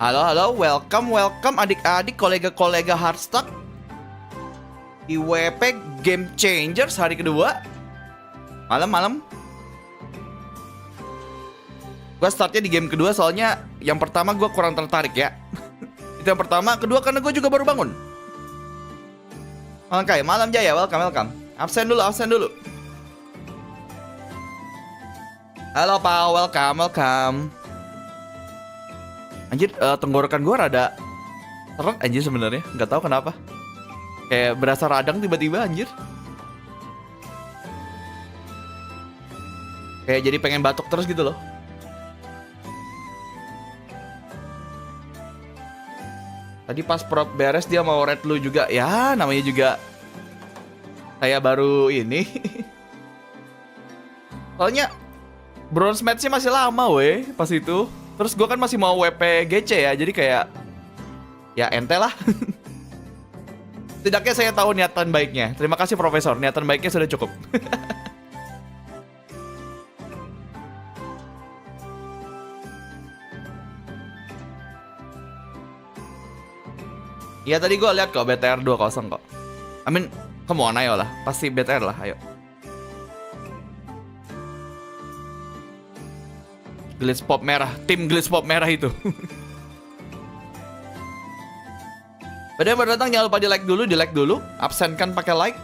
Halo, welcome adik-adik, kolega-kolega hardstock di WP Game Changers hari kedua. Malam. Gue startnya di game kedua soalnya yang pertama gue kurang tertarik ya. Itu yang pertama, kedua karena gue juga baru bangun. Oke, malam Jaya, welcome. Absen dulu. Halo Pak, welcome. Anjir, tenggorokan gue rada seret anjir sebenarnya, nggak tahu kenapa. Kayak berasa radang tiba-tiba anjir. Kayak jadi pengen batuk terus gitu loh. Tadi pas prop beres dia mau red lu juga. Ya namanya juga saya baru ini. Soalnya bronze match-nya masih lama weh pas itu. Terus gue kan masih mau WP GC ya. Jadi kayak ya ente lah. Setidaknya saya tahu niatan baiknya. Terima kasih Profesor, niatan baiknya sudah cukup. Iya tadi gue lihat kok BTR 20 kok. I mean, come on, ayo lah. Pasti BTR lah, ayo. Glitch pop merah, tim glitch pop merah itu. Padahal baru datang jangan lupa di like dulu. Absenkan pakai like.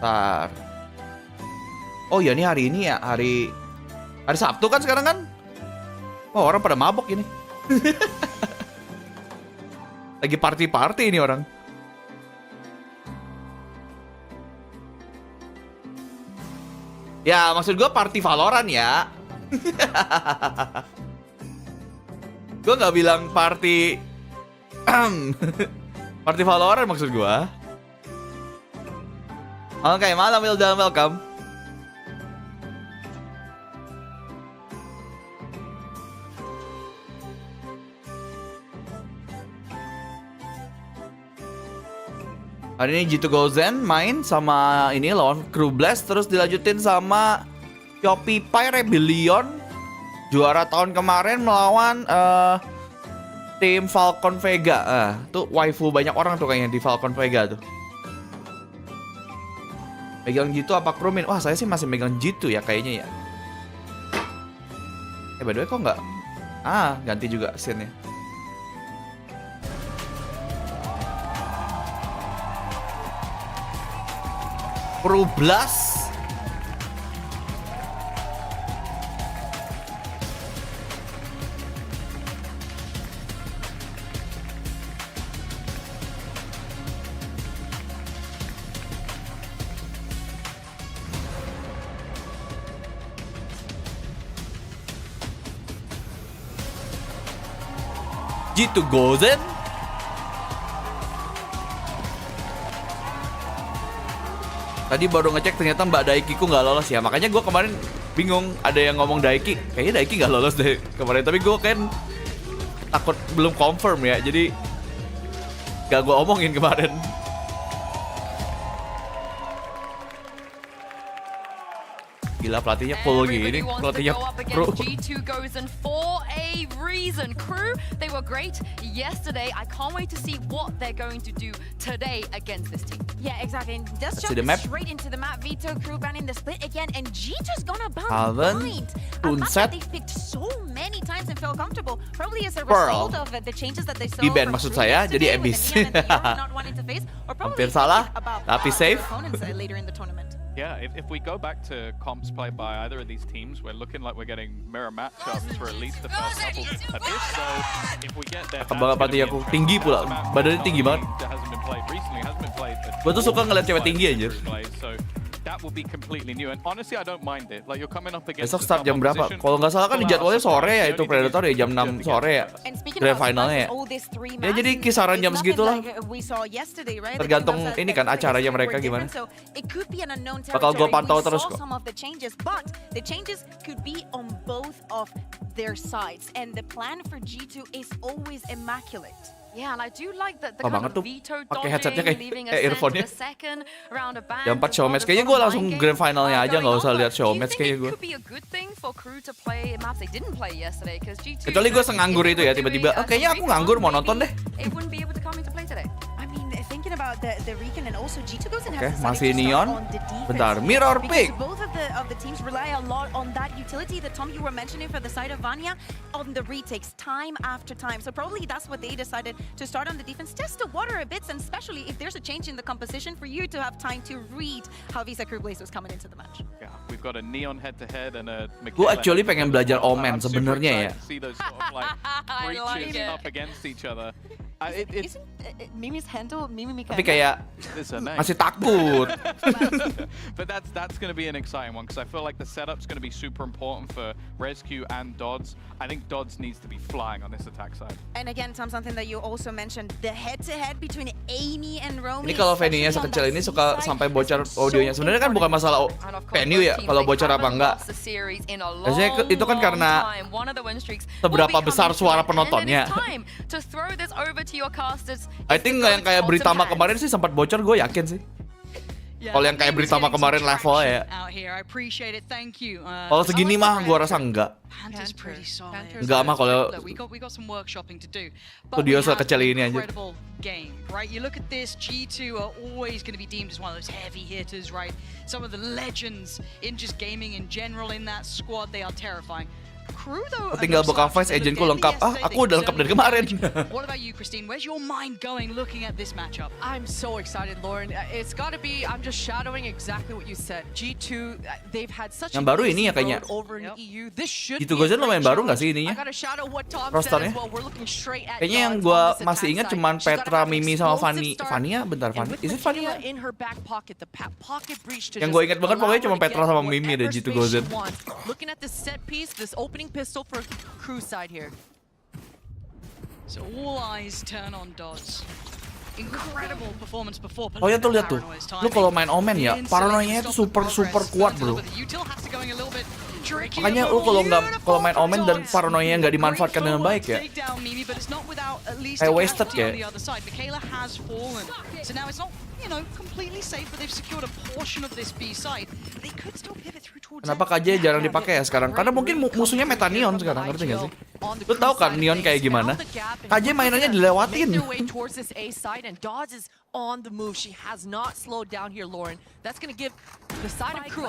Bentar. Oh iya nih hari ini ya, hari Sabtu kan sekarang kan. Oh orang pada mabok ini. Lagi party ini orang. Ya maksud gue party Valorant ya. Gue nggak bilang party party Valorant maksud gue. Oke, malam welcome. Hari ini G2 Gozen main sama ini lawan Crew Blast, terus dilanjutin sama Shopify Rebellion juara tahun kemarin melawan tim Falcon Vega. Tuh waifu banyak orang tuh kayaknya di Falcon Vega tuh. Megang G2 apa Crewmin? Wah saya sih masih megang G2 ya kayaknya ya. By the way kok nggak? Ganti juga scene-nya. Pro Blast. G2 Gozen. Tadi baru ngecek ternyata Mbak Daikiku nggak lolos ya. Makanya gue kemarin bingung. Ada yang ngomong Daiki. Kayaknya Daiki nggak lolos deh kemarin. Tapi gue kan takut belum confirm ya. Jadi gak gue omongin kemarin. Gila pelatihnya full gini, pelatihnya pro. G2 goes in for a reason. Crew, they were great yesterday. I can't wait to see what they're going to do today against this team. Yeah, exactly. And just jump straight into the map. Vito Crew banning the split again, and G2's gonna bounce behind. A map that they've picked so many times and felt comfortable, probably as a result of the changes that they saw. Di-ban maksud saya, jadi Abyss. Hampir salah, tapi safe. Later in the tournament. Yeah, if we go back to comps played by either of these teams, we're looking like we're getting mirror matchups for at least the first couple of this. So if we get there, banget pelatih aku tinggi pula, badannya tinggi banget. Gue tuh suka ngeliat cewek tinggi aja. That will be completely new, and honestly I don't mind it. Like you're coming up against. Besok start jam berapa? Kalau nggak salah kan di jadwalnya sore ya itu Predator ya jam 6 sore ya. Grand finalnya ya. Ya jadi kisaran jam segitulah. Tergantung ini kan acaranya mereka gimana. Bakal gue pantau terus kok. The changes could be on both of their sides, and the plan for G2 is always immaculate. Yeah, and I do like that the Apa kind banget of tuh veto pakai dodging, headsetnya kayak leaving earphone-nya. a second round of ban. Jam 4 showmatch. Kayaknya gue langsung grand finalnya aja, nggak usah lihat showmatch kayaknya gue. Could be a good thing for crew to play maps they didn't play yesterday because G2. Kecuali gue senganggur itu ya, tiba-tiba kayaknya aku nganggur mau nonton deh. It wouldn't be able to come into play today. I mean, thinking about the Recon and also G2 goes and Oke, has masih decided to Neon. start on the defense. Bentar, mirror pick. Because both of the teams rely a lot on that utility that Tom you were mentioning for the side of Vanya on the retakes time after time. So probably that's what they decided to start on the defense, test the water a bit, and especially if there's a change in the composition for you to have time to read how Visa Crew Blaze was coming into the match. Yeah, we've got a Neon head-to-head and a Gue actually pengen belajar Omen sebenarnya ya. See those sort of like breaches up against each other. Isn't Mimi's handle Mimi Mika? Tapi kayak It's a name. masih takut. But that's going to be an exciting one because I feel like the setup's going to be super important for Rescue and Dodds. I think Dodds needs to be flying on this attack side. And again, Tom, something that you also mentioned, the head-to-head between Amy and Romy. Ini kalau venue-nya sekecil ini suka sampai bocor audionya. Sebenarnya kan bukan masalah venue ya, kalau bocor apa enggak. Biasanya itu kan karena seberapa besar suara penontonnya. I think yang kayak Britama kemarin sih sempat bocor, gue yakin sih. Kalau yang kayak Britama kemarin levelnya ya. Kalau segini mah gue rasa enggak. Enggak mah kalau studio sekecil ini aja. Game, right? You look at this, G2 are always going to be deemed as one of those heavy hitters, right? Some of the legends in just gaming in general in that squad, they are terrifying. Crew though, tinggal buka voice agentku lengkap. Aku udah lengkap dari kemarin. What about you, Christine? Where's your mind going looking at this matchup? I'm so excited, Lauren. It's got to be. I'm just shadowing exactly what you said. G2, they've had such. Yang baru ini ya kayaknya. Over in EU. This should Gitu Gozen lumayan baru nggak sih ininya? Rosternya? Kayaknya yang gue masih ingat cuman Petra, Mimi sama Fanny. Fania, bentar Fanny. Is it Fania? Yang gue ingat banget pokoknya cuma Petra sama Mimi deh G2 Gozen. Looking at this set piece, this opening pistol for crew side here. So all eyes turn on Dodds. Incredible performance before. Oh ya tuh lihat tuh. Lu kalau main Omen ya, paranoia itu super kuat, bro. Makanya lu kalau main Omen dan paranoia nggak dimanfaatkan dengan baik ya. Kayak wasted ya. Kenapa KJ jarang dipakai ya sekarang? Karena mungkin musuhnya meta Neon sekarang, ngerti gak sih? Lu tahu kan Neon kayak gimana? KJ mainannya dilewatin.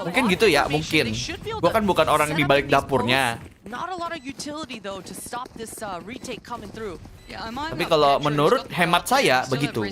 Mungkin gitu ya, mungkin. Gua kan bukan orang di balik dapurnya. Tapi kalau menurut hemat saya begitu.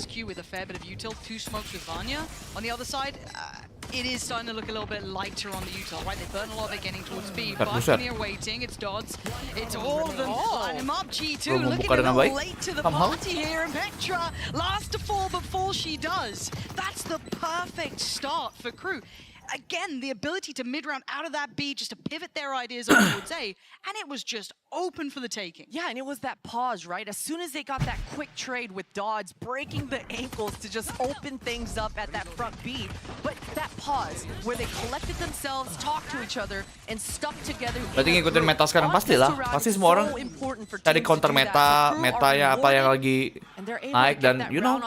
It is starting to look a little bit lighter on the util, right? They burn a lot of it getting towards B, Buset, but buset. here waiting, it's Dodds, it's all of them, line him up, G2, Belum looking membuka a dengan little baik. late to the Somehow. party here, and Petra, last to fall before she does. That's the perfect start for Crew. Again, the ability to mid-round out of that B, just to pivot their ideas on towards A, and it was just open for the taking. Yeah, and it was that pause, right? As soon as they got that quick trade with Dodds, breaking the ankles to just open things up at that front B. But that pause, where they collected themselves, talked to each other, and stuck together. Berarti ngikutin meta sekarang pastilah. Pasti semua orang cari counter metanya apa yang lagi naik dan you know,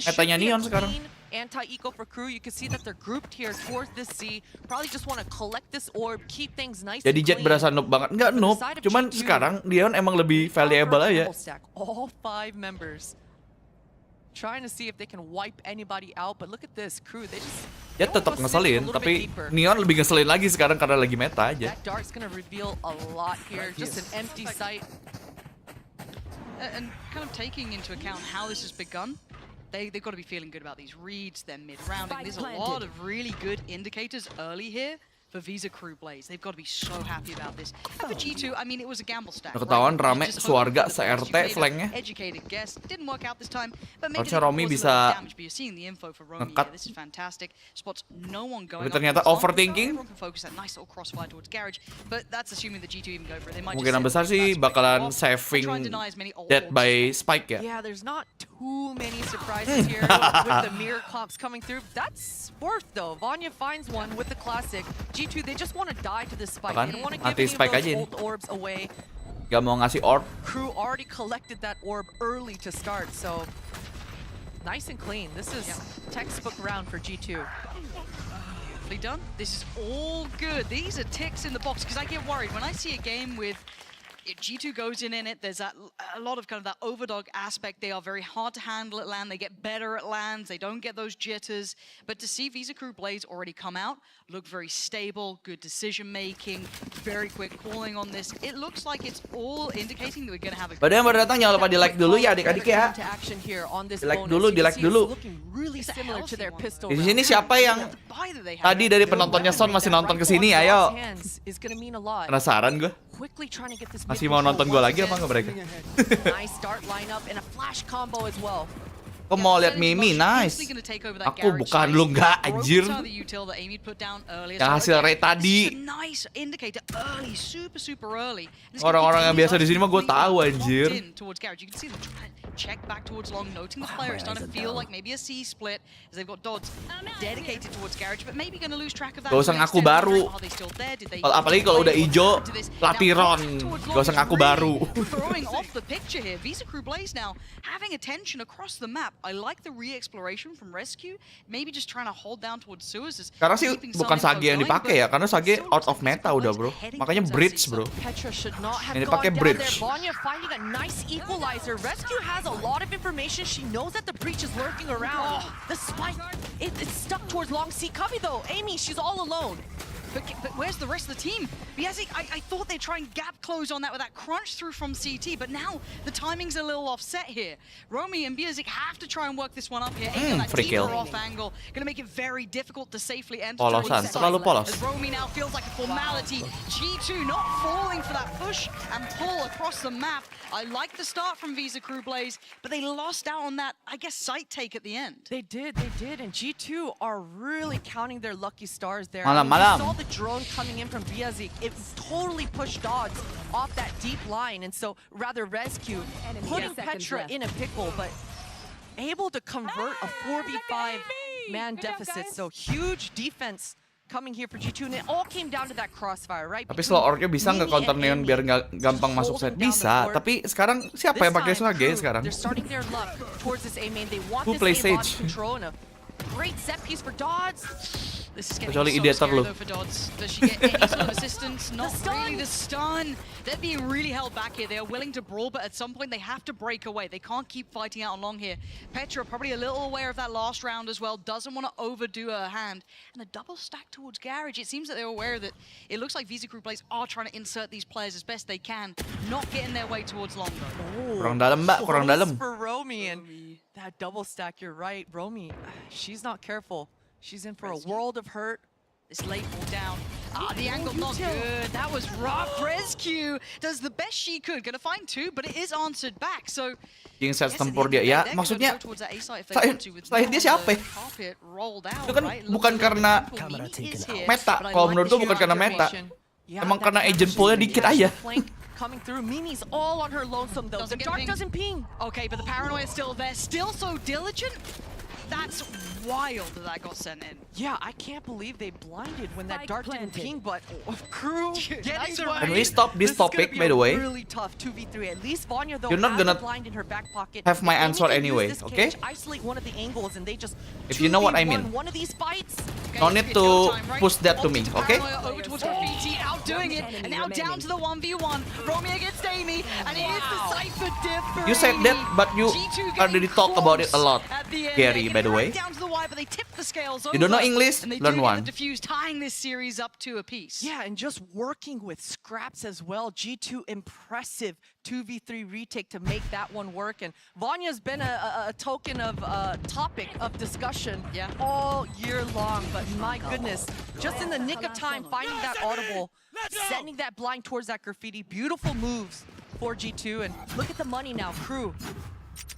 metanya Neon sekarang. Anti-eco for Crew, you can see that they're grouped here towards this C. Probably just want to collect this orb, keep things nice. Jadi Jet berasa noob banget. Enggak noob, cuman sekarang Neon emang lebih valuable aja. All 5 members trying to see if they can wipe anybody out, but look at this Crew, they just Ya tetap ngeselin, tapi Neon lebih ngeselin lagi sekarang karena lagi meta aja. That dart's gonna reveal a lot here, just an empty sight. And kind of taking into account how this has begun, they've got to be feeling good about these reads, their mid-rounding. There's a lot of really good indicators early here for Visa Crew Blaze. They've got to be so happy about this. And for G2, I mean, it was a gamble stack. Ketahuan rame Suarga se-RT flanknya. Educated guess didn't work out this time, but maybe harusnya Romy bisa damage. But you're seeing the info for Romy. ngecut. Yeah, this is fantastic. Spots no one going. Tapi ternyata overthinking. Everyone can focus that nice little crossfire towards Garage, but that's assuming the G2 even go for it. They might Kemungkinan besar sih bakalan saving Dead by Spike ya. Yeah, there's not too many surprises here with the mirror comps coming through. That's worth though. Vanya finds one with the classic. G2, they just want to die to this spike. They don't want to give any of those old orbs away. Gak mau ngasih orb. Crew already collected that orb early to start, so nice and clean. This is textbook round for G2. Done. This is all good. These are ticks in the box because I get worried when I see a game with G2 goes in it. There's a lot of kind of that overdog aspect. They are very hard to handle at LAN. They get better at LANs. They don't get those jitters. But to see VXE Crew Blaze already come out, look very stable, good decision making, very quick calling on this. It looks like it's all indicating that we're gonna have a. Pada yang baru datang jangan lupa di like dulu ya adik-adik ya. Di like dulu, di like dulu. Di sini siapa yang tadi dari penontonnya Son masih nonton kesini? Ayo. Penasaran gue. Masih mau nonton gue lagi apa nggak mereka? Kok mau lihat Mimi? Nice. Aku bukan lu nggak anjir. Yang hasil rate tadi. Orang-orang yang biasa di sini mah gue tahu anjir. Check back towards long, noting the player. It's starting to feel like maybe a C split as they've got Dodds dedicated towards Garage, but maybe going to lose track of that. Gak usah ngaku baru. Apalagi kalau udah hijau, Latiron. Gak usah ngaku baru. Throwing off the picture here. VXE Crew Blaze now having attention across the map. I like the re-exploration from Rescue. Maybe just trying to hold down towards sewers. Sekarang sih bukan Sage yang dipakai ya, karena Sage out of meta udah bro. Makanya bridge bro. Yang dipakai bridge. A lot of information. She knows that the breach is lurking around. The spike, it's stuck towards long C. Cubby though, Amy, she's all alone. But where's the rest of the team? Biazik, I thought they'd try and gap close on that with that crunch through from CT, but now the timing's a little offset here. Romy and Biazik have to try and work this one up here. That free kill. off angle, gonna make it very difficult to safely enter. Polosan, terlalu polos. As Romy now feels like a formality. G2 not falling for that push and pull across the map. I like the start from VXE Crew Blaze, but they lost out on that, I guess, site take at the end. They did, and G2 are really counting their lucky stars there. Malam. The drone coming in from Biazik, it totally pushed Dodds off that deep line, and so rather Rescue putting Petra in a pickle, but able to convert a 4v5 man deficit. So huge defense coming here for G2, and it all came down to that crossfire, right? Tapi slow orc-nya bisa nggak counter neon biar nggak gampang masuk set? Bisa, tapi sekarang siapa yang pakai Sage sekarang? Who plays Sage? Great set piece for Dodds. This is getting Kecuali so Ideator scary lu. though for Dodds. Does she get any sort of assistance? Not really. The stun. They're being really held back here. They are willing to brawl, but at some point they have to break away. They can't keep fighting out on long here. Petra probably a little aware of that last round as well. Doesn't want to overdo her hand. And a double stack towards Garage. It seems that they're aware that it looks like VXE Crew Blaze are trying to insert these players as best they can. Not getting their way towards long though. Kurang dalam mbak, kurang dalam. For Romy, and that double stack, you're right. Romy, she's not careful. She's in for a world of hurt. This late ball down. The angle not good. That was rough. Rescue does the best she could. Gonna find two, but it is answered back. So Yang set tempur dia ya, maksudnya selain dia siapa? Itu kan bukan karena meta. Kalau menurut gue bukan karena meta. Emang karena agent poolnya dikit aja. Coming through, Mimi's all on her lonesome though. The dart doesn't ping. Okay, but the paranoia is still there. Still so diligent. That's wild that got sent in. Yeah, I can't believe they blinded when that dart didn't ping, but Crew getting the Can we stop this topic, by the way? Really tough 2v3. At least Vanya though You're not has gonna a blind in her back pocket. have my answer anyway, okay? Isolate one of the angles and they just If you know what I mean. one of these fights. No need to push that to me, okay? Over towards Graffiti, outdoing it, and now down to the 1v1. Romeo against Amy, and it is the Cypher diff for You said that, but you already talked about it a lot, Gary, by the way. Down to the wire, but they tip the scales over. You don't know English? And they Learn do one. get the diffuse, tying this series up to a piece. Yeah, and just working with scraps as well. G2 impressive 2v3 retake to make that one work. And Vanya's been a token of topic of discussion all year long. But my goodness, just in the nick of time, finding that audible, sending that blind towards that Graffiti. Beautiful moves for G2. And look at the money now, Crew.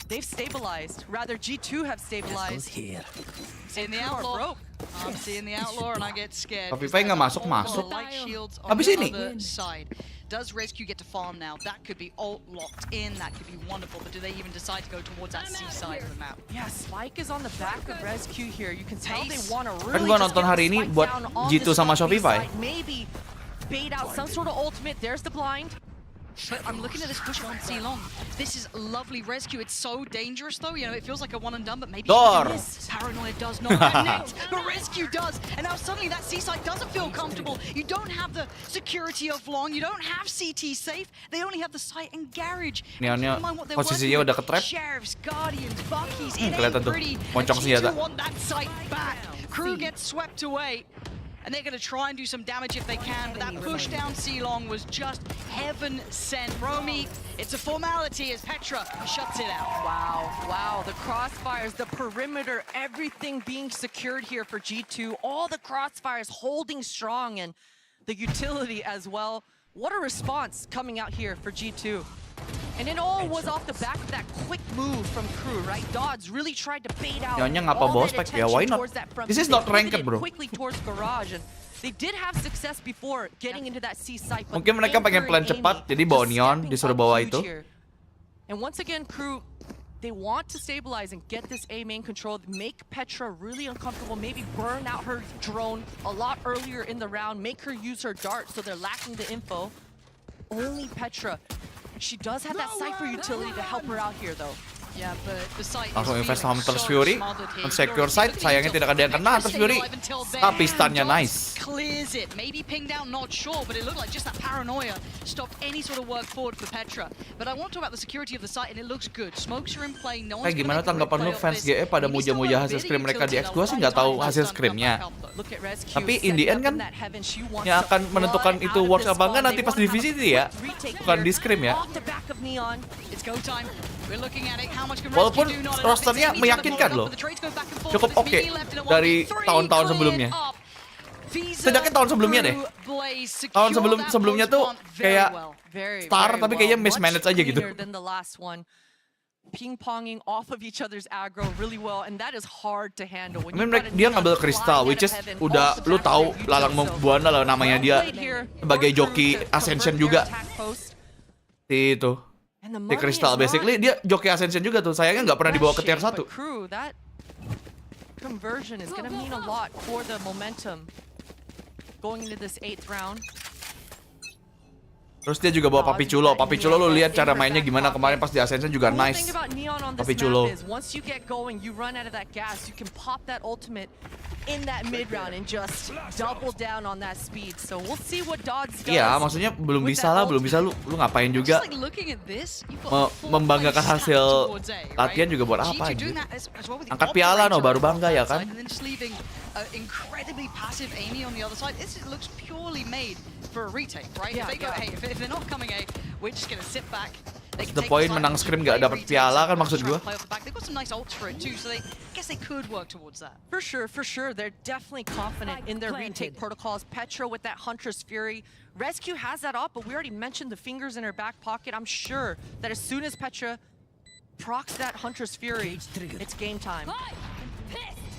They've stabilized. Rather, G2 have stabilized. Seeing the outlaw. I'm seeing the outlaw and I get scared. Shopify nggak masuk. Habis ini. Does Rescue get to farm now? That could be ult locked in. That could be wonderful. But do they even decide to go towards that C side of the map? Yeah, Spike is on the back of Rescue here. You can tell they want to Kan really gua just nonton get hari ini Spike buat down on G2 this sama top B Shopify. side. Maybe bait out some sort of ultimate. There's the blind. But I'm looking at this push on C-Long. This is lovely rescue. It's so dangerous though. You know, it feels like a one and done, but maybe Paranoia does not connect, but rescue does. And now suddenly that C-site doesn't feel comfortable. You don't have the security of Long. You don't have CT safe. They only have the site and garage. And keep in mind what they're Posisinya udah ketrap. Sheriffs, Guardians, Buckies. It Kelihatan ain't tuh, pretty. moncong senjata. G2 want that site back. Crew gets swept away. And they're going to try and do some damage if they can, but that push down C-Long was just heaven sent. Romy, it's a formality as Petra shuts it out. Wow, the crossfires, the perimeter, everything being secured here for G2. All the crossfires holding strong and the utility as well. What a response coming out here for G2. And it all was off the back of that quick move from Crew, right? Dodds really tried to bait out Nyonya ngapa all bawa that spek? Ya, why attention not? towards that front. This is They not ranked, pivoted bro. quickly towards garage, and they did have success before getting into that C site. but Mungkin mereka pengen plan Anchor and cepat, Amy jadi bawa just neon, stepping disuruh up bawa huge itu. here. And once again, Crew, they want to stabilize and get this A main control, make Petra really uncomfortable, maybe burn out her drone a lot earlier in the round, make her use her dart so they're lacking the info. Only Petra. She does have that Cypher utility to help her out here, though. Yeah, but the site is Langsung invest feeling Hunter's so Fury, smothered here. men-secure site, sayangnya tidak ada yang kena Hunter's Fury, tapi stunnya nice. Clears it, maybe pinged out, not sure, but it looked like just that paranoia stopped any sort of work forward for Petra. But I want to talk about the security of the site, and it looks good. Smokes are in play, no one's Kayak gimana gonna tanggapan lu fans GE pada muja-muja hasil scrim mereka di X? Gua sih nggak tahu hasil scrimnya. Tapi in the end kan yang akan menentukan itu works apa enggak nanti pas divisi itu ya, bukan di scrim ya. Walaupun rosternya meyakinkan loh, cukup oke dari tahun-tahun sebelumnya. Setidaknya tahun sebelumnya deh. Tahun sebelumnya tuh kayak star tapi kayaknya mismanage aja gitu. Ping-ponging off of each other's aggro really well, and that is hard to handle. I mean, dia ngambil kristal, which is udah lu tahu lalang buana lah namanya dia sebagai joki Ascension juga. Itu. Di kristal basically dia joki Ascension juga tuh. Sayangnya nggak pernah dibawa ke tier 1. Conversion is going to mean a lot for the momentum going into this 8th round. Terus dia juga bawa Papi Chulo. Papi Chulo lu lihat cara mainnya gimana kemarin pas di Ascension juga nice. Papi Chulo. Once you get going, you run out of that gas, you can pop that ultimate in that mid round and just double down on that speed. So we'll see what Dodds does. Iya, maksudnya belum bisa lu ngapain juga membanggakan hasil latihan juga buat apa gitu. Angkat piala no baru bangga ya kan. Incredibly passive Amy on the other side. This looks purely made for a retake, right? If they go, hey, if they're not coming A, we're just gonna sit back. The point menang scrim gak dapet piala kan maksud gua. They've got some nice ults for it too, so I guess they could work towards that. For sure. They're definitely confident in their retake protocols. Petra with that Hunter's Fury. Rescue has that up, but we already mentioned the fingers in her back pocket. I'm sure that as soon as Petra procs that Hunter's Fury, it's game time.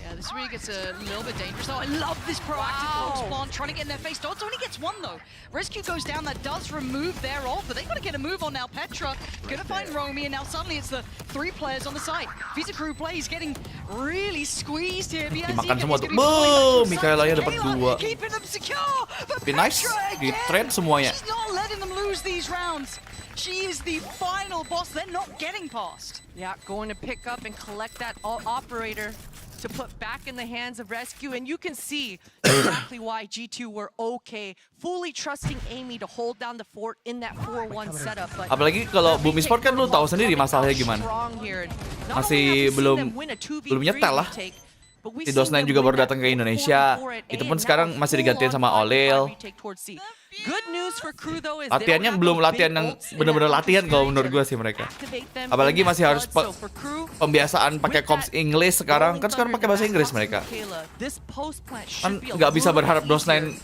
Yeah, this really gets a little bit dangerous. Oh, I love this proactive spawn, trying to get in their face. Dodds only gets one though. Rescue goes down, that does remove their ult, but they gotta get a move on now. Petra gonna find Romy, and now suddenly it's the 3 players on the site. Visa Crew plays getting really squeezed here. Dimakan semua tuh. Boom, Mikaelanya dapat 2. Keeping them secure, but Be nice, di trade semuanya. She's not letting them lose these rounds. She is the final boss. They're not getting past. Yeah, going to pick up and collect that operator to put back in the hands of Rescue, and you can see exactly why G2 were okay, fully trusting Amy to hold down the fort in that 4-1 setup. But apalagi kalau Bumi Sport kan lu tahu sendiri masalahnya gimana. Masih belum nyetel lah. Si Dos9 juga baru datang ke Indonesia. Itu pun sekarang masih digantiin sama Olel. Latihannya belum latihan yang bener-bener latihan kalau menurut gue sih mereka. Apalagi masih harus pembiasaan pakai comms English sekarang. Kan sekarang pakai bahasa Inggris mereka. Kan nggak bisa berharap Dos9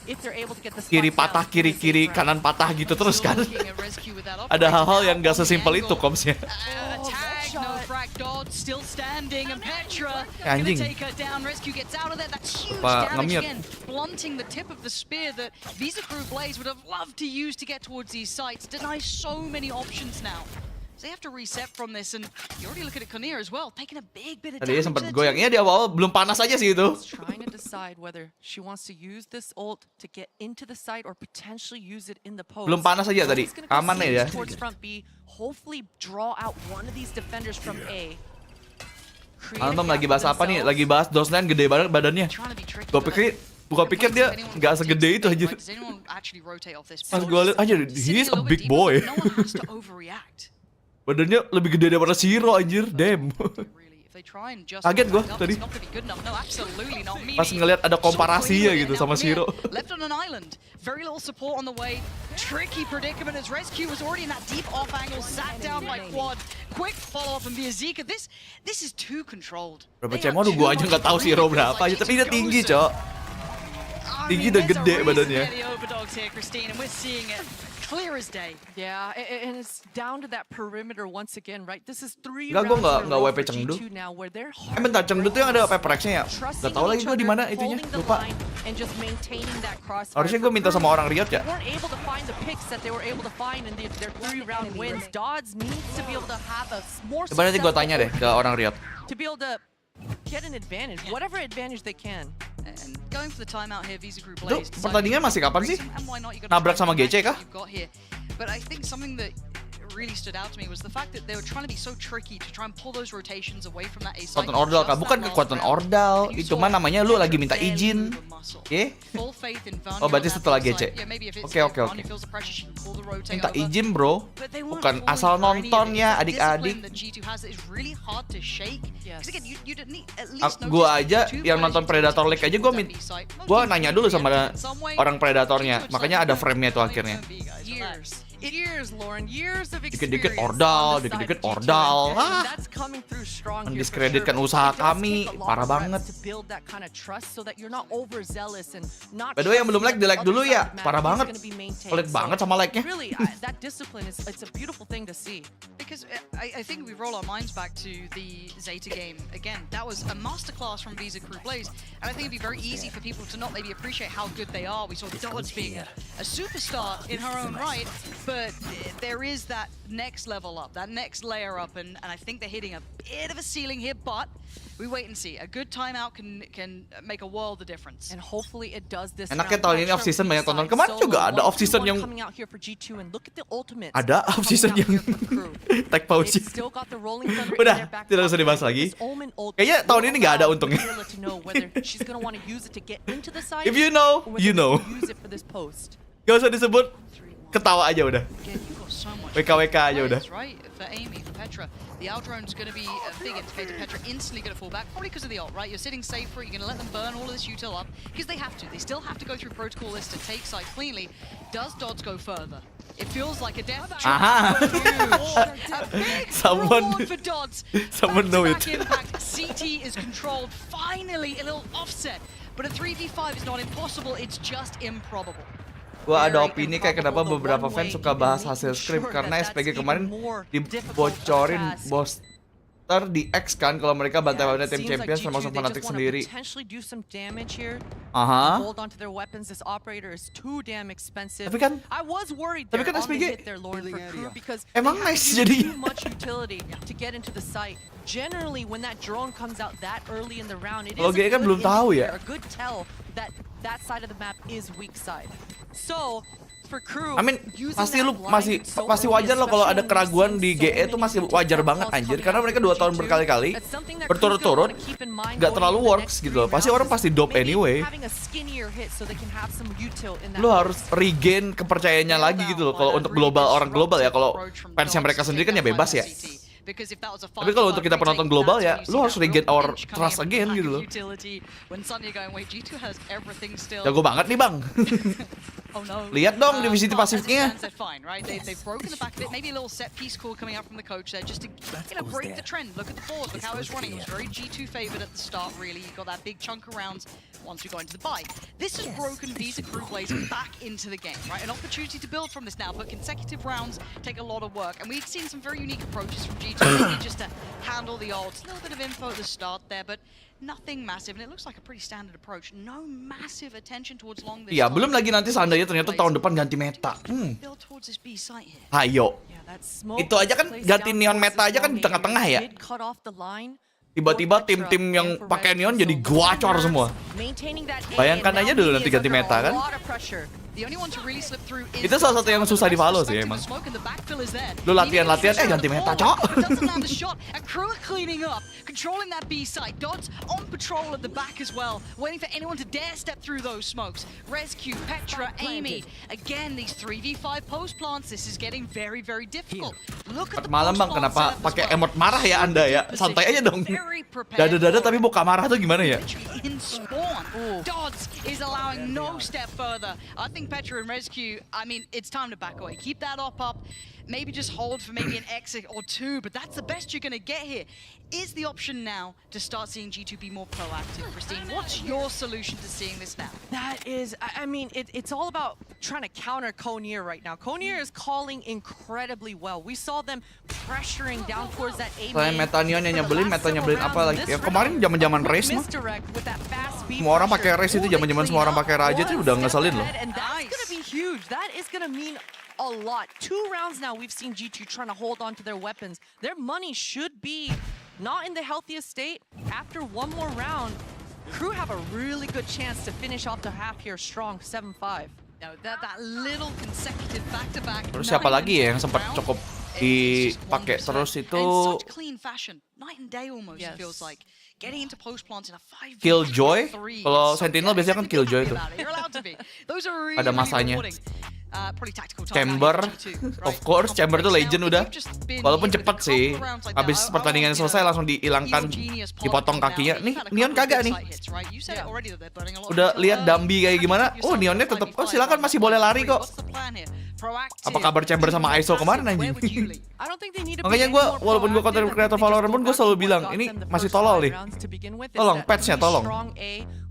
kiri patah, kiri kanan patah gitu terus kan. Ada hal-hal yang nggak sesimpel itu commsnya. Anjing. Pak ngemiat. Blunting the tip of the spear that Visa Crew Blaze would have loved to use to get towards these sites. Denies so many options now. So they have to reset from this, and you already look at it, Corsair as well, taking a big bit of Tadi damage. sempat there goyangnya too. di awal belum panas aja sih itu. Trying to decide whether she wants to use this ult to get into the site or potentially use it in the post. Belum panas aja tadi. He's gonna go Aman ya. towards front B, hopefully draw out one of these defenders from A. Antum lagi bahas apa nih? Lagi bahas Dosnan gede banget badannya. Trying to be tricky, Gue but pikir dia nggak segede itu aja. Does anyone actually rotate off this? Pas gue liat aja, he's a big boy. No one has to overreact. Badannya lebih gede daripada Shiro anjir, damn. Really, if they try and just Kaget gua back up, tadi. it's not gonna be good enough. No, absolutely not. Pas ngeliat ada komparasinya gitu sama Shiro. Left on an island, very little support on the way. Tricky predicament as Rescue was already in that deep off angle, sat down by Quad. Quick follow up from Viazika. This is too controlled. Berapa They are cemo? Aduh, too gua aja nggak tahu much Shiro controlled. berapa aja, tapi dia tinggi, Cok. Tinggi dan gede badannya. The overdogs here, Christine, and we're seeing it clear as day. Yeah, and it's down to that perimeter once again, right? This is 3 Enggak, gua rounds in a nggak row WP for Chengdu. G2 now where they're Bentar, Chengdu tuh yang ada Pepper-X-nya ya? Gak tau lagi gua di mana itunya, lupa. Harusnya gua minta sama orang Riot ya. Weren't able to find the picks that they were able to find in their 3-round wins. Dodds needs to be able to have a more Coba nanti gua tanya deh ke orang Riot. to be able to get an advantage, whatever advantage they can. And going for the timeout here, Visa Crew Itu Blaze. pertandingan masih kapan sih? And why not? You gotta Nabrak try sama and GC match kah? what you've got here. But I think something that really stood out to me was the fact that they were trying to be so tricky to try and pull those rotations away from that A site. Kekuatan ordal kah? Bukan kekuatan ordal, itu mah namanya lu lagi minta izin. Oke? Full faith in Vanya Oh, berarti on that setelah side. GC. Yeah, maybe if it's- Oke, if oke, Vanya oke. feels the pressure, she can pull the rotate Minta over. izin bro, But they weren't bukan falling asal for any of nonton it. ya It's that adik-adik. discipline that G2 has that is really hard to shake. Yes. Because again, you didn't need at least Gua notice aja G2 yang players nonton using Predator that League aja B site. gua nanya dulu sama In some way, orang Predatornya, G2 makanya ada frame-nya tuh like akhirnya. B, guys, relax. Years, Lauren, years of Dikit-dikit experience ordal, on the side dikit-dikit of G2, ordal. and Ah. that's coming through strong here for Mendiskreditkan sure. usaha It does kami, take a lot parah of reps banget. to build that kind of trust so that you're not overzealous and not By the way, yang belum like, trusting di-like that the dulu other ya. side of the Parah map is banget. gonna be maintained. Pelit banget sama like-nya. Really, that discipline it's a beautiful thing to see. Because I think we roll our minds back to the Zeta game again. That was a masterclass from Visa Crew Blaze, and I think it'd be very easy for people to not maybe appreciate how good they are. We saw Dodds being a superstar in her own right, but there is that next level up, that next layer up, and I think they're hitting a bit of a ceiling here, but we wait and see. A good timeout can make a world of difference. And hopefully it does this. Enaknya round. tahun ini Pressure off-season on banyak each tonton. side. Kemarin Solo, juga ada 1v1 off-season yang- coming out here for G2 and look at the ultimates Ada coming off-season out yang here for the crew. tag pause. They've still got the rolling thunder in Udah, their back tidak usah pocket. dibahas lagi. This Omen ult Kayaknya tahun ini nggak ada will untungnya. allow Gorilla to know whether she's gonna want to use it to get into the site If you know, or whether you know. to use it for this post. Gak usah disebut, ketawa aja udah. Again, you've got so much WKWK aja udah. players, right? For Amy, for Petra, the Aldrone's going to be a big indicator. Petra instantly going to fall back, probably because of the ult, right? You're sitting safe for it. You're going to let them burn all of this util up because they have to. They still have to go through protocol list to take site cleanly. Does Dodds go further? It feels like a death trap. Aha. A big Someone- reward for Dodds. someone know Back-to-back it. impact. CT is controlled. Finally, a little offset. But a 3v5 is not impossible. It's just improbable. Gua ada opini kayak kenapa beberapa fans suka bahas hasil script karena SPG kemarin dibocorin poster di X kan kalau mereka bantai-bantai tim champions termasuk Fnatic sendiri. Aha. Hold on to their weapons. This operator is too damn expensive. Tapi kan- I was worried tapi there kan on the SPG hit there, Lauren, for crew because emang they have nice to use jadinya. too much utility to get into the site. Generally, when that drone comes out that early in the round, it is Kalau a GE kan good belum tahu ya. indicator, a good tell that that side of the map is weak side. So, for crew, I mean, using pasti that lu blind masih so pasti early, wajar loh kalau ada especially when keraguan we've di seen GE so itu many masih different wajar calls banget anjir coming karena out mereka from 2 tahun G2. berkali-kali That's something that crew's berturut-turut gonna wanna keep in mind nggak going terlalu into the works next gitu loh. 3 Pasti rounds orang is pasti dope maybe anyway. having a skinnier hit so they can have some util in that Lu harus regain kepercayaannya lagi gitu loh. Kalau untuk global orang global ya, kalau fansnya mereka sendiri kan ya bebas ya. Tapi kalau untuk kita penonton global ya, lu harus regain our trust again gitu loh. Jago banget nih bang. Oh no. Lihat dong divisi pasifnya. They're fine, right? They've broken the back of it. Maybe a little set piece call coming out from the coach there just to break the trend. Look at the pause. Look how it's running. It was very G2 favored at the start, really. You got that big chunk of rounds once we got into the bye. This has broken Visa Crew Blaze back into the game, right? An opportunity to build from this now, but consecutive rounds take a lot of work. And we've seen some very unique approaches from G2 G2 really just to handle the ults. A little bit of info at the start there, but nothing massive, and it looks like a pretty standard approach. No massive attention towards long this Iya, time. belum lagi nanti seandainya ternyata tahun depan ganti meta. Build towards this B site here. Hayo. Yeah, that smoke Itu aja kan plays ganti down neon towards meta aja kan di Romy. tengah-tengah ya. Did cut off the line. Tiba-tiba tim-tim yang pakai neon jadi gacor semua. Bayangkan aja dulu nanti ganti meta kan. The only one to really slip through is Itu salah satu yang susah di follow sih emang. Lu latihan-latihan ganti meta, cok. Doesn't land the shot, and crew are cleaning up, controlling that B site. Dots on patrol at the back as well, waiting for anyone to dare step through those smokes. Rescue, Petra, Amy. Again, these 3v5 post plants. This is getting very, very difficult. Look at the Malam bang, kenapa pakai emot marah ya Anda ya? Santai aja dong. Dada-dada tapi muka marah tuh gimana ya? In spawn, Dodds is allowing no step further. I think Petra and Rescue, I mean, it's time to back away. Keep that up. Maybe just hold for maybe an exit or two, but that's the best you're going to get here. Is the option now to start seeing G2 be more proactive? Christine, what's your solution to seeing this now? That is, I mean, it's all about trying to counter Corsair right now. Corsair is calling incredibly well. We saw them pressuring down towards that A Selain main. meta neon yang nyebelin, meta nyebelin apa lagi? Ya kemarin zaman-zaman race mah. Semua orang pakai race itu, zaman-zaman semua orang pakai Razer itu udah ngeselin loh. And that's gonna be huge. That is gonna mean a lot. 2 rounds now we've seen G2 trying to hold on to their weapons. Their money should be not in the healthiest state. After one more round, crew have a really good chance to finish off the half here strong, 7-5. No, that little consecutive back-to-back. Terus siapa lagi ya yang sempat cukup dipakai terus itu? In such clean fashion, night and day almost. It feels like getting into post plants in a 5v3. Killjoy. Kalau Sentinel biasanya kan Killjoy tuh. Ada masanya. Chamber, of course, Chamber tuh legend udah. Walaupun cepet sih, habis pertandingan selesai langsung dihilangkan, dipotong kakinya. Nih, Neon kagak nih. Udah lihat Dambi kayak gimana? Oh, Neonnya tetap. Oh, silakan masih boleh lari kok. Apa kabar Chamber sama ISO kemarin anjing? Makanya gue, walaupun gue content creator Valorant pun gue selalu bilang, ini masih tolol nih. Tolong, patchnya tolong.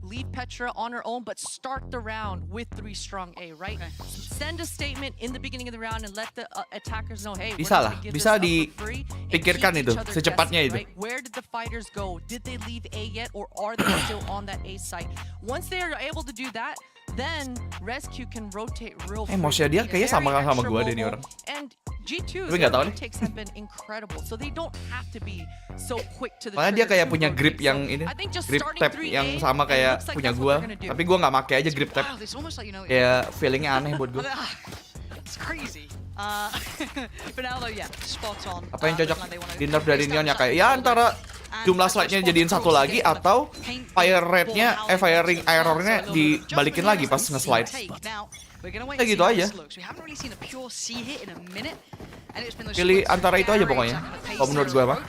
Leave Petra on her own, but start the round with 3 strong A, right? Send a statement in the beginning of the round and let the attackers know, hey, bisa lah, bisa dipikirkan itu, secepatnya itu. Right? Where did the fighters go? Did they leave A yet, or are they still on that A site? Once they are able to do that, then Rescue can rotate real. Emosinya dia kayaknya sama gue deh nih orang. And G2 tapi nggak tahu nih. takes have been incredible, so they don't have to be so quick to the. Makanya dia kayak punya grip yang ini, grip tab yang sama kayak punya gue, tapi gue nggak pakai aja grip tab. Kayak feelingnya aneh buat gue. It's crazy. But now though, yeah, spot on. Apa yang cocok di nerf dari Neon ya kayak ya antara jumlah slide-nya jadiin satu lagi atau fire rate-nya, firing error-nya dibalikin lagi pas nge-slide. Ya gitu aja. Pilih antara itu aja pokoknya. Kalau menurut gue mah.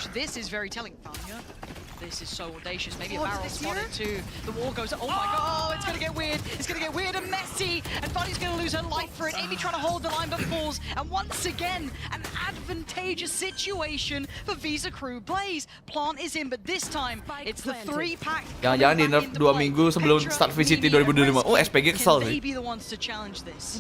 This is so audacious. Maybe a barrel spotted too. The wall goes. Oh my god! It's gonna get weird. It's gonna get weird and messy. And Buddy's gonna lose her life for it. Amy trying to hold the line but falls. And once again, an advantageous situation for Visa Crew. Blaze plant is in, but this time it's the 3-pack. Jangan-jangan di nerf 2 minggu sebelum start VCT 2025. Oh, SPG kesel sih.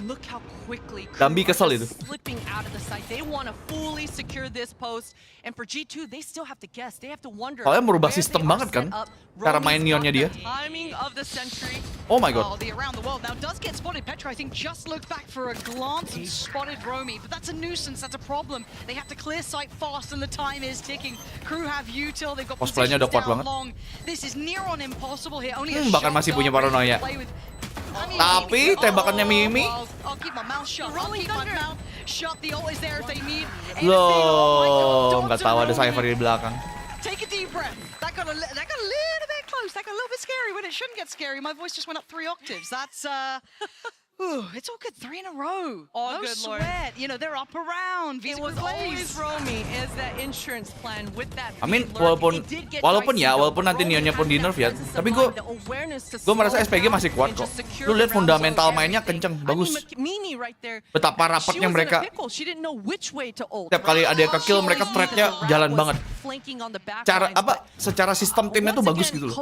Look how quickly Dambi kesel itu. slipping out of the site. They want to fully secure this post. And for G2, they still have to guess. They have to wonder. Soalnya merubah sistem banget kan, cara main Neonnya dia. Oh my god. The around the world now does get spotted. Petra, I think, just looked back for a glance and spotted Romy, but that's a nuisance. That's a problem. They have to clear sight fast, and the time is ticking. Crew have util. They've got cosplaynya udah kuat banget. long. This is near on impossible here. Only a Bahkan masih punya paranoia. Tapi tembakannya Mimi. I'll keep my mouth shut. I'll keep my mouth shut. The ult is there if they need. Loh, nggak tahu ada Cypher di belakang. Take a deep breath. That got a little bit close. That got a little bit scary when it shouldn't get scary. My voice just went up 3 octaves. That's it's all good. 3 in a row. All no good, Lord. sweat. You know, they're up around. It was always Romy is that insurance plan with that. I mean, walaupun nanti Neonnya pun di nerf ya, tapi gue merasa SPG masih kuat kok. Lu lihat fundamental mainnya kenceng, bagus. Betapa rapatnya mereka. Setiap kali ada yang ke-kill, mereka thread-nya jalan banget. Secara sistem timnya tuh bagus gitu loh.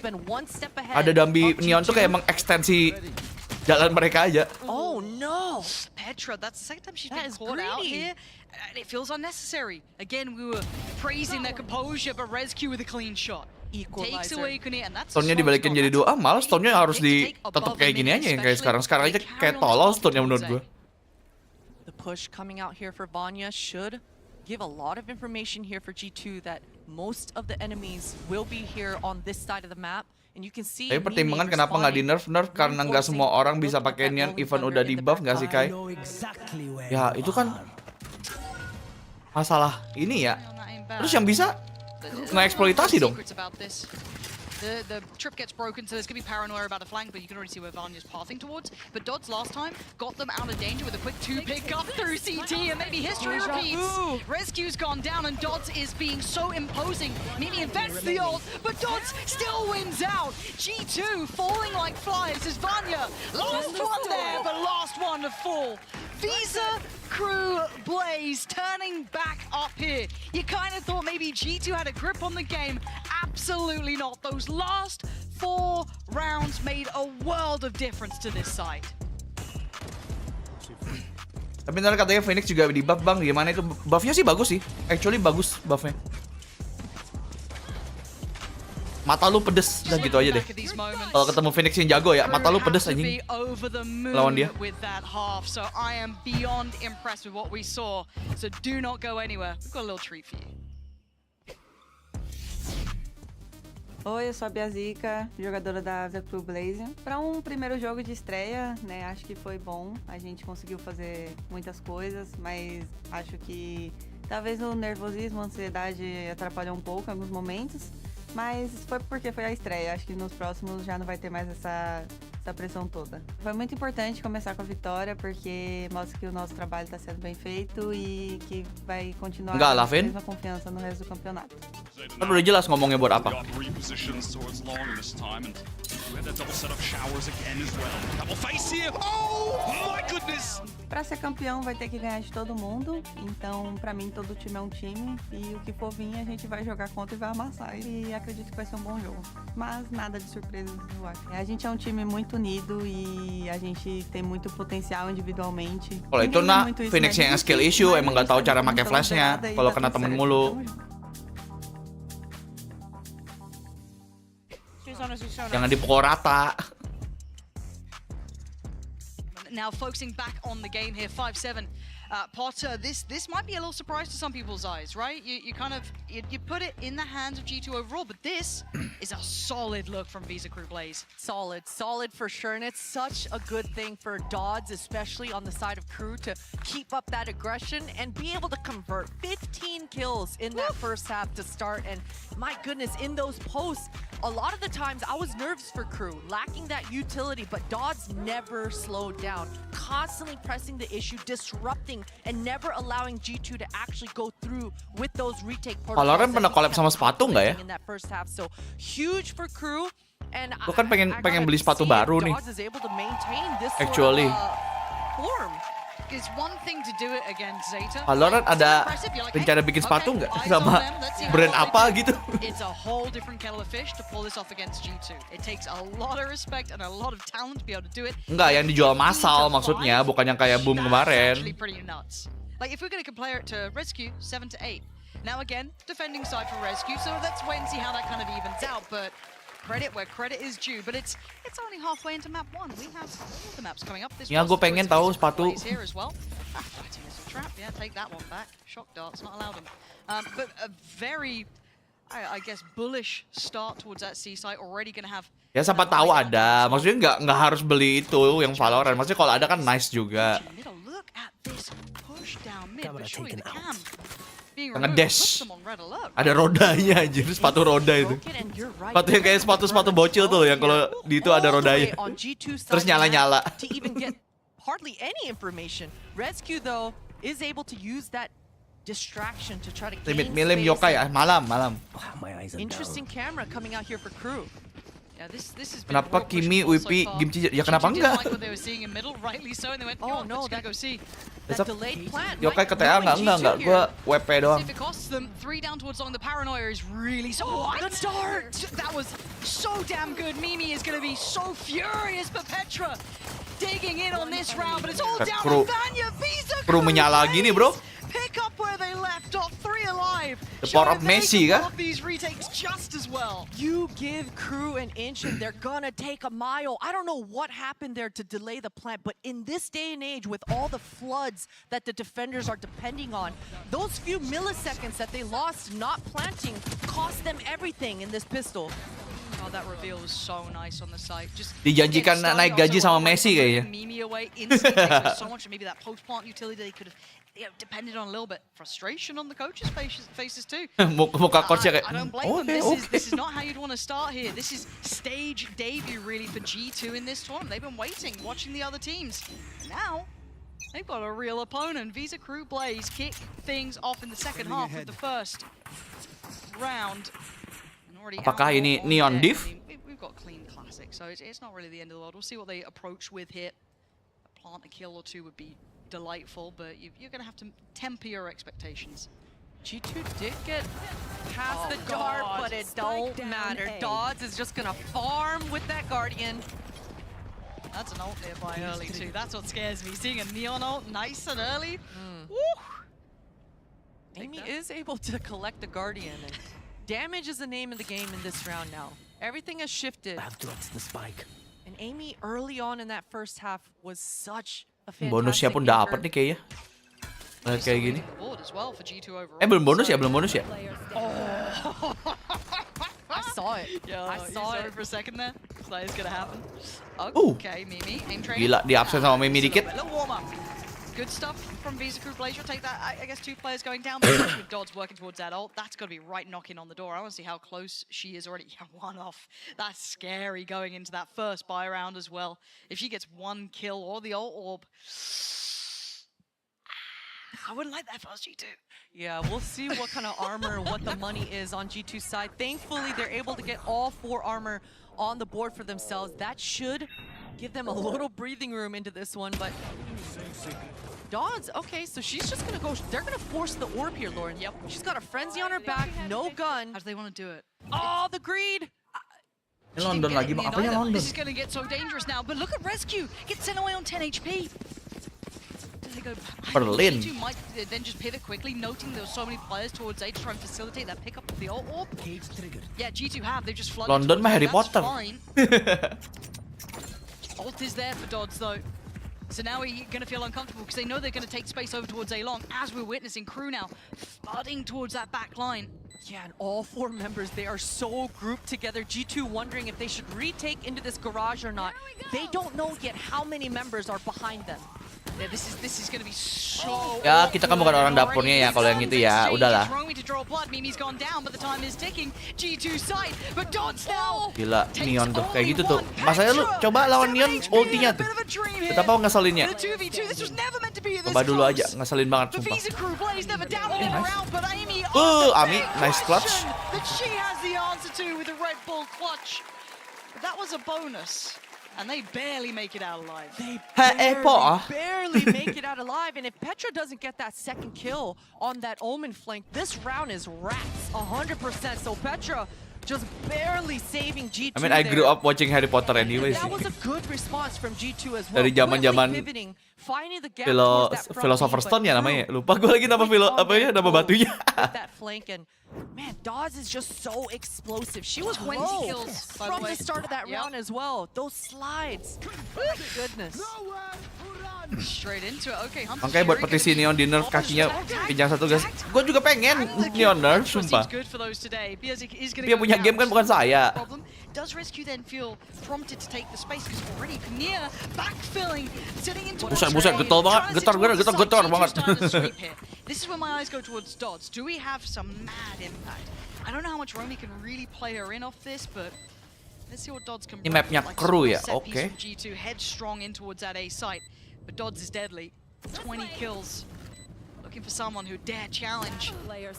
Ada Dambi Neon tuh kayak mengekstensi jalan mereka aja. Oh no! Petra, that's the second time she's That been is caught out greedy. here, and it feels unnecessary. Again, we were praising their composure, but Rescue with a clean shot. Takes Equalizer. away Kunir, and that's Stunnya dibalikin jadi 2. Malah stunnya harus tetap kayak gini aja yang kayak sekarang. Sekarang aja kayak tolol stunnya menurut gue. The push coming out here for Vanya should give a lot of information here for G2 that most of the enemies will be here on this side of the map. And you can see Tapi pertimbangan kenapa nggak di nerf karena nggak semua orang bisa pakai Nian even udah di buff nggak sih Kai? Ya itu kan masalah ini ya. Terus yang bisa nge-eksploitasi dong. The trip gets broken, so there's going to be paranoia about the flank, but you can already see where Vanya's pathing towards. But Dodds last time got them out of danger with a quick 2 pick up through CT, and maybe history repeats. Rescue's gone down, and Dodds is being so imposing. Mimi invents the ult, but Dodds still wins out. G2 falling like flies as Vanya. Last one there, but last one to fall. Visa Crew Blaze turning back up here. You kind of thought maybe G2 had a grip on the game. Absolutely not. Those last 4 rounds made a world of difference to this side. Tapi ntar katanya Phoenix juga di buff bang. Gimana itu? Buffnya sih bagus sih. Actually bagus buffnya. Mata lu pedes, udah gitu aja deh. Kalau ketemu Phoenix yang jago ya, mata lu pedes anjing. Lawan dia. So I am beyond impressed with what we saw. So do not go anywhere. We've got a little treat for you. Oi, eu sou a Biazica, jogadora da Visa Crew Blaze. Para primeiro jogo de estreia, né, acho que foi bom. A gente conseguiu fazer muitas coisas, mas acho que talvez o nervosismo, a ansiedade atrapalhou um pouco em alguns momentos. Mas foi porque foi a estreia. Acho que nos próximos já não vai ter mais essa pressão toda. Foi muito importante começar com a vitória, porque mostra que o nosso trabalho está sendo bem feito e que vai continuar com a mesma confiança no resto do campeonato. Kan udah jelas ngomongnya buat apa. Para ser campeão vai ter que ganhar de todo mundo, então para mim todo time é um time e o que for vir a gente vai jogar contra e vai amassar e acredito que vai ser um bom jogo, mas nada de surpresas eu acho. A gente é um time muito unido e a gente tem muito potencial individualmente. Kalau itu nah Phoenix yang skill issue emang nggak tahu cara pakai flashnya kalau kena temen mulu. Jangan dipukul rata. Now focusing back on the game here, 5-7. Potter, this might be a little surprise to some people's eyes, right? You kind of you put it in the hands of G2 overall, but this is a solid look from Visa Crew Blaze. Solid for sure, and it's such a good thing for Dodds, especially on the side of Crew, to keep up that aggression and be able to convert 15 kills in that first half to start. And my goodness, in those posts, a lot of the times I was nervous for Crew, lacking that utility, but Dodds never slowed down, constantly pressing the issue, disrupting and never allowing G2 to actually go through with those retake protocols. Valorant pernah collab sama sepatu nggak ya? In that first half, so huge for Crew. And Gue kan pengen beli sepatu baru nih. Actually. It's one thing to do it against Zeta. Valorant ada rencana bikin sepatu nggak sama brand apa gitu? It's a whole different kettle of fish to pull this off against G2. It takes a lot of respect and a lot of talent to be able to do it. Enggak, yang dijual massal maksudnya, bukan yang kayak boom kemarin. Like if we're going to compare it to Rescue 7 to 8. Now again, defending side for Rescue, so let's wait and see how that kind of evens out. But credit where credit is due, but it's only halfway into map 1. We have all the maps coming up. This Ya, gue pengen tahu sepatu. Here as well. Trap, yeah, take that one back. Shock darts, not allowed them. But a very, I guess, bullish start towards that C site. Already going to have. Ya siapa tahu ada. Maksudnya nggak harus beli itu yang Valorant. Maksudnya kalau ada kan nice juga. Look at this push down mid, but surely the cam. Ngedash. Ada rodanya anjir, sepatu roda itu. Sepatu yang kayak sepatu bocil tuh yang kalau di itu ada rodanya. Terus nyala-nyala. Hardly any information. Rescue though is able to use that distraction to try to gain milim Yokai malam. Interesting camera coming out here for Crew. Kenapa Kimi, Wipi, Gimci? Ya kenapa enggak? Oh no, besok Yokai ke TA enggak. Gue WP doang. Good start! That was so damn good. Mimi is going to be so furious, but Petra digging in on this round, but it's all down Kru- to Vanya. Visa Kru menyala gini, bro. Pick up where they left off, 3 alive. The power of Showing they Messi, can kah? pull off these retakes just as well. You give crew an inch and they're gonna take a mile. I don't know what happened there to delay the plant, but in this day and age, with all the floods that the defenders are depending on, those few milliseconds that they lost not planting cost them everything in this pistol. Oh, that reveal was so nice on the site. Just Dijanjikan again, naik starting gaji off so sama well, Messi kayaknya. Mimi away instantly takes so much, and maybe that post-plant utility they could have depended on a little bit. Frustration on the coaches' faces too. Muka coachnya kayak. I don't blame them. Okay. This is not how you'd want to start here. This is stage debut really for G2 in this tournament. They've been waiting, watching the other teams. Now they've got a real opponent. Visa Crew Blaze kick things off in the second half of the first round. Apakah ini Neon Div? I mean, we've got clean classic, so it's not really the end of the world. We'll see what they approach with here. A plant a kill or two would be delightful, but you're going to have to temper your expectations. G2 did get past the dart, but it don't matter. Dodds is just gonna farm with that Guardian. That's an ult nearby early too. That's what scares me. Seeing a Neon ult nice and early. Woo! Amy is able to collect the Guardian. And damage is the name of the game in this round now. Everything has shifted. The spike. And Amy early on in that first half was such a fantastic Bonusnya pun gamer. dapat nih kayaknya. Lihat kayak gini. Board as well for G2 overall. Belum bonus ya, belum bonus ya. I saw it. Yeah, I you saw it it. for a second there. So that is gonna happen. Okay, Mimi, aim train. Gila, di absen sama Mimi dikit. Little warm up. Good stuff from Visa Crew Blaze. You'll take that. I guess 2 players going down, but especially with Dodds working towards that ult. That's got to be right knocking on the door. I want to see how close she is already. Yeah, 1 off. That's scary going into that first buy round as well. If she gets 1 kill or the ult orb, I wouldn't like that if I was G2. Yeah, we'll see what kind of armor, what the money is on G2's side. Thankfully, they're able to get all 4 armor on the board for themselves. That should give them a little breathing room into this one, but Dodds, okay, so she's just gonna go, they're gonna force the orb here, Lauren. Yep. She's got a frenzy on her back, no gun. How do they want to do it? Oh, the greed! Ini London lagi, bang. Apanya London? This is going to get so dangerous now, but look at Rescue. Gets sent away on 10 HP. Do they go? Berlin. G2 might then just pivot quickly, noting there were so many players towards A to try and facilitate that pickup of the ult orb. Yeah, G2 have. They've just flooded. London mah Harry That's Potter. fine. Ult is there for Dodds though. So now we're going to feel uncomfortable because they know they're going to take space over towards A long, as we're witnessing Crew now flooding towards that back line. Yeah, and all 4 members, they are so grouped together. G2 wondering if they should retake into this garage or not. They don't know yet how many members are behind them. Yeah, this is going to be so. Ya, kita kan bukan orang dapurnya ya, kalau yang itu ya, udahlah. Romy to draw blood. Mimi's gone down, but the time is ticking. G2 side, but Dodds now. Gila, Neon tuh kayak gitu tuh. Masanya lu coba lawan Neon ultinya tuh. Betapa ngeselinnya. Coba dulu aja, ngeselin banget sumpah. Ami, nice clutch. That she has the answer to with a Red Bull clutch. But that was a bonus. And they barely make it out alive. They Po. barely make it out alive. And if Petra doesn't get that second kill on that Omen flank, this round is rats 100%. So Petra just barely saving G2. I mean, I grew up watching Harry Potter anyway That sih. was a good response from G2 as well. Dari zaman-zaman Quickly pivoting, finding the gap towards that front Philosopher's B, Stone ya but namanya. Crew Lupa gue lagi nama nama batunya. with that flank, and man, Dawes is just so explosive. She was 20 low kills, by the from way. the start of that Yep. round as well. Those slides, my goodness. Straight into it. Okay, Hump's Makanya buat Fury petisi gonna Neon di nerf be- kakinya pinjang 1 guys. Gue juga pengen Neon nerf, sumpah. Seems good for those today. Biazik is gonna Dia go punya down. game kan bukan saya. Problem. Does Rescue then feel prompted to take the space because already near backfilling, sitting into Buset, getol banget, getar banget. This is where my eyes go towards Dodds. Do we have some mad impact? I don't know how much Romy can really play her in off this, but let's see what Dodds can Ini bring. mapnya Like Crew a ya, set piece oke. from G2 headstrong in towards that A site, but Dodds is deadly. 20 kills. Looking for someone who dare challenge.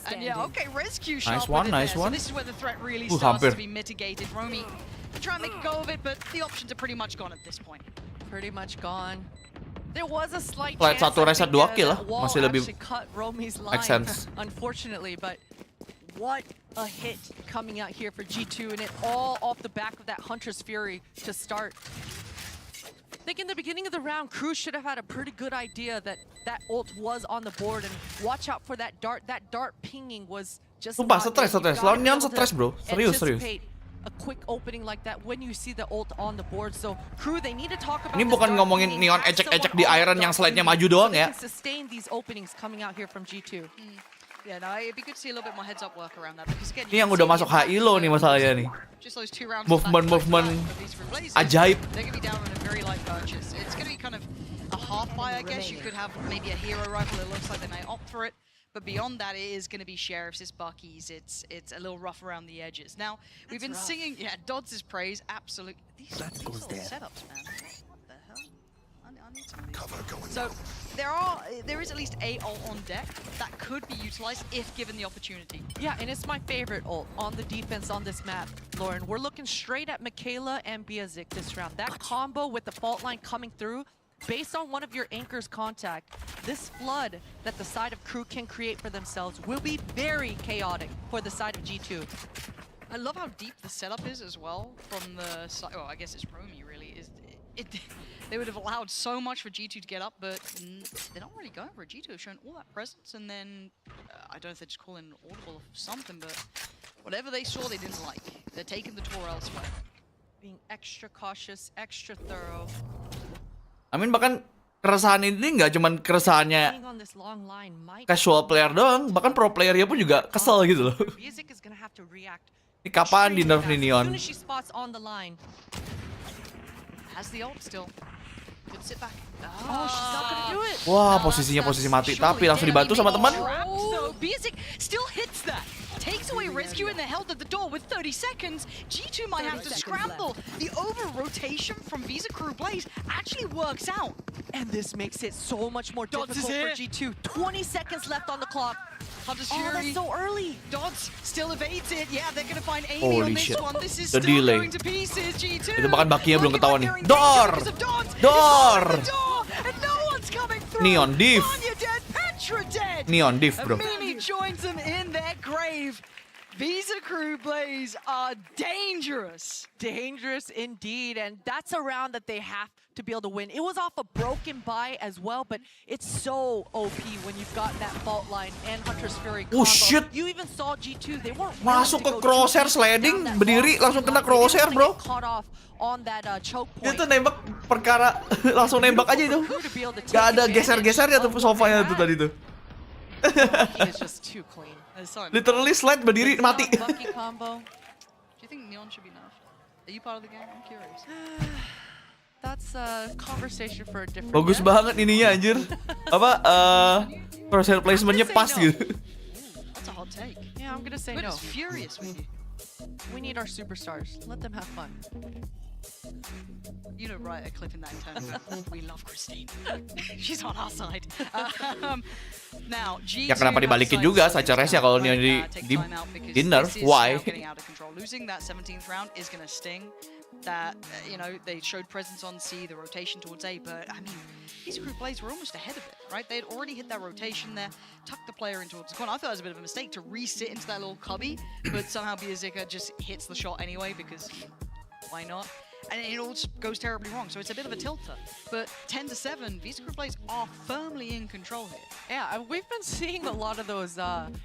And yeah, okay, Rescue Nice sharp one, with it nice there. one. So this is where the threat really Hampir. starts to be mitigated. Romy can try and make a go of it, but the options are pretty much gone at this point. Pretty much gone. There was a slight Slide chance, satu, I reset think, dua that kill lah. wall Masih lebih actually cut Romy's line, make sense. unfortunately, but what a hit coming out here for G2, and it all off the back of that Hunter's Fury to start. think in the beginning of the round, Crew should have had a pretty good idea that that ult was on the board and watch out for that dart. That dart pinging was just. Sumpah, stres. Lawan Neon stres, bro. Serius. A quick opening like that when you see the ult on the board. So Crew, they need to talk about. Ini bukan ngomongin Neon ecek-ecek di Iron yang slide-nya maju doang ya. Sustain these openings coming out here from G2. Yeah, no, it'd be good to see a little bit more heads-up work around that because again, Ini yang udah masuk HI lo nih masalahnya nih. just those 2 rounds. Movement ajaib. They're gonna be down on a very light purchase. It's gonna be kind of a half buy, I guess. You could have maybe a hero rifle. It looks like they may opt for it. But beyond that, it is going to be Sheriffs, it's Buckies, it's a little rough around the edges. Now, we've been singing, Dodds' praise, absolutely. These little setups, man. What the hell? I need some of these. So, there is at least a ult on deck that could be utilized if given the opportunity. Yeah, and it's my favorite ult on the defense on this map, Lauren. We're looking straight at Michaela and Biazik this round. That combo with the fault line coming through, based on one of your anchor's contact, this flood that the side of Crew can create for themselves will be very chaotic for the side of G2. I love how deep the setup is as well from the side. Well, I guess it's Romy really. They would have allowed so much for G2 to get up, but they're not really going for it. G2 have shown all that presence, and then I don't know if they're just calling audible or something, but whatever they saw, they didn't like. They're taking the tour elsewhere. Being extra cautious, extra thorough. I mean bahkan keresahan ini nggak cuman keresahannya casual player doang, bahkan pro playernya pun juga kesel gitu loh. Ini kapan di nerf nih Neon? Wah, posisinya posisi mati, tapi langsung dibantu sama teman. Takes away rescue and they're held at the door with 30 seconds. G2 might have to scramble. The over-rotation from Visa Crew Blaze actually works out. And this makes it so much more difficult for G2. 20 seconds left on the clock. Hunter's Fury. that's so early. Dodds still evades it. Yeah, they're going to find Amy on this one. This is The still delay. going to pieces. G2. Itu bahkan bakinya belum ketahuan nih. Door! And no one's coming through. Neon div. Dead. Neon div, bro. Mimi joins them in their grave. Visa Crew Blaze are dangerous. Dangerous indeed, and that's a round that they have to be able to win. It was off a broken buy as well, but it's so OP when you've got that fault line and Hunter's Fury combo. Oh shit! You even saw G2, they weren't masuk ke crosshair sliding, berdiri langsung kena crosshair, bro. Caught off on that choke point. Dia tuh nembak perkara langsung nembak aja itu. Gak ada geser-gesernya tuh sofanya tuh tadi tuh. He is just too clean. Literally slide berdiri mati. Do you think Neon should be nerfed? Are you part of the game? I'm curious. That's a conversation for a different. Bagus banget ininya anjir. Apa crosshair placementnya pas gitu. That's a hot take. Yeah, I'm gonna say We're no. just furious with you. We need our superstars. Let them have fun. You know, write a clip in that internally. We love Christine. She's on our side. Now, G2 Ya kenapa dibalikin juga Sachares ya kalau dia di nerf? Why? Losing that 17th round is going to sting. That you know, they showed presence on C, the rotation towards A, but I mean, these Crew Blaze were almost ahead of it, right? They'd already hit that rotation there, tucked the player in towards the corner. I thought it was a bit of a mistake to re-sit into that little cubby, but somehow Biazika just hits the shot anyway because why not? And it all goes terribly wrong, so it's a bit of a tilter. But 10-7, Visa Crew Blaze are firmly in control here. Yeah, we've been seeing a lot of those,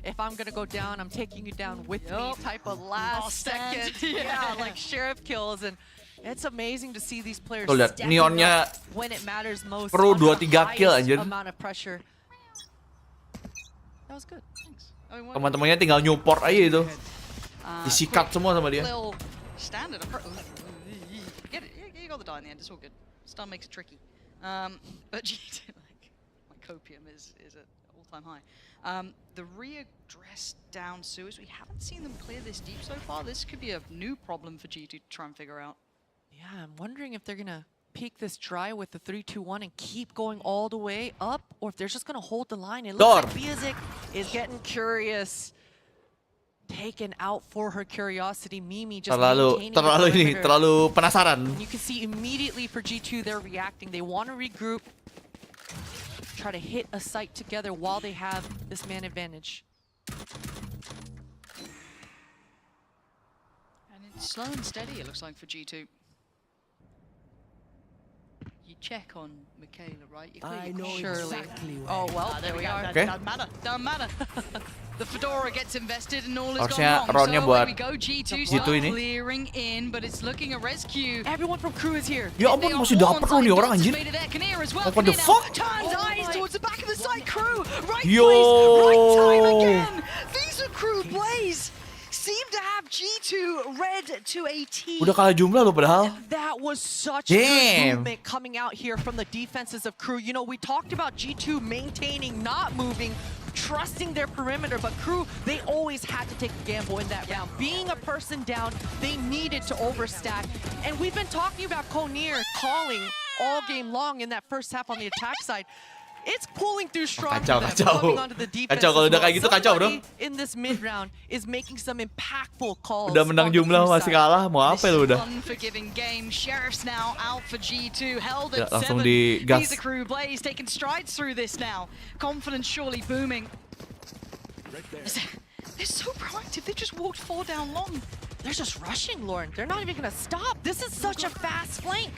if I'm gonna go down, I'm taking you down with me type of last second. Yeah, like sheriff kills, and it's amazing to see these players stepping up when it matters most. Pro 2-3 kill anjir. Amount of pressure. That was good. Thanks. Teman-temannya tinggal nyupport aja itu. Disikat semua sama dia. Standard approach. You got the die in the end, it's all good. Stun makes it tricky. But G2, like, my copium is at all-time high. The readdress down sewers, we haven't seen them clear this deep so far. This could be a new problem for G2 to try and figure out. Yeah, I'm wondering if they're gonna peek this dry with the 3-2-1 and keep going all the way up, or if they're just gonna hold the line. It looks like Biazik is getting curious. Taken out for her curiosity. Mimi just terlalu penasaran. You can see immediately for G2 they're reacting. They want to regroup, try to hit a site together while they have this man advantage. And it's slow and steady, it looks like, for G2. You check on Michaela, right? You I clearly- know surely. exactly where. Oh well, there we go. Okay. Don't matter. The Fedora gets invested and all is Harusnya gone wrong. roundnya So buat here we go. G2 G2 still ini. clearing in, but it's looking a rescue. Everyone from crew is here. Ya ampun, masih dapet loh nih orang anjir. What the fuck? Turns eyes towards the back of the side. Crew, right Yo. place, right time again. Visa Crew Blaze seem to have G2 red to a T. Udah kalah jumlah loh padahal. That was such Damn. good movement coming out here from the defenses of crew. You know, we talked about G2 maintaining, not moving, trusting their perimeter, but crew, they always had to take a gamble in that round. Being a person down, they needed to overstack. And we've been talking about Konir calling all game long in that first half on the attack side. It's pulling through strong Kacau, for them, kacau. coming onto the defense Kacau, kalau as udah well. kayak gitu kacau, bro. Somebody in this mid round is making some impactful calls. Udah menang on the jumlah crew masih side. kalah, mau apa lu udah? Unforgiving game. Sheriff's now out for G2, held Ya, at langsung 7. digas. Visa Crew Blaze taking strides through this now. Confidence surely booming. They're so proactive. They just walked 4 down long. They're just rushing, Lauren. They're not even gonna stop. This is such a fast flank.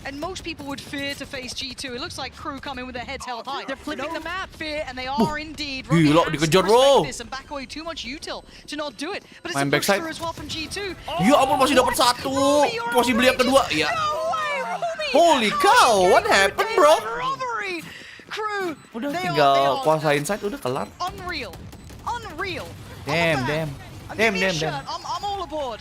And most people would fear to face G2. It looks like crew come in with their heads held high. They're flipping the map. Fear, and they are indeed. Gila, Romy has dikejar, to bro. respect this and back away too much util to not do it. But it's Main a push backside. through as well from G2. Ya ampun, masih dapat satu. Masih beli yang kedua. Ya. No way, Romy! Holy cow, what happened, bro? Robbery! Crew, Udah they tinggal are kuasain side udah kelar. unreal. Unreal. Damn, damn. Damn. Damn. I'm all aboard.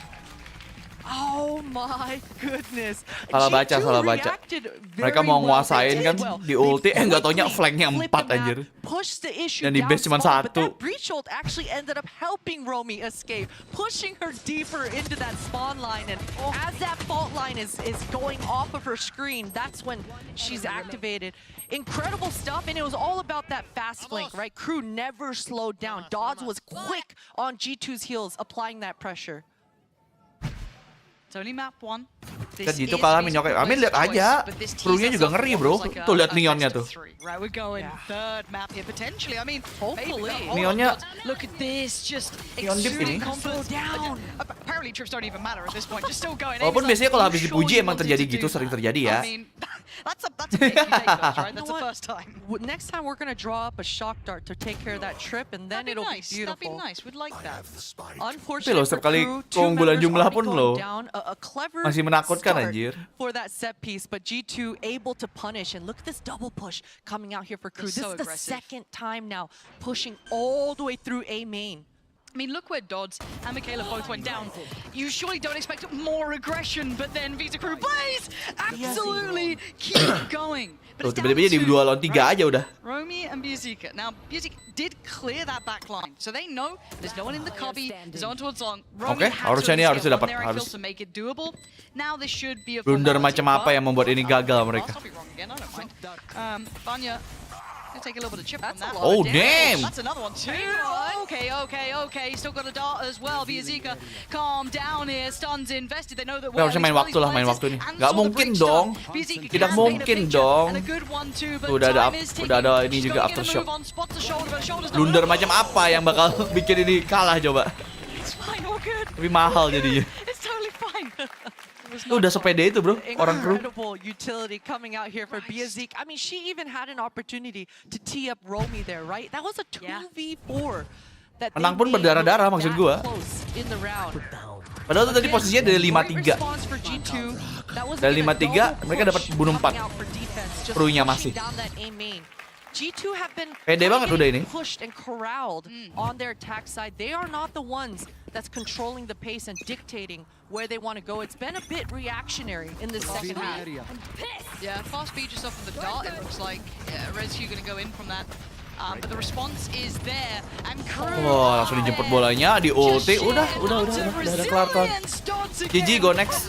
Oh my goodness. Salah baca, G2 salah baca. reacted Mereka very mau well. nguasain They kan did well. di ulti, They nggak taunya quickly flanknya flipped 4 the map, anjir. pushed the issue Dan di down base cuma small, but 1. that breach ult actually ended up helping Romy escape, pushing her deeper into that spawn line. And as that fault line is going off of her screen, that's when she's activated. Incredible stuff, and it was all about that fast flank, right? Crew never slowed down. Dodds was quick on G2's heels, applying that pressure. It's only map 1. Dan gitu kalah Yokai. Amin lihat aja. Krunya juga ngeri, bro. Tuh lihat neonnya tuh. Right, we're going third map here potentially. I mean, Hopefully. Neonnya look at this, just neon dip ini. confidence down. Apparently trips don't even matter at this point. Just still going. Walaupun It's biasanya like, kalau you habis sure dipuji you emang wanted terjadi to gitu, do sering that? terjadi ya. I mean, that's a pick you take those, right? That's You know the what? first time. Next time we're gonna draw up a shock dart to take care of that trip, and then That'd be it'll nice. be That'd be beautiful. nice. We'd like that. Unfortunately, Tapi loh, setiap kali keunggulan jumlah pun loh, masih menakutkan anjir. For that set piece, but G2 able to punish, and look at this double push coming out here for crew. They're so This is the aggressive. second time now pushing all the way through A main. I mean, look where Dodds and Michaela both went down. You surely don't expect more aggression, but then Visa Crew Blaze absolutely keep going. Tuh, But it's down tiba-tiba jadi to 2 lawan 3 aja udah. Romy and Biazika. Now, Biazika did clear that back line, so they know there's no one in the cubby. There's no one towards long. Romy Oke, had harusnya to nih, escape harusnya one dapat, there, I harus. feel, to make it doable. Now this should be a Blunder formality, macam apa but- yang membuat ini gagal mereka? I'll be wrong again, I don't mind. Vanya, gonna take a little bit of chip from that. Oh, damn! That's another one too. Okay. Still got a dart as well. Biazika, calm down here. Stuns invested. They know that. Nggak harusnya main waktu lah, main waktu nih. Nggak mungkin dong. Tidak mungkin dong. Tuh, udah ada ini juga aftershock. Blunder macam apa yang bakal bikin ini kalah coba? It's fine, all good. Tapi mahal jadinya. It's totally fine. Tuh udah sepede itu bro, orang kru. Incredible utility coming out here for Biazika. I mean, she even had an opportunity to tee up Romy there, right? That was a 2v4. that they Menang pun made berdarah-darah look maksud that gua. close in the round. Padahal tuh tadi posisinya dari 5-3. Dari 5-3, mereka dapat bunuh 4. Krunya masih. G2 have been Pede banget udah ini. pushed and corralled on their attack side. They are not the ones that's controlling the pace and dictating where they want to go. It's been a bit reactionary in this second half. Yeah, fast feed yourself with the dart. It looks like Rescue gonna go in from that. But the response is there. And Crew. Wah, langsung dijemput bolanya di ulti. Udah kelar. GG, go next.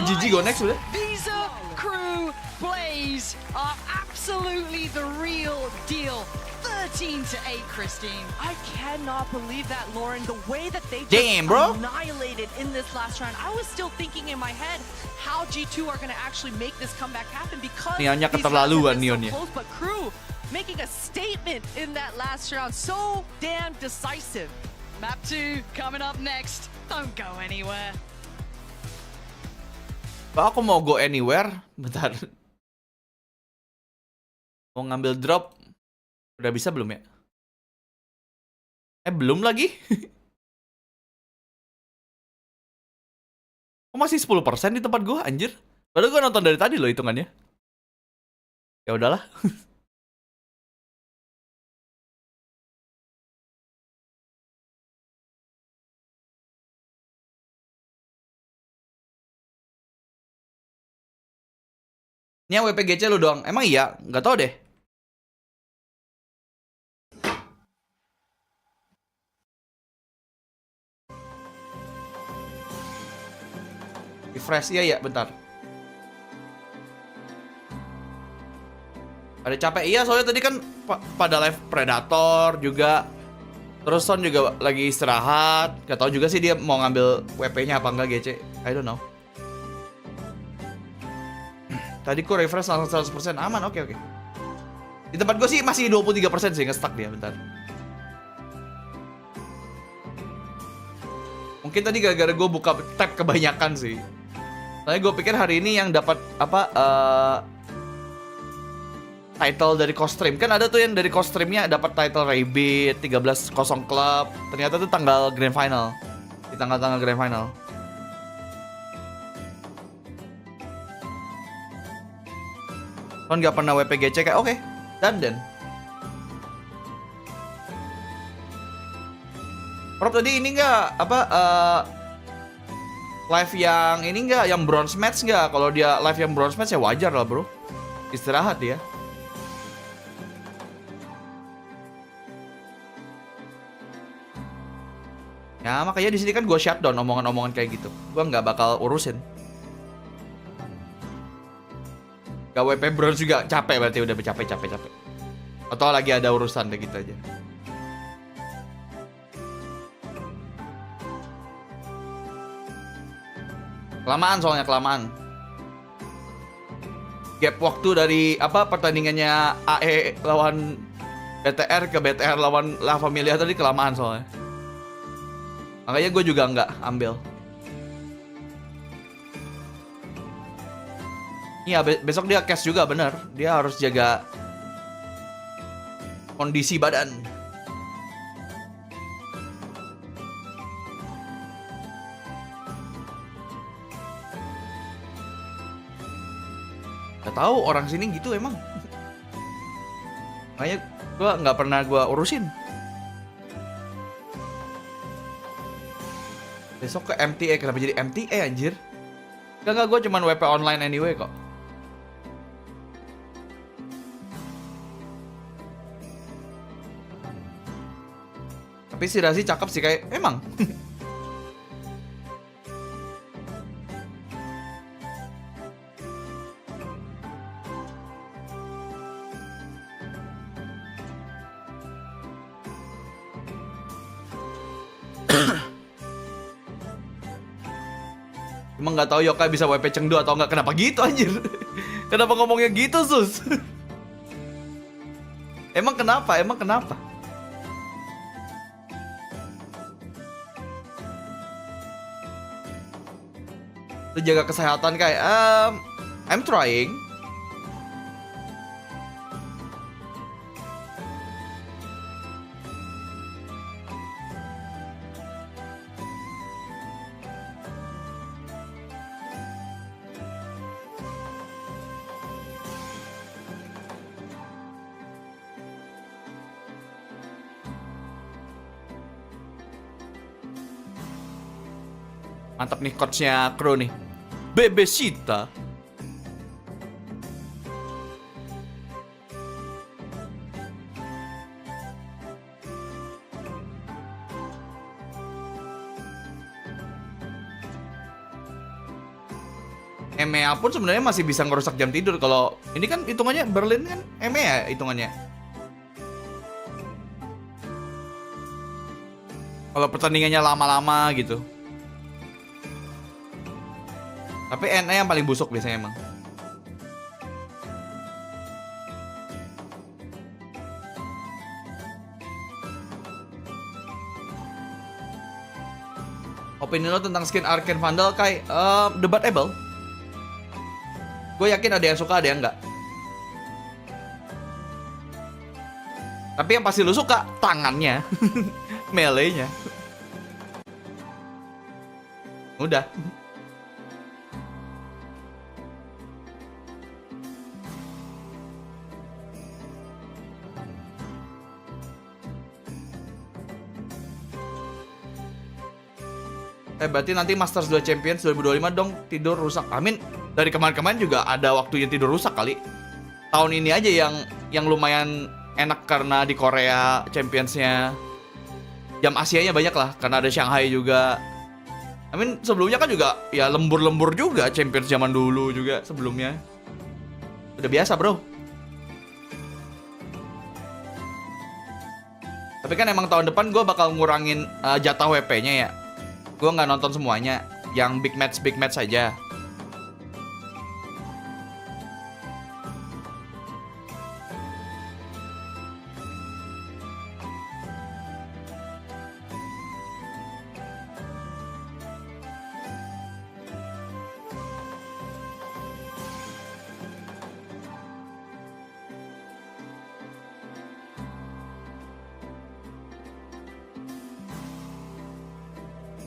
GG, go next udah. Visa Crew Blaze are absolutely the real deal. 13-8, Christine. I cannot believe that, Lauren. The way that they just Damn, bro. annihilated in this last round. I was still thinking in my head how G2 are going to actually make this comeback happen because Neonnya these keterlaluan, rounds have been neonnya. so close, but Crew making a statement in that last round. So damn decisive. Map 2 coming up next. Don't go anywhere. Aku mau go anywhere. Bentar. Mau ngambil drop. Udah bisa belum ya? Belum lagi. Kok masih 10% di tempat gua, anjir? Padahal gua nonton dari tadi loh hitungannya. Ya udahlah. Ini yang WPGC lu doang. Emang iya? Nggak tahu deh. Refresh, iya ya, bentar. Ada capek, iya soalnya tadi kan pada live Predator juga. Terus Son juga lagi istirahat. Gak tau juga sih dia mau ngambil WP-nya apa enggak GC. I don't know. Tadi ku refresh langsung 100%, aman, oke. Di tempat gue sih masih 23% sih, nge-stuck dia, bentar. Mungkin tadi gara-gara gue buka tab kebanyakan sih. Soalnya gue pikir hari ini yang dapat title dari Costream. Kan ada tuh yang dari Costreamnya dapat title Rabbit 13-0 Club. Ternyata tuh tanggal Grand Final. Di tanggal-tanggal Grand Final. Kan nggak pernah WPGC kayak oke, dan. Prof tadi ini nggak live yang ini nggak, yang bronze match nggak? Kalau dia live yang bronze match ya wajar lah bro, istirahat ya. Ya makanya di sini kan gue shutdown omongan-omongan kayak gitu, gue nggak bakal urusin. Gak WP bronze juga capek berarti, udah capek. Atau lagi ada urusan deh gitu aja. Kelamaan soalnya, kelamaan. Gap waktu dari pertandingannya AE lawan BTR ke BTR lawan La Familia tadi kelamaan soalnya. Makanya gue juga nggak ambil. Iya, besok dia cash juga bener. Dia harus jaga kondisi badan. Gak tahu orang sini gitu emang. Makanya gue nggak pernah gue urusin. Besok ke MTA, kenapa jadi MTA anjir? Enggak, gue cuman WP online anyway kok. Tapi si Razi cakep sih kayak emang. Emang nggak tahu Yokai bisa WP Chengdu atau nggak? Kenapa gitu anjir? Kenapa ngomongnya gitu sus? Emang kenapa? Lu jaga kesehatan kayak I'm trying. Mantap nih coachnya Kro nih. Bebesita. EMEA pun sebenarnya masih bisa ngerusak jam tidur. Kalau ini kan hitungannya Berlin kan EMEA hitungannya. Kalau pertandingannya lama-lama gitu. Tapi NA yang paling busuk biasanya emang. Opini lo tentang skin Arcane Vandal kayak debatable. Gue yakin ada yang suka, ada yang enggak. Tapi yang pasti lu suka tangannya, melee-nya. Udah. Berarti nanti Masters 2 Champions 2025 dong tidur rusak. Amin. Dari kemarin-kemarin juga ada waktunya tidur rusak kali. Tahun ini aja yang lumayan enak karena di Korea Championsnya jam Asianya banyak lah. Karena ada Shanghai juga. Amin sebelumnya kan juga ya lembur-lembur juga Champions zaman dulu juga sebelumnya. Udah biasa bro. Tapi kan emang tahun depan gue bakal ngurangin jatah WP-nya ya. Gue nggak nonton semuanya, yang big match saja.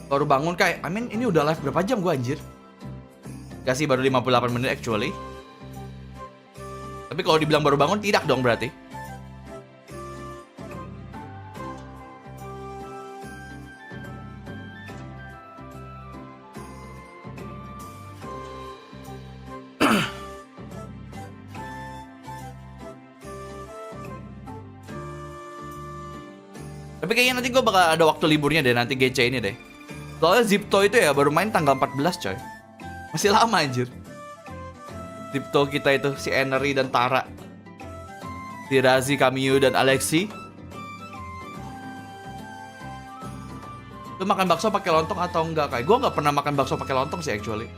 Baru bangun kayak, Amin ini udah live berapa jam gue anjir? Gak sih, baru 58 menit actually. Tapi kalau dibilang baru bangun, tidak dong berarti. Tapi kayaknya nanti gue bakal ada waktu liburnya deh, nanti GC ini deh. Soalnya Zipto itu ya baru main tanggal 14 coy. Masih lama anjir. Zipto kita itu, si Enery dan Tara. Si Razi, Kamiyu, dan Alexi. Lu makan bakso pakai lontong atau enggak kayak? Gue nggak pernah makan bakso pakai lontong sih actually.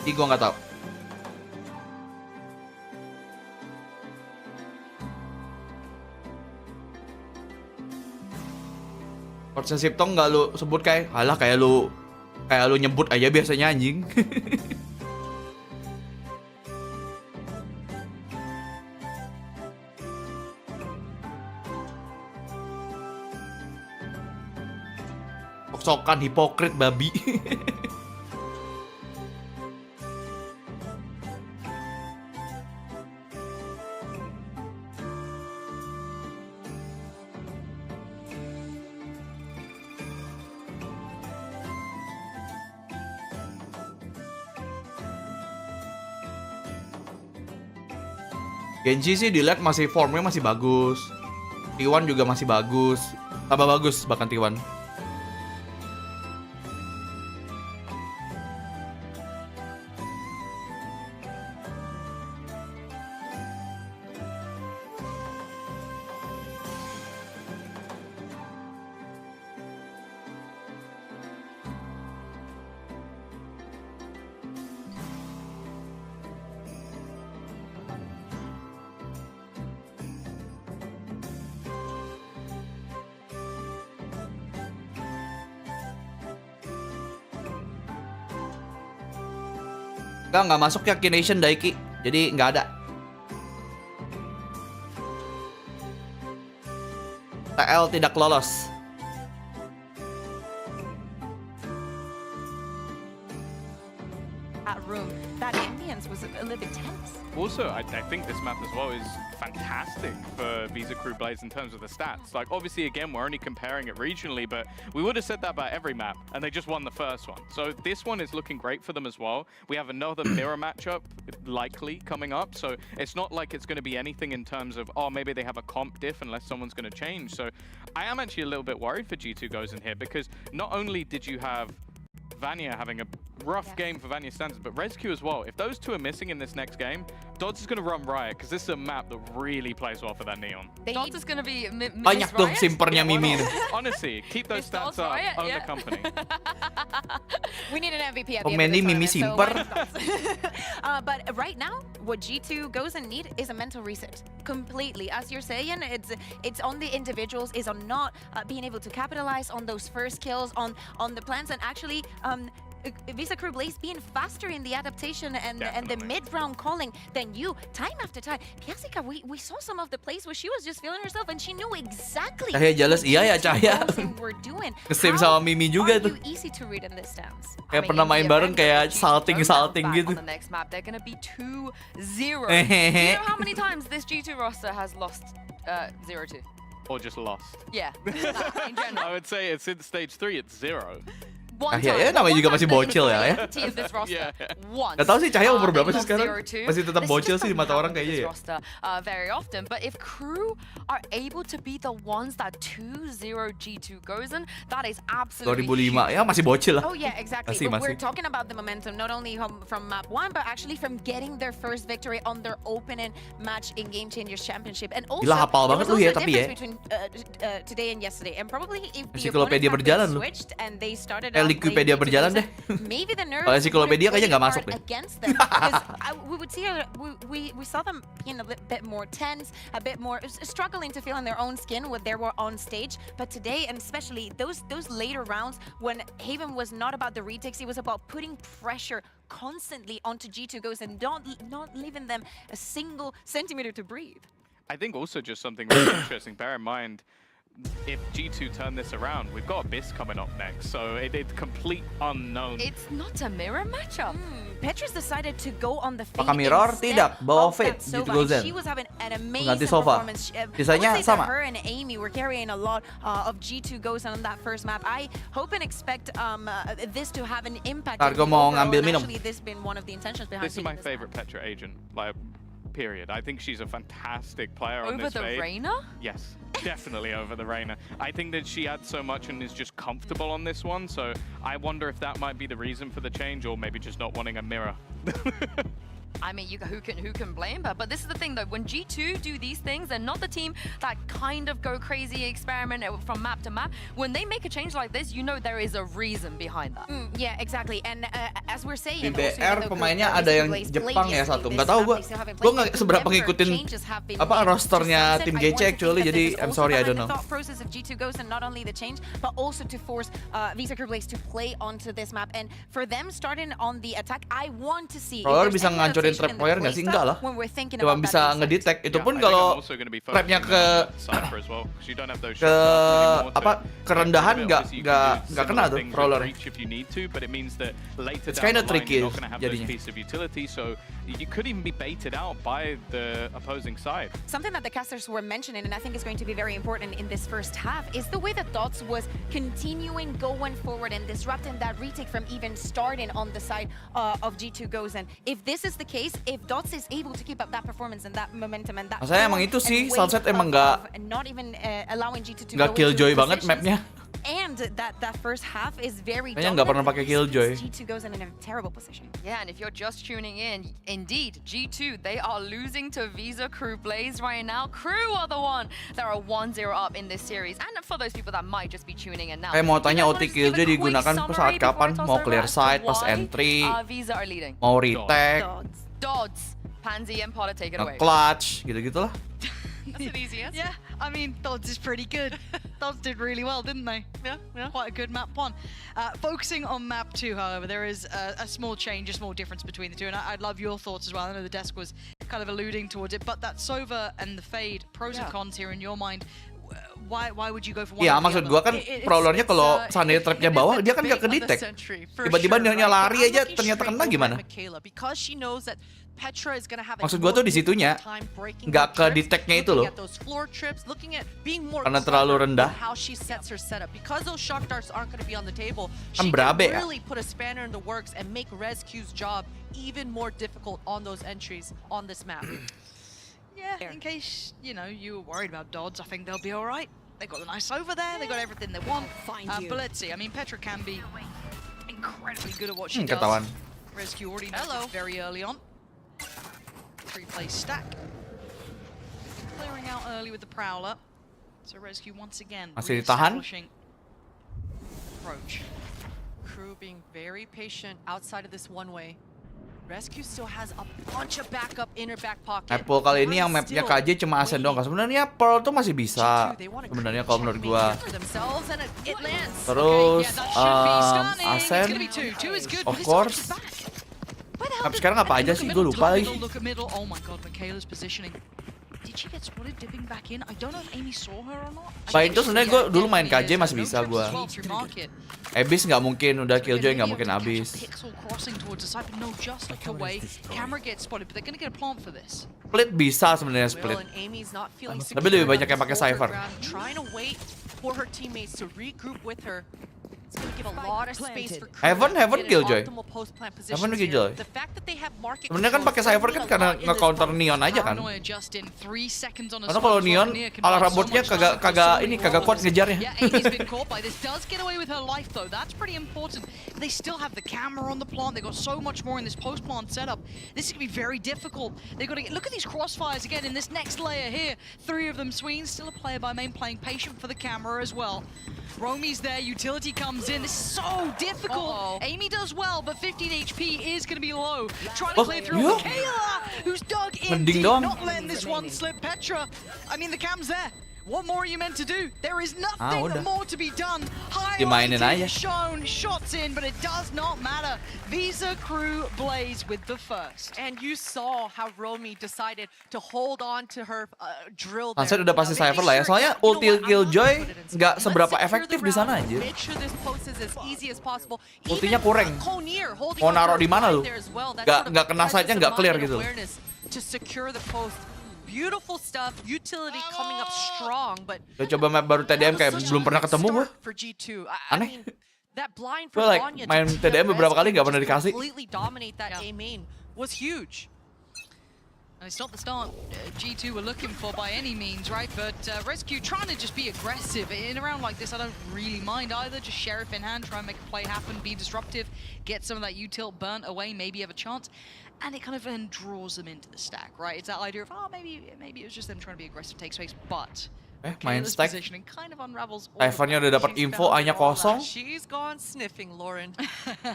Ih, gue nggak tahu. Korsen Siptong nggak lu sebut kayak, halah kayak lu nyebut aja biasanya anjing. Sok-sokan hipokrit babi. Genji sih dilihat masih formnya masih bagus. T1 juga masih bagus. Tambah bagus bahkan T1. Nggak masuk ya Kination Daiki. Jadi nggak ada. TL tidak lolos. That room, that ambience was a little bit tense. Also, I think this map as well is fantastic for Visa Crew Blades in terms of the stats. Like, obviously, again, we're only comparing it regionally, but we would have said that about every map, and they just won the first one. So this one is looking great for them as well. We have another mirror matchup likely coming up, so it's not like it's going to be anything in terms of, oh, maybe they have a comp diff unless someone's going to change. So I am actually a little bit worried for G2 Goes in here, because not only did you have Vanya having a rough game for Vanya standards, but ResQ as well. If those two are missing in this next game, Dodds is going to run riot, because this is a map that really plays well for that Neon. Dodds is going to be banyak tuh simpernya Mimir. Honestly, keep those stats up, own the company. We need an MVP at Oh, the end of many this Mimi tournament, simper. but right now, what G2 goes and need is a mental reset. Completely. As you're saying, it's on the individuals, is on not being able to capitalize on those first kills, on the plans, and actually Visa Crew Blaze being faster in the adaptation and the Definitely. mid-round calling than you, time after time. Jessica, we saw some of the plays where she was just feeling herself and she knew exactly Cahaya jealous, what iya ya, G2 Cahaya. Gozen were doing. Kesem How sama Mimi juga are tuh. you easy to read in this stance? Kayak pernah main bareng kayak salting gitu. On the next map, they're going to be 2-0. Do you know how many times this G2 roster has lost 0-2? Or just lost. Yeah, in general. I would say it's in stage 3, it's 0. One Cahaya time. namanya One juga time masih they're bocil ya, ya. majority of this roster. Once. Gak tau sih Cahaya umur berapa They sih lost sekarang? 0-2. Masih tetap This bocil just sih di mata doesn't orang happen with kayaknya ya. this roster, very often. But if crew are able to be the ones that 2-0 G2 Gozen, that is absolutely 2005 ya masih bocil lah. Oh yeah, exactly. Masih, But we're masih. talking about the momentum not only from map 1, but actually from getting their first victory on their opening match in Game Changers Championship. And also, Gila, hafal there banget was lu ya, also a tapi ya. difference between today and yesterday. And probably if the Ensiklopedia opponents berjalan had lu. been switched and they started Wikipedia berjalan deh. maybe the nerves Kalau ensiklopedia wouldn't kayaknya nggak play masuk hard deh. against them. Because we would see we saw them being a bit more tense, a bit more struggling to feel in their own skin when they were on stage. But today, and especially those later rounds when Haven was not about the retakes, it was about putting pressure constantly onto G2 Ghosts and not leaving them a single centimeter to breathe. I think also just something really interesting, bear in mind, if G2 turn this around, we've got Abyss coming up next, so it's complete unknown. It's not a mirror matchup. Petra's decided to go on the fade Pakai mirror? instead Tidak, bawa of that fade, Sova, G2 Gozen. and she was having an Mengganti amazing Sova. performance. Sisanya I would say sama. that her and Amy were carrying a lot of G2 Gozen on that first map. I hope and expect this to have an impact. Ntar in gua the mau overall, ngambil and minum. Actually, this been one of the intentions behind This is my picking this favorite map. Petra agent, like, period. I think she's a fantastic player on Over this the fade. Reyna? Yes, definitely over the Reyna. I think that she adds so much and is just comfortable on this one, so I wonder if that might be the reason for the change, or maybe just not wanting a mirror. I mean, who can blame her? But this is the thing, though. When G2 do these things, they're not the team that kind of go crazy, experiment from map to map. When they make a change like this, you know there is a reason behind that. Yeah, exactly. And as we're saying, Di also, BR even though pemainnya Corsair ada yang Blaze Jepang played ya yesterday, satu. this Nggak tahu map gua. they still haven't Gua played. nggak seberapa Remember, ngikutin changes have been apa made. rosternya To tim Sunset, I want GC to actually, think that jadi this is I'm also sorry, I behind don't the know. thought process of G2 Ghost, and not only the change, but also to force Visa Crew Blaze to play onto this map. And for them starting on the attack, I want to see if Roller there's bisa any ngancurin rotation trap in the player nggak sih? playstyle Enggak lah. when we're thinking Cuma about bisa that reset. ngedetect. Itu Yeah, pun I think kalau I'm also gonna be trapnya focusing ke on Cypher as well, 'cause you don't have those ke shots anymore to apa kerendahan get rid of it. nggak Obviously, you can do nggak kena similar tuh things with roller. reach if you need to, but it means that later It's down kinda the line, tricky you're not going to have those jadinya. pieces of utility, so you could even be baited out by the opposing side. Something that the casters were mentioning, and I think is going to be very important in this first half, is the way that Dots was continuing going forward and disrupting that retake from even starting on the side of G2 Gozen. If this is the case, if Dots is able to keep up that performance and that momentum and that Maksudnya emang form itu sih, and way Sunset emang nggak not even allowing G2 to nggak go into killjoy banget positions. mapnya. And that first half is very Kayaknya nggak pernah pakai killjoy. G2 Gozen in a terrible position. Yeah, and if you're just tuning in, indeed, G2, they are losing to Visa Crew Blaze right now. Crew are the one that are 1-0 up in this series. And for those people that might just be tuning in now, Kayak mau you tanya guys wanna OT just give a killjoy quick digunakan summary saat before kapan? I toss Mau over clear as to side, pas why, entry, Visa are leading. mau retake, Dodds, Pansy and Potter, take it away. clutch, gitu-gitulah. That's an easy answer. Yeah, I mean, Dodds is pretty good. Dodds did really well, didn't they? Yeah. Quite a good map one. Focusing on map 2, however, there is a small change, a small difference between the two, and I'd love your thoughts as well. I know the desk was kind of alluding towards it, but that Sova and the Fade, pros and cons here in your mind. Why would you go for one? Iya, over the maksud other? gua kan prowlernya kalau seandainya trapnya bawah, dia kan nggak ke-detect. Tiba-tiba dia lari aja ternyata kena gimana? Because she knows that Petra is going to have Maksud gua tuh di situnya nggak ke-detect-nya itu loh. Karena terlalu rendah. How she sets her setup, because those shock darts aren't going to be on the table. Kan She berabe can ya. really put a spanner in the works and make ResQ's job even more difficult on those entries on this map. Yeah, in case, you know, you were worried about Dodds, I think they'll be all right. They got the nice over there, they got everything they want. But let's see, I mean, Petra can be incredibly good at what she does. Ketahuan. ResQ already knows very early on. 3-play stack. Clearing out early with the Prowler. So ResQ once again Masih ditahan. reestablishing approach. Crew being very patient outside of this one way. Rescue still has a bunch of backup in her back pocket. Apple kali ini yang mapnya KJ cuma Ascent doang kan. Sebenarnya Pearl tuh masih bisa. Sebenarnya kalau menurut gua. Terus Ascent, of course. Tapi sekarang apa aja sih? Gue lupa lagi. Oh my god, Michaela's positioning. Did she get spotted dipping back in? I don't know if Amy saw her or not. Selain itu sebenarnya gue dulu main KJ masih bisa gue. Abis nggak mungkin, udah Killjoy nggak mungkin abis. Split bisa sebenarnya split. Tapi lebih banyak yang pakai Cypher. Heaven Killjoy. Heaven Killjoy. Sebenarnya kan pakai Cypher kan karena nge-counter Neon aja kan. Karena kalau Neon ala robotnya kagak kuat ngejarnya. They still have the camera on the plant. They got so much more in this post-plant setup. This is gonna be very difficult. They got to look at these crossfires again in this next layer here. 3 of them swings. Still a player by main playing patient for the camera as well. Romi's there. Utility comes in. This is so difficult. Amy does well, but 15 HP is gonna be low. Trying to clear through. Michaela, who's dug in deep, not letting this one slip. Petra, I mean the cam's there. What more are you meant to do? There is nothing more to be done. Highlighted, shown, shots in, but it does not matter. Visa Crew Blaze with the first. And you saw how Romy decided to hold on to her drill there. Sunset udah pasti Cypher lah ya. Soalnya ulti Killjoy nggak seberapa efektif di sana aja. Ultinya kurang. Mau naruh di mana lu? Nggak kena sight-nya nggak clear gitu. To secure the post. Beautiful stuff, utility coming up strong, but udah coba map baru TDM kayak belum pernah ketemu gue. Aneh. Gue like main TDM beberapa kali nggak pernah dikasih. Completely dominate that A main was huge. And it's not the start G2 were looking for by any means, right? But Rescue trying to just be aggressive. In a round like this, I don't really mind either. Just Sheriff in hand, try and make a play happen, be disruptive, get some of that util burnt away, maybe have a chance. And it kind of then draws them into the stack, right? It's that idea of, oh, maybe it was just them trying to be aggressive, take space, but main stack. Kind of unravels. Ivan-nya udah dapat info, A-nya kosong. She's gone sniffing, Lauren.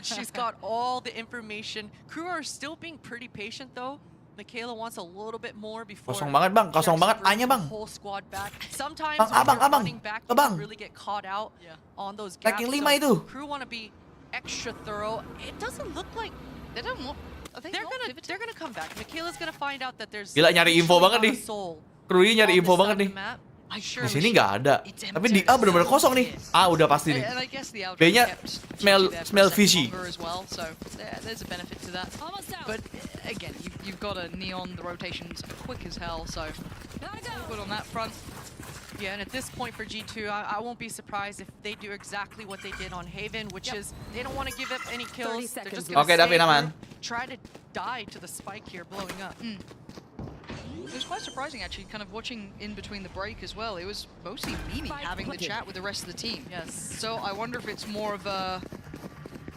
She's got all the information. Crew are still being pretty patient though. Michaela wants a little bit more before. Kosong banget bang, kosong banget A-nya bang. Whole squad back. Sometimes abang, running back, you really get caught out on those gaps. Ranking 5 itu. Crew want to be extra thorough. It doesn't look like they don't look. They're gonna come back. Michaela's gonna find out that there's. Gila nyari info banget nih. Krunya nyari info banget nih. Di sini nggak ada. Tapi di A benar-benar kosong nih. A udah pasti nih. B-nya smell fishy. There's a benefit to that. But again, you've got a Neon. The rotation's quick as hell, so good on that front. Yeah, and at this point for G2, I won't be surprised if they do exactly what they did on Haven, which is they don't want to give up any kills. They're just going to try to die to the spike here, blowing up. It was quite surprising, actually, kind of watching in between the break as well. It was mostly Mimi having the chat with the rest of the team. Yes. So I wonder if it's more of a,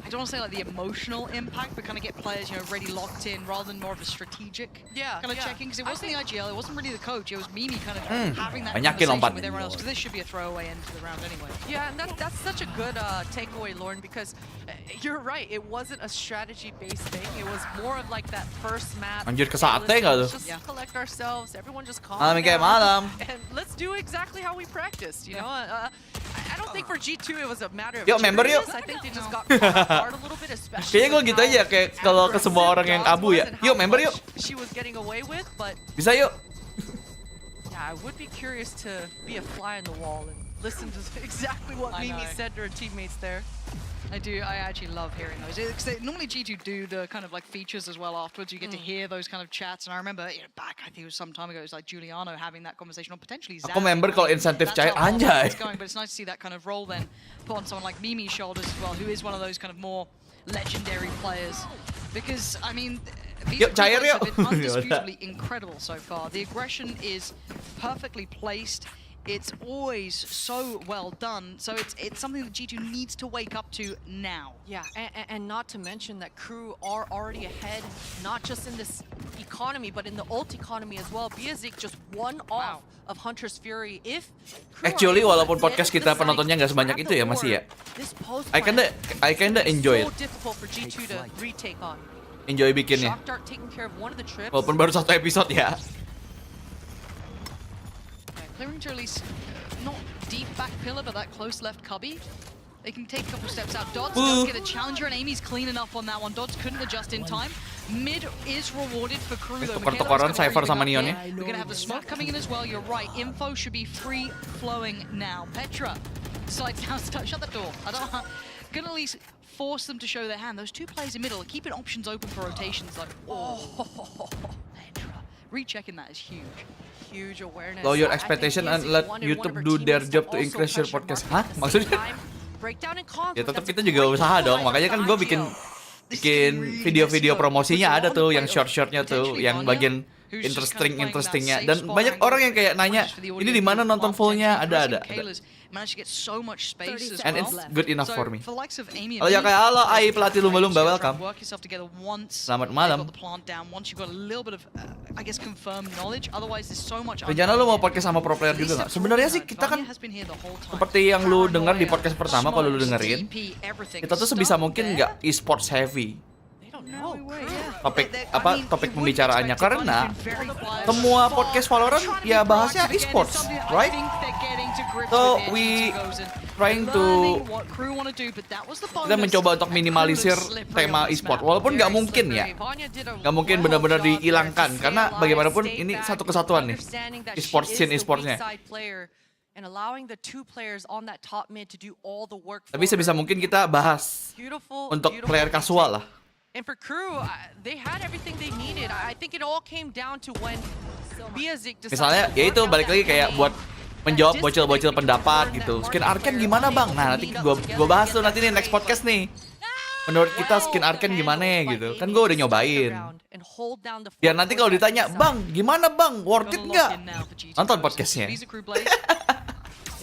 I don't want to say like the emotional impact, but kind of get players, you know, ready locked in rather than more of a strategic kind of checking. Because it wasn't the IGL, it wasn't really the coach, it was Mimi kind of having that conversation with everyone else. Because this should be a throwaway end to the round anyway. Yeah, and that's such a good takeaway, Lauren, because you're right, it wasn't a strategy-based thing. It was more of like that first map. Anjir ke sate nggak tuh? Just collect ourselves, everyone just calm down. Kayak malam. And let's do exactly how we practiced, you know? I don't think for G2 it was a matter of yuk member yuk. I think they just got hard a little bit, especially. Kayaknya gue gitu aja kayak kalau ke semua orang yang abu ya. Yuk member yuk. She was getting away with, but bisa yuk. Yeah, I would be curious to be a fly on the wall and listen to exactly what Mimi said to her teammates there. I actually love hearing those. Normally G2 do the kind of like features as well afterwards. You get to hear those kind of chats. And I remember back, I think it was some time ago, it was like Giuliano having that conversation, or potentially Zach. Aku member kalau insentif cair anjay. But it's nice to see that kind of role then put on someone like Mimi's shoulders as well, who is one of those kind of more legendary players. Because, I mean, these players have been undisputably incredible so far. The aggression is perfectly placed. It's always so well done, so it's something that G2 needs to wake up to now. Yeah, and not to mention that Crew are already ahead, not just in this economy, but in the ult economy as well. BZZ just one off of Hunter's Fury. If actually, walaupun podcast kita penontonnya nggak sebanyak itu ya masih ya. I kinda enjoy it. So difficult for G2 to retake on. enjoy bikinnya. Shock Dart taking care of one of the trips. Walaupun baru 1 episode ya. Clearing to release not deep back pillar, but that close left cubby. They can take a couple steps out. Dodds does get a challenger, and Amy's clean enough on that one. Dodds couldn't adjust in time. Mid is rewarded for crew though. Tukar-tukaran Cypher sama Neon ya. We're gonna have the smoke coming in as well. You're right. Info should be free flowing now. Petra, slide down, shut the door. I don't. Gonna at least force them to show their hand. Those two players in middle are keeping options open for rotations. Like, Petra, rechecking that is huge. Huge awareness. Lower your expectation and let YouTube do their job to increase your podcast. Hah? Maksudnya? Ya tetap kita juga usaha dong. Makanya kan gue bikin video-video promosinya ada tuh, yang short-shortnya tuh, yang bagian interestingnya. Dan banyak orang yang kayak nanya, ini di mana nonton fullnya? Ada. And it's good enough for me. Oh ya kayak halo Ai pelatih lumba-lumba, welcome. Selamat malam. Rencana lu mau podcast sama pro player juga nggak? Sebenarnya sih kita kan seperti yang lu dengar di podcast pertama, kalau lu dengerin, kita tuh sebisa mungkin nggak e-sports heavy. Topik pembicaraannya, karena semua podcast Valorant ya bahasnya e-sports, right? So we trying to kita mencoba untuk minimalisir tema e-sport, walaupun nggak mungkin ya, nggak mungkin benar-benar dihilangkan, karena bagaimanapun ini satu kesatuan nih, e-sports scene e-sportsnya. Tapi sebisa mungkin kita bahas untuk player kasual lah. And for crew, they had everything they needed. I think it all came down to when Biazik decided. Misalnya, ya itu balik lagi kayak buat menjawab bocil-bocil pendapat gitu. Skin Arcane gimana bang? Nah nanti gua bahas tuh nanti nih next podcast nih. Menurut kita skin Arcane gimana ya gitu. Kan gua udah nyobain. Biar nanti kalau ditanya, bang gimana bang? Worth it nggak? Nonton podcastnya.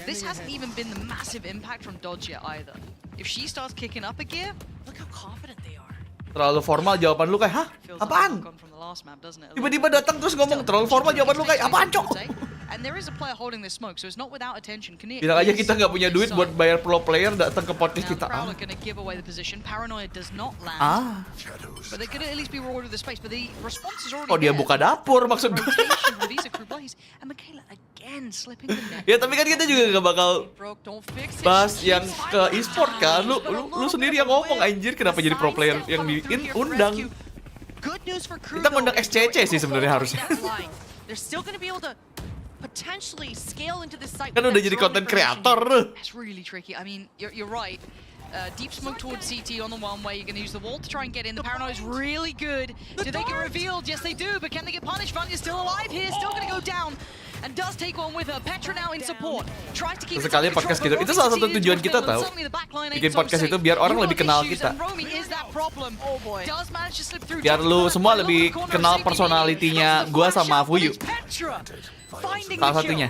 This hasn't even been the massive impact from Dodge yet either. If she starts kicking up a gear, look how confident they are. Terlalu formal jawaban lu kayak, hah? Apaan? Tiba-tiba datang terus ngomong, terlalu formal jawaban lu kayak, apaan cok? Bilang aja kita nggak punya duit buat bayar pro player datang ke podcast kita. Oh dia buka dapur maksud gue. Ya tapi kan kita juga nggak bakal bahas yang ke e-sport kan. Lu sendiri yang ngomong anjir, kenapa jadi pro player yang diundang? Kita ngundang XCC sih sebenarnya harusnya. Kan udah jadi content creator. It's really tricky. I mean, you're right. Deep smoke towards CT on the one way. You're going to use the wall to try and get in. The paranoia is really good. Do they get revealed? Yes, they do. But can they get punished? Vanya's still alive here. Still going to go down. And does take one with her. Petra now in support. Tries to keep sekali podcast gitu. Itu salah satu tujuan kita tahu. Bikin podcast itu biar orang lebih kenal kita. Biar lu semua lebih kenal personalitinya gua sama Fuyu. Salah satunya.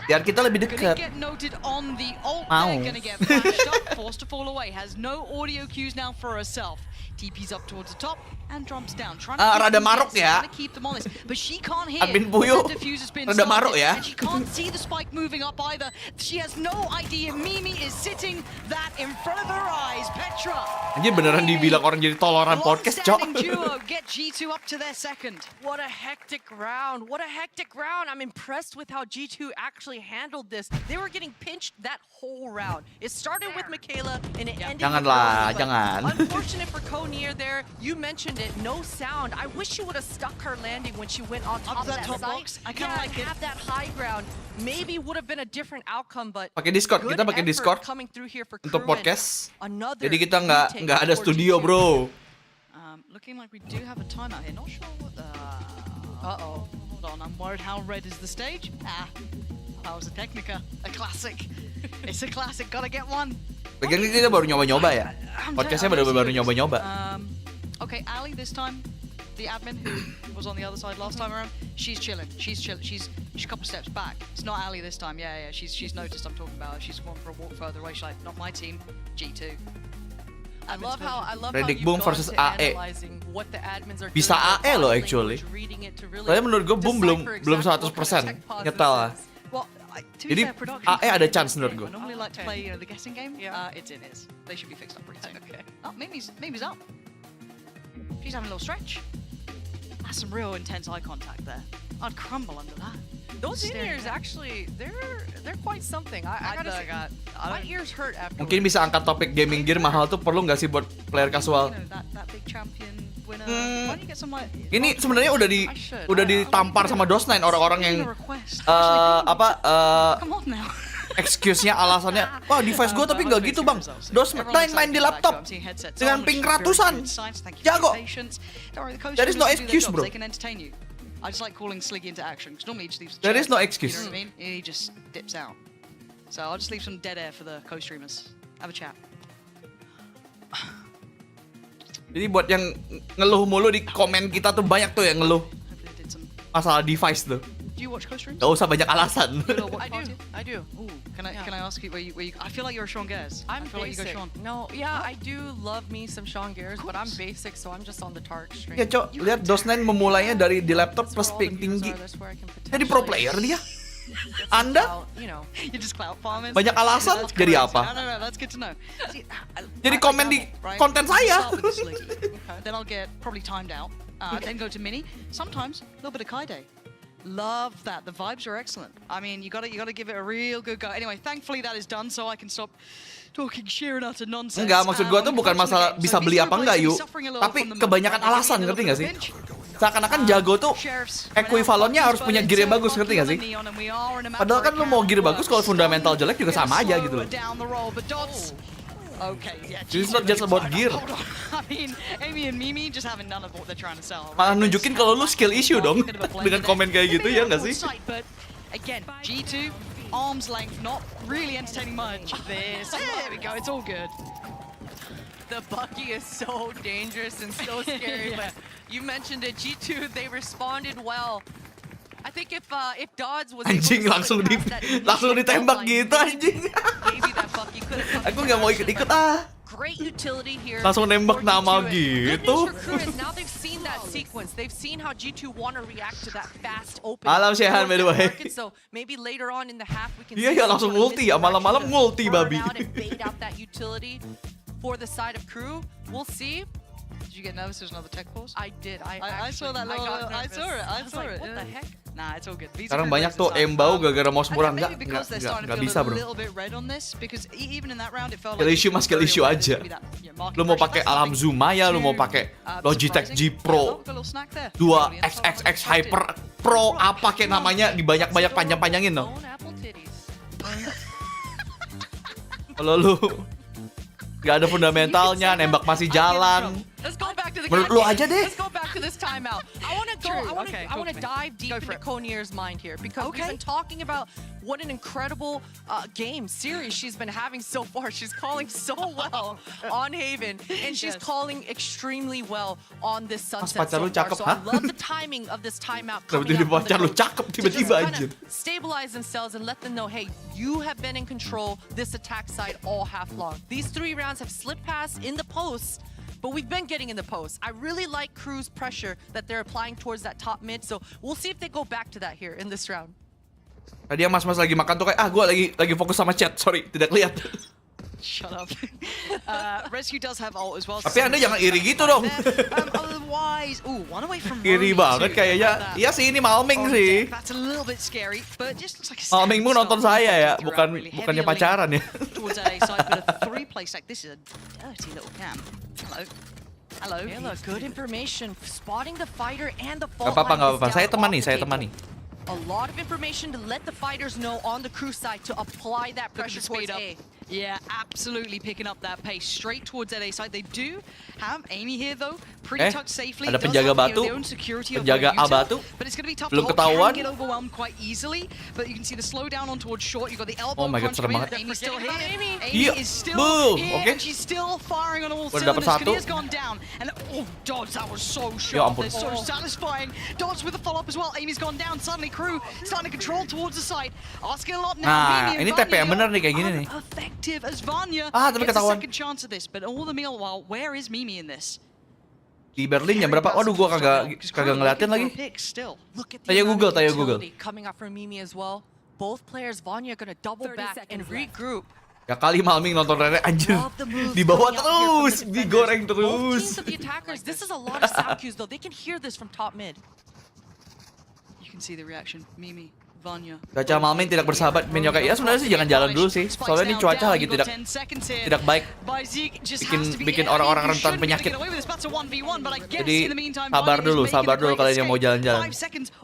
Biar kita lebih dekat. Mau. TP's up towards the top and drops down. Rada maruk ya. Admin Fuyu rada maruk ya. And she can't see the spike moving up either. She has no idea Mimi is sitting that in front of her eyes. Petra. Anjir beneran dibilang orang jadi toloran podcast, cok. Get G2 up to their second. What a hectic round. What a hectic round. I'm impressed with how G2 actually handled this. They were getting pinched that whole round. It started with Michaela and it ended Janganlah, with jangan. Unfortunate for Near there, you mentioned it, no sound. I wish she would have stuck her landing when she went on top of that site. Box. I kind of like it. Have that high ground. Maybe would have been a different outcome, but pakai Discord, kita pakai Discord untuk podcast. Jadi kita nggak ada studio, bro. Looking like we do have a timeout here. Not sure what the. Uh-oh. Hold on, I'm worried how red is the stage. That was a Technica, a classic. It's a classic, gotta get one. Lagian kita baru nyoba-nyoba ya. Podcastnya baru nyoba-nyoba. Okay, Ali this time, the admin who was on the other side last time around, she's chilling. She's a couple steps back. It's not Ali this time. Yeah. She's noticed I'm talking about her. She's gone for a walk further away. She's like, not my team. G2. I love how Predict Boom versus AE. Bisa AE loh actually. Tapi menurut gue Boom belum 100% nyetel lah. Jadi AE ada chance menurut gue. I normally like to play the guessing game. It's in his. They should be fixed up pretty soon. Okay. Oh, Mimi's up. He's having a little stretch. That's some real intense eye contact there. I'd crumble under that. Those in-ears actually, they're quite something. I gotta say, my ears hurt after. Mungkin bisa angkat topik gaming gear mahal tuh perlu nggak sih buat player casual? That big champion winner. Why don't you get some like? Ini sebenarnya udah ditampar sama DOS9 orang-orang yang Come on now. excuse-nya alasannya, wah device gue tapi nggak gitu bang. DOS9 main di laptop dengan ping ratusan, jago. There is no excuse bro. I just like calling Sliggy into action because normally he just leaves the There chat, is no excuse. You know what I mean? He just dips out. So I'll just leave some dead air for the co-streamers. Have a chat. Jadi buat yang ngeluh mulu di komen kita tuh banyak tuh yang ngeluh Hopefully they did some. masalah device tuh. Do you watch co-streams? Gak usah banyak alasan. I do. Ooh, can I ask you where you? I feel like you're a Sean Gares. I'm I feel basic. like you go Sean. No, yeah, I do love me some Sean Gares, but I'm basic, so I'm just on the Tark stream. Ya cok, lihat DOS9 memulainya dari di laptop plus ping tinggi. Jadi pro player dia. Anda You just clout farming. banyak alasan jadi apa? No, that's good to know. See, Jadi komen di konten saya. Start with the Sliggy. Then I'll get probably timed out. Then go to Mini. Sometimes a little bit of Kaide. Love that. The vibes are excellent. I mean, you gotta give it a real good go. Anyway, thankfully that is done, so I can stop talking sheer and utter nonsense. Enggak, maksud gua tuh bukan masalah bisa beli apa enggak yuk, tapi kebanyakan alasan, ngerti nggak sih? Seakan-akan jago tuh ekuivalennya harus punya gear yang bagus, ngerti nggak sih? Padahal kan lu mau gear bagus kalau fundamental jelek juga sama aja gitu loh. Okay, yeah. It's not just about gear. I mean, Amy and Mimi just having none of what they're trying to sell. Malah nunjukin kalau lu skill issue dong dengan komen kayak gitu ya nggak sih? But again, G2, arm's length, not really entertaining much. This, there we go, it's all good. The Bucky is so dangerous and so scary, but you mentioned it. G2, they responded well. I think if Dodds was Anjing langsung ditembak gitu anjing. maybe that Bucky could have. Aku nggak mau ikut-ikut ah. Great utility here. Langsung nembak for nama G2. gitu. Good news for Crew is now they've seen that sequence. They've seen how G2 want to react to that fast open. Malam Seiren, by the way. So maybe later on in the half we can Iya, see ya, langsung some sort of ulti ya, malam-malam misdirection to ulti, burn babi. out and bait out that utility for the side of Crew. We'll see. Did you get nervous? There's another tech pause. I did. I saw that little. I saw it. I saw it. What the heck? Nah, it's all good. Sekarang banyak tuh embau gara-gara mouse murah, nggak bisa bro. Skill issue mas skill issue aja. Lu mau pakai Lamzu Maya, lu mau pakai Logitech G Pro 2 XXX Hyper Pro apa kayak namanya dibanyak-banyak panjang-panjangin dong. Kalau lu nggak ada fundamentalnya, nembak masih jalan. Let's go back to the Menurut lu aja deh. Let's go back to this timeout. I want to dive deep into Konier's mind here because we've been talking about what an incredible game series she's been having so far. She's calling so well on Haven and she's calling extremely well on this sunset so far. So I love the timing of this timeout coming up on the group to just kind of stabilize themselves and let them know, hey, you have been in control this attack side all half long. These 3 rounds have slipped past in the post. But we've been getting in the post. I really like Crew's pressure that they're applying towards that top mid. So we'll see if they go back to that here in this round. Tadi yang mas-mas lagi makan tuh kayak gue lagi fokus sama chat. Sorry, tidak lihat. Shut up. Rescue does have ult as well. Tapi Anda jangan iri gitu dong. Otherwise, one away from Iri banget kayaknya. Iya sih ini Malming sih. That's a little bit scary, but just looks like a Malming mu nonton saya ya, bukannya pacaran ya. Towards a side, but a 3-play stack. This is a dirty little cam. Hello. Kayla, good information. Spotting the fighter and the fault Gak apa-apa. line Saya temani. A lot of information to let the fighters know on the Crew side to apply that pressure towards A. Yeah, absolutely picking up that pace straight towards that A side. They do have Amy here though, pretty tucked safely. Ada penjaga batu, penjaga A batu. But it's going to be tough belum to hold. ketahuan. Can get overwhelmed quite easily, but you can see the slowdown on towards short. You got the elbow. Oh my god, serem banget. Amy's still here. Amy is still here. Okay. And she's still firing on all Udah dapat cylinders. satu. Kalia's gone down. And Dodds, that was so sharp. That's so satisfying. Dodds with the follow-up as well. Amy's gone down. Suddenly Crew starting to control towards the side. Asking a lot now. Nah, ini TP yang bener nih kayak gini nih. Effective as Vanya tapi gets a ketahuan. second chance at this, but all the meanwhile, where is Mimi in this? Di Berlin jam berapa? Waduh, gua kagak ngeliatin lagi. Tanya Google. Coming up from Mimi as well. Both players, Vanya, gonna double back and regroup. Ya kali Malming nonton Rere anjir. Di bawah terus, digoreng Both terus. teams of the attackers, this is a lot of sound cues though. They can hear this from top mid. You can see the reaction. Mimi, Vanya. Gacha Malming tidak bersahabat main Yokai. Ya sebenarnya sih jangan jalan dulu sih. Soalnya ini cuaca lagi tidak baik. Bikin orang-orang rentan penyakit. Jadi sabar dulu kalian yang mau jalan-jalan.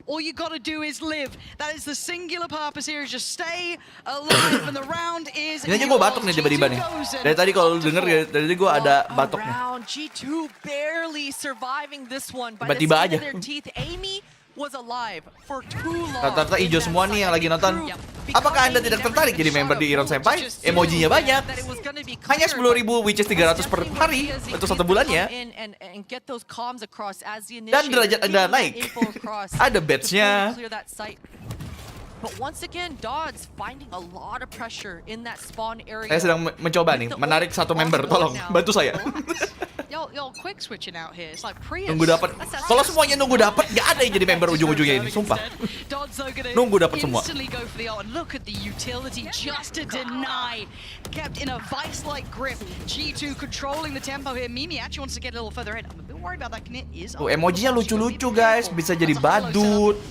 All you gotta do is live. That is the singular purpose here, is just stay alive and the round is. Ini aja gue batuk nih tiba-tiba nih. Dari tadi kalau lu denger ya, dari tadi gue ada batuknya. G2 barely surviving this one by the Tiba-tiba skin aja. of their teeth. Amy was alive for too long. Rata-rata hijau semua nih yang lagi nonton. Apakah Anda tidak tertarik jadi member di Irsen Senpai? Emojinya banyak. Hanya 10.000, which is 300 per hari untuk 1 bulannya. Dan derajat Anda naik. Ada badge-nya. But once again, Dodds finding a lot of pressure in that spawn area. Saya sedang mencoba nih, menarik satu member. Tolong, bantu saya. Y'all quick switching out here. It's like Prius. Nunggu dapat. Kalau semuanya nunggu dapat, nggak ada yang jadi member ujung-ujungnya ini, sumpah. Nunggu dapat semua. Look at the utility just to deny. Kept in a vice-like grip. G2 controlling the tempo here. Mimi actually wants to get a little further ahead. I'm a bit worried about that. Tuh, emojinya lucu-lucu guys, bisa jadi badut,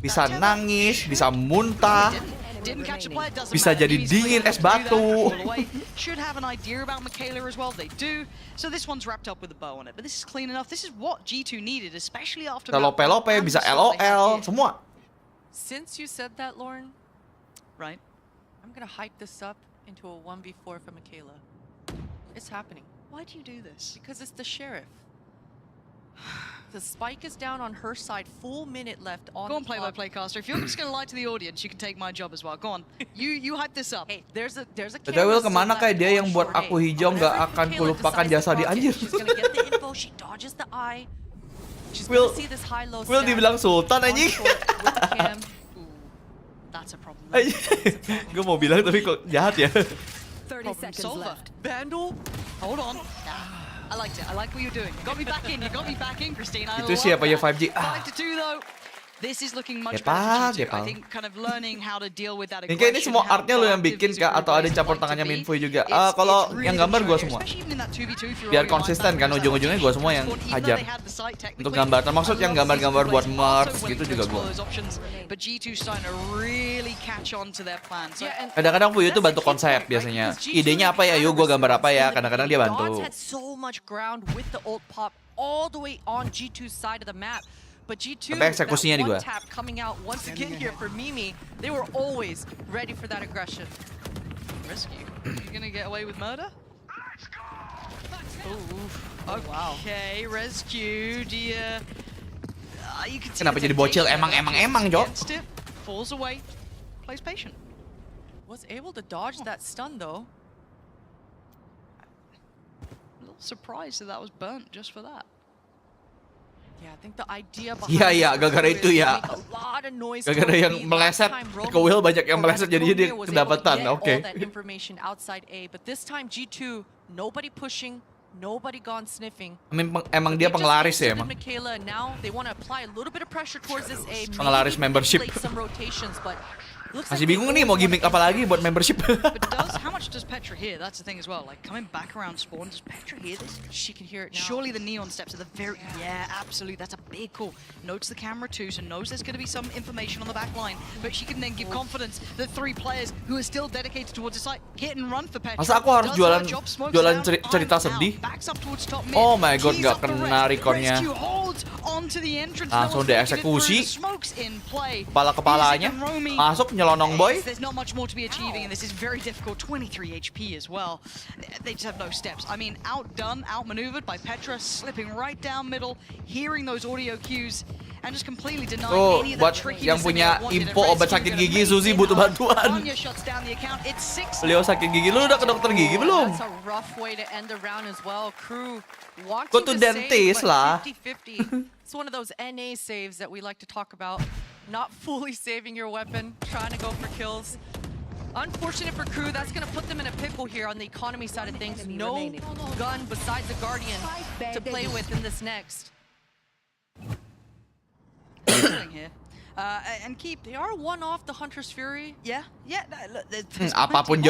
bisa nangis, bisa muntah, bisa jadi dingin es batu. Should have an idea about Michaela as well. They do. So this one's wrapped up with a bow on it. But this is clean enough. This is what G2 needed, especially after Bisa lope-lope, bisa LOL, semua. Since you said that, Lauren, right? I'm gonna hype this up into a 1v4 for Michaela. It's happening. Why do you do this? Because it's the sheriff. The spike is down on her side. Full minute left on. Go on, play-by-play caster. If you're just gonna lie to the audience, you can take my job as well. Go on. You hype this up. Hey, there's a Will kemana kayak dia yang buat aku hijau nggak akan kulupakan jasa di anjir. Will dibilang sultan anjing. That's a problem. Gue mau bilang tapi kok jahat ya. 30 seconds left. Vandal, hold on. I liked it. I like what you're doing. You got me back in. You got me back in, Christine. Itu siapa ya 5G? 5-2 though. This is looking much Gepal, better for G2. Gepal. I think kind of learning how to deal with that Ini aggression. kayak ini semua artnya lo yang bikin kak, atau ada campur tangannya Minfui juga. Kalau yang gambar gue semua. Biar konsisten kan, ujung-ujungnya gue semua yang hajar. Untuk gambar, termasuk yang gambar-gambar buat merch gitu juga gue. Kadang-kadang Fuyu itu bantu konsep biasanya. Idenya apa ya, yuk gue gambar apa ya, kadang-kadang dia bantu. But G2, tapi eksekusinya di gua. tap coming out once again here for Mimi. They were always ready for that aggression. Rescue. You gonna get away with murder? Oh wow. Okay, rescue. Dia. You can see Kenapa jadi bocil? Emang, Jo. Falls away. Plays patient. Was able to dodge that stun though. A little surprised that was burnt just for that. Yeah, I think the idea behind Iya, gara-gara itu ya. Gara-gara yang meleset ke Will banyak yang meleset jadinya dia kedapatan. Oke. Outside A, but this time G2 nobody pushing, nobody gone sniffing. Emang dia penglaris ya emang. Now they want to apply a little bit of pressure towards this A. Penglaris membership. Some rotations, but masih bingung nih mau gimmick apa lagi buat membership. But how much does Petra hear? That's the thing as well. Like coming back around spawn, does Petra hear this? She can hear it now. Surely the neon steps are the very absolutely. That's a big call. Notes the camera too, so knows there's going to be some information on the back line. But she can then give confidence that 3 players who are still dedicated towards the site hit and run for Petra. Masa aku harus jualan cerita sedih? Oh my god, nggak kena rekornya. Langsung dieksekusi. Kepala-kepalanya masuk nyelonong boy. There's not much more to be achieving, and this is very difficult. 23 HP as well. They just have no steps. I mean, outdone, outmaneuvered by Petra, slipping right down middle, hearing those audio cues, and just completely denying any of that trickiness. Yang punya info obat sakit gigi, Suzy butuh bantuan. Beliau sakit gigi, lu udah ke dokter gigi belum? That's a rough way to end the round as well. Crew wanting Go to dentist lah. 50-50. It's one of those NA saves that we like to talk about. Not fully saving your weapon, trying to go for kills. Unfortunate for Crew, that's going to put them in a pickle here on the economy side of things. No gun besides the Guardian to play with in this next. Here. And keep, they are one off the Hunter's Fury. Yeah. Apapun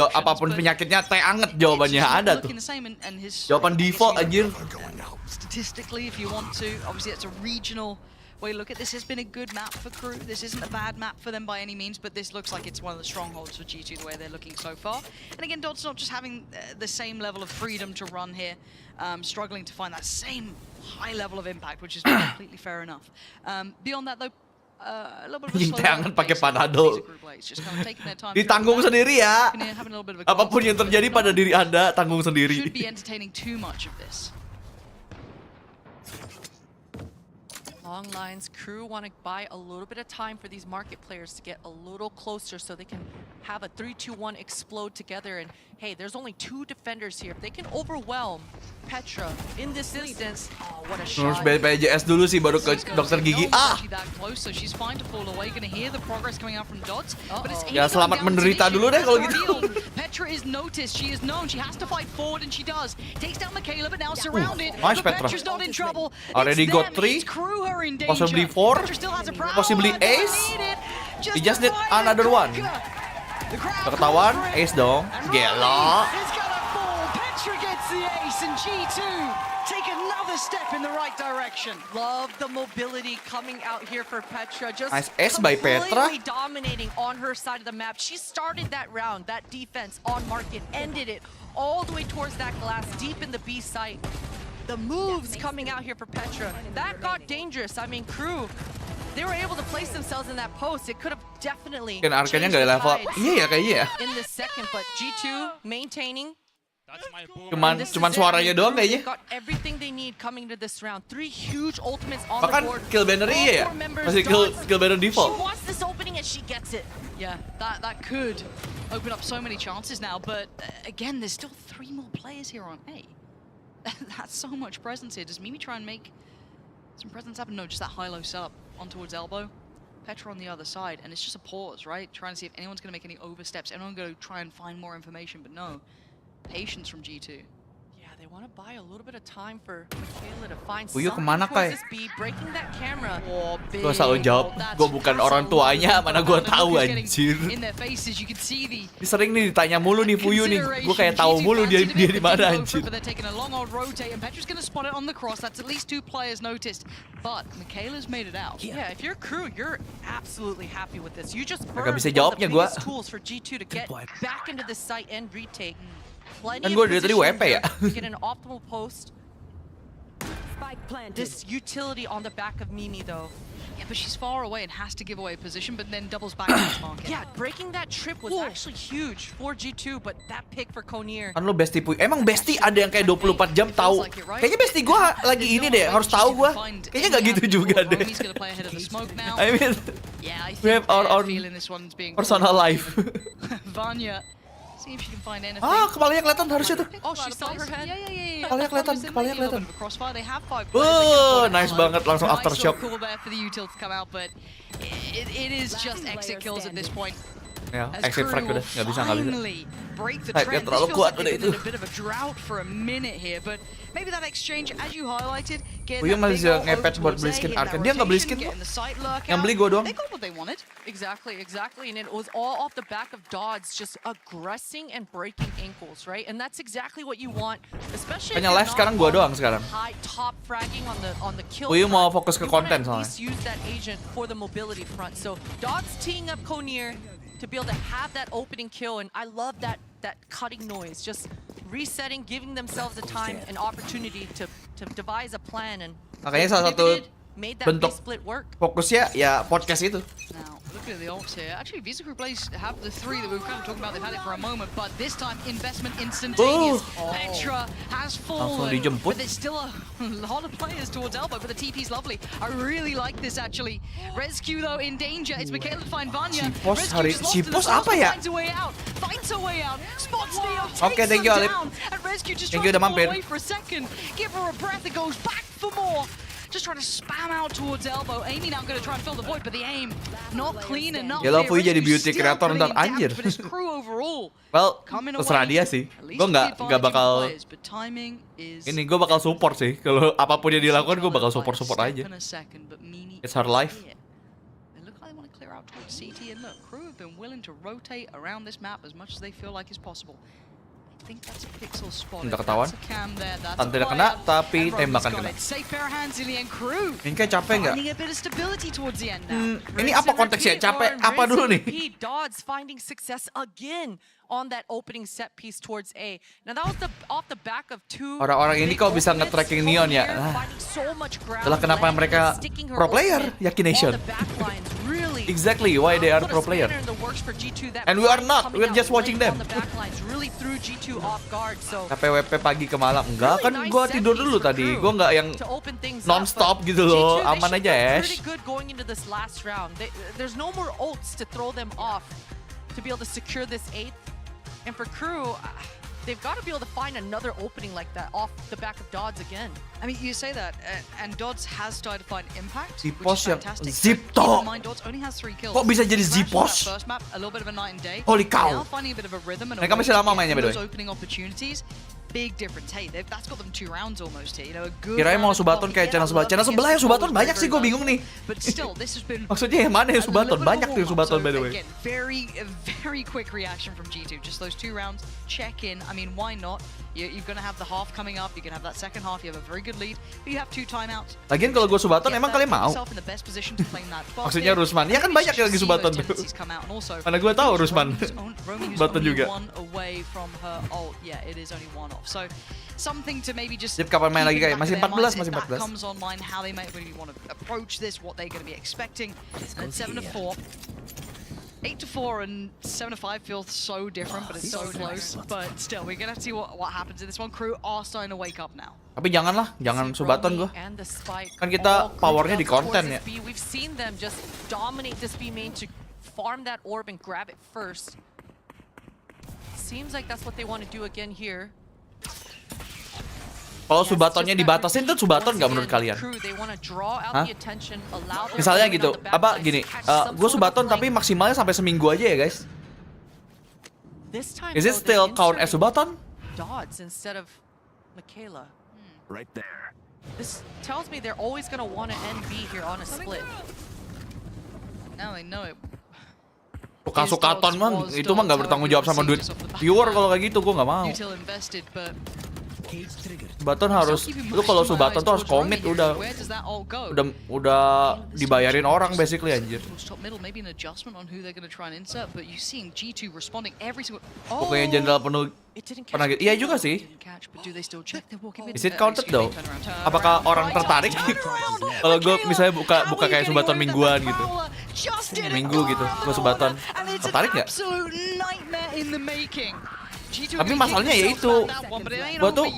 penyakitnya teh anget jawabannya ada tuh. Jawaban default anjir. Statistically, if you want to, obviously it's a regional way to look at this. Has been a good map for Crew. This isn't a bad map for them by any means, but this looks like it's one of the strongholds for G2 the way they're looking so far. And again, Dot's not just having the same level of freedom to run here, struggling to find that same high level of impact, which is completely fair enough. Beyond that though, a little bit of a Jangan pakai panado. just kind of taking their time. Ditanggung sendiri ya. Having a little bit of a Apapun yang terjadi pada diri Anda, tanggung sendiri. should be entertaining too much of this. Long lines, Crew want to buy a little bit of time for these market players to get a little closer so they can have a 3-2-1 explode together. And hey, there's only 2 defenders here. If they can overwhelm Petra in this instance, oh, what a Harus shot. BPJS dulu sih baru ke dokter gigi. Ya selamat menderita dulu deh kalau gitu. Petra is noticed, she is known, she has to fight forward and she does. Takes down Michaela but now surrounded. Nice But Petra. Petra's not in trouble. Already It's got them, 3, it's Crew who are in danger. possibly 4, Petra still has a prowl, possibly but doesn't ace. need it. He just need a another one. firecracker. The crowd Udah ketahuan, goes for it. ace dong. And Gelo. Riley is gonna fall. Petra gets the ace and G2 take another step in the right direction. Love the mobility coming out here for Petra. Just Nice ace by Petra. completely dominating on her side of the map. She started that round, that defense on market, ended it all the way towards that glass, deep in the B site. The moves coming out here for Petra, that got dangerous. I mean, Crew, they were able to place themselves in that post. It could have definitely Mungkin Arkannya changed nggak the level up. tides Iya ya kayaknya ya. in this second, but G2 maintaining. Cuman This is it. suaranya doang They've kayaknya. got everything they need coming to this round. 3 huge ultimates on the Bahkan board. kill banner All iya ya. 4 members Masih done. kill banner She default. wants this opening and she gets it. Yeah, that could open up so many chances now, but again, there's still 3 more players here on A. That's so much presence here. Does Mimi try and make some presence happen? No, just that high-low setup on towards elbow. Petra on the other side, and it's just a pause, right? Trying to see if anyone's going to make any oversteps. Anyone going to try and find more information, but no. Patience from G2. Yeah, they want to buy a little bit of time for Michaela to find Fuyu something kemana, Kai? towards this B, breaking that camera. Oh, big. Gue selalu jawab, gue bukan orang tuanya, mana gue tahu anjir. In their faces, you can see the Ini sering nih ditanya mulu nih Fuyu nih. Gue kayak tahu mulu dia di mana anjir. But they're taking a long old rotate, and Petra's going to spot it on the cross. That's at least 2 players noticed. But Michaela's made it out. Yeah, if you're Crew, you're absolutely happy with this. You just Agak burned bisa one of jawabnya the gua. biggest tools for G2 to get back into the site and retake. Plenty Kan of gua dari tadi position WP ya. to get an optimal post. This utility on the back of Mimi though. Yeah, but she's far away and has to give away position, but then doubles back to this market. Yeah, breaking that trip was actually huge for G2, but that pick for Corsair. Kan lo bestie Fuyu. Emang bestie ada yang kayak 24 jam tahu. Kayaknya bestie gue lagi ini deh, harus tahu gue. Kayaknya nggak gitu juga deh. He's gonna play ahead of the smoke now. I mean, Yeah, I we have think our they're own feeling this one's being personal life. Vanya, see if she can find anything. Ah, kepalanya kelihatan harusnya tuh. Oh, she saw her head. Yeah. Kepalanya kelihatan, kepalanya kelihatan. Crossfire, they have 5 Nice banget, langsung aftershock. Cool there for the util to come out, but it is just exit kills at this point. Ya, As exit frag Crew udah, nggak bisa. finally break the Hype-nya trend. terlalu This feels kuat like udah they've itu. been in a bit of a drought for a minute here, but maybe that exchange, as you highlighted, getting Fuyu that big masih ult ngepet buat towards beli A, skin hitting that Arkan. Dia nggak beli rotation, skin kok. getting the side lurk Yang out. beli gua doang. They got what they wanted. Exactly. And it was all off the back of Dodds just aggressing and breaking ankles, right? And that's exactly what you want, especially if Makanya you're live not sekarang gua on doang sekarang. high top fragging on the kill. Fuyu mau front. fokus ke You wanna konten at soalnya. least use that agent for the mobility front. So Dodds teeing up Corsair to be able to have that opening kill, and I love that cutting noise, just resetting, giving themselves a time and opportunity to devise a plan, and Makanya salah satu made that bentuk split work. fokusnya ya podcast itu. Now, looking at the ults here, actually Visa Crew Blaze have the 3 that we were kind of talking about. They've had it for a moment, but this time investment instantaneous. Petra has fallen, dijemput. but there's still a lot of players towards elbow, but the TP's lovely. I really like this actually. Rescue though in danger. It's Michaela to find Vanya. Cipos hari- Cipos apa ya? Finds a way out. Finds a way out. Spots Neo. Oke, Takes thank you, them Alip. down. And Rescue just Thank tries you, to udah pull mampir. away for a second. Give her a breath. It goes back for more. Just trying to spam out towards elbow. Amy now going to try and fill the void, but the aim not clean enough. Ya lo Fuyu Rescue jadi beauty still creator putting ntar in damage, anjir. but his crew overall Well, coming terserah away. dia sih. At least Gue with nggak advantage bakal of players, but timing is ini. Gue bakal support sih. Kalau apapun yang dilakukan gue bakal support aja. Step in a second, but Mimi It's her life. They look like they out towards CT. And look, Crew have been willing to rotate around this map as much as they feel like is possible. I think that's a pixel spot. Nggak ketahuan. That's a cam there. That's Tan a tidak fire. kena, tapi And Roman's tembakan got kena. it. Safe pair of hands, Ilya and Crew. Ini kayak capek nggak? Finding a bit of stability towards the end now. Ini apa konteksnya? Capek apa dulu nih? Dodds finding success again on that opening set piece towards A. Now that was off the back of two. Orang-orang ini kok bisa nge-tracking Neon ya? Itulah kenapa mereka pro player, yakin Nation. Exactly why they are pro player. And we are not, we are just watching them. KPWP pagi ke malam. Enggak, kan gua tidur dulu tadi. Gua nggak yang non-stop gitu loh. Aman aja, Ash. There's no more ults to throw them off to be able to secure this 8th. And for Crew, they've got to be able to find another opening like that off the back of Dodds again. I mean, you say that, and Dodds has started to find impact, which Zipos is yang fantastic. Zipto. Keep in mind, Dodds only has 3 kills. Kok bisa jadi Smashed on Zipos? that first map, a little bit of a night and day. Holy cow. Now finding a bit of a rhythm and a Mereka way masih to lama get mainnya, by the those way. opening opportunities. Big difference. Hey, that's got them 2 rounds almost here. You know, a good. Kirain mau round of Subaton coffee. kayak channel sebelah. Channel sebelah yang Subaton banyak sih, gue bingung nih. But still, this has been Maksudnya yang mana yang Subaton? Banyak tuh yang Subaton, by the way. Again, very quick reaction from G2. Just those 2 rounds. Check in. I mean, why not? You're going to have the half coming up. You're going to have that second half. You have a very good lead. But you have 2 timeouts. Lagian kalau gue Subaton, emang kalian mau? Maksudnya Rusman. Ya kan banyak yang lagi Subaton tuh. Mana gue tahu Rusman. Subaton juga. Something to maybe just Zip kapan main lagi kayak? Masih 14, masih 14. comes online, how they might really want to approach this, what they're going to be expecting. And 7-4. 8-4 and 7-5 feels so different, but it's so close. But still, we're gonna see what happens in this one. Crew are starting to wake up now. Tapi janganlah, jangan Subaton gue. Kan kita powernya di konten ya. We've seen them just dominate this B main to farm that orb and grab it first. Seems like that's what they want to do again here. Kalau Subatonnya dibatasin tuh Subaton nggak menurut kalian? Hah? Misalnya gitu, apa gini, gue Subaton tapi maksimalnya sampai seminggu aja ya guys. Is it still count as Subaton? Dodds instead of Michaela. Right there. This tells me they're always gonna want to end B here on a split. Now they know it. Suka-sukaton mah, itu mah nggak bertanggung jawab sama duit viewer kalau kayak gitu, gue nggak mau. Util invested, but Subaton harus, lu kalau Subaton tuh harus komit udah dibayarin orang basically anjir. Pokoknya jenderal penuh pernah gitu. Iya juga sih. Is it counted though? Apakah orang tertarik? Kalau gue misalnya buka kayak Subaton mingguan gitu. Minggu gitu, gue Subaton. Tertarik nggak? Tapi masalahnya ya itu, gue tuh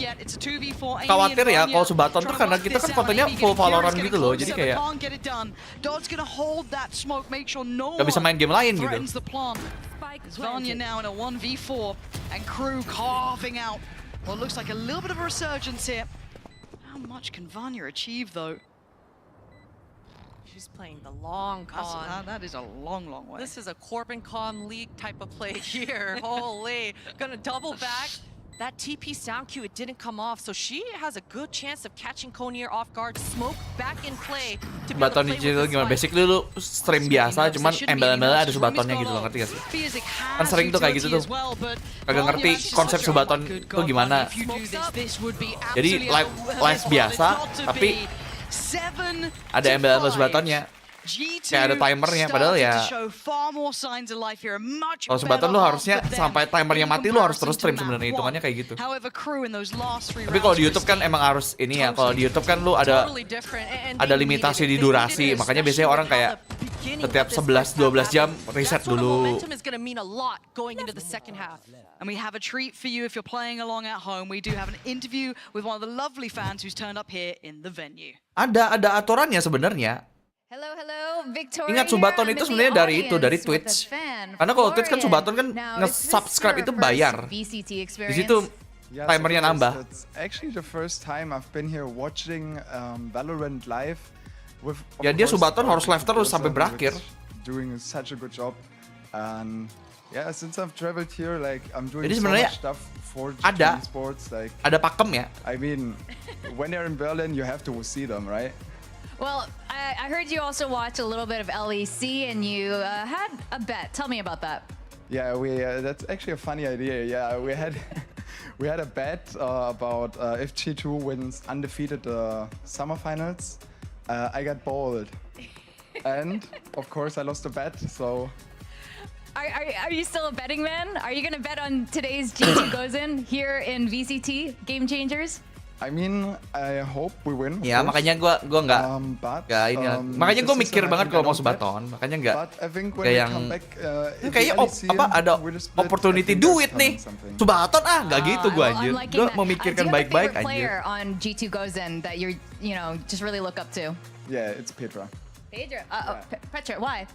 khawatir ya kalau Subaton tuh karena kita kan kontennya full Valorant gitu loh, jadi kayak gak bisa main game lain gitu. Vanya now in a 1v4 and Crew carving out what looks like a little bit of a resurgence here. How much can Vanya achieve though? She's playing the long con. That is a long way. This is a Corbin Con League type of play here. Holy. Gonna double back. That TP sound cue, it didn't come off, so she has a good chance of catching Konier off guard. Smoke back in play to be able to Subaton play digital with this gimana? fight. Basically lu stream biasa, cuman embel-embelnya ada Subatonnya gitu loh, ngerti gak sih? Kan sering tuh kayak gitu tuh. Kagak ngerti konsep Subaton tuh gimana. Jadi live biasa, tapi ada embel-embel Subatonnya. Kayak ada timernya, padahal ya kalau Subaton lu harusnya sampai timernya mati lu harus terus stream sebenarnya, hitungannya kayak gitu. Tapi kalau di YouTube kan emang harus ini ya, kalau di YouTube kan lu ada limitasi di durasi, makanya biasanya orang kayak setiap 11-12 jam reset dulu. And we have a treat for you if you're playing along at home. We do have an interview with one of the lovely fans who's turned up here in the venue. Ada aturannya sebenarnya. Hello, Victoria. Ingat Subaton itu sebenarnya dari Twitch. Karena kalau Twitch kan Subaton kan nge-subscribe itu bayar. Di situ timernya nambah. It's actually the first time I've been here watching Valorant live with. Ya dia Subaton harus live terus sampai berakhir. Doing such a good job, and yeah, since I've traveled here, like I'm doing Jadi so sebenarnya much stuff for ada sports. Like pakem ya. I mean, when they're in Berlin, you have to see them, right? Well, I heard you also watch a little bit of LEC and you had a bet. Tell me about that. Yeah, that's actually a funny idea. Yeah, we had we had a bet about if G2 wins undefeated summer finals. I got bowled, and of course I lost the bet. So. Are you still a betting man? Are you gonna bet on today's G2 goes in here in VCT Game Changers? I mean, I hope we win. Ya, makanya gua nggak ini. Makanya gua this mikir season I banget think kalau I mau don't sebaton. Makanya nggak But I think when kayak we yang come back, kayaknya ada opportunity duit nih. Sebaton nggak gitu gua anjir. Gua memikirkan baik-baik anjir. Player on G2 goes in that you're just really look up to. Yeah, it's Petra. Pedro. Petra, why?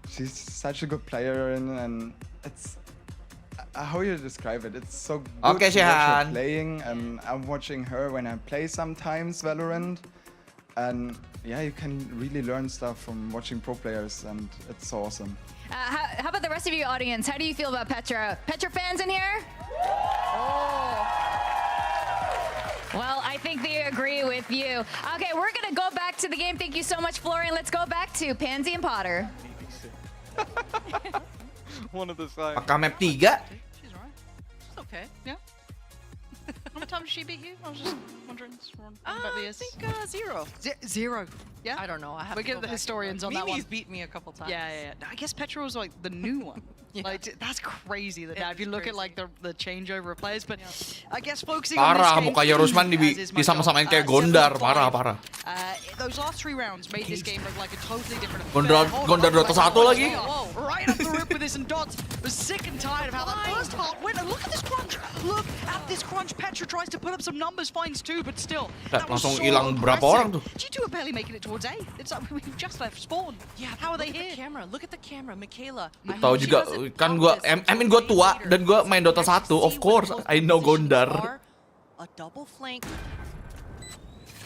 She's such a good player, and it's how you describe it. It's so good Okay, to watch her Siang. playing, and I'm watching her when I play sometimes Valorant, and yeah, you can really learn stuff from watching pro players, and it's so awesome. How about the rest of your audience? How do you feel about Petra? Petra fans in here? Well, I think they agree with you. Okay, we're gonna go back to the game. Thank you so much, Florian. Let's go back to Pansy and Potter. One of the sides. Apakah map 3? She's right. She's okay. Yeah. How many times did she beat you? I was just wondering about the I think 0. Zero. Yeah. I don't know. I have We'll to get go the back historians and on look. that one. Mimi's beat me a couple times. Yeah. I guess Petra was like the new one. Yeah. Like that's crazy that It now if you is look at like crazy. the changeover of players, but I guess focusing on Parah this game, mukanya Rusman as is my disama-samain job, kayak Gondar, 7-5. parah. Those last 3 rounds made this game look like a totally different Gondar Dota 1 lagi. Whoa, right up the rip with this, and Dots was sick and tired of how that first half went. And look at this crunch. Look at this crunch. Petra tries to put up some numbers, finds 2, but still. That was Langsung so hilang berapa aggressive. orang tuh? G2 are barely making it towards A. It's like we've just left spawn. Yeah, How are they look at here? the camera. Look at the camera, Michaela. I Tahu hope she juga doesn't kan count gua this I mean gua until tua later. dan gua main Dota Let's 1, of see course what I both know positions Gondar. are. A double flank.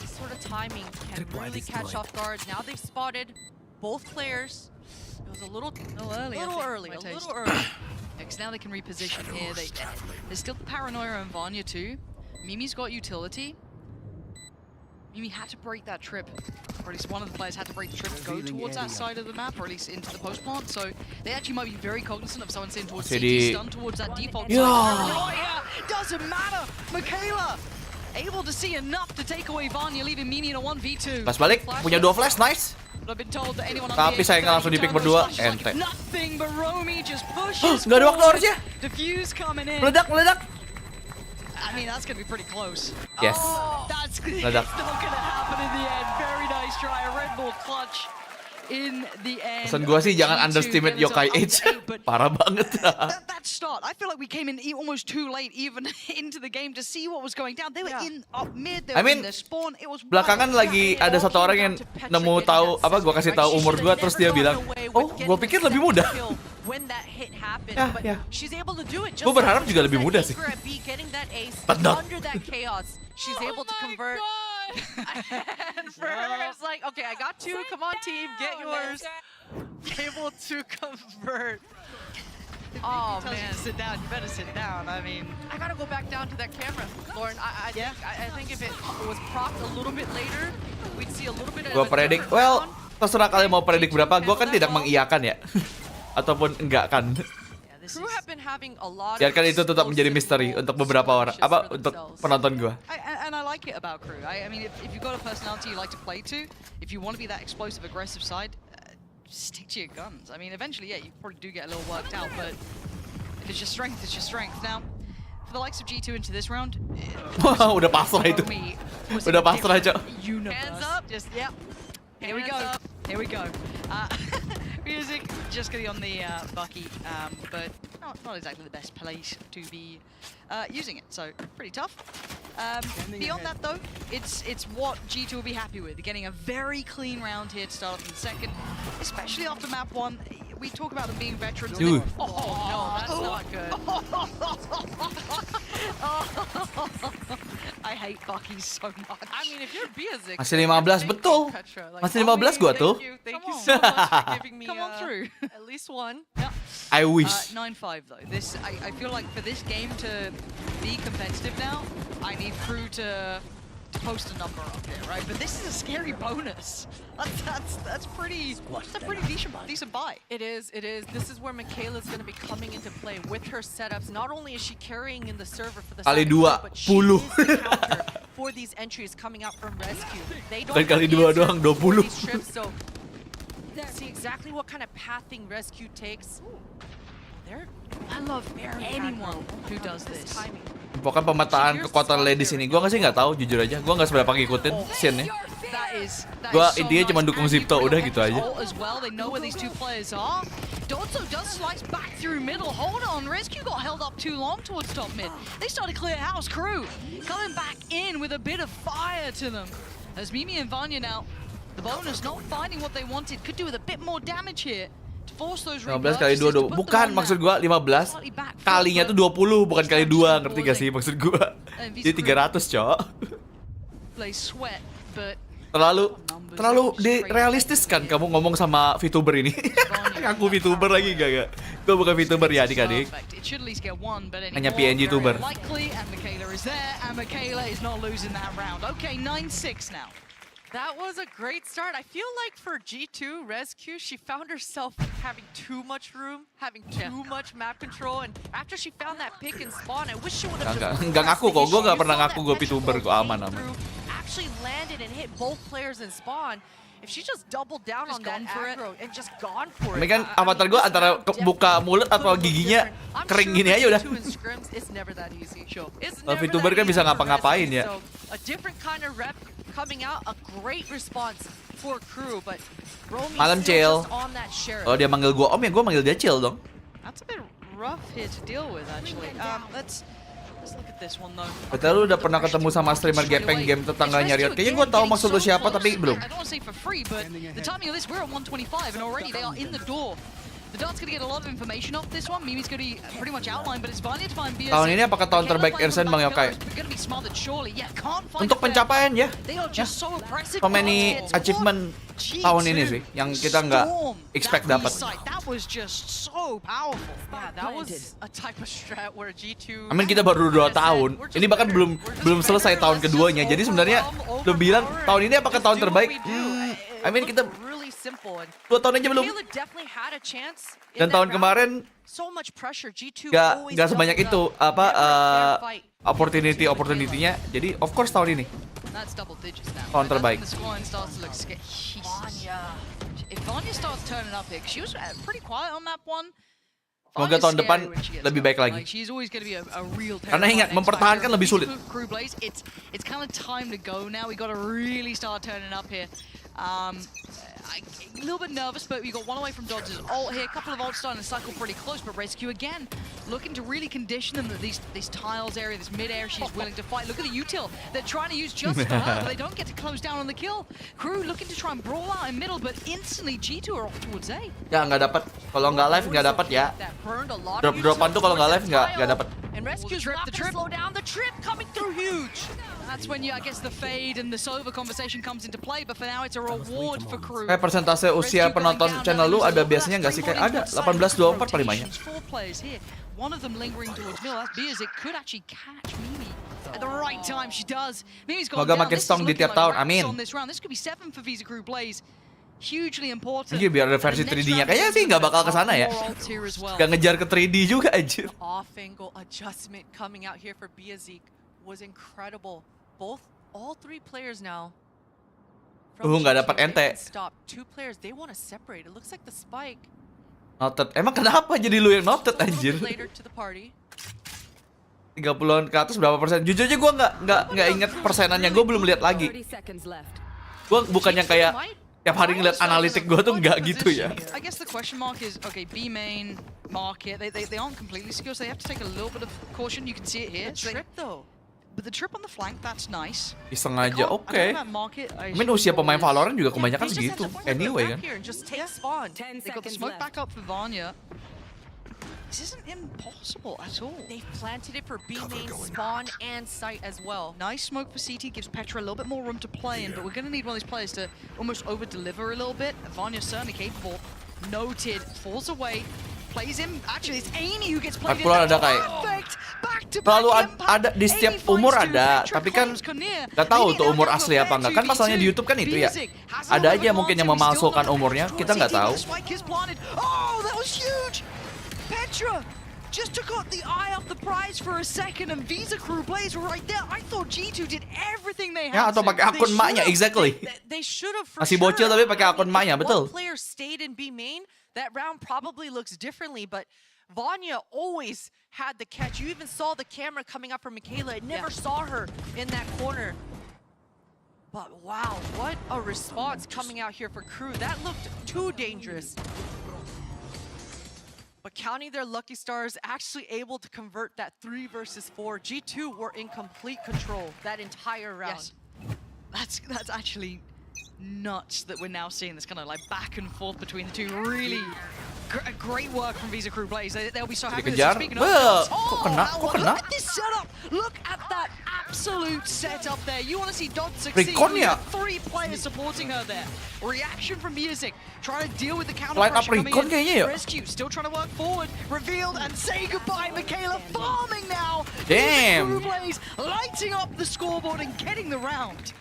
This sort of timing can really catch off guards. Now they've spotted both players. It was a little early. a little early. Because now they can reposition here. There's still the Paranoia and Vanya too. Mimi's got utility. Mimi had to break that trip, or at least one of the players had to break the trip to go towards that side of the map, or at least into the post plant. So they actually might be very cognizant of someone sitting towards CT, stun towards that default side. Paranoia doesn't matter. Michaela able to see enough to take away Vanya, leaving Mimi in a 1v2. Pas balik punya 2 flash, nice. But I've been told that anyone on Tapi the saya nggak langsung di pick berdua, like ente. nothing, but Romy just pushes Nggak ada waktu forward. harusnya. Diffuse coming in. Meledak. I mean, that's going to be pretty close. Yes. That's it's Meledak. not going to happen in the end. Very nice try. A Red Bull clutch in the end. Pesan gua sih jangan G2 underestimate get themselves Yokai up Age. to 8, but Parah banget. that start, I feel like we came in almost too late even into the game to see what was going down. They were in up mid, they were in their spawn. It was Belakangan lagi ada satu orang yang nemu tahu apa gua kasih tahu umur gua terus dia bilang, "Oh, gua pikir lebih muda." When that hit happened, Yeah, but yeah. she's able to do it. Just Gua berharap like juga lebih that muda sih. anchor at B, getting that ace Betul. under that chaos, she's able to convert. And for her, it's like, okay, I got 2. Come on, team, get yours. Able to convert. Oh man, sit down. You better sit down. I mean, I gotta go back down to that camera, Lauren. I think if it was propped a little bit later, we'd see a little bit of Gua predik, well, terserah kalian mau predik berapa, gua kan tidak mengiyakan ya. Ataupun enggak kan. Crew have been having a lot Biarkan of itu tetap menjadi misteri untuk beberapa orang, apa for untuk themselves. penonton gua. and I like it about Crew. I mean, if you've got a personality you like to play to, if you want to be that explosive, aggressive side, stick to your guns. I mean, eventually, yeah, you probably do get a little worked out, but if it's your strength, it's your strength. Now, for the likes of G2 into this round, Wah, udah pasrah itu. Udah pasrah aja. Hands up, just yep. Here we go. Here we go. Music just getting on the Bucky, but not exactly the best place to be using it. So pretty tough. Beyond that though, it's what G2 will be happy with. Getting a very clean round here to start off in the second, especially after map 1. We talk about them being veterans. Dude. Oh no, that's not good. I hate Bucky so much. I mean, if you're Biazik, Masih 15, betul. Masih 15 gua tuh. Thank you so much for giving me Come on through. at least one. I wish. 9-5 though. This I feel like for this game to be competitive now, I need Crew to post a number up there, right? But this is a scary bonus. That's pretty decent buy. It is. This is where Michaela's going to be coming into play with her setups. Not only is she carrying in the server for the Kali second dua, round, but she is 10. the counter for these entries coming out from Rescue. They don't Bukan kali have the dua answer doang, for 20. these trips, so see exactly what kind of pathing Rescue takes. I love anyone who does this. Timing. Pokoknya pemetaan kekuatan lady sini. Gua sih nggak tahu, jujur aja. Gua nggak seberapa ngikutin scene-nya. Gua intinya cuma dukung Zipto, udah gitu aja. As well, they know where these two players are. Dotso does slice back through middle. Hold on, Rescue got held up too long towards top mid. They started clear house. Crew coming back in with a bit of fire to them. As Mimi and Vanya now, the bonus not finding what they wanted, could do with a bit more damage here. 15 kali 2, bukan maksud gua 15 kalinya tuh 20 bukan kali 2, ngerti gak sih maksud gua? Jadi 300, Cok. Terlalu realistis kan kamu ngomong sama VTuber ini. Ngaku VTuber lagi gak? Gua bukan VTuber ya adik-adik. Hanya PNG tuber. That was a great start. I feel like for G2 Rescue, she found herself having too much room, having too much map control, and after she found that pick and spawn, I wish she would have just Enggak ngaku kok, gue gak pernah ngaku gue VTuber, gue aman. Actually landed and hit both players in spawn. If she just doubled down on that aggro and just gone for it. Ini kan avatar gue antara buka mulut atau giginya kering gini aja udah. VTuber kan bisa ngapa-ngapain ya. A different kind of rep coming out, a great response for Crew, but Romy Malam still Cil. just on that sheriff. Kalau dia manggil gue Om ya gue manggil dia Cil dong. That's a bit rough here to deal with actually. Let's look at this one though. Betul, lu udah pernah ketemu sama streamer gepeng game tetangganya Riot. Kayaknya gue tahu maksud lu siapa tapi belum. I don't want to say for free, but the timing of this, we're at 125 and already they are in the door. The Dart's going to get a lot of information off this one. Mimi's going to be pretty much outlined, but it's Vanya to find BS. Tahun ini apakah tahun terbaik Irsen Bang Yokai? Untuk pencapaian ya. So many achievement tahun ini sih yang kita nggak expect dapat. That was just so powerful. Yeah, that was a type of strat where G2. I mean kita baru 2 tahun. Ini bahkan belum selesai tahun keduanya. Jadi sebenarnya lu bilang tahun ini apakah tahun terbaik? I mean kita 2 tahun aja belum. Dan tahun kemarin nggak sebanyak itu apa opportunity-nya. Jadi of course tahun ini tahun terbaik. Semoga tahun depan lebih baik lagi. Karena ingat mempertahankan lebih sulit. It's kind of time to go now. We got to really start turning up here. A little bit nervous, but we got one away from Dodge's ult here. A couple of ults starting to cycle pretty close, but Rescue again looking to really condition them that these tiles area, this mid-air, she's willing to fight. Look at the util. They're trying to use just for her, but they don't get to close down on the kill. Crew looking to try and brawl out in middle, but instantly G2 are off towards A. Ya nggak dapat. Kalau nggak live nggak dapat ya. Drop-dropan tuh kalau nggak live nggak dapat. And Rescue's the trip, slow down the trip coming through huge. That's when I guess the fade and the Sova conversation comes into play, but for now it's a reward for Crew. Kayak persentase usia penonton channel lu ada biasanya nggak sih? Kayak ada 18-24 paling banyak. One of them lingering towards middle. That's Beers. It could actually catch Mimi at the right time. She does. Mimi's gone Semoga down. makin strong di tiap tahun. Amin. This could be 7 for Visa Crew Blaze. Hugely important. Iya biar ada versi 3D-nya. Kayaknya sih nggak bakal kesana ya. Gak ngejar ke 3D juga anjir. Off angle adjustment coming out here for BZK was incredible. All 3 players now. Nggak dapat ente. Stop. 2 players they want to separate. It looks like the spike. Noted. Emang kenapa jadi lu yang noted anjir? 30-an ke atas berapa persen? Jujur aja gue nggak inget persenannya. Gue belum lihat lagi. Gue bukan yang kayak tiap hari ngeliat analitik gue tuh nggak gitu ya. I guess the question mark is okay. B main market. They aren't completely secure, so they have to take a little bit of caution. You can see it here. The trip though. But the trip on the flank, that's nice. Iseng aja, oke. I mean usia pemain Valorant juga kebanyakan segitu. Anyway kan. They got the smoke back up for Vanya. This isn't impossible at all. They've planted it for B main spawn and site as well. Nice smoke for CT, gives Petra a little bit more room to play in, but we're going to need one of these players to almost over-deliver a little bit. Vanya's certainly capable. Noted, falls away. Plays him. Actually, it's Aini who gets played in. Perfect. Back Selalu ada di setiap umur ada, tapi kan nggak tahu tuh umur asli apa enggak. Kan masalahnya di YouTube kan itu ya. Ada aja mungkin yang memalsukan umurnya, kita nggak tahu. Oh, that was huge. Petra just took out the eye off the prize for a second, and Visa Crew Blaze were right there. I thought G2 did everything they had. Ya, atau pakai akun maknya, exactly. They should have. Masih bocil tapi pakai akun maknya, betul. One player stayed in B main. That round probably looks differently, but Vanya always had the catch. You even saw the camera coming up from Michaela. It never saw her in that corner. But wow, what a response coming out here for Crew. That looked too dangerous. But counting their lucky stars, actually able to convert that 3 versus 4. G2 were in complete control that entire round. Yes. That's actually nuts that we're now seeing this kind of like back and forth between the two. Really great work from Visa Crew Blaze. They'll be so happy. Speaking of, kok kena? look at this setup. Look at that absolute setup there. You want to see Dot succeed. Recon ya? 3 players supporting her there. Reaction from Music. Trying to deal with the counter Line up pressure coming Recon in. kayaknya ya? Rescue still trying to work forward. Revealed and say goodbye. Michaela farming now. Damn. Visa Crew Blaze lighting up the scoreboard and getting the round.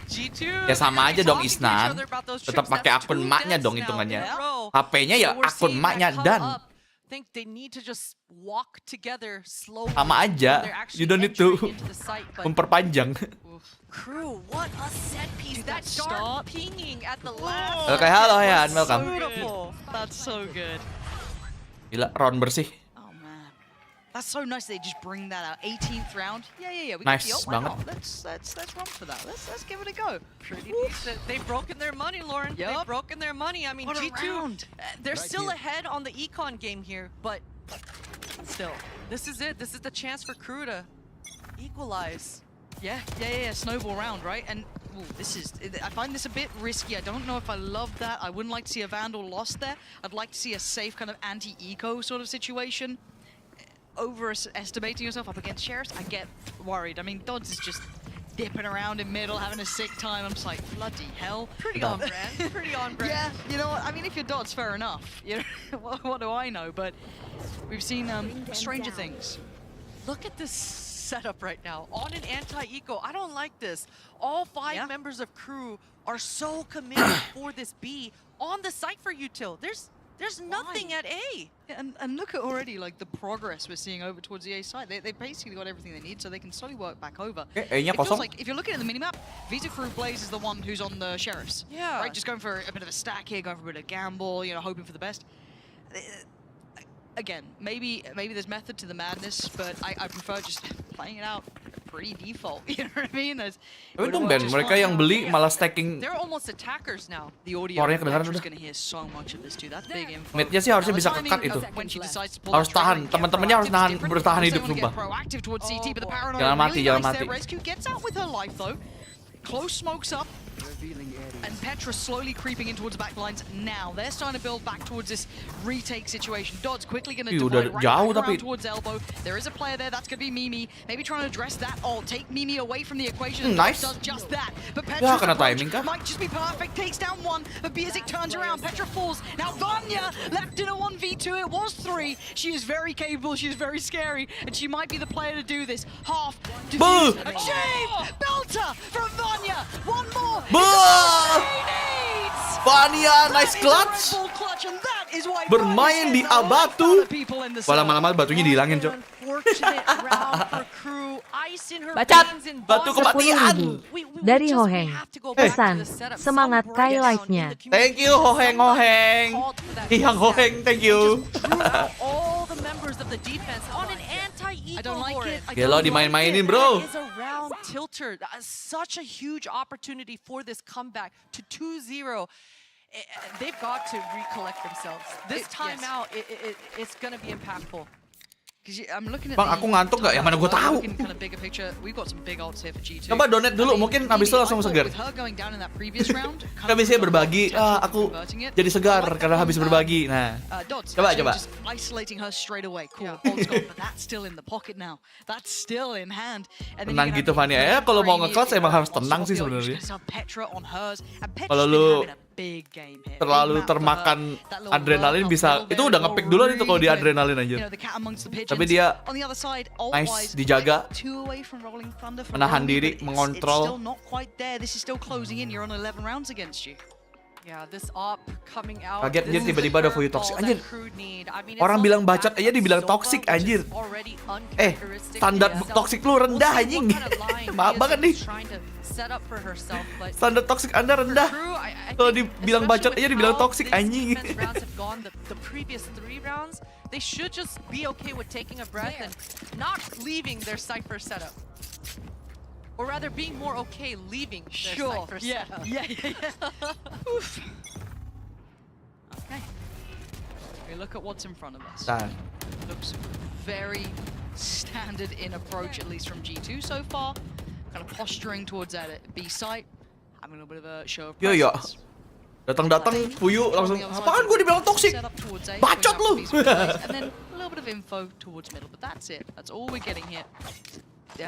G2. Ya sama aja dong Isnan. Tetap pakai akun maknya dong hitungannya. HP-nya ya akun maknya dan Think they need to just walk together slowly. sama aja. You don't need to memperpanjang. Crew, what a set piece. That start pinging at the last. Oke, halo ya, welcome. Beautiful. That's so good. Gila, round bersih. Oh man, that's so nice. They just bring that out. 18th round. Yeah. We Nice got the banget. Let's run for that. Let's give it a go. Pretty decent. They've broken their money, Lauren. Yup. They've broken their money. I mean, What a G2, round. They're still ahead on the econ game here, but still, this is it. This is the chance for Crew to equalize. Yeah. Snowball round, right? And ooh, I find this a bit risky. I don't know if I love that. I wouldn't like to see a Vandal lost there. I'd like to see a safe kind of anti-eco sort of situation. Overestimating yourself up against Sheriffs, I get worried. I mean, Dodds is just dipping around in middle, having a sick time. I'm just like, bloody hell. Pretty on brand. Pretty on brand. Yeah, you know what? I mean, if you're Dodds, fair enough. You know, what do I know? But we've seen stranger things. Look at this setup right now on an anti-eco. I don't like this. All 5 members of Crew are so committed for this B on the site for util. There's nothing at A. Yeah, and look at already like the progress we're seeing over towards the A side. They basically got everything they need, so they can slowly work back over. It feels like if you're looking at the minimap, Visa Crew Blaze is the one who's on the Sheriffs. Yeah. Right, just going for a bit of a stack here, going for a bit of gamble, you know, hoping for the best. Again, maybe there's method to the madness, but I prefer just playing it out pretty default. You know what I mean? Tapi tumben mereka yang beli malah stacking. They're almost attackers now. The audio. Suaranya kedengaran udah. Gonna hear so much of this too. That's big info. Mid-nya sih harusnya bisa kekat itu. Harus tahan, teman-temannya harus bertahan hidup sumpah. Jangan mati. Rescue gets out with her life though. Close smokes up. And Petra slowly creeping in towards the back lines now. They're starting to build back towards this retake situation. Dodds quickly going to divide right back around towards elbow. There is a player there. That's going to be Mimi. Maybe trying to address that ult. Take Mimi away from the equation. Nice. Does just that. But Petra's kena timing kah? might just be perfect. Takes down one. But Biazik turns around. Petra falls. Now Vanya left in a 1v2. It was 3. She is very capable. She is very scary. And she might be the player to do this. Half. Achieved. Belter from Vanya. One more. Vanya, nice clutch. Bermain di Abatu. Walau malam batunya dihilangin, Cok. Bacat. Batu kematian. Dari Hoheng. Pesan, semangat Kai live-nya. Thank you Hoheng. Siang Hoheng, thank you. All the members of the defense on an anti-eco. I don't like it. Gelo dimain-mainin, bro. Is a round tilter. Such a huge opportunity for this comeback to 2-0. They've got to recollect themselves. This time out, it's going to be impactful. I'm looking at Bang, aku ngantuk gak? Yang mana gue tahu. Coba donate dulu, mungkin habis itu langsung segar. Kan biasanya berbagi, aku jadi segar karena habis berbagi. Nah, coba. Tenang gitu Fania ya, kalau mau nge-clutch emang harus tenang sih sebenarnya. Kalau lu big game here. terlalu termakan adrenalin bisa itu udah nge-pick duluan itu kalau di adrenalin aja. Tapi dia nice dijaga, menahan diri, mengontrol. Kaget anjir tiba-tiba ada Fuyu toxic anjir. Orang bilang bacot aja dibilang toxic anjir. Standar toxic lu rendah anjing. Maaf banget nih. Standar toxic Anda rendah. Kalau dibilang bacot aja dibilang toxic anjing. They should just be okay with taking a breath and not leaving their Cypher setup. Or rather being more okay leaving their Cypher setup. Yeah. Okay. We look at what's in front of us. Looks very standard in approach, at least from G2 so far. Kind of posturing towards that B site. Having a little bit of a show of presence. Datang-datang Fuyu langsung, apaan gue dibilang toxic? Bacot lu! And then a little bit of info towards middle, but that's it. That's all we're getting here. Do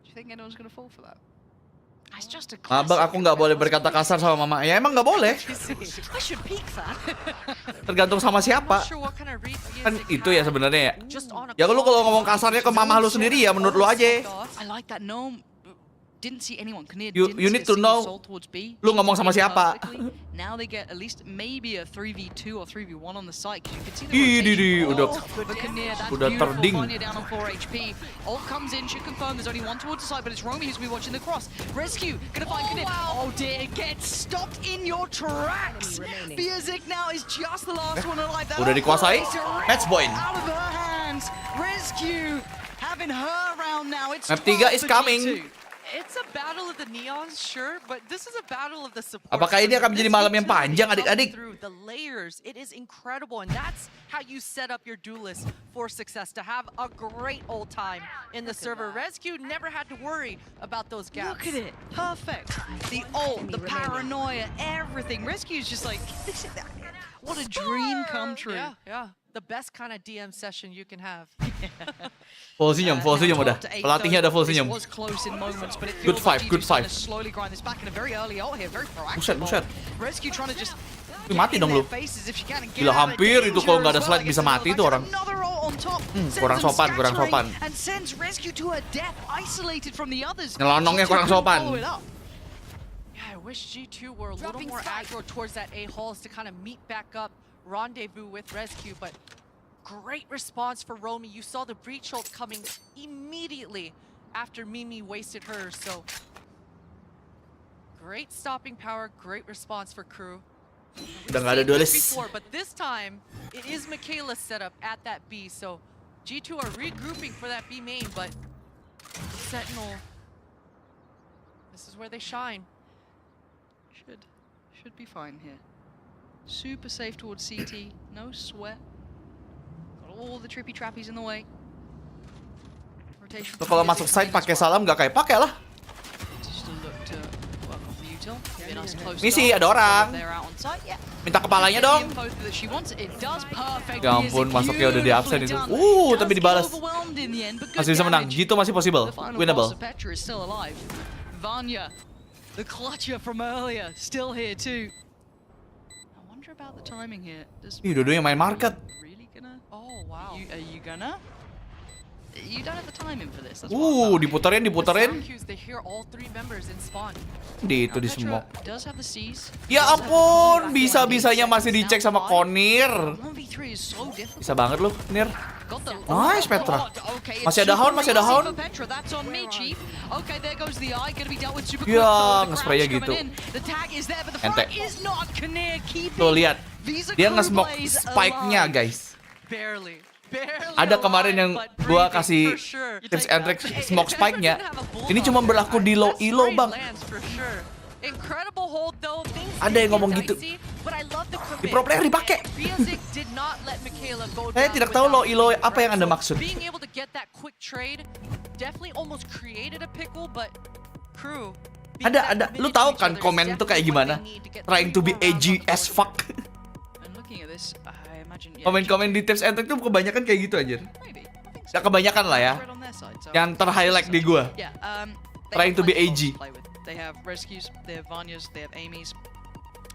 you think anyone's gonna fall for that? It's just a Abang, aku nggak boleh berkata kasar sama mama. Ya emang nggak boleh. I should peek that. Tergantung sama siapa. Kan itu ya sebenarnya ya. Ya lu kalau ngomong kasarnya ke mama lu sendiri ya menurut lu aja. I like that gnome. Didn't see anyone. You need to know lu ngomong sama siapa. Now they get at least maybe a 3v2 or 3v1 on the site because you can see Ih, udah terding. Down on 4 HP. Ult comes in, should confirm there's only one towards the site, but it's Romy who's gonna be watching the cross. Rescue, gonna find Kalian. Oh dear, get stopped in your tracks. Viewsonic now is just the last one alive. Udah dikuasai. Match point. Out of her hands. Rescue having her round now. It's Map 3 is coming. It's a battle of the neons, sure, but this is a battle of the support. Apakah ini akan menjadi malam yang panjang, adik-adik? The layers, it is incredible, and that's how you set up your duelists for success, to have a great old time in the server. Rescue never had to worry about those gaps. Look at it, perfect. The ult, the paranoia, everything. Rescue's just like, what a dream come true. Yeah. The best kind of DM session you can have. Full senyum udah. Pelatihnya ada full senyum. Good five. Buset. Mati dong lu. Gila, hampir itu kalau nggak ada slide bisa mati itu orang. Kurang sopan. Nyelonongnya kurang sopan. Yeah, I wish G2 were a little more aggro towards that A halls to kind of meet back up, rendezvous with Rescue, but great response for Romy. You saw the breach ult coming immediately after Mimi wasted hers, so great stopping power, great response for crew. Udah nggak ada duelist. But this time, it is Michaela's setup at that B, so G2 are regrouping for that B main, but Sentinel, this is where they shine. Should be fine here. Super safe towards CT, no sweat. Got all the trippy trappies in the way. Rotation. So, kalau masuk side pakai salam nggak kayak pakai lah. Misi ada orang. Minta kepalanya dong. Ya ampun, masuknya udah di absen itu. Tapi dibalas. Masih bisa menang. Gitu masih possible. Winnable. Vanya, the clutcher from earlier, still here too. I wonder about the timing here. Dua-duanya main market. Really gonna? Oh wow. Are you gonna? You don't have the timing for this. Diputerin. Di itu di smoke. Ya ampun, bisa-bisanya masih dicek sama Konir. Bisa banget lu, Nir. Nice, Petra. Masih ada Hound. Ya, nge-spraynya gitu. Ente. Tuh, lihat. Dia nge-smoke spike-nya, guys. Ada kemarin yang gua kasih tips and tricks smoke spike-nya. Ini cuma berlaku di low elo, Bang. Ada yang ngomong gitu. Di pro player dipakai. Saya tidak tahu low elo apa yang Anda maksud. Ada. Lu tahu kan komen itu kayak gimana? Trying to be edgy as fuck. Komen-komen di tips and trick tuh kebanyakan kayak gitu aja. Ya kebanyakan lah ya. Yang ter-highlight di gua. Trying to be edgy. They have rescues, they have Vanyas, they have Amy's.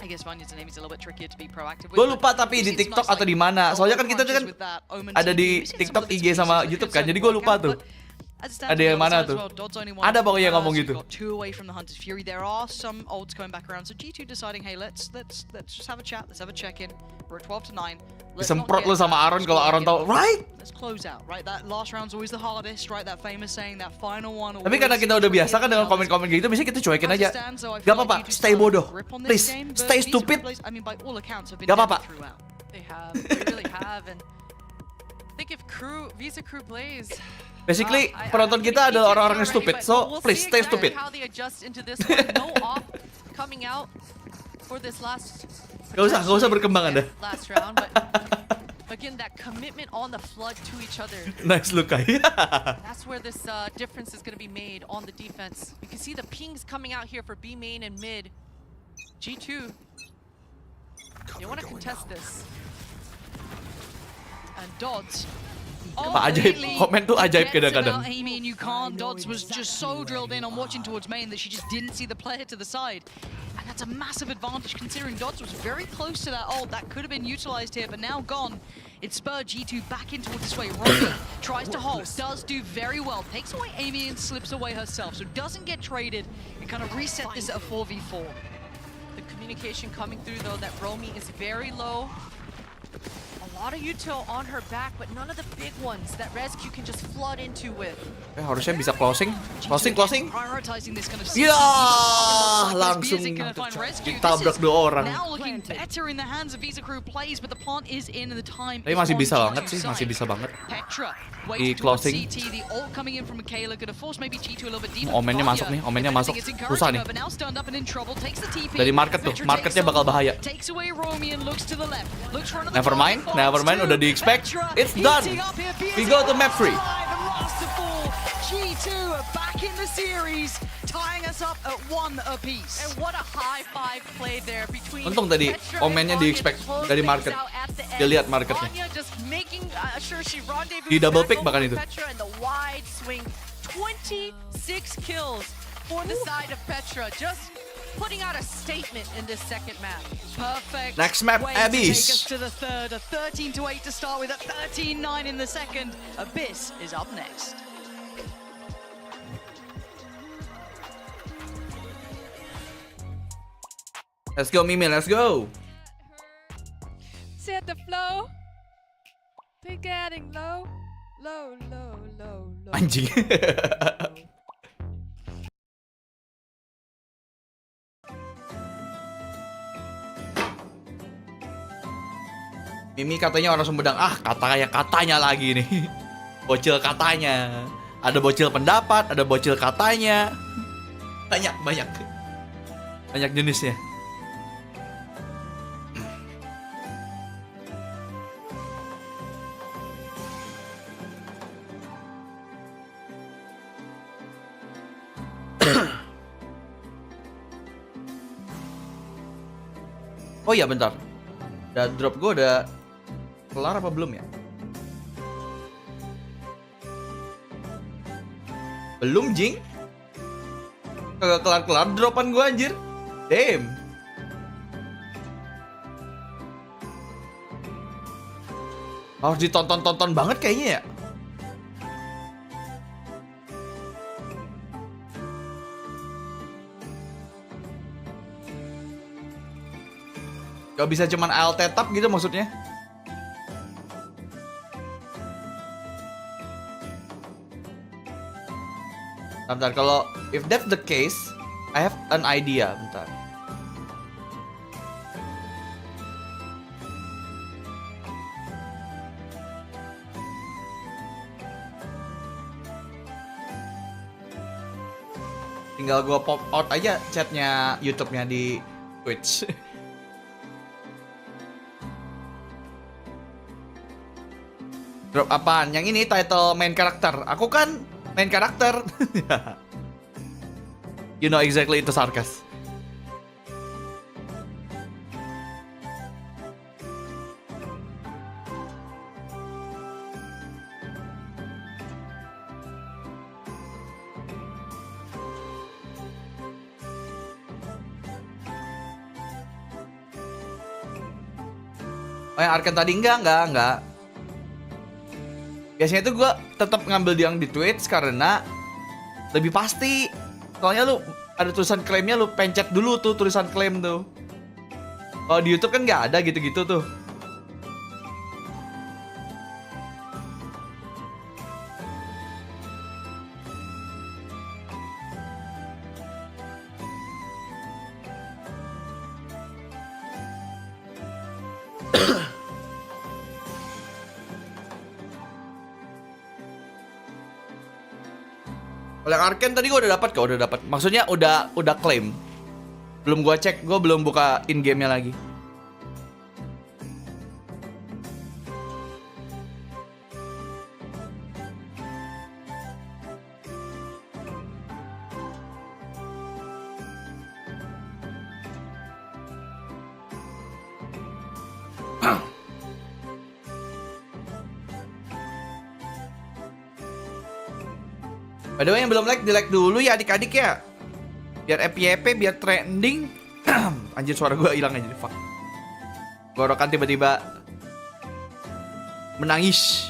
I guess Vanyas and Amy's a little bit trickier to be proactive with. Gue lupa tapi di TikTok atau di mana. Soalnya kan kita kan ada di TikTok, IG sama YouTube kan. Jadi gue lupa tuh. Ada yang mana tuh? Ada pokoknya yang ngomong gitu. Two away from the Hunter's Fury. There are some olds going back around. So G2 deciding, hey, let's just have a chat. Let's have a check-in. We're at 12 to 9. Disemprot lu sama Aaron kalau Aaron tahu, right? Let's close out, right? That last round's always the hardest, right? That famous saying, that final one. Tapi karena kita udah biasa kan dengan komen-komen gitu, biasanya kita cuekin aja. Gak apa-apa, stay bodoh. Please, stay stupid. Gak apa-apa. They have, they really have, and I think if Visa Crew plays. Basically, penonton kita adalah orang-orang yang stupid, so please stay stupid. How they adjust into this one. No off coming out for this last. Gak usah berkembang Anda. Last round, but again, that commitment on the flood to each other. Nice look, That's where this difference is going to be made on the defense. You can see the pings coming out here for B main and mid. G2, they want to contest this. And Dodds. Ajaib, komen tuh ajaib kadang-kadang. Amy and you can't. Dodds was just so drilled in on watching towards main that she just didn't see the player to the side. And that's a massive advantage considering Dodds was very close to that ult. That could have been utilized here, but now gone. It spurred G2 back in towards this way. Robbie tries to hold, does do very well. Takes away Amy and slips away herself. So doesn't get traded. You kind of reset this at a 4v4. The communication coming through though, that Romy is very low. A lot of util on her back, but none of the big ones that Rescue can just flood into with. Harusnya bisa closing. Ya, langsung ditabrak 2 orang. Tapi masih bisa banget sih, masih bisa banget. Di closing. Omennya masuk nih, omennya masuk. Susah nih. Dari market tuh, marketnya bakal bahaya. Never mind, udah di-expect. It's done. We go to map 3. G2 are back in the series, tying us up at 1 apiece. And what a high five play there between. Untung tadi omennya di-expect dari market. Dia lihat marketnya. Di double pick bahkan itu. And the wide swing, 26 kills for the side of Petra. Just putting out a statement in this second map. Perfect. Next map, Abyss. Take us to the third. A 13-8 to start with. A 13-9 in the second. Abyss is up next. Let's go, Mimi. Let's go. Set the flow. They're getting low. Anjing. Mimi katanya orang Sumedang. Katanya lagi nih. Bocil katanya. Ada bocil pendapat, ada bocil katanya. Banyak jenisnya. Oh iya bentar. Drop gue udah kelar apa belum ya? Belum, Jing. Kagak kelar-kelar dropan gue anjir. Damn. Harus ditonton-tonton banget kayaknya ya. Gak bisa cuman ALT tab gitu maksudnya. Bentar, kalau if that's the case, I have an idea. Bentar. Tinggal gua pop out aja chatnya YouTube-nya di Twitch. Drop apaan? Yang ini title main karakter. Aku kan main karakter. You know exactly itu sarkas. Oh, yang Arken tadi enggak. Biasanya tuh gue tetap ngambil yang di Twitch karena lebih pasti. Soalnya lu ada tulisan klaimnya, lu pencet dulu tuh tulisan klaim tuh. Kalau di YouTube kan nggak ada gitu-gitu tuh. Oleh Arken tadi gue udah dapat. Maksudnya udah klaim. Belum gue cek, gue belum buka in game-nya lagi. By the way, yang belum like, di like dulu ya adik-adik ya. Biar FYP, biar trending. Anjir, suara gue hilang aja. Fuck. Gorokan tiba-tiba menangis.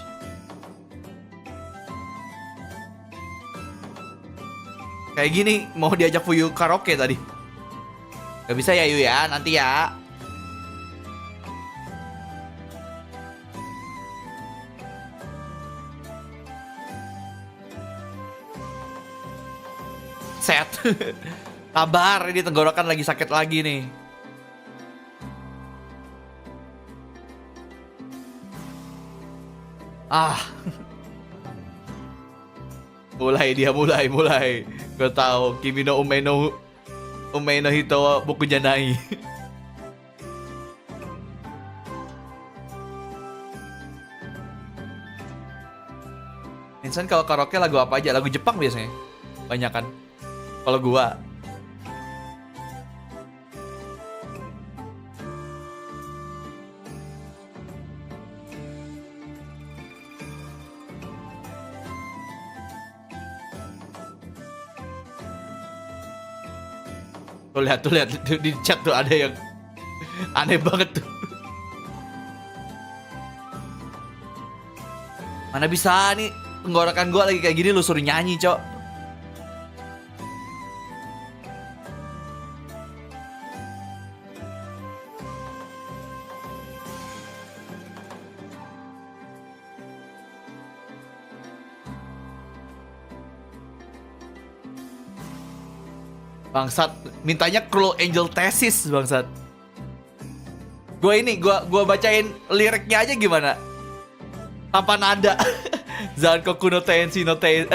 Kayak gini, mau diajak Fuyu karaoke tadi. Gak bisa ya Yu ya, nanti ya. Set. Sabar, ini tenggorokan lagi sakit lagi nih. Mulai. Gue tahu Kimi no Ume no Hito Boku Janai. Insan kalau karaoke lagu apa aja? Lagu Jepang biasanya. Banyak kan? Kalau gua Tuh lihat di chat tuh ada yang aneh banget tuh. Mana bisa nih tenggorokan gua lagi kayak gini lu suruh nyanyi, Cok. Bangsat, mintanya Cruel Angel Thesis, bangsat. Gue bacain liriknya aja gimana? Tanpa nada. Zankoku no tenshi no teze.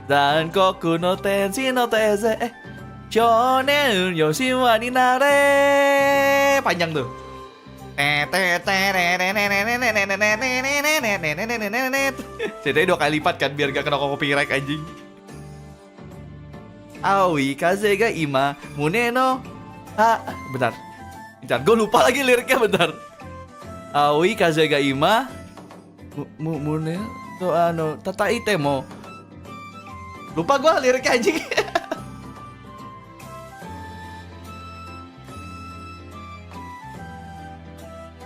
Zankoku no tenshi no teze. Shonen Yoshiwa ni nare. Panjang tuh. Ceritanya 2 kali lipat kan biar gak kena copyright anjing. Aoi kaze ga ima mune no bentar, gue lupa lagi liriknya, bentar. Aoi kaze ga ima mune to tataite mo. Lupa gue liriknya anjing.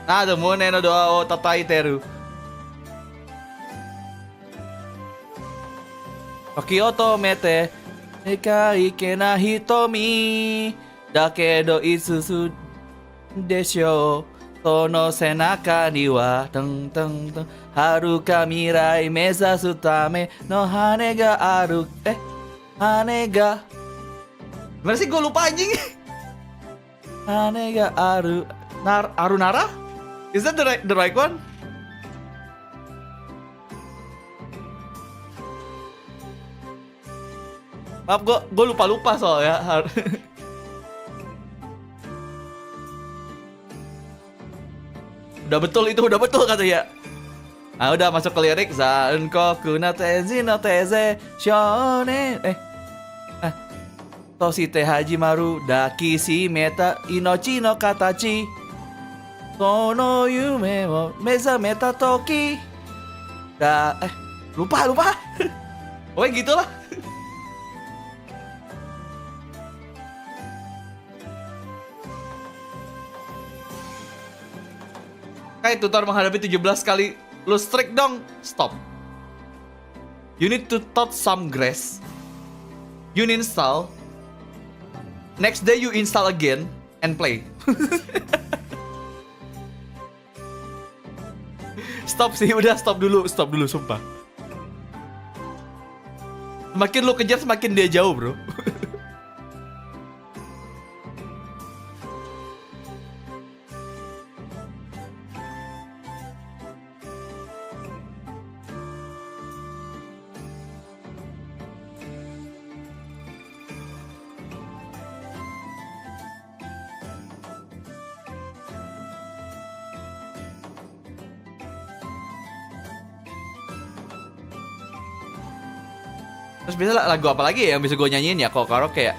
Ada mune no doa o tataiteru. Okioto mete Ekai kena hitomi dakedo isusu desho tono senaka ni wa teng teng teng haruka mirai mezasu tame no hane ga aru hane ga gimana sih, gue lupa anjing. Hane ga aru arunara, is that the right one? Maaf, gue lupa soalnya. Udah betul katanya. Ah udah masuk ke lirik. Zankoku na tenshi no teze shonen Toshite hajimaru daki shimeta inochi no katachi Sono yume wo mezameta toki lupa. Oh gitulah. Kayak tutor menghadapi 17 kali lu strike dong. Stop. You need to touch some grass. You install. Next day you install again and play. Stop sih, udah stop dulu sumpah. Semakin lu kejar semakin dia jauh, bro. Terus biasa lagu apa lagi ya yang bisa gue nyanyiin ya kalau karaoke ya?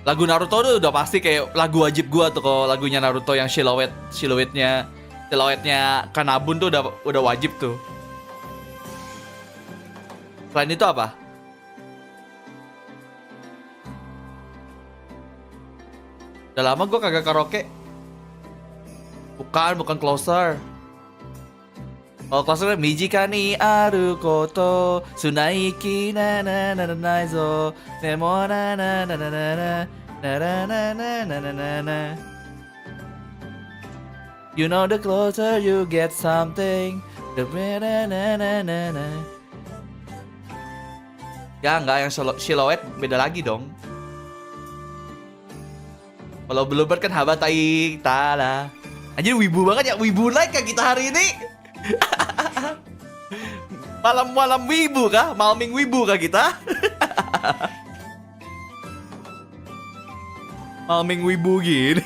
Lagu Naruto tuh udah pasti kayak lagu wajib gue tuh kalau lagunya Naruto yang siluetnya Kanabun tuh udah wajib tuh. Selain itu apa? Udah lama gue kagak karaoke. Bukan Closer. Oh, Corsair Mijika ni aru koto sunaiki na na na na zo nemo na na na na na na na na na na na. You know the closer you get something the better na na na na. Ya enggak, yang silhouette beda lagi dong. Kalau Bluebird kan habatai tala. Anjir wibu banget ya, wibu like ya kita hari ini. Malam wibu kah? Malming wibu kah kita? Malming wibu gini.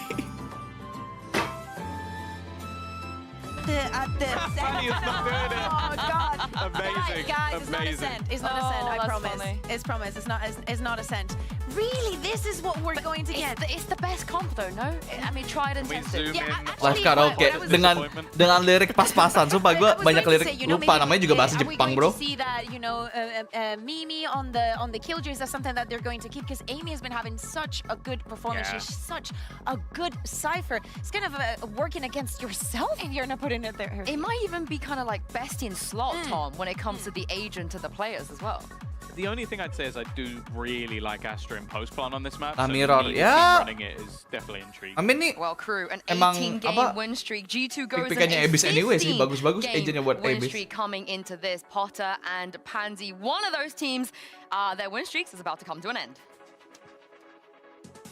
Oh God! Amazing. Guys, Amazing. It's not a cent. I that's promise. funny. It's promise. It's not a cent. Really, this is what we're going to get. It's the best comp though, no? I mean, tried and We tested. zoom in. Live karaoke dengan lirik pas-pasan. Sumpah gue banyak lirik lupa namanya juga bahasa Jepang, bro. See that, you know, Mimi on the Killjoys, that's something that they're going to keep because Amy has been having such a good performance. Yeah. She's such a good cipher. It's kind of working against yourself if you're not putting it there. It might even be kind of like best in slot, Tom, when it comes to the agent to the players as well. The only thing I'd say is I do really like Astra and Postplan on this map. Mirror, me yeah. running it is definitely intriguing. I mean nih, Well, crew, an emang 18-game win streak. G2 goes pick-pickannya in a Abyss anyway sih, bagus-bagus 15-game agentnya buat win Abyss. streak coming into this. Potter and Pansy, one of those teams, their win streaks is about to come to an end.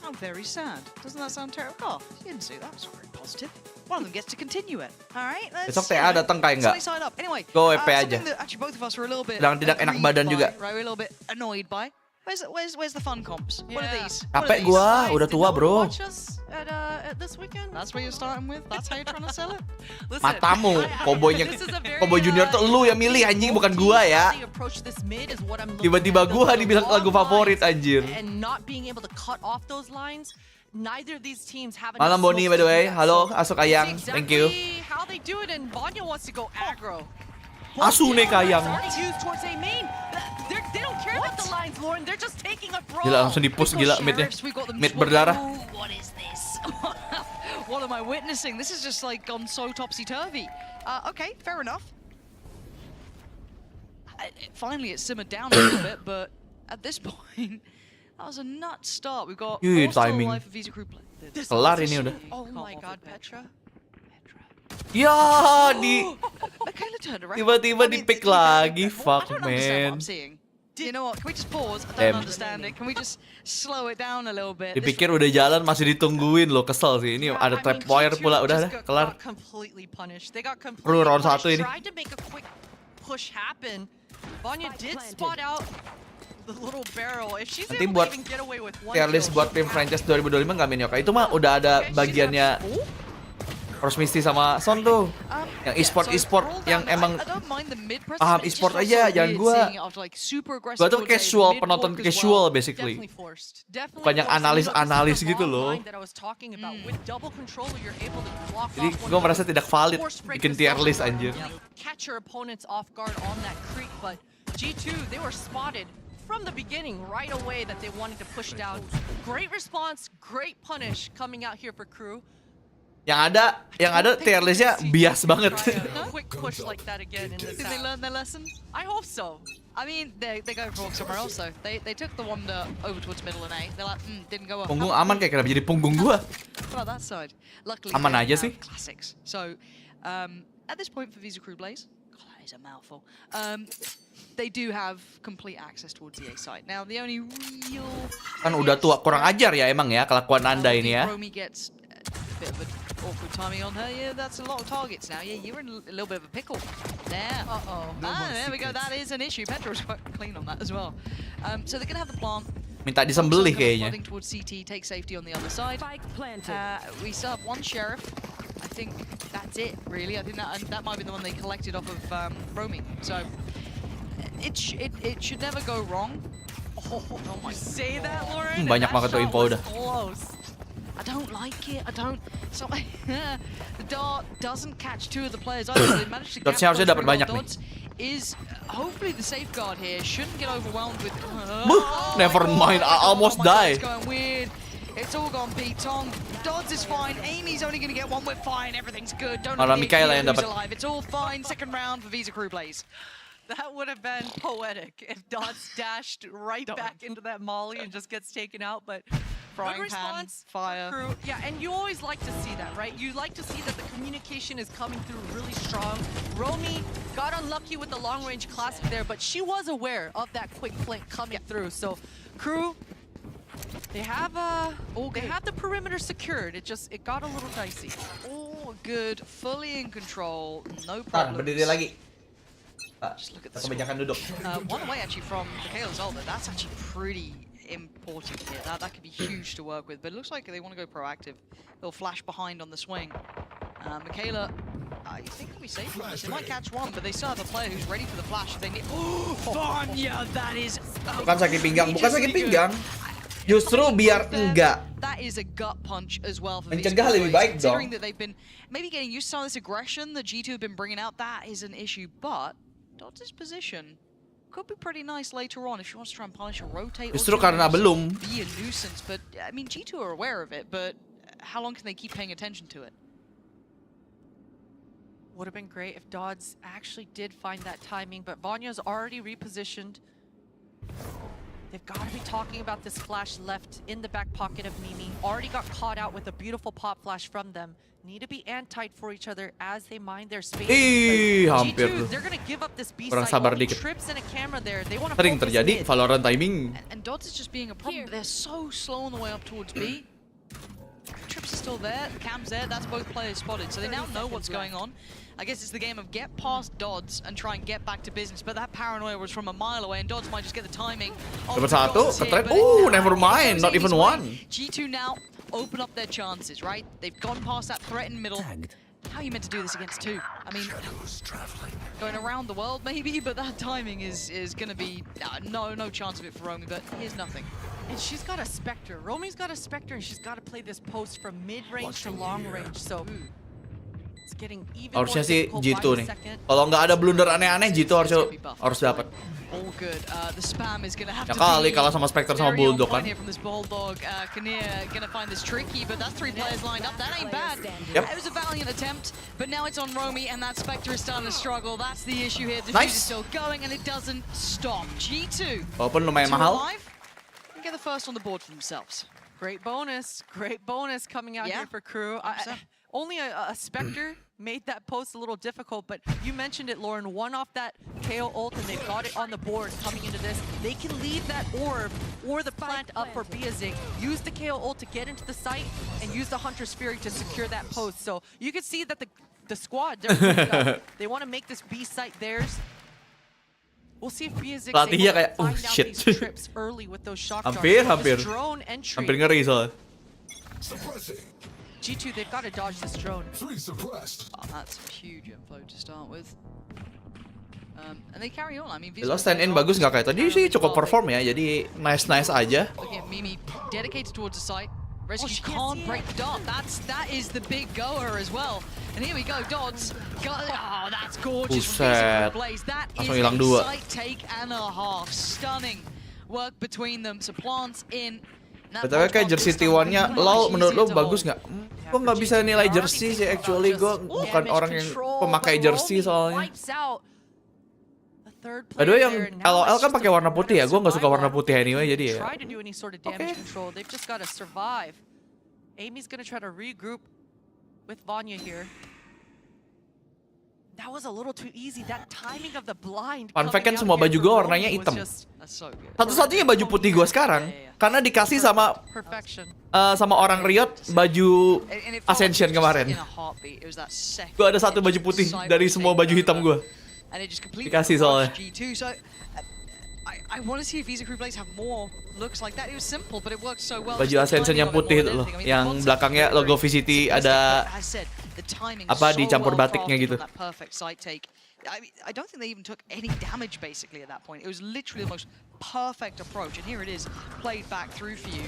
How very sad. Doesn't that sound terrible? Oh, you didn't say that. It's very positive. One of them gets to continue it. All right, let's. Besok TA datang kayak enggak? Side up. Anyway, Go WP aja. something that actually both of us were a little bit. Sedang tidak enak aggrieved badan by, juga. Right, we're a little bit annoyed by. Where's the fun comps? What are these? Capek gua, udah tua, bro. At this weekend? That's what you're starting with? That's how you're trying to sell it? Listen, Matamu, Cowboy-nya, this is a very, Cowboy Junior tuh lu yang milih anjing, bukan gua ya. how they approach this mid is what I'm looking Tiba-tiba at. gua The dibilang lagu long favorit lines anjir. And not being able to cut off those lines. Neither of these teams have Malam enough Boni smokes by the to do way. that. Halo, So Asok Ayang. that's Thank you. exactly how they do it, and Vanya wants to go aggro. Asune Kayang. Used towards a main. They don't care about the lines, Lauren. They're just taking a brawl. Gila langsung di-push gila midnya. Mid berdarah. What is this? What am I witnessing? This is just like gone so topsy-turvy. Okay, fair enough. Finally, it simmered down a little bit, but at this point, that was a nut start. We've got Ih, more still timing. alive for Visa Crew Play. Kelar ini udah. Oh my God, Petra. Ya, di Michaela turned around. tiba-tiba I mean, di-pick to be fair, lagi. I Fuck, don't understand what man. I'm seeing. You know what? Can we just pause? I Damn. don't understand it. Can we just slow it down a little bit? Dipikir udah jalan masih ditungguin loh, kesel sih. Ini ada trap wire pula, udah kelar. Completely punished. They got completely Perlu round punished. 1 ini. Tried to make a quick push happen. Vanya did spot out the little barrel. If she's Nanti able buat to even get away with one tier list kill, buat tim franchise 2025 nggak main Yokai. Itu mah udah ada bagiannya Rose Misty sama Son tuh. Yang e-sport yang emang paham e-sport aja, jangan gua tuh casual, penonton casual basically. Bukan yang analis gitu loh. Jadi gua merasa tidak valid bikin tier list anjir. Catch your opponents off guard on that creep, but G2, they were spotted from the beginning right away that they wanted to push down. Great response, great punish coming out here for Crew. Yang ada tier listnya bias banget. Quick push like that again in the Did they learn their lesson? I hope so. I mean, they go for somewhere else though. They took the wander over towards middle and A. They're like, didn't go up. Punggung aman kayak kenapa jadi punggung gua? Well, that side. Luckily, Aman they aja have sih. Classics. So, at this point for Visa Crew Blaze, God, that is a mouthful. They do have complete access towards the A side. Now, the only real Kan udah tua, kurang ajar ya emang ya kelakuan Anda ini ya. Romy gets a bit of an awkward timing on her. Yeah, that's a lot of targets now. Yeah, you're in a little bit of a pickle. There. There we go. That is an issue. Petro's quite clean on that as well. So they're going to have the plant. Minta disembelih kayaknya. Flooding towards CT, take safety on the other side. We still have one sheriff. I think that's it, really. I think that might be the one they collected off of Romy. So it should never go wrong. Oh my! Say that, Lauren. Banyak banget tuh info udah. I don't like it. I don't. So the dart doesn't catch two of the players either. They managed to get harusnya dapat banyak nih. Is hopefully the safeguard here. Shouldn't get overwhelmed with. Never mind. I almost die. It's going weird. It's all gone Pete Tong. Dodds is fine. Amy's only going to get one. We're fine. Everything's good. Don't Malah need Mikaela yang dapat. alive. It's all fine. Second round for Visa Crew Blaze. That would have been poetic if Dots dashed right back into that molly and just gets taken out, but Frying good pan, response, fire. Crew. Yeah, and you always like to see that, right? You like to see that the communication is coming through really strong. Romy got unlucky with the long-range classic there, but she was aware of that quick flank coming through. So, Crew, they have the perimeter secured. It got a little dicey. All good, fully in control, no Tar, problems. berdiri lagi. Just look at the Kebanyakan duduk. one away actually from Michaela's ult. That's actually pretty important here. That could be huge to work with. But it looks like they want to go proactive. They'll flash behind on the swing. Michaela, you think they'll be safe from this? They might catch one, but they still have a player who's ready for the flash if they need. Vanya, that is. Bukan sakit pinggang, bukan sakit pinggang. Justru biar enggak. That is a gut punch as well for Mencegah lebih baik dong. Considering that they've been maybe getting used to some of this aggression that G2 have been bringing out, that is an issue. But Dodds' position could be pretty nice later on if she wants to try and punish or rotate. Justru karena belum. Be a nuisance, but I mean G2 are aware of it. But how long can they keep paying attention to it? Would have been great if Dodds actually did find that timing, but Vanya's already repositioned. They've got to be talking about this flash left in the back pocket of Mimi. Already got caught out with a beautiful pop flash from them. Need to be anti for each other as they mine their space. Hampir tuh. They're gonna give up this B Kurang side. sabar dikit. Trips and a camera there. They want to Sering terjadi Valorant timing. And Dodds is just being a problem. They're so slow on the way up towards B. Trips are still there. The cam's there. That's both players spotted. So they now know what's going on. I guess it's the game of get past Dodds and try and get back to business. But that paranoia was from a mile away, and Dodds might just get the timing. Dapat satu, ketret. Never mind. Not even one. G2 now open up their chances, right? They've gone past that threat in middle. How are you meant to do this against two? I mean, going around the world maybe, but that timing is going to be no chance of it for Romy. But here's nothing. And she's got a Spectre. Romy's got a Spectre, and she's got to play this post from mid-range to long-range. So it's getting even Harusnya more sih difficult G2 by nih. the second. Kalau nggak ada blunder aneh-aneh, G2 harus dapat. All good. The spam is going to have Ya to kali be kalah sama Spectre sama very on Bulldog kan. point here from this Bulldog. Kinnear going to find this tricky, but that's three players lined up. That ain't bad. Yep. It was a valiant attempt, but now it's on Romy, and that Spectre is starting to struggle. That's the issue here. The Nice. is still going, and it doesn't stop. G2. Walaupun lumayan Two mahal. alive, and get the first on the board for themselves. Great bonus coming out here for Crew. Only a Spectre made that post a little difficult, but you mentioned it, Lauren. One off that KO ult, and they've got it on the board coming into this. They can leave that orb or the plant up for AJAZZ. Use the KO ult to get into the site, and use the Hunter's Fury to secure that post. So you can see that the squad, they want to make this B site theirs. We'll see if AJAZZ Pelatihnya kayak, find out shit. these trips early with those shock Hampir. This drone entry. Hampir ngeri soalnya. G2, they've got to dodge this drone. Oh, that's huge info to start with. And they carry on. I mean, Lo stand in bagus nggak kayak tadi sih, cukup perform ya, jadi nice aja. Looking at Mimi dedicated towards the site. Rescue can't break the dot. That is the big goer as well. And here we go, Dodds. Oh, that's gorgeous. Buset. Blaze. That is Langsung hilang dua. a site take and a half. Stunning work between them. So plants in. Btw kayak jersey T1-nya LoL menurut lo bagus nggak? Gue nggak bisa nilai jersey sih, actually gue bukan orang yang pemakai jersey soalnya. Aduh, yang LOL kan pakai warna putih ya, gue nggak suka warna putih anyway, jadi ya. Amy's gonna try to regroup with Vanya here. That was a little too easy. That timing of the blind. Fun fact kan semua baju gue warnanya hitam. Satu-satunya baju putih gue sekarang karena dikasih sama orang Riot baju Ascension kemarin. Gue ada satu baju putih dari semua baju hitam gue. Dikasih soalnya. I want to see if Visa Crew Blaze have more looks like that. It was simple, but it worked so well. Baju Ascension yang putih itu loh, yang belakangnya logo VCT ada apa dicampur batiknya gitu. I don't think they even took any damage basically at that point. It was literally the most perfect approach, and here it is played back through for you.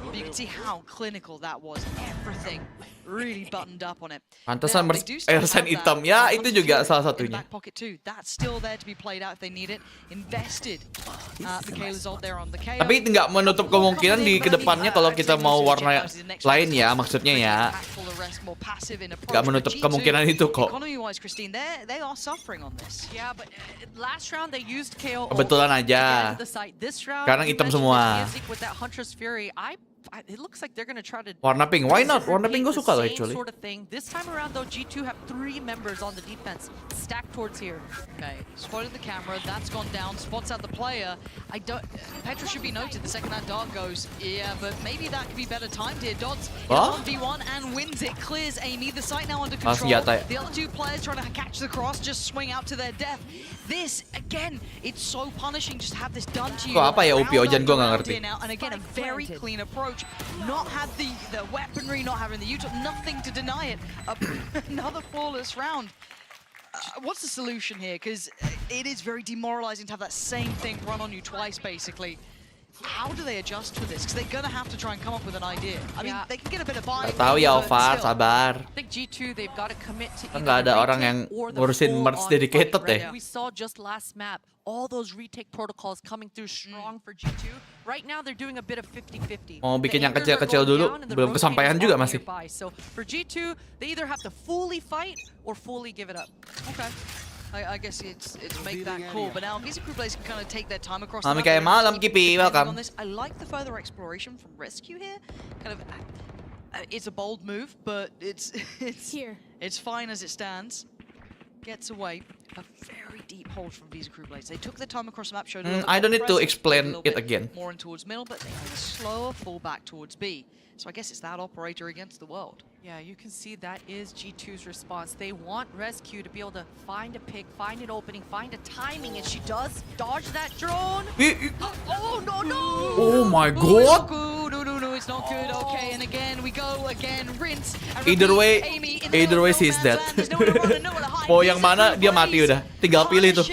But you can see how clinical that was. Everything really buttoned up on it. Pantesan Irsen hitam ya, itu juga salah satunya. Back pocket too. That's still there to be played out if they need it. Invested. The Kayla's ult there on the KO. Tapi nggak menutup kemungkinan di kedepannya kalau kita mau warna lain ya, maksudnya ya. Nggak menutup kemungkinan itu kok. Kebetulan aja. Sekarang hitam semua. It looks like they're going to try to warna pink. Why not? Warna pink gue suka loh actually. Sort of thing. This time around though, G2 have 3 members on the defense stacked towards here. Okay, spotted the camera. That's gone down. Spots out the player. Petra should be noted. The second that dart goes, yeah, but maybe that could be better timed here. Dots on V1 and wins it. Clears Amy. The site now under control. The other 2 players trying to catch the cross, just swing out to their death. This again, it's so punishing. Just have this done to you. Kok apa ya UP Ojan gue nggak ngerti. And again, a very clean approach. Not have the weaponry, not having the util, nothing to deny it. Another flawless round. What's the solution here? Because it is very demoralizing to have that same thing run on you twice, basically. How do they adjust for this? Because they're gonna have to try and come up with an idea. I mean, they can get a bit of buy. Tahu ya, Ovar, sabar. I think G2 they've got to commit to nggak ada orang yang ngurusin merch dedicated deh. We saw just last map all those retake protocols coming through strong for G2. Right now they're doing a bit of 50-50. Mau bikin yang kecil-kecil dulu, belum kesampaian juga masih. So for G2, they either have to fully fight or fully give it up. Okay. I guess it's make that call, but now Visa Crew Blaze can kind of take their time across. Kayak malam, Kipi, welcome. I like the further exploration from Rescue here. Kind of, it's a bold move, but it's fine as it stands. Gets away. A very deep hold from Visa Crew Blaze. They took their time across the map, showed I don't need to explain it again. More in towards middle, but they had a slower fall back towards B. So I guess it's that operator against the world. Yeah, you can see that is G2's response. They want Rescue to be able to find a pick, find an opening, find a timing, and she does dodge that drone. Oh, no. Oh my god. No, it's not good. Okay, and again, we go again, rinse. Either way she's dead. Mau yang mana, dia mati udah. Tinggal pilih tuh.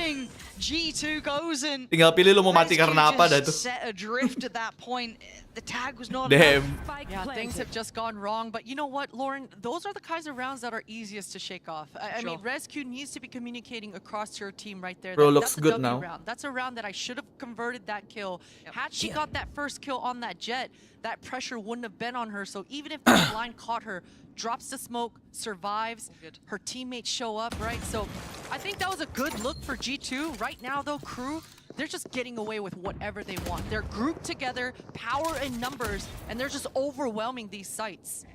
G2 goes in. Tinggal pilih lu mau mati karena apa dah tuh. Set adrift at that point. The tag was not Damn. Yeah, things have just gone wrong. But you know what, Lauren? Those are the kinds of rounds that are easiest to shake off. I mean, Rescue needs to be communicating across your team right there. Bro, looks good W now. Round. That's a round that I should have converted that kill. Had she got that first kill on that jet, that pressure wouldn't have been on her. So even if the line caught her, drops the smoke, survives, her teammates show up, right? So I think that was a good look for G2. Right now, though, Crew, they're just getting away with whatever they want. They're grouped together, power in numbers, and they're just overwhelming these sites.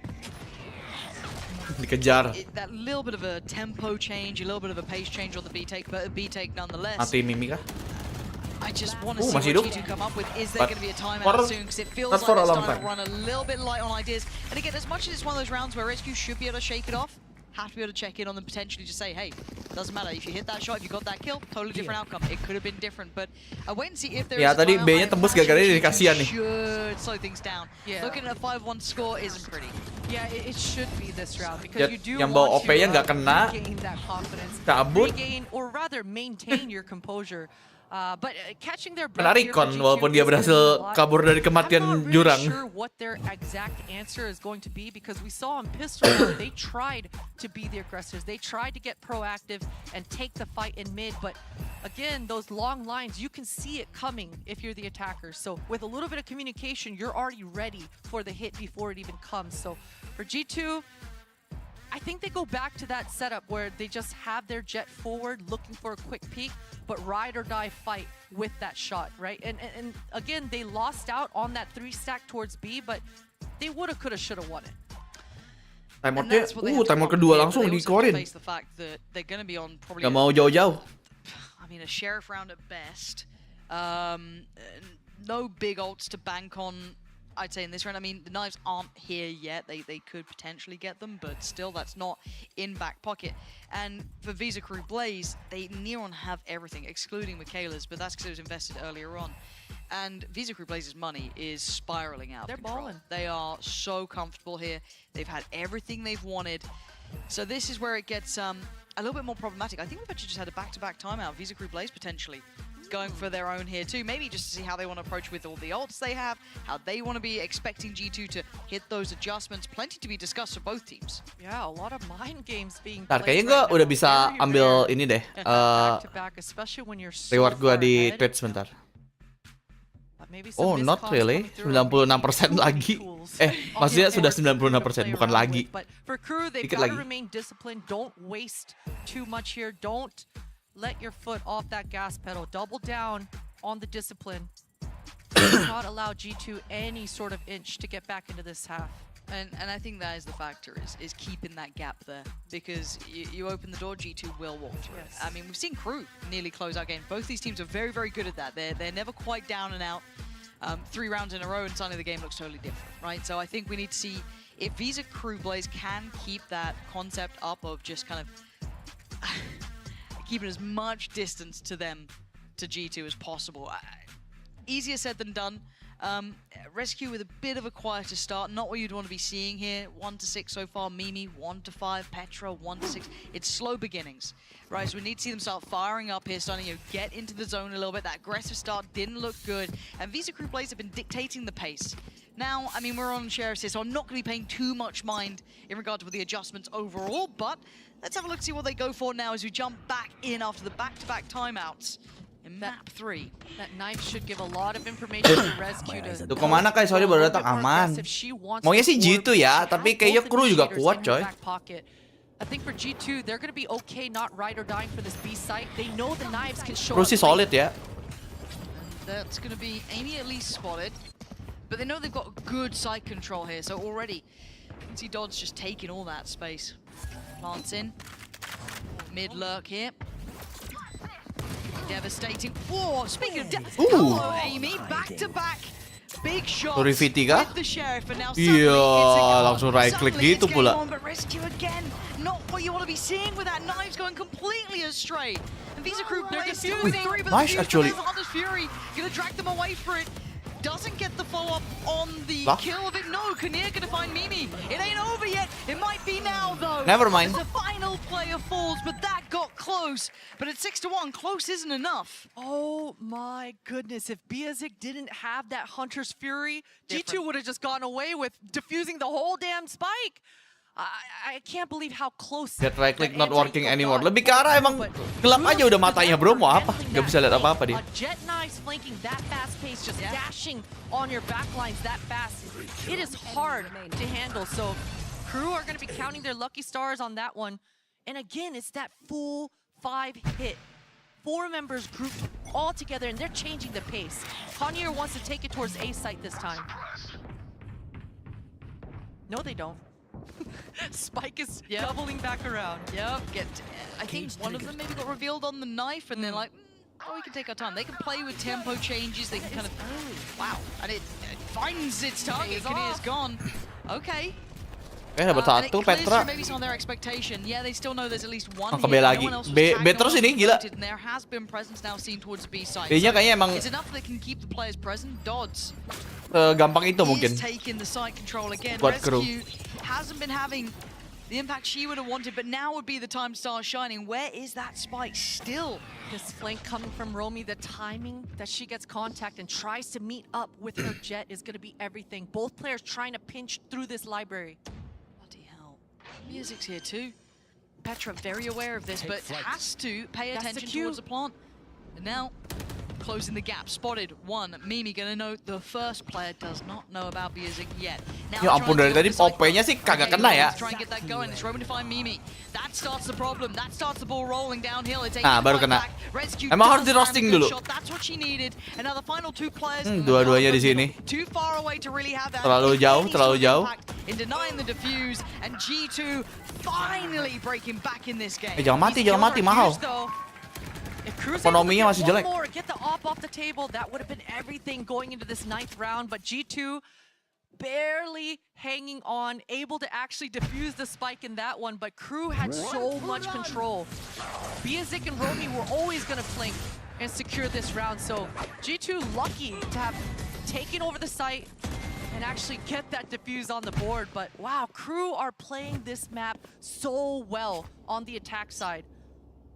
Dikejar. That little bit of a tempo change, a little bit of a pace change on the B take, but a B take nonetheless. Mati Mimi kah? I just want to see what G2 come up with. Is there going to be a timeout soon? Because it feels like they're starting to run a little bit light on ideas. And again, as much as it's one of those rounds where Rescue should be able to shake it off, have to be able to check in on them, potentially just say, hey, doesn't matter if you hit that shot, if you got that kill, totally different outcome. It could have been different, but wait and see if there is a tadi B-nya tembus gara-gara ini kasihan nih. Should slow things down. Looking at a 5-1 score isn't pretty. Yeah, it should be this round because you do yang bawa want OP-nya nggak kena, regain that confidence, cabut, regain or rather maintain your composure. But catching their Kena recon walaupun dia berhasil kabur dari kematian jurang. I'm not really sure what their exact answer is going to be because we saw on pistol they tried to be the aggressors. They tried to get proactive and take the fight in mid, but again, those long lines, you can see it coming if you're the attacker. So with a little bit of communication, you're already ready for the hit before it even comes. So for G2, I think they go back to that setup where they just have their jet forward looking for a quick peek, but ride or die fight with that shot, right? And again, they lost out on that 3-stack towards B, but they woulda, coulda, shoulda won it. Timeoutnya, timeout kedua langsung dikeluarin. Gak mau jauh-jauh. I mean, a sheriff round at best. No big ults to bank on, I'd say, in this round. I mean, the knives aren't here yet. They could potentially get them, but still, that's not in back pocket. And for Visa Crew Blaze, they near on have everything, excluding Michaela's, but that's because it was invested earlier on. And Visa Crew Blaze's money is spiraling out of control. Balling. They are so comfortable here. They've had everything they've wanted. So this is where it gets a little bit more problematic. I think we've actually just had a back-to-back timeout. Visa Crew Blaze potentially going for their own here too. Maybe just to see how they want to approach with all the ults they have, how they want to be expecting G2 to hit those adjustments. Plenty to be discussed for both teams. Yeah, a lot of mind games being Ntar played kayaknya gue right now. udah bisa Very ambil rare ini deh. back-to-back, especially when you're so Reward gue far di ahead. Twitch sebentar. But maybe some Oh, missed not calls really. coming through on 96% too many lagi. tools. Maksudnya Yeah, sudah Ericsson to 96%, play bukan around lagi. with. But for Crew, they've Dikit got to lagi. remain disciplined. Don't waste too much here. Don't let your foot off that gas pedal. Double down on the discipline. Do not allow G2 any sort of inch to get back into this half. And I think that is the factor, is keeping that gap there. Because you open the door, G2 will walk through it. I mean, we've seen Crew nearly close out games. Both these teams are very, very good at that. They're never quite down and out. 3 rounds in a row and suddenly the game looks totally different, right? So I think we need to see if Visa Crew Blaze can keep that concept up of just kind of keeping as much distance to them, to G2 as possible. Easier said than done. Rescue with a bit of a quieter start, not what you'd want to be seeing here. 1-6 so far, Mimi 1-5, Petra 1-6. It's slow beginnings, right? So we need to see them start firing up here, starting to get into the zone a little bit. That aggressive start didn't look good, and Visa Crew Blaze have been dictating the pace. Now, I mean, we're on Sheriff's here, so I'm not going to be paying too much mind in regard to the adjustments overall, but let's have a look, see what they go for now as we jump back in after the back-to-back timeouts. In map 3. That knife should give a lot of information to Rescue to... Tuh kemana guys? Sorry baru datang aman. Maunya sih G2 ya, tapi kayaknya Crew juga kuat coy. I think for G2, they're going to be okay not ride or dying for this B site. They know the knives can show Crew up sih solid ya. That's going to be Amy at least spotted. But they know they've got good side control here, so already you can see Dodds just taking all that space. Plants in. Mid lurk here. Devastating. Oh, speaking of hello, Amy, back to back. Big shot with the Sheriff, and now suddenly langsung right click gitu pula. But Rescue again, not what you want to be seeing with that knives going completely astray. And Visa Crew Blaze still with 3, but nice actually. Hunter's Fury gonna drag them away for it. Doesn't get the follow-up on the kill of it. No, Kinnear gonna find Mimi. It ain't over yet. It might be now, though. Never mind. The final player falls, but that got close. But at 6-1, close isn't enough. Oh my goodness, if Biazik didn't have that Hunter's Fury, G2 would have just gone away with defusing the whole damn spike. I can't believe how close. That right click not working anymore. Lebih ke arah emang gelap aja udah matanya bro, mau apa? Gak bisa lihat apa-apa dia. Jet knives flanking that fast pace, just dashing on your backlines that fast. It is hard to handle. So Crew are going to be counting their lucky stars on that one. And again, it's that full 5 hit. 4 members grouped all together, and they're changing the pace. Connier wants to take it towards A site this time. No, they don't. Spike is doubling back around. Yep. I think one of them maybe got revealed on the knife, and they're like, oh, we can take our time. They can play with tempo changes. They can kind of, wow. And it finds its target. Kinnear's gone. Okay. Dapat satu, Petra. Maybe some of their expectation. Yeah, they still know there's at least one. Ke B lagi. B terus ini gila. There has been presence now seen towards B side. B-nya kayaknya emang it's enough that can keep the players present. Dodds. Gampang itu mungkin. Taking the side control again. Buat Crew. Rescue hasn't been having the impact she would have wanted, but now would be the time to start shining. Where is that spike still? This flank coming from Romy, the timing that she gets contact and tries to meet up with her jet is going to be everything. Both players trying to pinch through this library. Bloody hell. Music's here too. Petra very aware of this, but has to pay attention towards the plant. And now, closing the gap, spotted one. Mimi gonna know the first player does not know about music yet. Now Ya ampun, dari tadi OP-nya sih kagak kena ya. Try and get that going. It's Roman to find Mimi. That starts the problem. That starts the ball rolling downhill. It's baru kena. Emang harus di roasting dulu. That's what she needed. And now the final two players. Dua-duanya di sini. Too far away to really have that. Terlalu jauh. In denying the defuse, and G2 finally breaking back in this game. Jangan mati, mahal. Ekonominya masih jelek. Get the op off the table. That would have been everything going into this 9th round, but G2 barely hanging on, able to actually defuse the spike in that one, but Crew had so much control. AJAZZ and Romy were always going to flank and secure this round, so G2 lucky to have taken over the site and actually get that defuse on the board, but wow, Crew are playing this map so well on the attack side.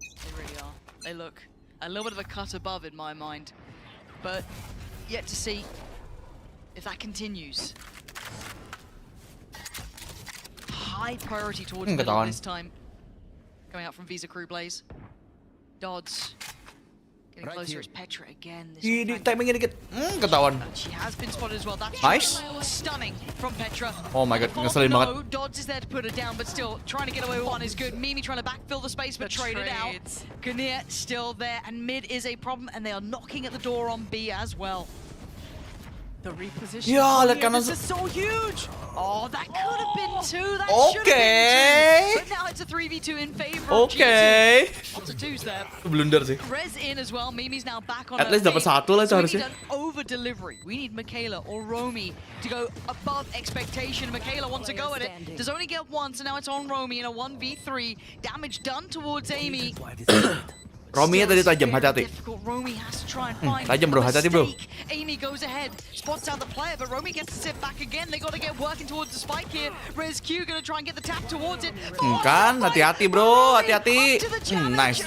They really are. They look a little bit of a cut above in my mind, but yet to see if that continues. High priority towards middle this time. Coming out from Visa Crew Blaze. Dodds getting closer as Petra again. Timingnya dikit. Ketahuan. She has been spotted as well. That's nice. Stunning from Petra. Oh my god, ngeselin banget. Dodds is there to put her down, but still trying to get away with one is good. Mimi trying to backfill the space, but trade it out. Ganir still there, and mid is a problem, and they are knocking at the door on B as well. The reposition. Ya, lihat kanan. This is so huge. Oh, that could have been two. That should have been two. But now it's a 3v2 in favor of G2. Lots of twos there. Blunder sih. Rez in as well. Mimi's now back on. At least dapat satu lah so harusnya. We need an over delivery. We need Michaela or Romy to go above expectation. Michaela wants to go at it. Does only get one, so now it's on Romy in a 1v3. Damage done towards Amy. Romy-nya tadi tajam, hati-hati. Tajam bro, hati-hati bro. Amy goes ahead, spots out the player, but Romy gets to sit back again. They got to get working towards the spike here. Rez Q gonna try and get the tap towards it. Kan, hati-hati bro, hati-hati. Nice.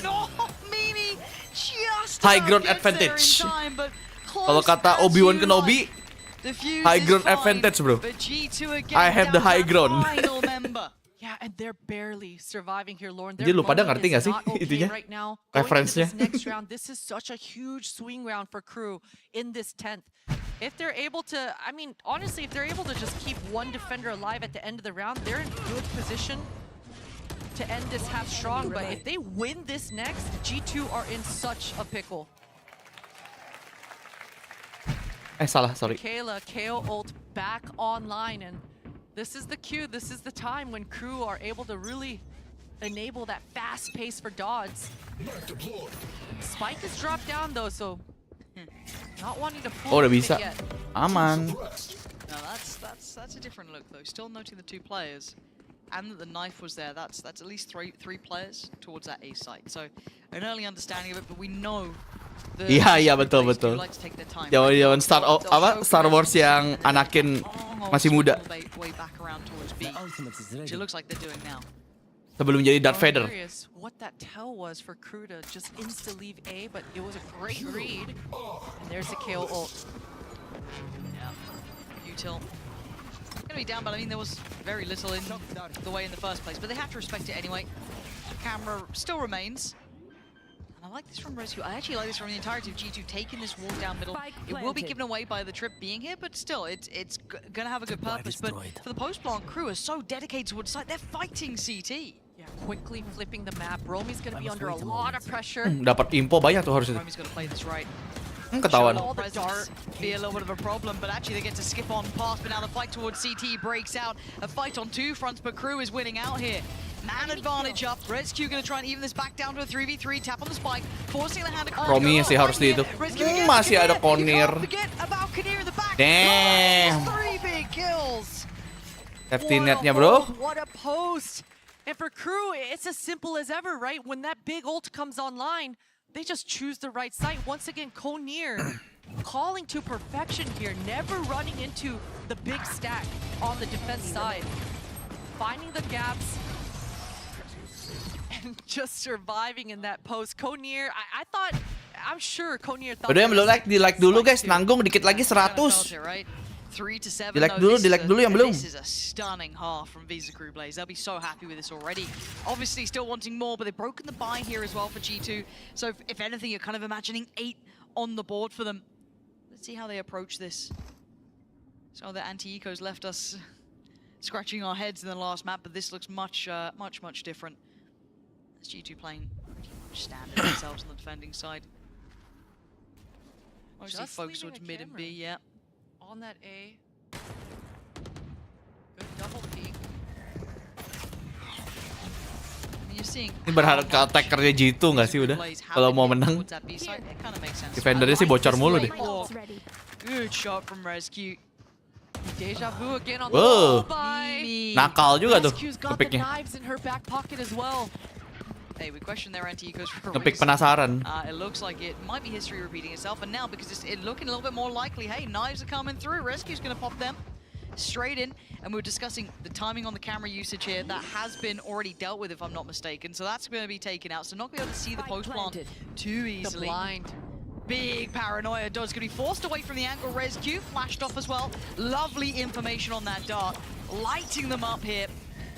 High ground advantage. Kalau kata Obi-Wan Kenobi, high ground advantage bro. I have the high ground. Yeah, and they're barely surviving here, Lauren. Dia lu pada ngerti nggak sih itunya? Right now, reference-nya. Next round, this is such a huge swing round for Crew in this 10th. If they're able to, I mean, honestly, if they're able to just keep one defender alive at the end of the round, they're in good position to end this half strong. But if they win this next, G2 are in such a pickle. Salah, sorry. Michaela, KO ult back online, and this is the cue, this is the time when Crew are able to really enable that fast pace for Dodds. Spike is dropped down though, so not wanting to pull udah bisa. yet. Aman. No, that's a different look though. Still noting the two players. And that the knife was there. That's at least three players towards that A site. So an early understanding of it, but we know Iya betul. Jaman Star Wars yang Anakin masih muda. Sebelum jadi Darth Vader. What that tell was for Crew to just insta leave A, but it was a great read. And there's the KO ult. Yeah. Util. Gonna be down, but I mean there was very little in the way in the first place. But they have to respect it anyway. Camera still remains. I like this from Rescue. I actually like this from the entirety of G2 taking this wall down middle. It will be given away by the trip being here, but still, it's gonna have a good purpose. But for the post-plant, Crew is so dedicated towards site. They're fighting CT. Yeah, quickly flipping the map. Romy's gonna be under a lot of pressure. Dapat info banyak tuh harusnya. Romy's gonna play this right. Ketahuan. Be a little bit of a problem, but actually they get to skip on past. But now the fight towards CT breaks out. A fight on two fronts, but Crew is winning out here. Man advantage up. Rescue gonna try and even this back down to a 3v3. Tap on the spike, forcing the hand to Romy sih harus di itu. Masih ada Conir. Damn. 3 big kills. Safety netnya bro. What a post. And for Crew, it's as simple as ever, right? When that big ult comes online, they just choose the right site. Once again, Conir calling to perfection here, never running into the big stack on the defense side. Finding the gaps, and just surviving in that post. Konir, I'm sure Konir thought. Udah yang belum like, di like dulu guys, nanggung dikit lagi 100. 3 to 7. Di like dulu yang belum. This is a stunning half from Visa Crew Blaze. They'll be so happy with this already. Obviously still wanting more, but they've broken the buy here as well for G2. So if anything, you're kind of imagining 8 on the board for them. Let's see how they approach this. So the anti-ecos left us scratching our heads in the last map, but this looks much different. As G2 playing pretty much standard themselves on the defending side. Obviously focus towards mid and B, yeah. On that A. Good double peek. You're seeing Ini berharap ke attackernya G2 nggak sih udah? Kalau mau menang, defendernya sih bocor mulu deh. Good shot from Rescue. Deja vu again on the Whoa. wall by Nakal juga tuh Rescue's got the ngepiknya. knives in her back pocket as well. Hey, we question their anti-ecos for a Ngepick reason. penasaran. It looks like it might be history repeating itself, and now because it's looking a little bit more likely, hey, knives are coming through. Rescue's going to pop them straight in, and we're discussing the timing on the camera usage here. That has been already dealt with, if I'm not mistaken, so that's going to be taken out. So not going to be able to see the post plant too easily. The blind. Big paranoia. Dod's going to be forced away from the angle. Rescue flashed off as well. Lovely information on that dart, lighting them up here.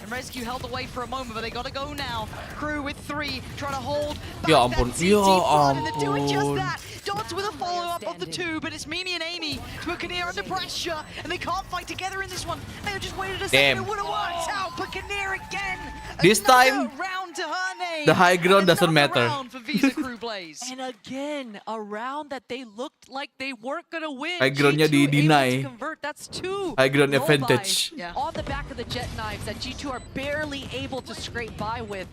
And Rescue held away for a moment, but they gotta go now. Crew with 3, trying to hold back Ya that ampun, CT ya flood, and they're doing just ampun. that. Dots with a follow-up of the 2, but it's Mimi and Amy to put Kinnear under pressure, and they can't fight together in this one. They just waited a second, Damn. it would have worked out, but Kinnear again. This Another time, round to her name. the high ground doesn't Another matter. round for Visa Crew Blaze. And again, a round that they looked like they weren't gonna win. High groundnya G2 able di-deny. to convert. That's 2. High ground low advantage. buys on the back of the jet knives that G2 are barely able to scrape by with.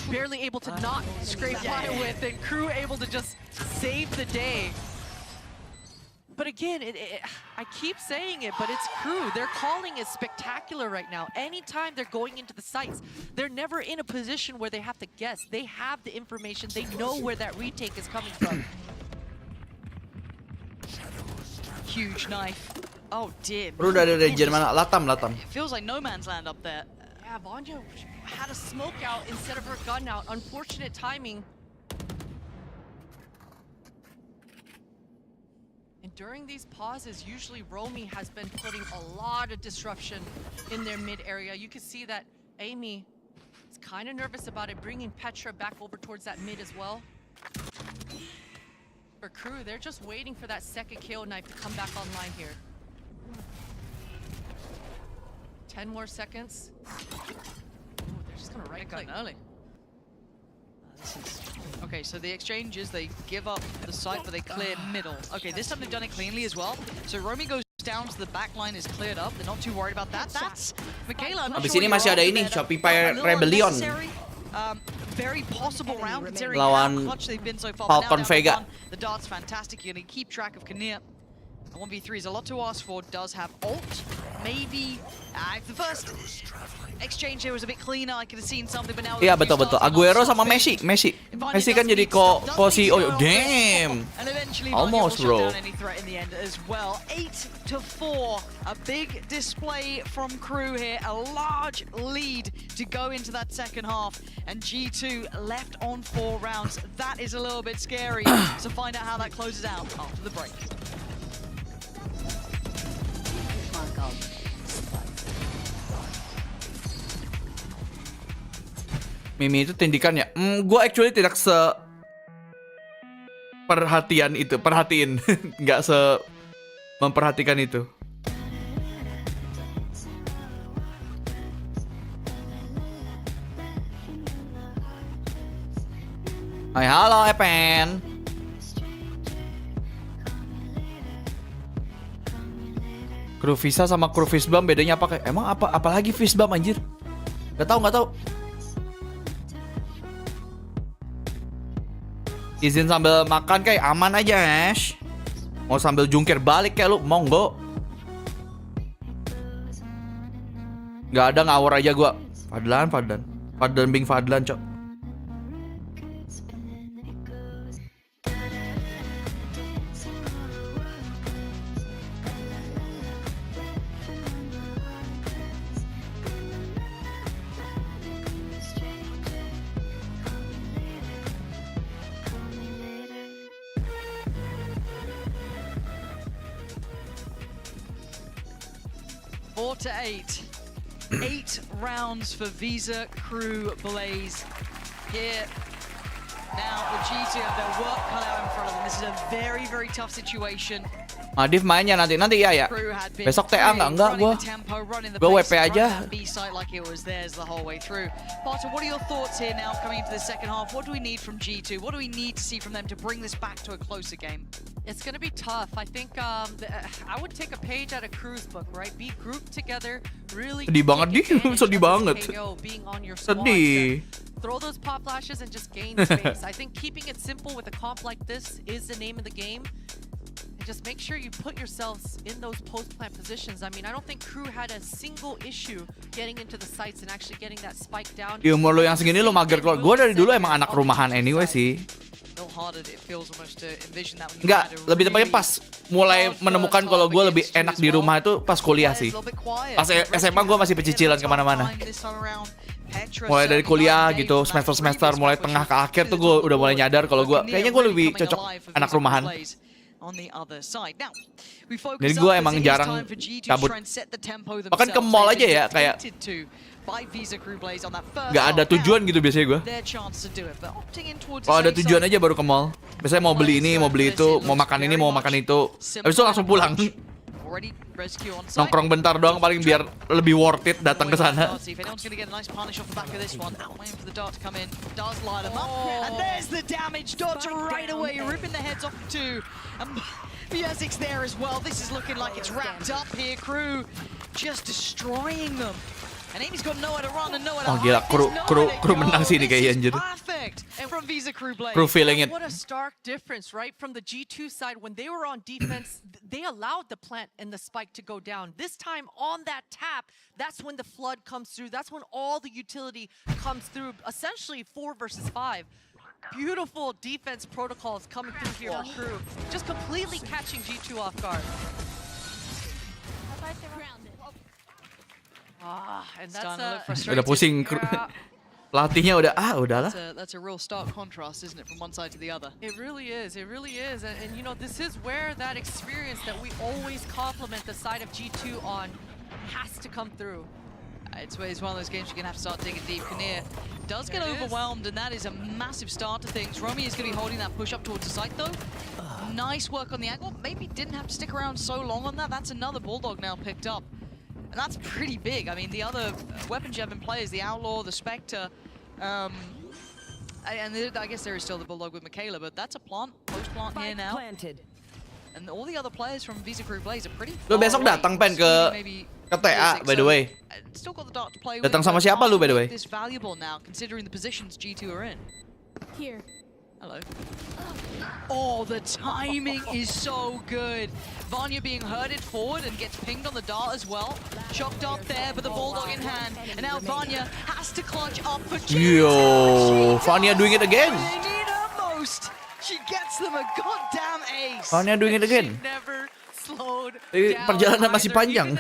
Barely able to not scrape by with, and Crew able to just save the day. But again, I keep saying it, but it's Crew. Their calling is spectacular right now. Anytime they're going into the sites, they're never in a position where they have to guess. They have the information. They know where that retake is coming from. Huge knife. Oh dear. Bro dari region mana? Latam. It feels like no man's land up there. Yeah, Vanya had a smoke out instead of her gun out. Unfortunate timing. And during these pauses, usually Romy has been putting a lot of disruption in their mid area. You can see that Amy is kind of nervous about it, bringing Petra back over towards that mid as well. For Crew, they're just waiting for that second KO knife to come back online here. 10 more seconds. Ooh, they're just gonna right click early. Okay, so the exchanges, they give up the site, but they clear middle. Okay, this time they've done it cleanly as well. So Romy goes down to the back line, is cleared up. They're not too worried about that. That's Michaela. I'm not Abis sure ini what masih you're ada after ini, there. Shopify A little Rebellion. unnecessary, very possible round considering Lawan how clutch they've been so far. Falcon But now down to Vega. 1. The dart's fantastic. You're going to keep track of Kinnear. 1v3 is a lot to ask for. Does have ult. Maybe if the first exchange here was a bit cleaner, I could have seen something, but now Iya betul. Aguero sama Messi kan jadi posisi. Oh damn. And eventually Almost, Vanya will bro. shut down any threat in the end as well. 8-4, a big display from Crew here, a large lead to go into that second half, and G2 left on 4 rounds. That is a little bit scary. So find out how that closes out after the break. Mimi itu tindikan ya. Gue actually tidak perhatiin, nggak memperhatikan itu. Hai, halo Epen. Kru Visa sama kru Fishbomb bedanya apa? Emang apalagi Fishbomb anjir? Gak tau. Izin sambil makan kayak aman aja, Ash. Mau sambil jungkir balik kayak lu, monggo. Gak ada ngawur aja gua. Fadlan bing Fadlan, cok. 4-8. 8 rounds for Visa Crew Blaze here. Now the G2 have their work cut out in front of them. This is a very, very tough situation. Adif mainnya nanti ya. Besok TA enggak gua WP aja. Like it was theirs the whole way through. Potter, what are your thoughts here now coming into the second half? What do we need from G2? What do we need to see from them to bring this back to a closer game? It's going to be tough. I think I would take a page out of Crew's book, right? Be grouped together, really. Sedih banget dia, sedih banget. Being on your squad. Sedih. Throw those pop flashes and just gain space. I think keeping it simple with a comp like this is the name of the game. And just make sure you put yourselves in those post-plant positions. I mean, I don't think Crew had a single issue getting into the sites and actually getting that spike down. Di umur lo yang segini lo mager keluar. Gue dari dulu emang anak rumahan anyway sih. Enggak, lebih tepatnya pas mulai menemukan kalau gue lebih enak di rumah itu pas kuliah sih. Pas SMA gue masih pecicilan kemana-mana. Mulai dari kuliah gitu, semester-semester, mulai tengah ke akhir tuh gue udah mulai nyadar kalau gue kayaknya gue lebih cocok anak rumahan. Jadi gue emang jarang cabut. Bahkan ke mall aja ya, kayak gak ada tujuan gitu biasanya gue. Kalau ada tujuan aja baru ke mall. Biasanya mau beli ini, mau beli itu, mau makan ini, mau makan itu. Habis itu langsung pulang. Nongkrong bentar doang paling biar lebih worth it datang ke sana. VXE there as well. This is looking like it's wrapped up here. Crew just destroying them. And Amy's got nowhere to run and nowhere to hide. Oh gila, kru menang sih nih kayaknya anjir. Perfect. And from Visa Crew Blaze. Crew feeling it. What a stark difference, right? From the G2 side, when they were on defense, they allowed the plant and the spike to go down. This time on that tap, that's when the flood comes through. That's when all the utility comes through. Essentially 4 versus 5. Beautiful defense protocols coming through here for Crew. Just completely catching G2 off guard. And that's udah pusing. Pelatihnya udahlah. That's a real stark contrast, isn't it, from one side to the other? It really is. It really is. And you know, this is where that experience that we always compliment the side of G2 on has to come through. It's one of those games you're going to have to start digging deep. Kinnear does get overwhelmed, and that is a massive start to things. Romy is going to be holding that push up towards the site, though. Nice work on the angle. Maybe didn't have to stick around so long on that. That's another Bulldog now picked up. And that's pretty big. I mean, the other weapons you have in play is the Outlaw, the Spectre, and I guess there is still the Bulldog with Michaela, but that's a plant, post-plant here now. And all the other players from Visa Crew Blaze are pretty Lu besok datang pen ke TA, by the way. Datang sama siapa lu, by the way? This valuable now, considering the positions G2 are in. Here. Hello. Oh, the timing is so good. Vanya being herded forward and gets pinged on the dart as well. Shock dart there, but the Bulldog in hand. And now Vanya has to clutch up for G2. Yo, Vanya doing it again. They need her most. She gets them a goddamn ace. Vanya doing it again. Never slowed Perjalanan masih panjang.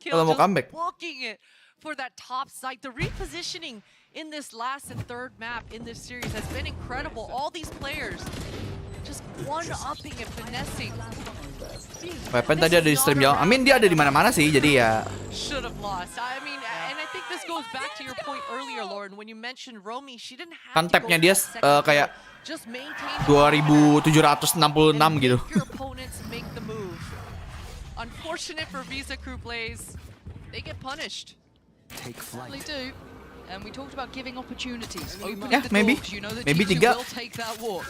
Kalau mau comeback. Booking it for that top site. The repositioning in this last and third map in this series has been incredible. All these players just one-upping and finessing. Weapon tadi ada di stream jauh. I mean dia ada di mana-mana sih, jadi ya. Should have lost. I mean, and I think this goes back to your point earlier, Lauren, when you mentioned Romy. She didn't have kan tapnya dia kayak just 2766 gitu. Your opponents make the move. Unfortunate for Visa Crew Blaze. They get punished. Take flight. They do. And we talked about giving opportunities. Opening Yeah, the maybe. doors. You know that Maybe G2 tiga. will take that walk.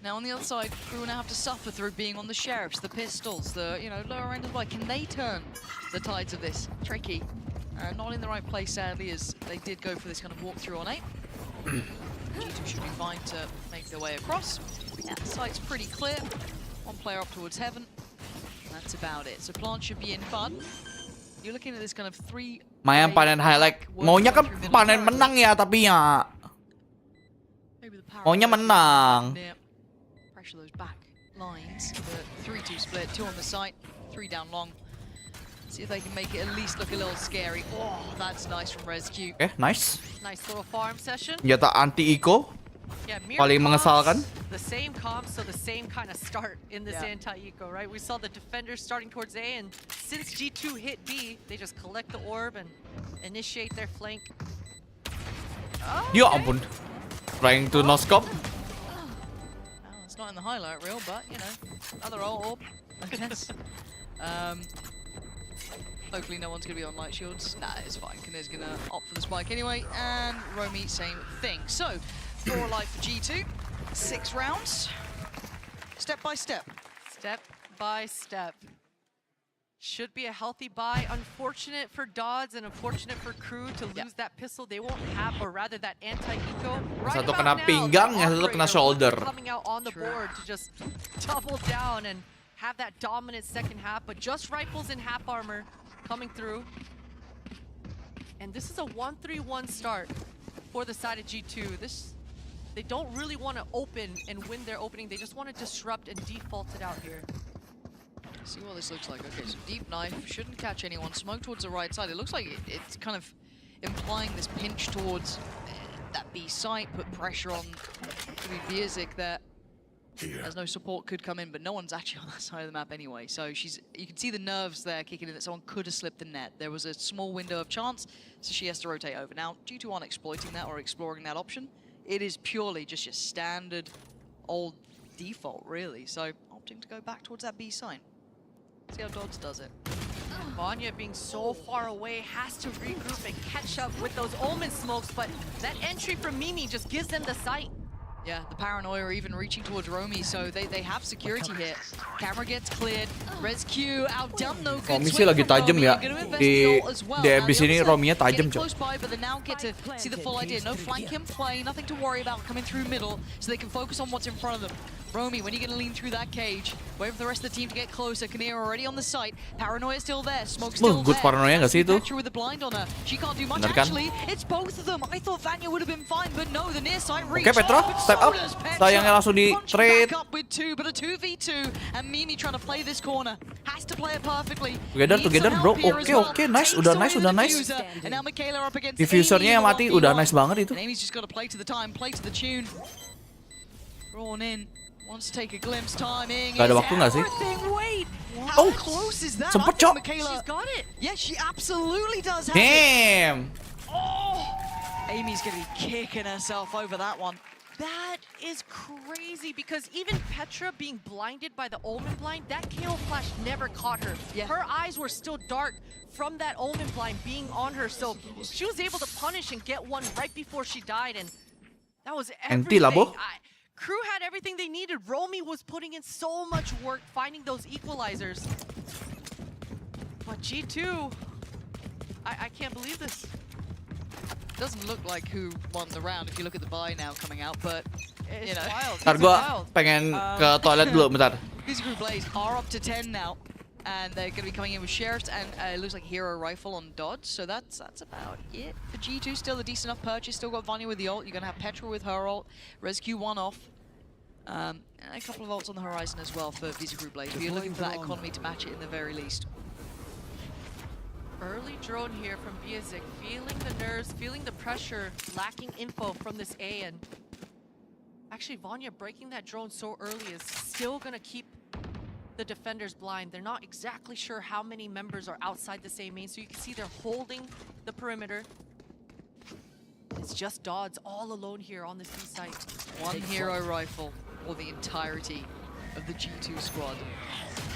Now on the other side, Crew now have to suffer through being on the sheriffs, the pistols, the lower end of the line. Can they turn the tides of this? Tricky. Not in the right place, sadly, as they did go for this kind of walkthrough on 8. G2 should be fine to make their way across. Yeah, the site's pretty clear. One player up towards heaven. That's about it. So Plant should be in fun. You're looking at this kind of 3. Main panen highlight. Maunya kan panen menang ya, tapi ya. Maunya menang. Pressure those back lines. The 3-2 split, 2 on the site, 3 down long. See if they can make it at least look a little scary. Oh, that's nice from Rescue. Okay, nice. Nice little farm session. Senjata anti eco. Yeah, Paling mengesalkan. The same comps, so the same kind of start in this anti-eco, right? We saw the defenders starting towards A, and since G2 hit B, they just collect the orb and initiate their flank. Ya ampun. Trying to no-scope. Well, it's not in the highlight reel, but, you know, another orb, I guess. Hopefully no one's going to be on light shields. Nah, it's fine. Kinnear's going to opt for the spike anyway, and Romy, same thing. So, 4 life for G2, 6 rounds, step by step. Step by step. Should be a healthy buy. Unfortunate for Dodds and unfortunate for Crew to lose that pistol. They won't have, or rather that anti-eco. Right Satu about kena now, pinggang, the yang satu kena shoulder. coming out on the board to just double down and have that dominant second half, but just rifles in half armor coming through. And this is a 1-3-1 start for the side of G2. They don't really want to open and win their opening. They just want to disrupt and default it out here. See what this looks like. Okay, so deep knife, shouldn't catch anyone. Smoke towards the right side. It looks like it's kind of implying this pinch towards that B site, put pressure on VXE there. As no support could come in, but no one's actually on that side of the map anyway. So you can see the nerves there kicking in that someone could have slipped the net. There was a small window of chance, so she has to rotate over. Now, G2 aren't exploiting that or exploring that option. It is purely just your standard old default, really. So opting to go back towards that B site. See how Dodds does it. Vanya being so far away has to regroup and catch up with those Omen smokes, but that entry from Mimi just gives them the sight. Yeah, the paranoia even reaching towards Romy, so they have security here. Camera gets cleared. Res Q outdone though. Romy sih lagi tajam ya. Di abis ini Romy-nya tajam, close by, but they now get to see the full idea. No flank him play, nothing to worry about coming through middle, so they can focus on what's in front of them. Romy, when are you going to lean through that cage? Wait for the rest of the team to get closer. Kinnear already on the site. Paranoia still there. Smoke still good there. paranoia nggak sih itu? Petra with the blind on her. She can't do much. Bener kan? Actually, it's both of them. I thought Vanya would have been fine, but no, the near side reach. Oke, Petra, step up. Sayangnya langsung di trade. Up with 2, but a 2v2, and Mimi trying to play this corner. Has to play it perfectly. Together, bro. Oke, nice. Udah nice. And now Michaela up against Diffusernya yang mati udah nice banget itu. And Amy's just got to play to the time, play to the tune. Drawn in. Wants to take a glimpse. Timing. Gak ada waktu nggak sih? Wait, how close is that? Sempet, Cok. She's got it. Yeah, she absolutely does have Damn. it. Oh, Amy's gonna be kicking herself over that one. That is crazy because even Petra being blinded by the Omen blind, that KO flash never caught her. Yeah. Her eyes were still dark from that Omen blind being on her, so she was able to punish and get one right before she died, and that was everything. Crew had everything they needed. Romy was putting in so much work finding those equalizers. But G2, I can't believe this. Doesn't look like who won the round if you look at the buy now coming out, but you know. Wild. Ntar gua pengen ke toilet dulu, bentar. VXE Blaze are up to 10 now, and they're going to be coming in with Sheriffs, and it looks like Hero Rifle on Dodge, so that's about it for G2. Still a decent enough purchase, still got Vanya with the ult, you're going to have Petra with her ult, Rescue 1 off, and a couple of ults on the horizon as well for VXE Blaze, but you're looking for that economy to match it in the very least. Early drone here from VXE, feeling the nerves, feeling the pressure, lacking info from this A, and actually Vanya breaking that drone so early is still going to keep the defenders blind. They're not exactly sure how many members are outside the same main, so you can see they're holding the perimeter. It's just Dodds all alone here on this B site. One Hero Rifle for the entirety of the G2 squad.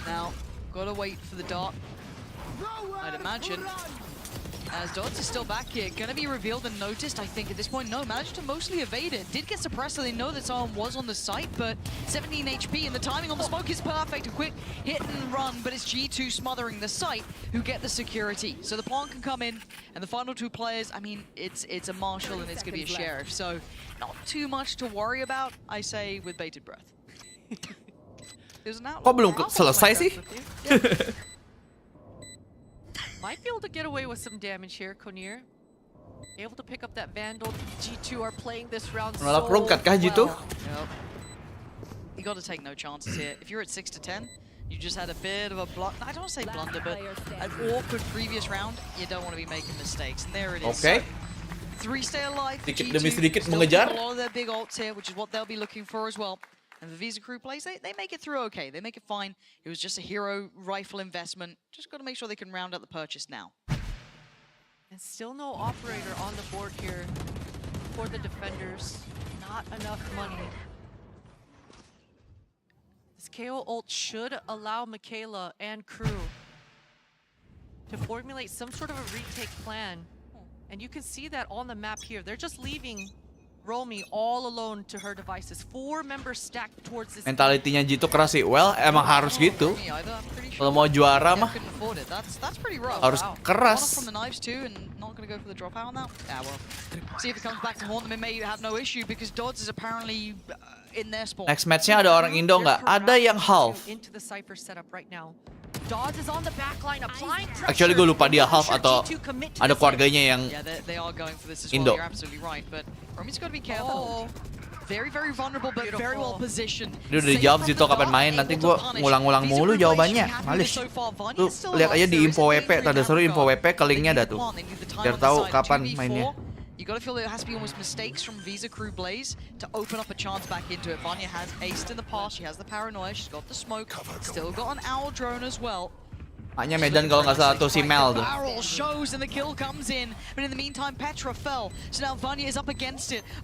Now, gotta wait for the dart, I'd imagine. As Dodds is still back here, gonna be revealed and noticed, I think, at this point. No, managed to mostly evade it. Did get suppressed, so they know that someone was on the site, but 17 HP, and the timing on the smoke is perfect. A quick hit and run, but it's G2 smothering the site who get the security. So the plant can come in, and the final 2 players, I mean, it's a Marshal and it's gonna be a Sheriff, so not too much to worry about, I say, with bated breath. There's an outlaw. Kok belum selesai sih? Might be able to get away with some damage here, Konir. Able to pick up that Vandal. G2 are playing this round so well. Perungkat kah G2? Yep. You got to take no chances here. If you're at 6 to 10, you just had a bit of a I don't want to say blunder, but an awkward previous round. You don't want to be making mistakes, and there it is. Okay. So, stay alive. Sedikit demi sedikit mengejar. A lot of their big ults here, which is what they'll be looking for as well. And the Visa crew plays, they make it through okay. They make it fine. It was just a hero rifle investment. Just got to make sure they can round out the purchase now. And still no operator on the board here for the defenders. Not enough money. This KO ult should allow Michaela and crew to formulate some sort of a retake plan. And you can see that on the map here. They're just leaving Romy all alone to her devices. 4 members stacked towards this. Mentalitinya G2 keras sih. Well, emang harus gitu. Kalau mau juara mah harus keras. Next match-nya ada orang Indo nggak? Ada yang half. Actually gue lupa dia half atau ada keluarganya yang Indo. Very vulnerable but very well positioned. Dia udah dijawab Zito kapan main, nanti gue ngulang-ngulang mulu jawabannya. Males. Tuh lihat aja di info WP, tanda seru info WP ke linknya ada tuh. Biar tahu kapan mainnya. You gotta feel there has to be almost mistakes from Visa Crew Blaze to open up a chance back into it. Vanya has aced in the past, she has the paranoia, she's got the smoke, still got an owl drone as well. Hanya Medan kalau nggak salah tuh si Mel tuh.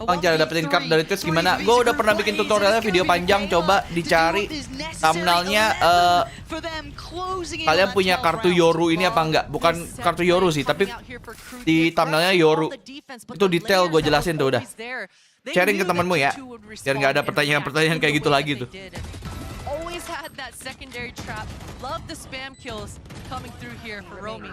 Bang, cara dapetin cup dari Twitch gimana? Gue udah pernah bikin tutorialnya, video panjang, coba dicari thumbnailnya. Kalian punya kartu Yoru ini apa enggak? Bukan kartu Yoru sih, tapi di thumbnailnya Yoru. Itu detail gue jelasin tuh udah. Sharing ke temenmu ya, biar nggak ada pertanyaan-pertanyaan kayak gitu lagi tuh. Always had that secondary trap. Love the spam kills coming through here for Romy.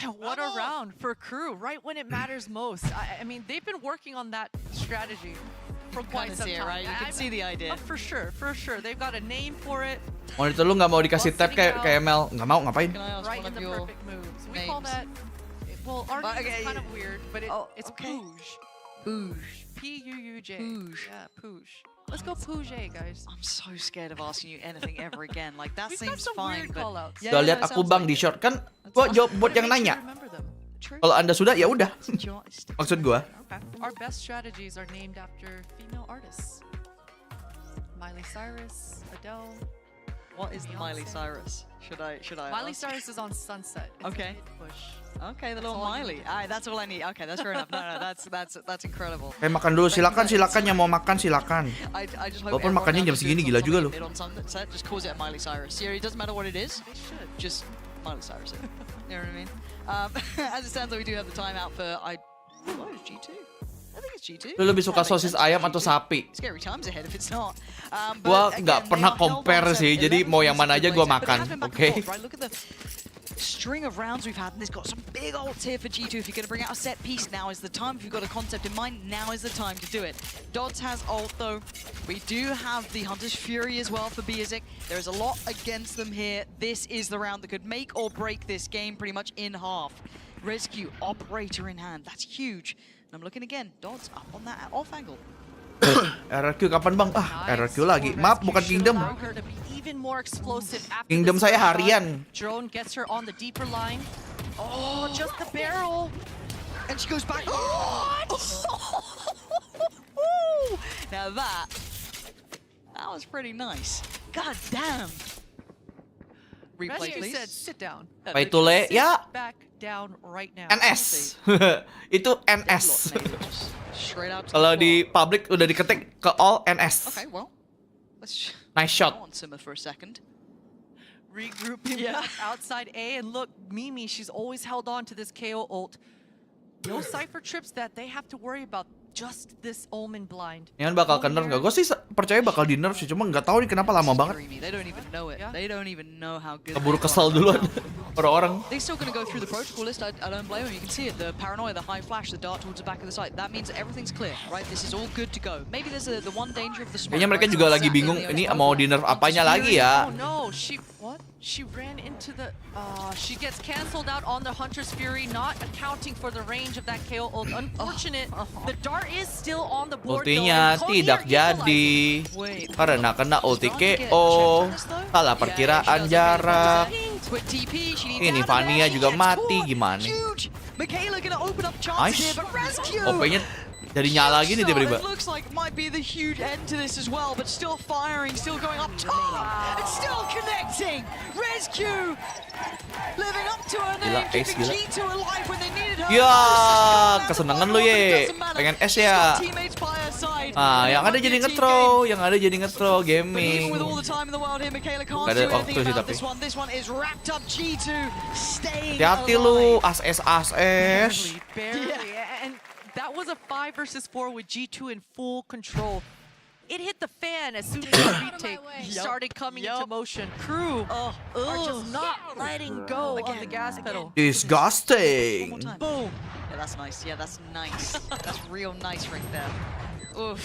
And what a round for crew, right when it matters most. I mean, they've been working on that strategy for quite some time. Right? You can see the idea. For sure. They've got a name for it. Monitor lu nggak mau dikasih tab kayak Mel? Nggak mau, ngapain? Right in the perfect moves. We call that, well, our name is kind of weird, but it's Pouge. Pouge. P-U-U-J. Pouge. Yeah, Pouge. Let's go Pouge, guys. I'm so scared of asking you anything ever again. Like that We've seems got some fine, weird but call-outs. Udah lihat aku bang di short kan? Gua jawab buat yang nanya. Kalau Anda sudah ya udah. Maksud gua. Our best strategies are named after female artists. Miley Cyrus, Adele. What is the Miley Cyrus? Should I Miley ask? Cyrus is on Sunset. It's Okay. a push. Okay, the little Miley. Alright, that's all I need. Okay, that's fair enough. No, that's incredible. Makan dulu, silakan yang mau makan silakan. I just hope Walaupun makannya jam segini gila juga lu. Just calls it a Miley Cyrus. It doesn't matter what it is. Just Miley Cyrus. You know what I mean? As it stands, we do have the timeout for what is G2? I think it's G2. Lu lebih suka sosis ayam atau sapi? Scary times ahead if it's not. Gua nggak pernah compare sih, jadi mau yang mana aja gua makan, oke? Look at the string of rounds we've had, and there's got some big ults here for G2. If you're going to bring out a set piece, now is the time. If you've got a concept in mind, now is the time to do it. Dodds has ult though. We do have the Hunter's Fury as well for Biazik. There is a lot against them here. This is the round that could make or break this game pretty much in half. Rescue, operator in hand. That's huge. And I'm looking again. Dodds up on that off angle. RRQ kapan bang? RRQ lagi. Maaf, bukan Kingdom. Kingdom saya harian. Drone gets her on the deeper line. Oh, just the barrel. And she goes back. Now that was pretty nice. God damn. Replay, please. Said, sit down. Pay to le, ya. Back down right now. NS. Itu NS. Kalau di public udah diketik ke all NS. Okay, well, let's nice shot. on Simmer for a second. Regrouping back outside A, and look, Mimi, she's always held on to this KO ult. No Cypher trips that they have to worry about. Just this Omen blind. Yang bakal ke nerf nggak? Gue sih percaya bakal di nerf sih, cuma nggak tahu nih kenapa lama banget. They don't even know it. They don't even know how good. Keburu kesel duluan orang-orang. They're still gonna go through the protocol list. I don't blame them. You can see it. The paranoia, the high flash, the dart towards the back of the site. That means everything's clear, right? This is all good to go. Maybe there's the one danger of the smoke. Kayaknya mereka juga lagi bingung. Ini mau di nerf apanya lagi ya? Oh no, she ran into the. She gets cancelled out on the Hunter's Fury, not accounting for the range of that KO ult. Unfortunate. The dart is still on the board. Ultinya tidak jadi karena kena ulti KO. Salah perkiraan jarak. Quick TP, she needs Ini out of there. Vania juga Yes, mati, cool. gimana? Huge. Michaela gonna open up chances Nice. here, but Rescue. OP-nya jadi nyala gini tiba-tiba. It looks like might be the huge end to this as well, but still firing, still going up top, and still connecting. Rescue living up to her name, Gila, ace, keeping gila. G2 alive when they needed her. Ya, most. kesenangan lu ye. Pengen S ya. Teammates by her side. Ah, yang ada jadi nge-throw, gaming. With all the time in the world here, Michaela can't Gak ada do waktu anything sih about tapi. this one. This one is wrapped up. G2 staying Hati-hati lu, as-es. Barely. And that was a 5 versus 4 with G2 in full control. It hit the fan as soon as the retake started coming into motion. Crew are just not letting go of the gas pedal. Disgusting. Boom. Yeah, that's nice. Yeah, that's nice. That's real nice right there. Oof.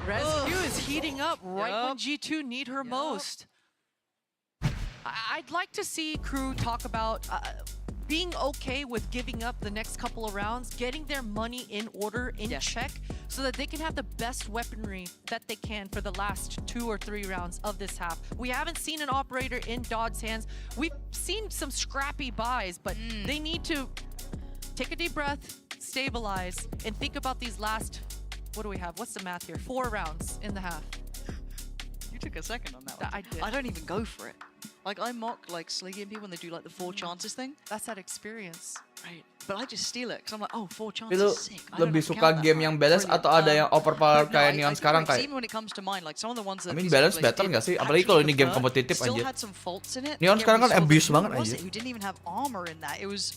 Rescue is heating up right when G2 need her most. I'd like to see Crew talk about being okay with giving up the next couple of rounds, getting their money in order, in check, so that they can have the best weaponry that they can for the last 2 or 3 rounds of this half. We haven't seen an operator in Dodd's hands. We've seen some scrappy buys, but they need to take a deep breath, stabilize, and think about these last, what do we have? What's the math here? 4 rounds in the half. You took a second on that one. I did. I don't even go for it. Like, I mock, like, Sliggy and people when they do, like, the 4 chances thing. That's that experience. Right. But I just steal it, because I'm like, oh, 4 chances Lu is sick. I don't lebih have to suka count that game high. yang balance atau ada yang overpower kayak Neon sekarang Even kayak? when it comes to mine, like, some of the ones that I mean, Visa balance Cruise better did nggak sih? Apalagi kalau ini game prefer, kompetitif still anjir. had some faults in it. Neon Again, sekarang we kan saw abuse who banget, was anjir. it who didn't even have armor in that? It was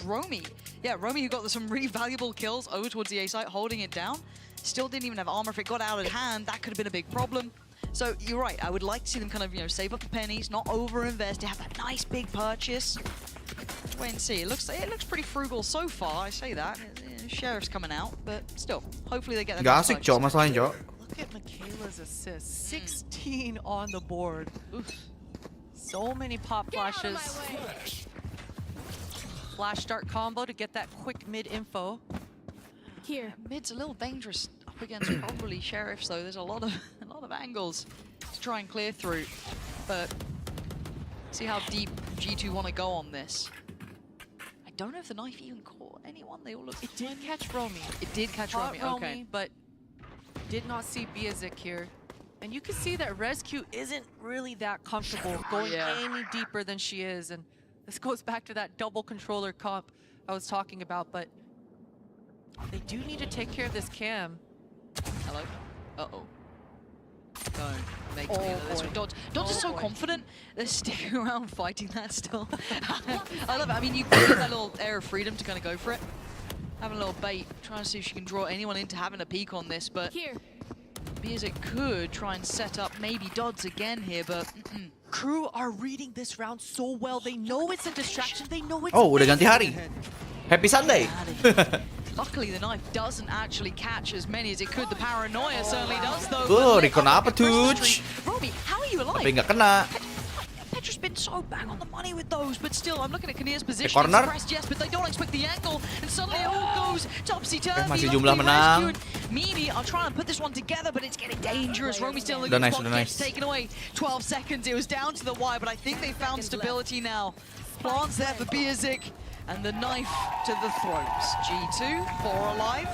Romy. Yeah, Romy who got some really valuable kills over towards the A site, holding it down. Still didn't even have armor. If it got out of hand, that could have been a big problem. So you're right. I would like to see them kind of, save up the pennies, not overinvest. They have that nice big purchase. Let's wait and see. It looks pretty frugal so far. I say that. Sheriff's coming out, but still, hopefully they get that. Gak asik cok masalahnya cok. Look at Michaela's assist. 16 on the board. Oof. So many pop flashes. Flash start combo to get that quick mid info. Here. Mid's a little dangerous up against probably Sheriffs though. There's a lot of angles to try and clear through. But see how deep G2 want to go on this. I don't know if the knife even caught anyone. They all look. It did catch Romy. It did catch Caught Romy. Okay. but did not see AJAZZ here. And you can see that Rescue isn't really that comfortable going any deeper than she is. And this goes back to that double controller comp I was talking about. But they do need to take care of this cam. Hello. Uh-oh. Don't make me into this one. Dodge is so confident. They're sticking around fighting that still. I love it. I mean, you get that little air of freedom to kind of go for it. Having a little bait, trying to see if she can draw anyone into having a peek on this, but AJAZZ could try and set up maybe Dodds again here, but Crew are reading this round so well. They know it's a distraction. They know it's Oh, udah ganti hari. Happy Sunday. luckily the knife doesn't actually catch as many as it could. The paranoia certainly does though. Recon apa tuh? Romy, how are you alive? Tapi nggak kena. Petra's been so bang on the money with those, but still, I'm looking at Kinnear's position. Corner. Yes, but they don't expect the angle, and suddenly it all goes topsy-turvy. Masih jumlah menang. Mimi are trying to put this one together, but it's getting dangerous. Romy's still in the Udah spot, nice. gets taken away. 12 seconds, it was down to the wire, but I think they found stability now. Plants there for AJAZZ, and the knife to the throats. G2, 4 alive,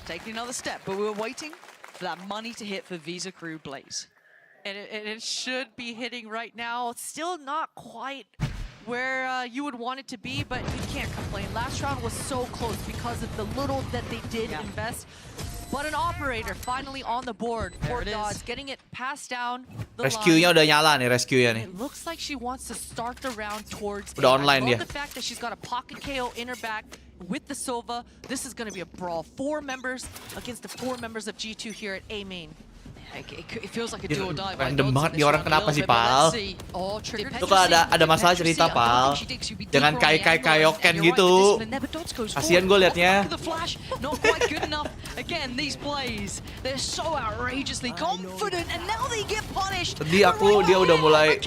taking another step, but we were waiting for that money to hit for Visa Crew Blaze. And it should be hitting right now. Still not quite where you would want it to be, but you can't complain. Last round was so close because of the little that they did invest. But an operator finally on the board for Dodds, getting it passed down the Rescue-nya udah nyala nih, rescue-nya nih. It looks like she wants to start the round towards Udah A. online I love dia. the fact that she's got a pocket KO in her back with the Silva. This is going to be a brawl. 4 members against the 4 members of G2 here at A main. It feels like a do or die. Random banget nih orang, kenapa sih, Pal? Itu kalau ada masalah cerita, Pal. Jangan kayok-kayoken gitu. Kasian gue liatnya. Not quite good enough. Again, these plays, they're so outrageously confident, and now they get punished. Tadi dia udah mulai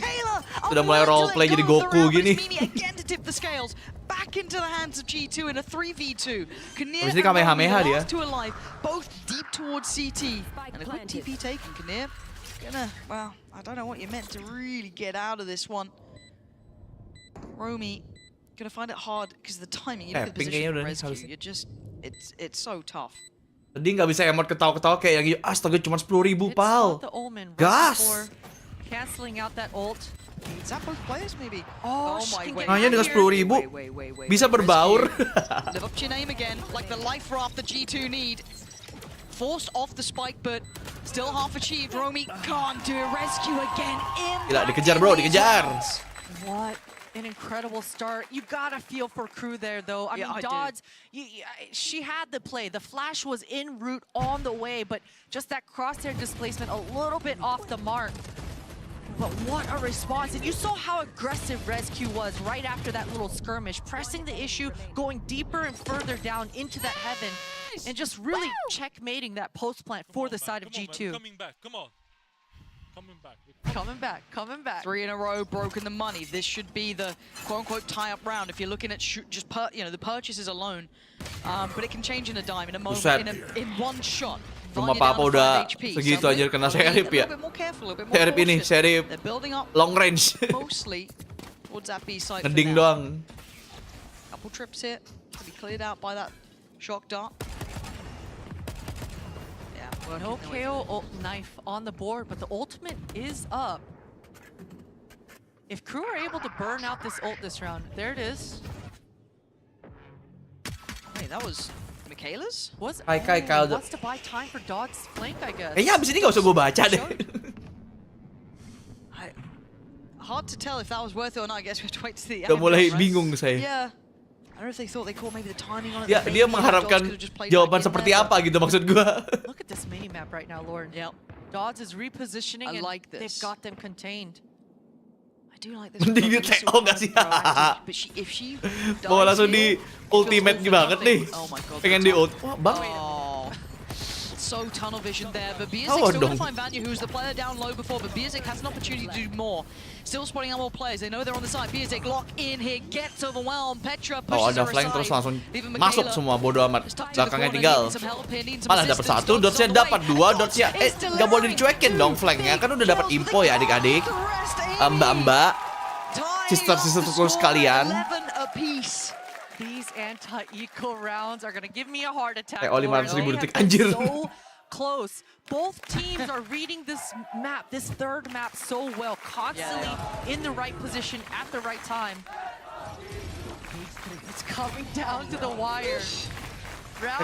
roleplay jadi Goku gini. Again to tip the scales back into the hands of G2 in a 3v2. Habis ini Kamehameha dia. Alive, both deep towards CT, and a quick TP taken. Kinnear gonna, well, I don't know what you meant to really get out of this one. Romy gonna find it hard because the timing, you know, the position of rescue, you just, it's so tough. Tadi nggak bisa emot ketawa-ketawa kayak yang astaga cuma 10.000 pal. Gas. Canceling out that ult. Is that both players maybe? Oh my god. Hanya dengan 10.000 bisa berbaur. Live up to your name again, like the life raft the G2 need. Forced off the spike, but still half achieved. Romy can't do a rescue again. Gila, dikejar bro, dikejar. What an incredible start. You gotta feel for Crew there, though. I mean, Dodds, she had the play. The flash was en route on the way, but just that crosshair displacement a little bit off the mark. But what a response. And you saw how aggressive Rescue was right after that little skirmish, pressing the issue, going deeper and further down into that heaven, and just really checkmating that post plant for the side of G2. Coming back, come on. Coming back. 3 in a row, broken the money. This should be the quote-unquote tie-up round if you're looking at just the purchases alone. But it can change in a dime, in a moment, in one shot. Rumah papa udah segitu aja kena serip ya. Serip ini, serip long range. Mostly towards that B side. Ngeding doang. Couple trips here to be cleared out by that shock dart. No KO knife on the board, but the ultimate is up. If Crew are able to burn out this ult this round, there it is. Hey, that was Michaela's? Wants to buy time for Dodds' flank, I guess. Kayaknya abis ini gak usah gue baca deh. Hard to tell if that was worth it or not. I guess we have to wait to see. Udah mulai bingung saya. Yeah. I don't know if they thought they caught maybe the timing on it. Ya, dia mengharapkan jawaban seperti apa gitu maksud gua. Look at this mini map right now, Lauren. Yep. Dodds is repositioning and like this. They've got them contained. I do like this. Mending di TO gak sih? But if she mau langsung di ultimate banget nih. Pengen di ult. Wah, bang. So tunnel vision there, but Biazik still going to find Vanya, who's the player down low before, but Biazik has an opportunity to do more. Still spotting out more players. They know they're on the side. Biazik lock in here, gets overwhelmed. Petra pushes her flank terus aside. langsung masuk semua, bodo amat. Belakangnya tinggal. Malah dapat 1, Dotsnya dapat 2, Dotsnya nggak boleh dicuekin dong flanknya, kan udah dapat info ya adik-adik. Mbak-mbak, sister-sister sekalian. These anti-eco rounds are gonna give me a heart attack. 500.000 detik anjir. So close. Both teams are reading this map, this third map so well, constantly in the right position at the right time. It's coming down to the wire.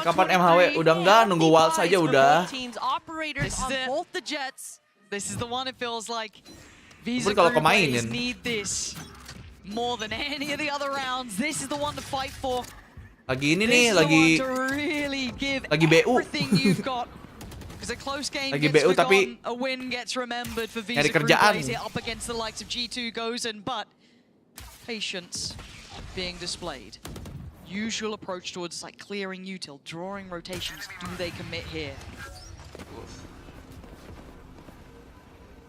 Kapan MHW? Udah enggak, nunggu wild saja udah. Operators on both the jets. This is the one it feels like. Visa kalau kemainin. Need this. More than any of the other rounds, this is the one to fight for. Lagi ini nih, lagi BU. Because a close game lagi gets BU tapi a win gets remembered for Visa nyari kerjaan. up against the likes of G2 Gozen, but patience being displayed. Usual approach towards like clearing util, drawing rotations. Do they commit here?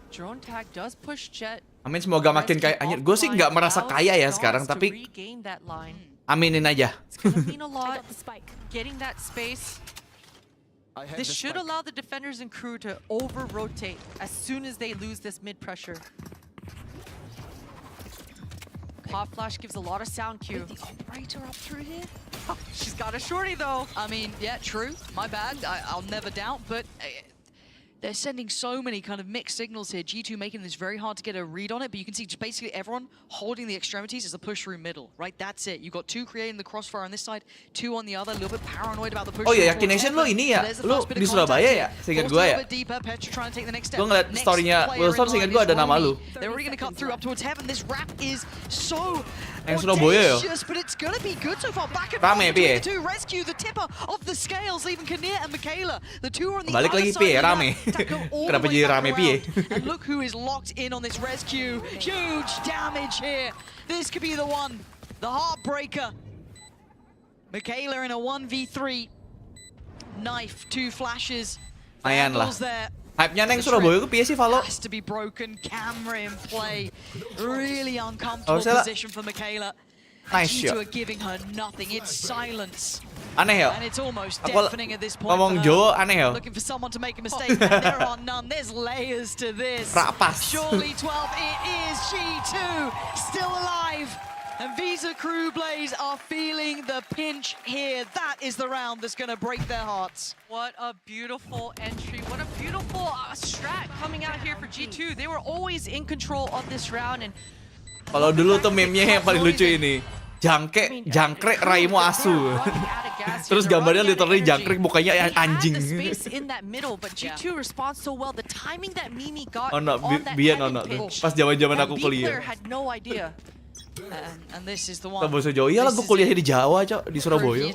Drone tag does push jet. Amin, semoga makin kaya. Anjir, gue sih nggak merasa kaya ya sekarang, tapi aminin aja. Getting that space. This should allow the defenders and Crew to over-rotate as soon as they lose this mid-pressure. Pop flash gives a lot of sound cue. The operator up through here? She's got a shorty though. I mean, yeah, true. My bad. I'll never doubt, but they're sending so many kind of mixed signals here. G2 making this very hard to get a read on it, but you can see just basically everyone holding the extremities as the push through middle, right? That's it. You've got 2 creating the crossfire on this side, 2 on the other, a little bit paranoid about the push. Oh ya, Yakin Nation lo ini ya? Lo di Surabaya ya? Seingat gue ya? Gue ngeliat story-nya Wilson, seingat gue ada nama lu. They're already going to cut through up towards heaven. This rap is so yang Surabaya ya? but it's going to be good so far. Back and rame piye? The 2 rescue the tipper of the scales, leaving Kinnear and Michaela. The 2 are on the balik other lagi side piye, rame. Kenapa jadi rame piye? And look who is locked in on this rescue. Huge damage here. This could be the one. The heartbreaker. Michaela in a 1v3. Knife, 2 flashes. Mayan lah. There. Hype-nya neng Surabaya itu piye sih, Valo? Has to be broken. Camera in play. Really uncomfortable position for Michaela. Nice G2 shot. are giving her nothing. It's silence. Aneh ya? And it's almost deafening at this point. Ngomong Jawa aneh ya? Looking for someone to make a mistake, and there are none. There's layers to this. Rapas. Surely 12. It is G2 still alive. And Visa Crew Blaze are feeling the pinch here. That is the round that's going to break their hearts. What a beautiful entry. What a beautiful strat coming out here for G2. They were always in control of this round. And kalau dulu tuh meme-nya yang paling lucu ini. Jangkrik raimu asu. Terus gambarnya literally jangkrik mukanya anjing. Ono biyen ono tuh. Pas zaman-zaman aku kuliah. Tambah sejauh iyalah gue kuliahnya di Jawa, Cok, di Surabaya.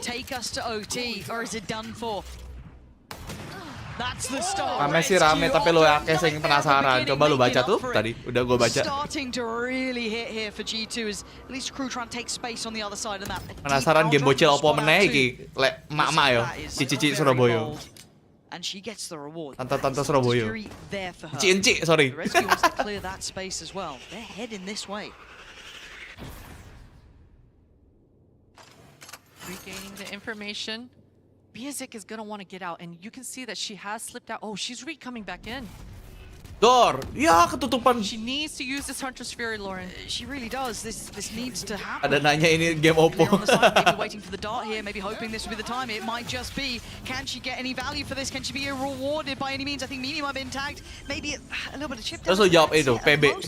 Rame sih rame, tapi lo akeh sing penasaran. Coba lu baca tuh tadi, udah gue baca. Penasaran game bocil opo meneh iki? Lek mak-mak yo, cici Surabaya. Tante-tante Surabaya. Cintiq, sorry. Regaining the information. Biazik is going to want to get out, and you can see that she has slipped out. Oh, she's coming back in. Door, ya ketutupan. She needs to use this Hunter's Fury, Lauren. She really does. This needs to happen. Ada nanya ini game Oppo. Maybe waiting for the dart here, maybe hoping this will be the time. It might just be. Can she get any value for this? Can she be rewarded by any means? I think Mini might have been tagged. Maybe a little bit of chip. Terus lu jawab itu, PB.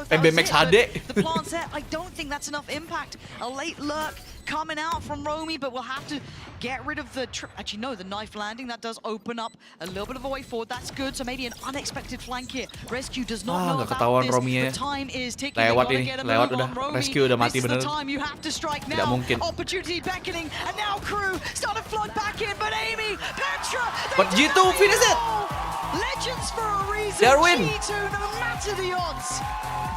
PB Max HD. The plant set, I don't think that's enough impact. A late lurk coming out from Romy, but we'll have to get rid of the actually no, the knife landing. That does open up a little bit of a way forward. That's good. So maybe an unexpected flank here. Rescue does not know about this. The time is ticking. Lewat ini, lewat udah. Rescue udah mati bener. Tidak mungkin. Opportunity beckoning, and now Crew start to flood back in, but Amy, Petra, but G2 finish it. Legends for a reason. They win. G2, no matter the odds,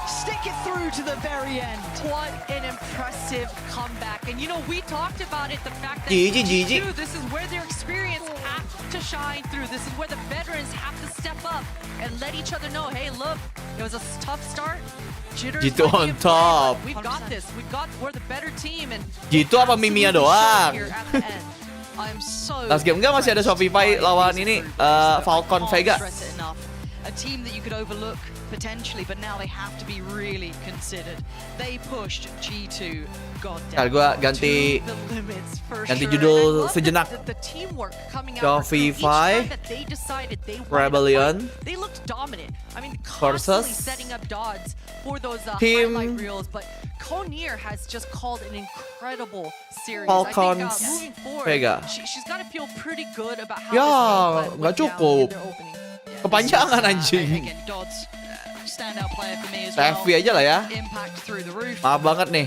stick it through to the very end. What an impressive comeback. And you know, we talked about it, the fact that GG. This is where their experience has to shine through. This is where the veterans have to step up and let each other know, hey, look, it was a tough start. G2 on top. We've got this. We're the better team. And G2 apa Mimia doang? Last game enggak masih ada Shopify lawan ini Falcon Vega. A team that you could overlook potentially, but now they have to be really considered. They pushed G2. Ntar gue ganti judul sejenak. Shopify Rebellion versus Team Falcons Vega. Ya, nggak cukup. Kepanjangan anjing. TFV aja lah ya. Maaf banget nih.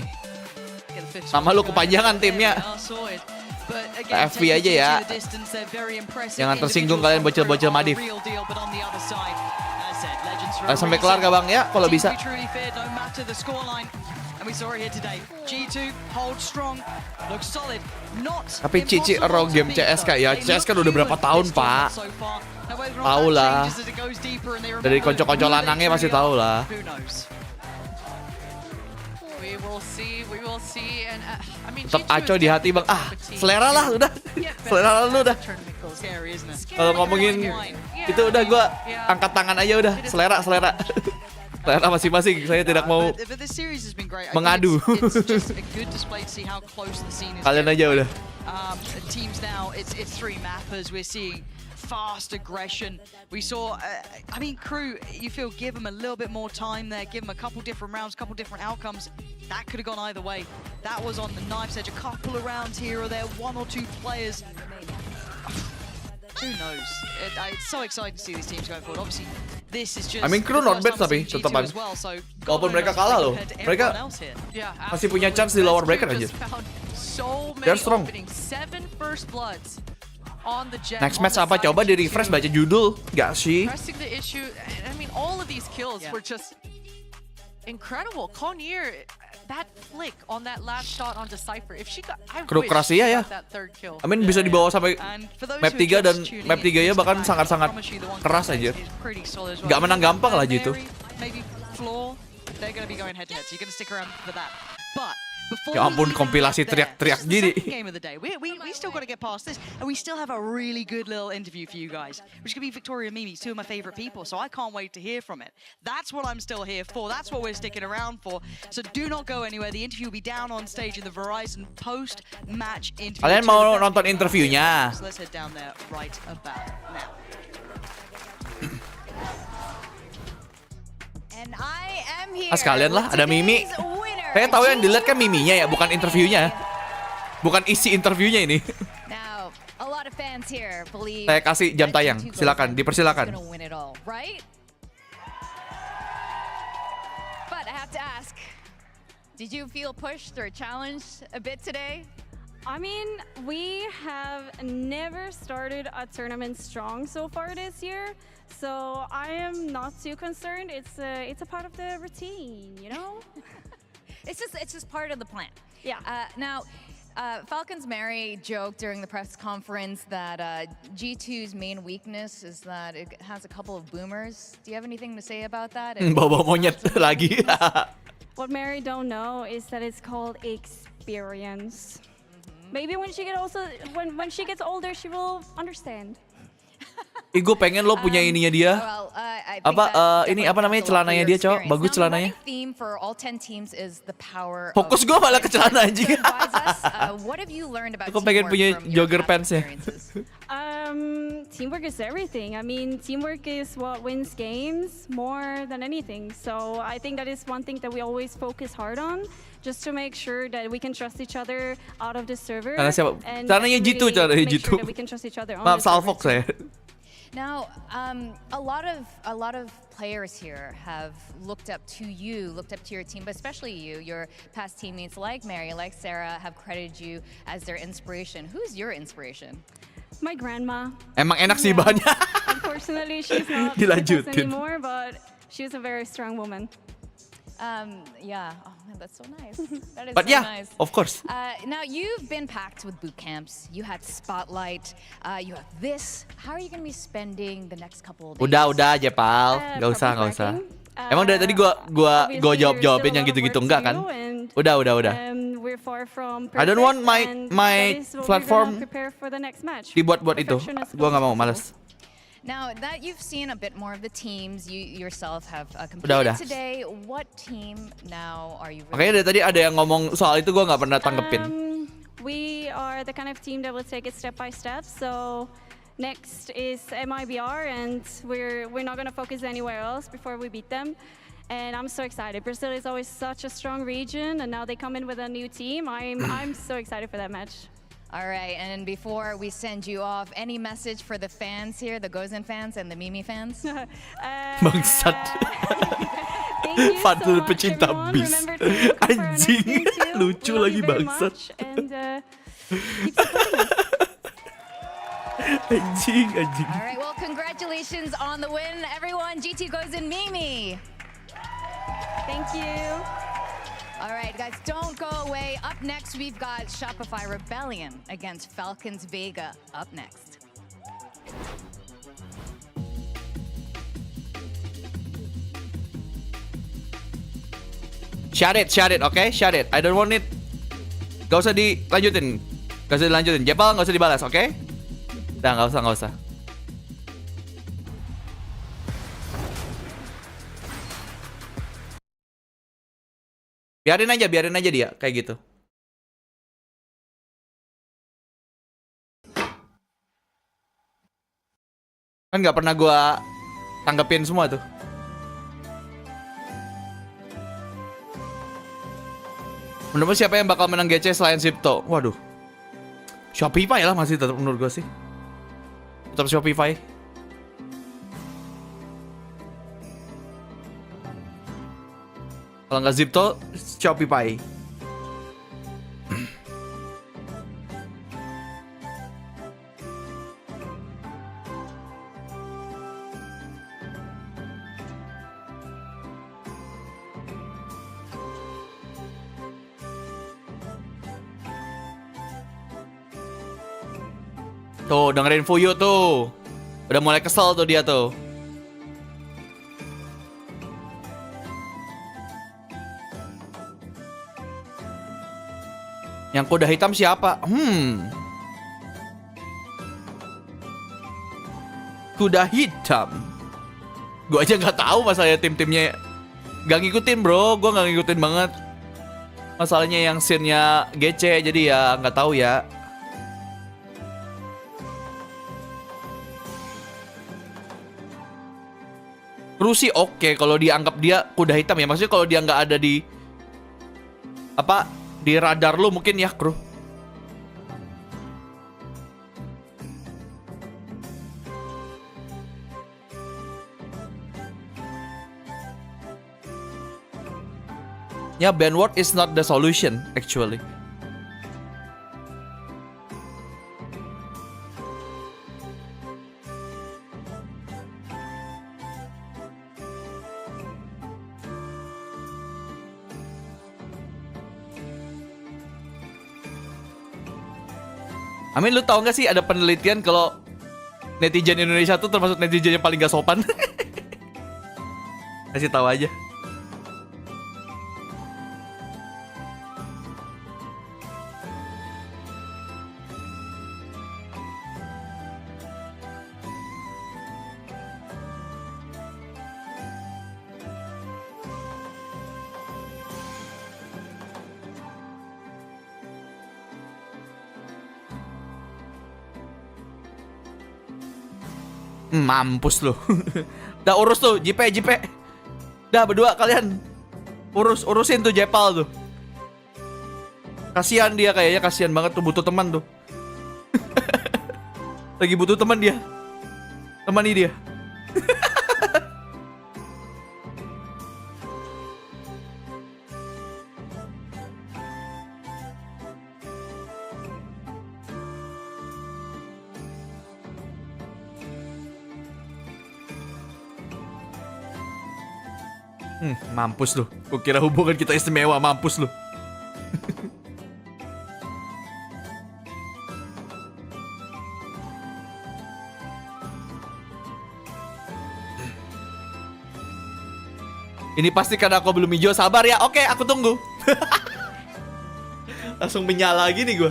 Sama lu kepanjangan timnya. TFV aja ya. Jangan tersinggung kalian bocil-bocil Madif. Sampai kelar gak bang ya kalau bisa. Tapi Cici raw game CS ya. CS kan udah berapa tahun pak. Tahu lah. Dari konco-konco lanangnya pasti tahu lah. Tetap aco di hati bang. Selera lah udah. Selera lu udah. Kalau ngomongin itu udah gue angkat tangan aja udah. Selera. Selera masing-masing. Saya tidak mau mengadu. Kalian aja udah. Fast aggression. We saw, I mean, Crew, you feel give them a little bit more time there, give them a couple different rounds, couple different outcomes. That could have gone either way. That was on the knife's edge. A couple of rounds here or there, one or two players. Who knows? It's so exciting to see these teams going forward. Obviously, this is just. I mean, Crew not bad tapi tetepan. Walaupun mereka kalah loh, mereka masih punya chance di lower bracket aja. They're strong. 7 first bloods. Next match apa? Coba di refresh baca judul. Gak sih? Pressing the issue. I mean, all of these kills were just incredible. Corsair, that flick on that last shot onto Cypher. If she got, I Crew wish keras she ya. got that third kill. I mean bisa dibawa sampai map 3 dan map 3-nya bahkan sangat-sangat keras aja. Gak menang gampang lah gitu. But before Ya ampun, we even kompilasi get there, teriak-teriak this is the gini. second game of the day. We still got to get past this, and we still have a really good little interview for you guys, which could be Victoria and Mimi, two of my favorite people. So I can't wait to hear from it. That's what I'm still here for. That's what we're sticking around for. So do not go anywhere. The interview will be down on stage in the Verizon post-match interview. Kalian mau nonton interviewnya? So let's head down there right about now. And I am here. Sekalian lah, ada Mimi. Today's winner, Saya tahu yang dilihat kan Miminya ya, bukan interviewnya. Bukan isi interviewnya ini. Now, a lot of fans here believe Saya kasih jam that tayang. G2 Silakan, is dipersilakan. gonna win it all, right? But I have to ask, did you feel pushed or challenged a bit today? I mean, we have never started a tournament strong so far this year, so I am not too concerned. It's a part of the routine, you know. It's just part of the plan. Yeah. Now, Falcons Mary joked during the press conference that G2's main weakness is that it has a couple of boomers. Do you have anything to say about that? Bawa monyet lagi. What Mary don't know is that it's called experience. Maybe when she gets older, she will understand. Ih, gue pengen lo punya ininya dia. Well, I think Apa that ini apa namanya definitely celananya your dia, cowok? experience. Bagus Now, celananya. the theme for all 10 teams is the power Fokus of gue malah ke celana anjing. So advise us, what have you learned about Aku pengen teamwork punya from your jogger past pants-nya. experiences? Teamwork is everything. I mean, teamwork is what wins games more than anything. So I think that is one thing that we always focus hard on, just to make sure that we can trust each other out of the server. Karena siapa? And Celananya really G2, celananya make G2. sure that we can trust each other on Maaf, the server salfok too. saya. Now, a lot of players here have looked up to you, looked up to your team, but especially you. Your past teammates like Mary, like Sarah, have credited you as their inspiration. Who's your inspiration? My grandma. Emang enak sih bahannya. Unfortunately, she's not with us Dilanjutin. anymore, but she was a very strong woman. Yeah. Oh man, that's so nice. That is But so yeah, nice. of course. Now you've been packed with boot camps. You had Spotlight. You have this. How are you going to be spending the next couple of days? Udah aja, Pal. Gak usah. Emang dari tadi gua jawabin yang gitu-gitu enggak kan? Udah. We're far from I don't want perfect, and my that is what we're platform gonna prepare for the next match. dibuat-buat itu. Perfection as Gua nggak mau, possible. malas. Now that you've seen a bit more of the teams, you yourself have competed Udah. today. What team now are you? Makanya dari tadi ada yang ngomong soal itu, gua nggak pernah tanggepin. We are the kind of team that will take it step by step. So next is MIBR, and we're not gonna focus anywhere else before we beat them. And I'm so excited. Brazil is always such a strong region, and now they come in with a new team. I'm so excited for that match. All right, and before we send you off, any message for the fans here, the Gozen fans and the Mimi fans? Bangsat. Thank you so Fadil much, pecinta everyone. bis. Remember to look for our next Anjing, game too. lucu We love lagi you very bangsat. much, and keep supporting us. Anjing. All right, well, congratulations on the win, everyone. GT Gozen Mimi. Thank you. All right, guys, don't go away. Up next, we've got Shopify Rebellion against Falcons Vega up next. Shut it, oke? Shut it. I don't want it. Gak usah dilanjutin. Jepal gak usah dibalas, oke? Udah, gak usah. Biarin aja dia kayak gitu. Kan nggak pernah gua tanggepin semua tuh. Menurut siapa yang bakal menang GC selain Sipto? Waduh. Shopify lah masih tetap menurut gua sih. Tetap Shopify. Kalau nggak Zipto, Shopify. Tuh, dengerin Fuyu tuh. Udah mulai kesel tuh dia tuh. Yang kuda hitam siapa? Kuda hitam. Gue aja nggak tahu masalahnya tim-timnya. Gak ngikutin bro, gue nggak ngikutin banget. Masalahnya yang scene-nya GC, jadi ya nggak tahu ya. Rusi oke kalau dianggap dia kuda hitam ya. Maksudnya kalau dia nggak ada di di radar lu mungkin ya kru. Ya, bandwidth is not the solution actually. Amin, lu tau gak sih ada penelitian kalau netizen Indonesia tuh termasuk netizen yang paling gak sopan? Kasih tahu aja. Mampus lu. Udah urus tuh, JP. Udah berdua kalian urusin tuh Jepal tuh. Kasihan dia kayaknya, kasihan banget tuh, butuh teman tuh. Lagi butuh teman dia. Temani dia. Mampus lu. Gua kira hubungan kita istimewa, mampus lu. Ini pasti karena aku belum hijau, sabar ya. Oke, aku tunggu. Langsung menyala gini gua.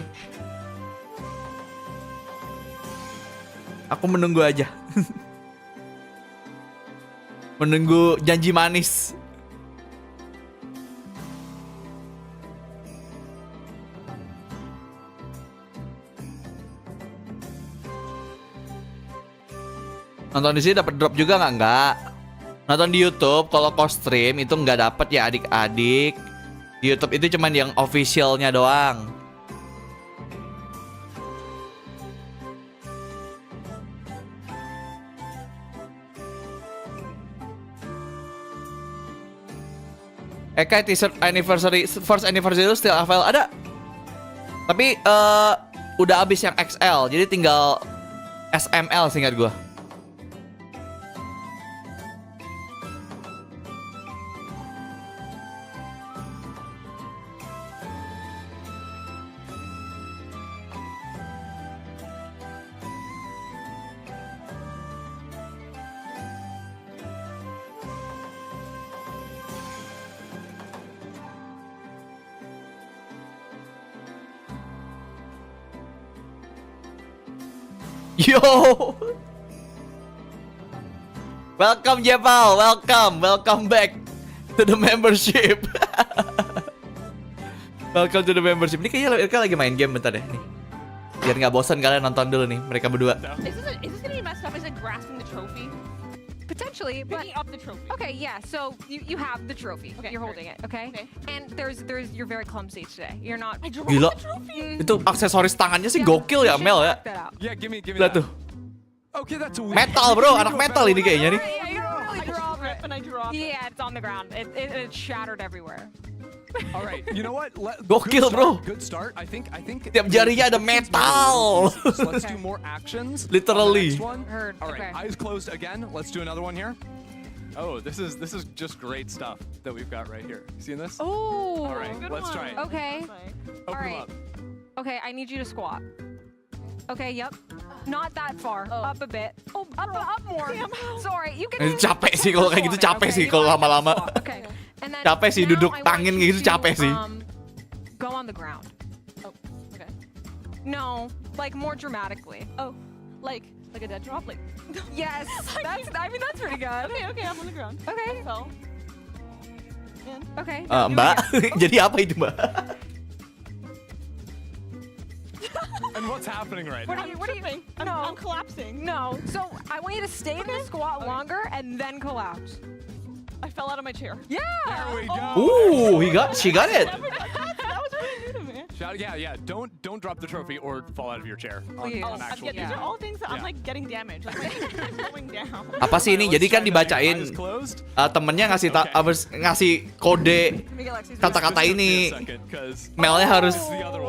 Aku menunggu aja. Menunggu janji manis. Nonton di sini dapat drop juga nggak? Nonton di YouTube kalau co-stream itu nggak dapat ya adik-adik. Di YouTube itu cuman yang officialnya doang. Yokai t-shirt anniversary, first anniversary itu still available ada. Tapi udah habis yang XL, jadi tinggal SML seingat gua. Yo, welcome Jepal, welcome back to the membership. Welcome to the membership. Ini kayaknya mereka lagi main game bentar deh nih. Biar nggak bosan kalian nonton dulu nih mereka berdua. Is this gonna be messed up? Is it grasping the trophy? Potentially, but picking up the trophy. Okay, yeah. So you have the trophy. Okay, you're holding it. Okay. And you're very clumsy today. You're not. Gila, itu aksesoris tangannya sih gokil ya Mel ya. Yeah, give me Lihat that. tuh. Okay, that's a Metal bro, anak metal ini kayaknya nih. Yeah, it's on the ground. It shattered everywhere. All right, you know what? Gokil bro. Good start. I think. Tiap jarinya ada metal. Let's do more actions. Literally. Heard. All right, eyes closed again. Let's do another one here. Oh, this is just great stuff that we've got right here. Seeing this? Oh. All right, let's try it. Okay. Open right. them up. Okay, I need you to squat. Okay, yep. Not that far. Up a bit. Oh, up more. Sorry, you can. Capek sih kalau kayak gitu, capek sih kalau lama-lama. Okay. And then Capek sih now duduk I want tangin you kayak gitu, to, capek sih. Go on the ground. Oh, okay. No, like more dramatically. Oh, like a dead drop, like. Yes, I mean that's pretty good. Okay, I'm on the ground. Okay. So. Okay. Mbak, jadi apa itu Mbak? And what's happening right now? What do you mean? I'm collapsing. No. So I want you to stay in the squat longer and then collapse. I fell out of my chair. Yeah. There we go. Ooh, she got it. That was really new to me. Yeah. Don't drop the trophy or fall out of your chair. These are all things that I'm like getting damaged. Like my chair's going down. Apa sih ini? Jadi kan dibacain temennya ngasih kode kata-kata ini. Melnya harus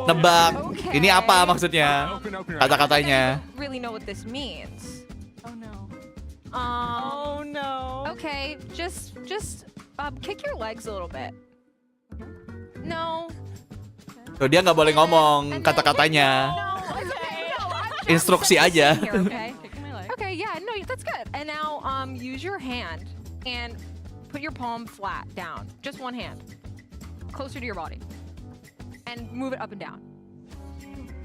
nebak. Ini apa maksudnya? Kata-katanya. Really know what this means. Oh no. Okay, just kick your legs a little bit. No. Tuh, dia nggak boleh ngomong kata-katanya. Instruksi aja. Okay, yeah, no, that's good. And now use your hand and put your palm flat down. Just one hand. Closer to your body. And move it up and down.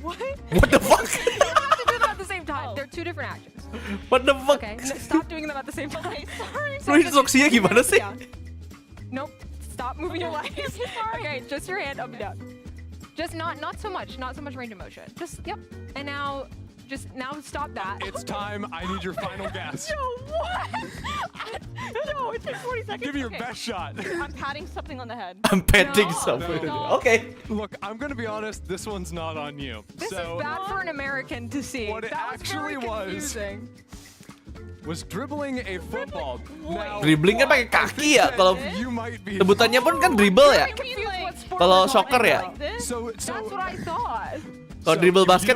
What? What the fuck? You don't have to do them at the same time. They're two different actions. What the fuck? Okay, stop doing them at the same time. Sorry. Lu instruksinya gimana sih? Nope. Stop moving your legs. Okay, just your hand up and down. Just not so much range of motion. Just And now stop that. It's time. I need your final guess. No, what? No, it takes 40 seconds. Give me your best shot. I'm patting something on the head. I'm patting something. No. Okay. Look, I'm gonna be honest. This one's not on you. This is bad for an American to see. What it actually was dribbling a football. Now, Dribbling kan pakai kaki ya. Kalau sebutannya pun kan dribble ya. Kalau soccer ya. So that's what I thought. Kalau dribble basket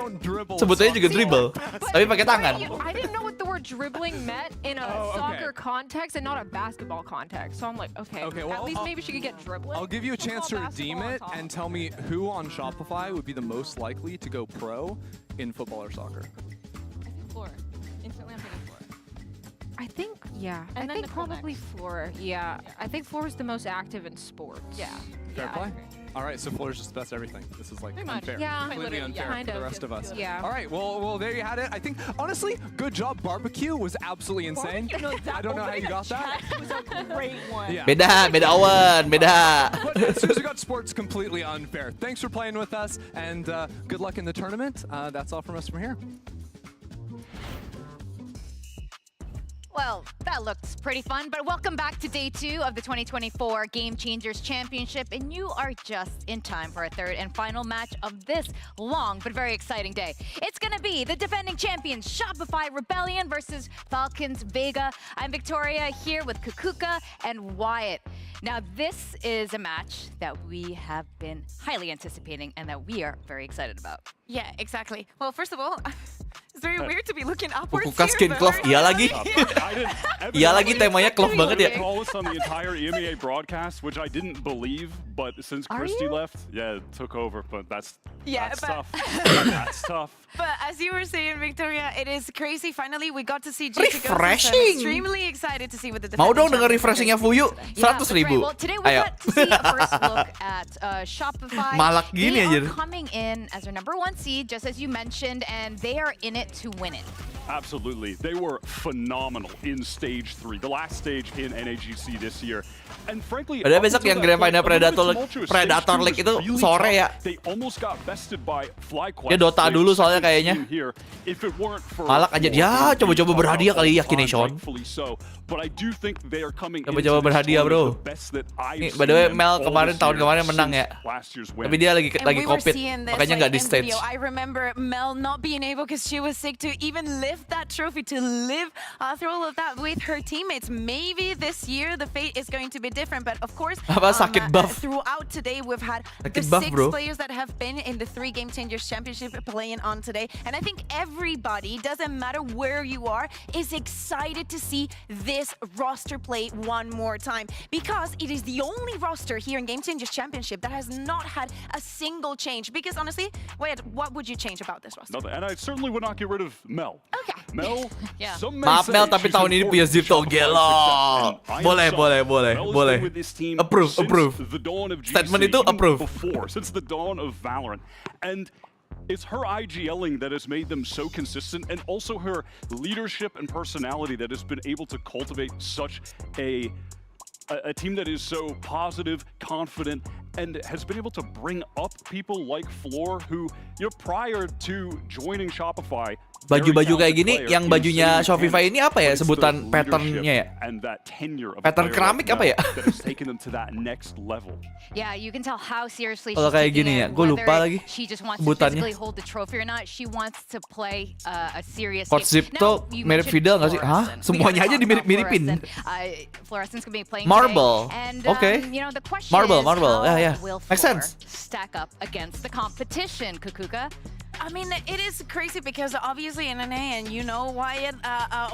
sebutannya juga dribble, tapi pakai tangan. I didn't know what the word dribbling meant in a soccer context and not a basketball context. So I'm like, okay, well, at least maybe she could get dribbling. I'll give you a chance to redeem it and tell me who on Shopify would be the most likely to go pro in football or soccer. I think Floor. Instantly, I'm thinking Floor. I think, yeah. And I think probably Floor. Yeah. I think Floor is the most active in sports. Yeah. Fair play. All right, so Floor's just best everything. This is like unfair. Yeah. Completely unfair kind for the of. rest of us. Yeah. All right, well, there you had it. I think, honestly, good job. Barbecue was absolutely insane. I don't know how you got that. It was a great one. Yeah. Beda Owen, beda. But as soon as we got sports, completely unfair. Thanks for playing with us, and good luck in the tournament. That's all from us from here. Well, that looked pretty fun, but welcome back to day 2 of the 2024 Game Changers Championship, and you are just in time for a third and final match of this long but very exciting day. It's gonna be the defending champions Shopify Rebellion versus Falcons Vega. I'm Victoria here with Kukuka and Wyatt. Now, this is a match that we have been highly anticipating and that we are very excited about. Yeah, exactly. Well, first of all, it's very weird to be looking upwards Kukuka skin cloth, iya lagi. Iya lagi temanya cloth banget ya. Flawless on the entire EMEA broadcast, which I didn't believe, but since Christy left, it took over. But that's tough. That's tough. But as you were saying, Victoria, it is crazy. Finally, we got to see Refreshing. I'm extremely excited to see what the Mau dong denger refreshingnya Fuyu 100.000. Well, today we got to see a first look at Shopify. Malak gini they aja. are coming in as our #1 seed, just as you mentioned, and they are in it to win it. Absolutely. They were phenomenal in stage 3, the last stage in NAGC this year. And frankly, padahal besok yang Grand Final Predator League itu sore ya. They almost got bested by FlyQuest. Ya Dota dulu soalnya kayaknya. If it weren't for Malak aja dia coba-coba berhadiah kali ya Kination. But I do think they are coming coba-coba berhadiah, bro. Nih, by the way, Mel tahun kemarin menang ya. Tapi dia lagi COVID, makanya nggak di stage. I remember Mel not being able because she was sick to even lift that trophy, to live through all of that with her teammates. Maybe this year the fate is going to be different, but of course, sakit buff. throughout today we've had the sakit 6 buff, players that have been in the 3 Game Changers Championship playing on today, and I think everybody, doesn't matter where you are, is excited to see this roster play one more time, because it is the only roster here in Game Changers Championship that has not had a single change. Because honestly, wait, what would you change about this roster? Nothing. And I certainly would not get rid of Mel. Mel, Yeah. some may Maaf say Mel, tapi she's tahun ini important PSG to toge Shopify's loh. success, and I am Boleh, shocked. boleh. Mel has been with this team Approve, since approve. the dawn of GC, Statement itu even approve. before, since the dawn of Valorant. And it's her IGLing that has made them so consistent, and also her leadership and personality that has been able to cultivate such a team that is so positive, confident, and has been able to bring up people like Floor, who, prior to joining Shopify, Baju-baju kayak gini, yang bajunya Shopify ini apa ya sebutan patternnya ya? Pattern keramik apa ya? Yeah, you can tell how seriously Kalau she's kayak taking gini it, ya, gue lupa whether lagi she just wants to sebutannya. physically hold the trophy or not. She wants to play a serious Courtship game. tuh Now, you mirip mentioned Fidel nggak sih? Hah? Fluorescent. Semuanya We aja gotta talk about dimirip-miripin. Fluorescent's gonna be playing Marble. today. And, Okay. the question Marble, is, marble. how Yeah. will Makes Floor sense. stack up against the competition, Kukuka? I mean, it is crazy because obviously NNA and Wyatt,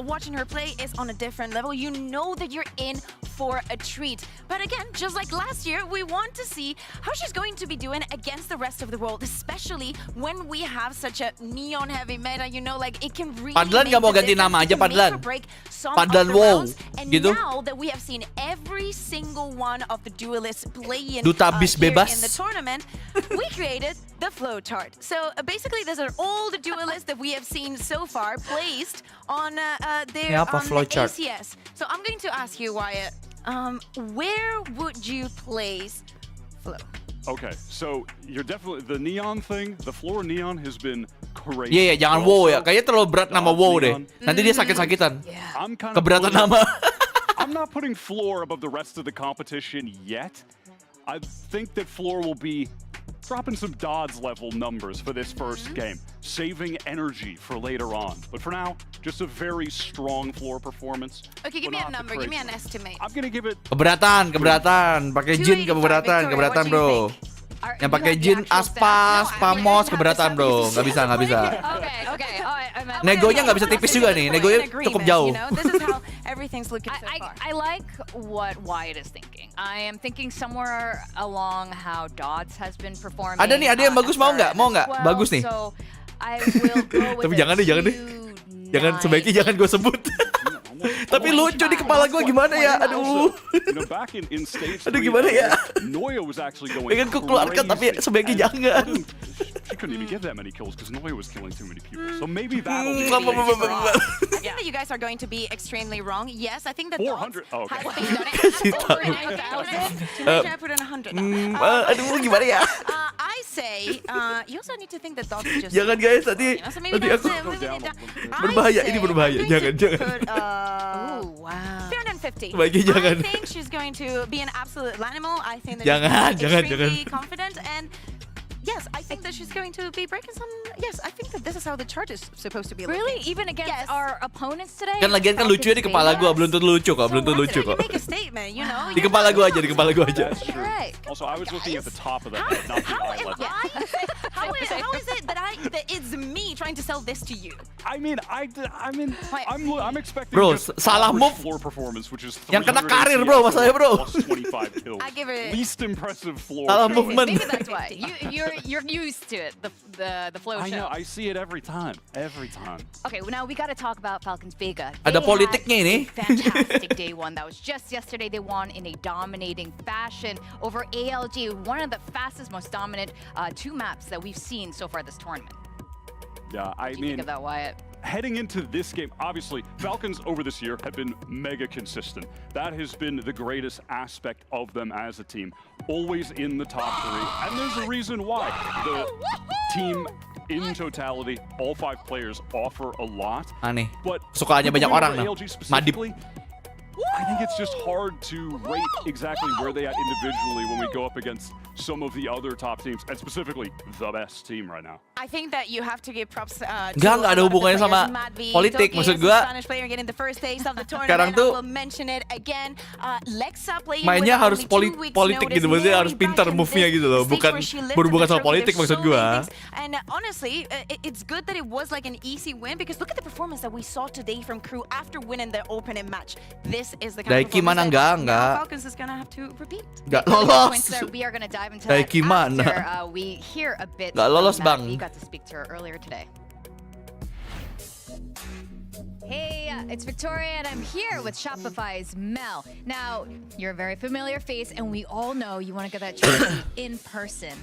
watching her play is on a different level. You know that you're in for a treat. But again, just like last year, we want to see how she's going to be doing against the rest of the world, especially when we have such a neon-heavy meta. It can really Padlan make nggak mau the ganti nama difference. aja, It can make Padlan. or break some Padlan of the WoW, rounds. And gitu. now that we have seen every single one of the duelists playing Duta bis here bebas. in the tournament, we created the flow chart. So basically, these are all the duelists that we have seen so far placed on their Apa flow chart? ACS. So I'm going to ask you, Wyatt, where would you place Flow? Okay, so you're definitely the neon thing. The Floor neon has been crazy. Iya, jangan WoW ya. Kayaknya terlalu berat nama WoW deh. Nanti dia sakit-sakitan. Keberatan nama. I'm not putting Floor above the rest of the competition yet. I think that Floor will be dropping some Dodds level numbers for this first game, saving energy for later on. But for now, just a very strong Floor performance. Okay, give me a number. Give me an estimate. I'm gonna give it. Keberatan. Pakai Jin keberatan bro. Yang pakai Jin, Aspas, Pamos, keberatan bro. Nggak bisa. Okay. Negonya nggak bisa tipis juga nih. Negonya cukup jauh. This is how everything's looking so far. I like what Wyatt is thinking. I am thinking somewhere along how Dodds has been performing. Ada yang bagus, mau nggak? Bagus nih. So I will go with Tapi jangan deh. Sebaiknya jangan gue sebut. Tapi lucu di kepala gue gimana ya? Aduh. Aduh gimana ya? Pengen ku keluarkan tapi sebaiknya jangan. She couldn't even give that many kills because Noya was killing too many people. So maybe that'll be I think that you guys are going to be extremely wrong. Yes, I think that 400. Oh, okay. I put in 100. Aduh gimana ya? I say, you also need to think that Dodds just. Jangan guys, nanti aku berbahaya. Ini berbahaya. Jangan. Oh wow. 350. Sebaiknya jangan. I think she's going to be an absolute animal. I think that Jangan. extremely confident and. Yes, I think that she's going to be breaking some. Yes, I think that this is how the chart is supposed to be. Really, even against our opponents today. Kan lagian kan lucu di kepala gue, belum tentu lucu kok. Make a statement, you know. Di kepala gue aja. That's true. Also, I was looking at the top of the head, not the eye level. How is it that it's me trying to sell this to you? I'm expecting Bro, just salah move. Floor performance, which is Yang kena karir bro, masalahnya bro. plus 25 kills. I give it Least impressive Floor. Salah movement. Maybe that's why you're used to it. The flow show. I know. I see it every time. Okay, well, now we got to talk about Falcons Vega. Ada politiknya ini. Fantastic day one. That was just yesterday. They won in a dominating fashion over ALG, one of the fastest, most dominant two maps that we've seen so far this tournament. Yeah, I What do you mean, think of that, Wyatt? heading into this game, obviously, Falcons over this year have been mega consistent. That has been the greatest aspect of them as a team. Always in the top 3. And there's a reason why. The team in totality, all 5 players offer a lot. Aneh. But Kesukaannya banyak orang nah. ALG specifically, I think it's just hard to rate exactly where they are individually when we go up against some of the other top teams, and specifically the best team right now. I think that you have to give props to Nggak ada hubungannya sama politik. Maksud gua, sekarang tuh mainnya harus politik gitu. Maksudnya harus pintar move-nya gitu loh. Bukan berhubungan sama politik maksud gua. And honestly, it's good that it was like an easy win because look at the performance that we saw today from Crew after winning the opening match. This is the kind of Daiki mana performance enggak. Falcons is gonna have to repeat. Nggak lolos. We are going to dive into Daiki that mana. after we hear a bit Nggak lolos from Matt. bang. We got to speak to her earlier today. Hey, it's Victoria, and I'm here with Shopify's Mel. Now, you're a very familiar face, and we all know you want to get that trophy in person.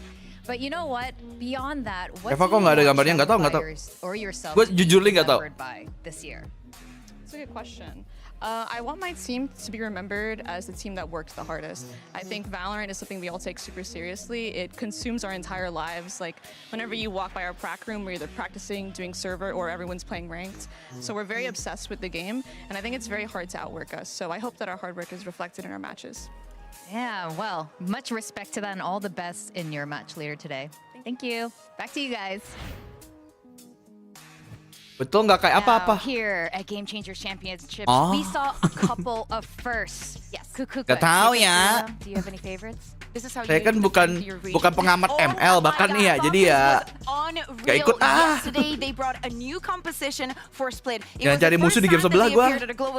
But you know what? Beyond that, what Eva kok nggak ada gambarnya? Nggak tahu. or yourself Gue jujur nggak tahu. by this year? That's a good question. I want my team to be remembered as the team that worked the hardest. I think Valorant is something we all take super seriously. It consumes our entire lives. Like, whenever you walk by our prac room, we're either practicing, doing server, or everyone's playing ranked. So we're very obsessed with the game, and I think it's very hard to outwork us. So I hope that our hard work is reflected in our matches. Yeah, well, much respect to that, and all the best in your match later today. Thank you. Back to you guys. Betul nggak kayak apa-apa? Here at Game Changers Championship, Oh. we saw a couple of firsts. Yes. Gak tahu ya. Do you have any favorites? This is how Saya kan bukan pengamat ML bahkan ya, jadi ya gak ikut Yesterday they brought a new composition for Split. Jangan cari musuh di game sebelah gua.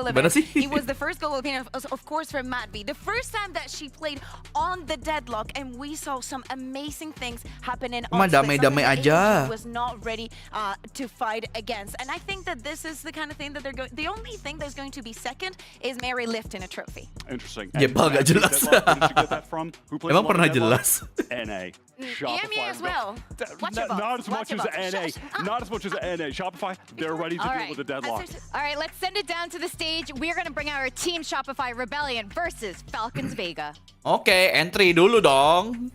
Gimana sih? It was the first global opinion, of course, from Matt B. The first time that she played on the Deadlock, and we saw some amazing things happening on Split. Damai-damai aja. Was not ready to fight against, and I think that this is the kind of thing that they're going. The only thing that's going to be second is Mary lifting a trophy. Interesting. Jepal gak jelas. Emang pernah jelas? NA. Shopify as well. Not as much as NA. Not as much as NA. Shopify, they're ready to deal with the deadlock. All right, let's send it down to the stage. We're going to bring our Team Shopify Rebellion versus Falcons Vega. Oke, entry dulu dong.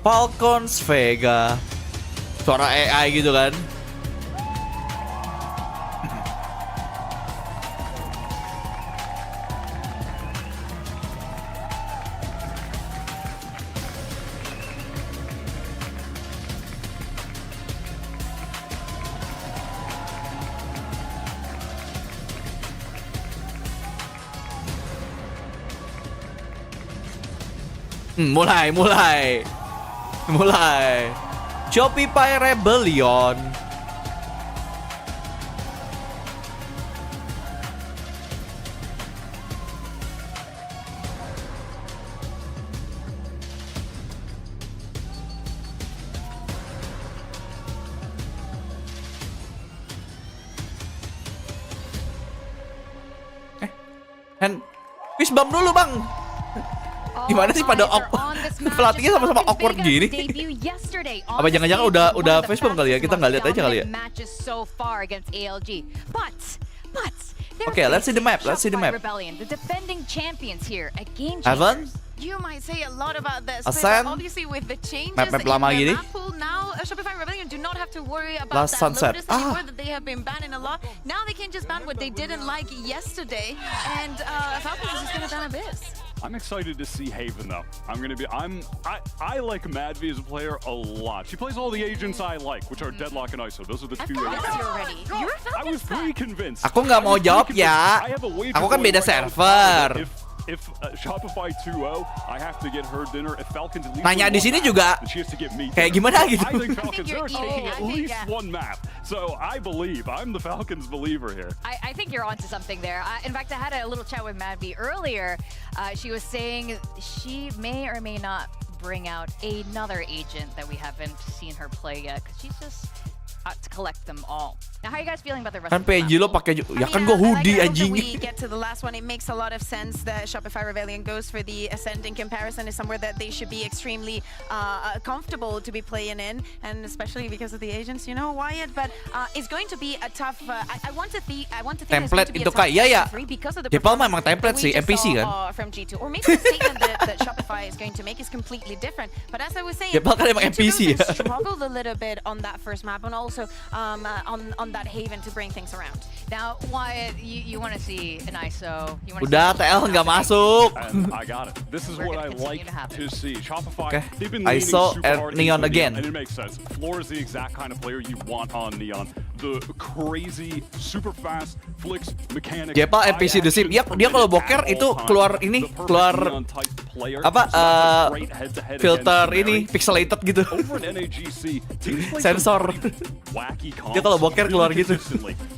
Falcons Vega. Suara AI gitu kan. Mulai. Shopify Rebellion. Fist bump dulu, Bang. Gimana sih pada pelatihnya sama-sama awkward gini? Apa jangan-jangan udah Facebook kali ya? Kita nggak lihat aja kali ya. Oke, let's see the map. Heaven? You might say a lot about this, Ascent. but obviously with the changes Map in the lama gini. map pool now, Shopify Rebellion do not have to worry about Last that Sunset. Lotus anymore that they have been banning a lot. Now they can just ban what they didn't like yesterday, and Falcons is just gonna ban Abyss. I'm excited to see Haven though. I like Mad V as a player a lot. She plays all the agents I like, which are Deadlock and ISO. Those are the two agents. I was pretty convinced. Aku nggak mau jawab ya. Aku kan beda server. If Shopify 2-0, I have to get her dinner. If Falcons at least Nanya di sini juga she has to get me kayak gimana gitu. I think Falcons are taking at least one map. So I'm the Falcons believer here. I think you're onto something there. In fact, I had a little chat with Madby earlier. She was saying she may or may not bring out another agent that we haven't seen her play yet, because she's just to collect them all. Now, how are you guys feeling about the rest of the map? PNG lo pakai ya kan gua hoodie anjing. We get to the last one. It makes a lot of sense that Shopify Rebellion goes for the Ascent in comparison. Is somewhere that they should be extremely comfortable to be playing in, and especially because of the agents, you know, Wyatt. But it's going to be a tough. I want to think Template itu kayak ya. Jepal memang template sih, NPC kan. From G2, or maybe the statement that Shopify is going to make is completely different. But as I was saying, Jepal kan emang NPC ya. Struggled a little bit on that first map, and also on that Haven to bring things around. Now, Wyatt, you want to see an ISO? Udah, TL nggak masuk. I got it. This is what I like to see. Shopify, they've been ISO super hard Neon into again. And it makes sense. Floor is the exact kind of player you want on Neon. the crazy, super fast flicks mechanics. Jepal NPC The Sim. Dia kalau boker itu keluar filter ini pixelated gitu. Sensor. Dia kalau boker keluar gitu.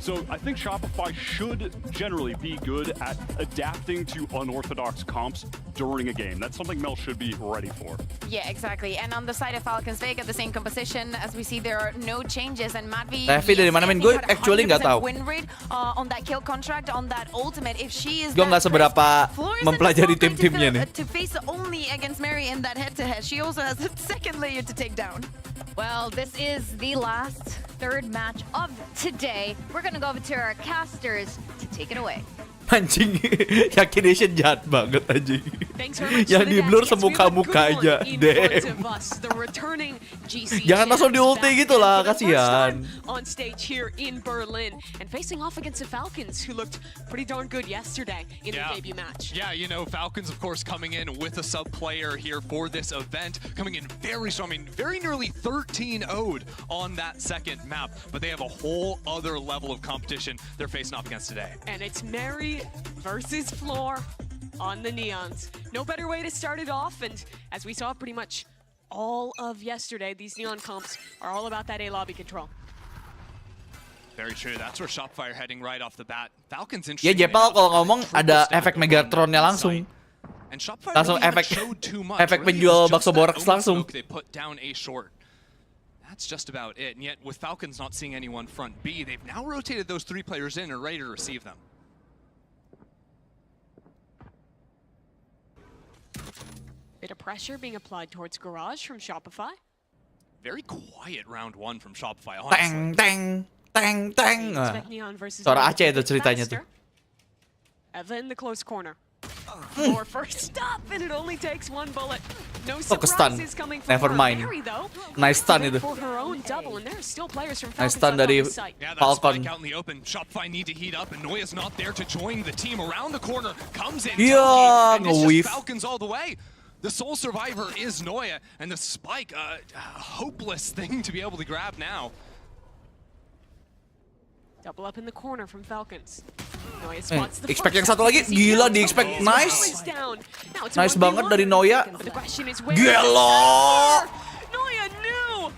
So I think Shopify should generally be good at adapting to unorthodox comps during a game. That's something Mel should be ready for. Yeah, exactly. And on the side of Falcons, they get the same composition. As we see, there are no changes. And Matvi, TFV dari mana main gue actually nggak tahu. Win rate on that kill contract, on that ultimate. If she is gue nggak seberapa mempelajari tim-timnya nih. To face only against Mary in that head-to-head, she also has a second layer to take down. Well, this is the last third match of today. We're gonna go over to our casters to take it away. Anjing, Yakination jahat banget anjing. Yang di blur semuka-muka aja. Damn. Jangan langsung di ulti gitu lah, kasihan. On stage here in Berlin and facing off against the Falcons, who looked pretty darn good yesterday in the debut match. Yeah, you know, Falcons of course coming in with a sub player here for this event, coming in very strong. I mean, very nearly 13-0'd on that second map, but they have a whole other level of competition they're facing off against today. And it's Mary versus Floor on the Neons. No better way to start it off, and as we saw pretty much all of yesterday, these Neon comps are all about that A lobby control. Very true. That's where Shopify are heading right off the bat. Falcons Ya Jepal kalau ngomong ada efek Megatronnya langsung. Langsung efek penjual bakso boraks langsung. They put down a short. That's just about it. And yet with Falcons not seeing anyone front B, they've now rotated those 3 players in and are ready to receive them. Bit of pressure being applied towards Garage from Shopify. Very quiet round 1 from Shopify, honestly. Teng, teng, teng, teng. Suara Aceh itu ceritanya tuh. Eva in the close corner. More first stop, and it only takes 1 bullet. No stun. surprises coming from Never mind. Mary, though. Nice stun itu. For her own double, and there are still players from Nice Falcons stun dari Yeah, that Falcon. spike out in the open. Shopify need to heat up, and Noya's not there to join the team around the corner. Comes in, Yeah, and it's nge-weave. just Falcons all the way. The sole survivor is Noya, and the spike, a hopeless thing to be able to grab now. Double up in the corner from Falcons. Noya spots the Expect yang satu lagi, gila di expect, nice. Nice banget dari Noya. Gila. Noya knew.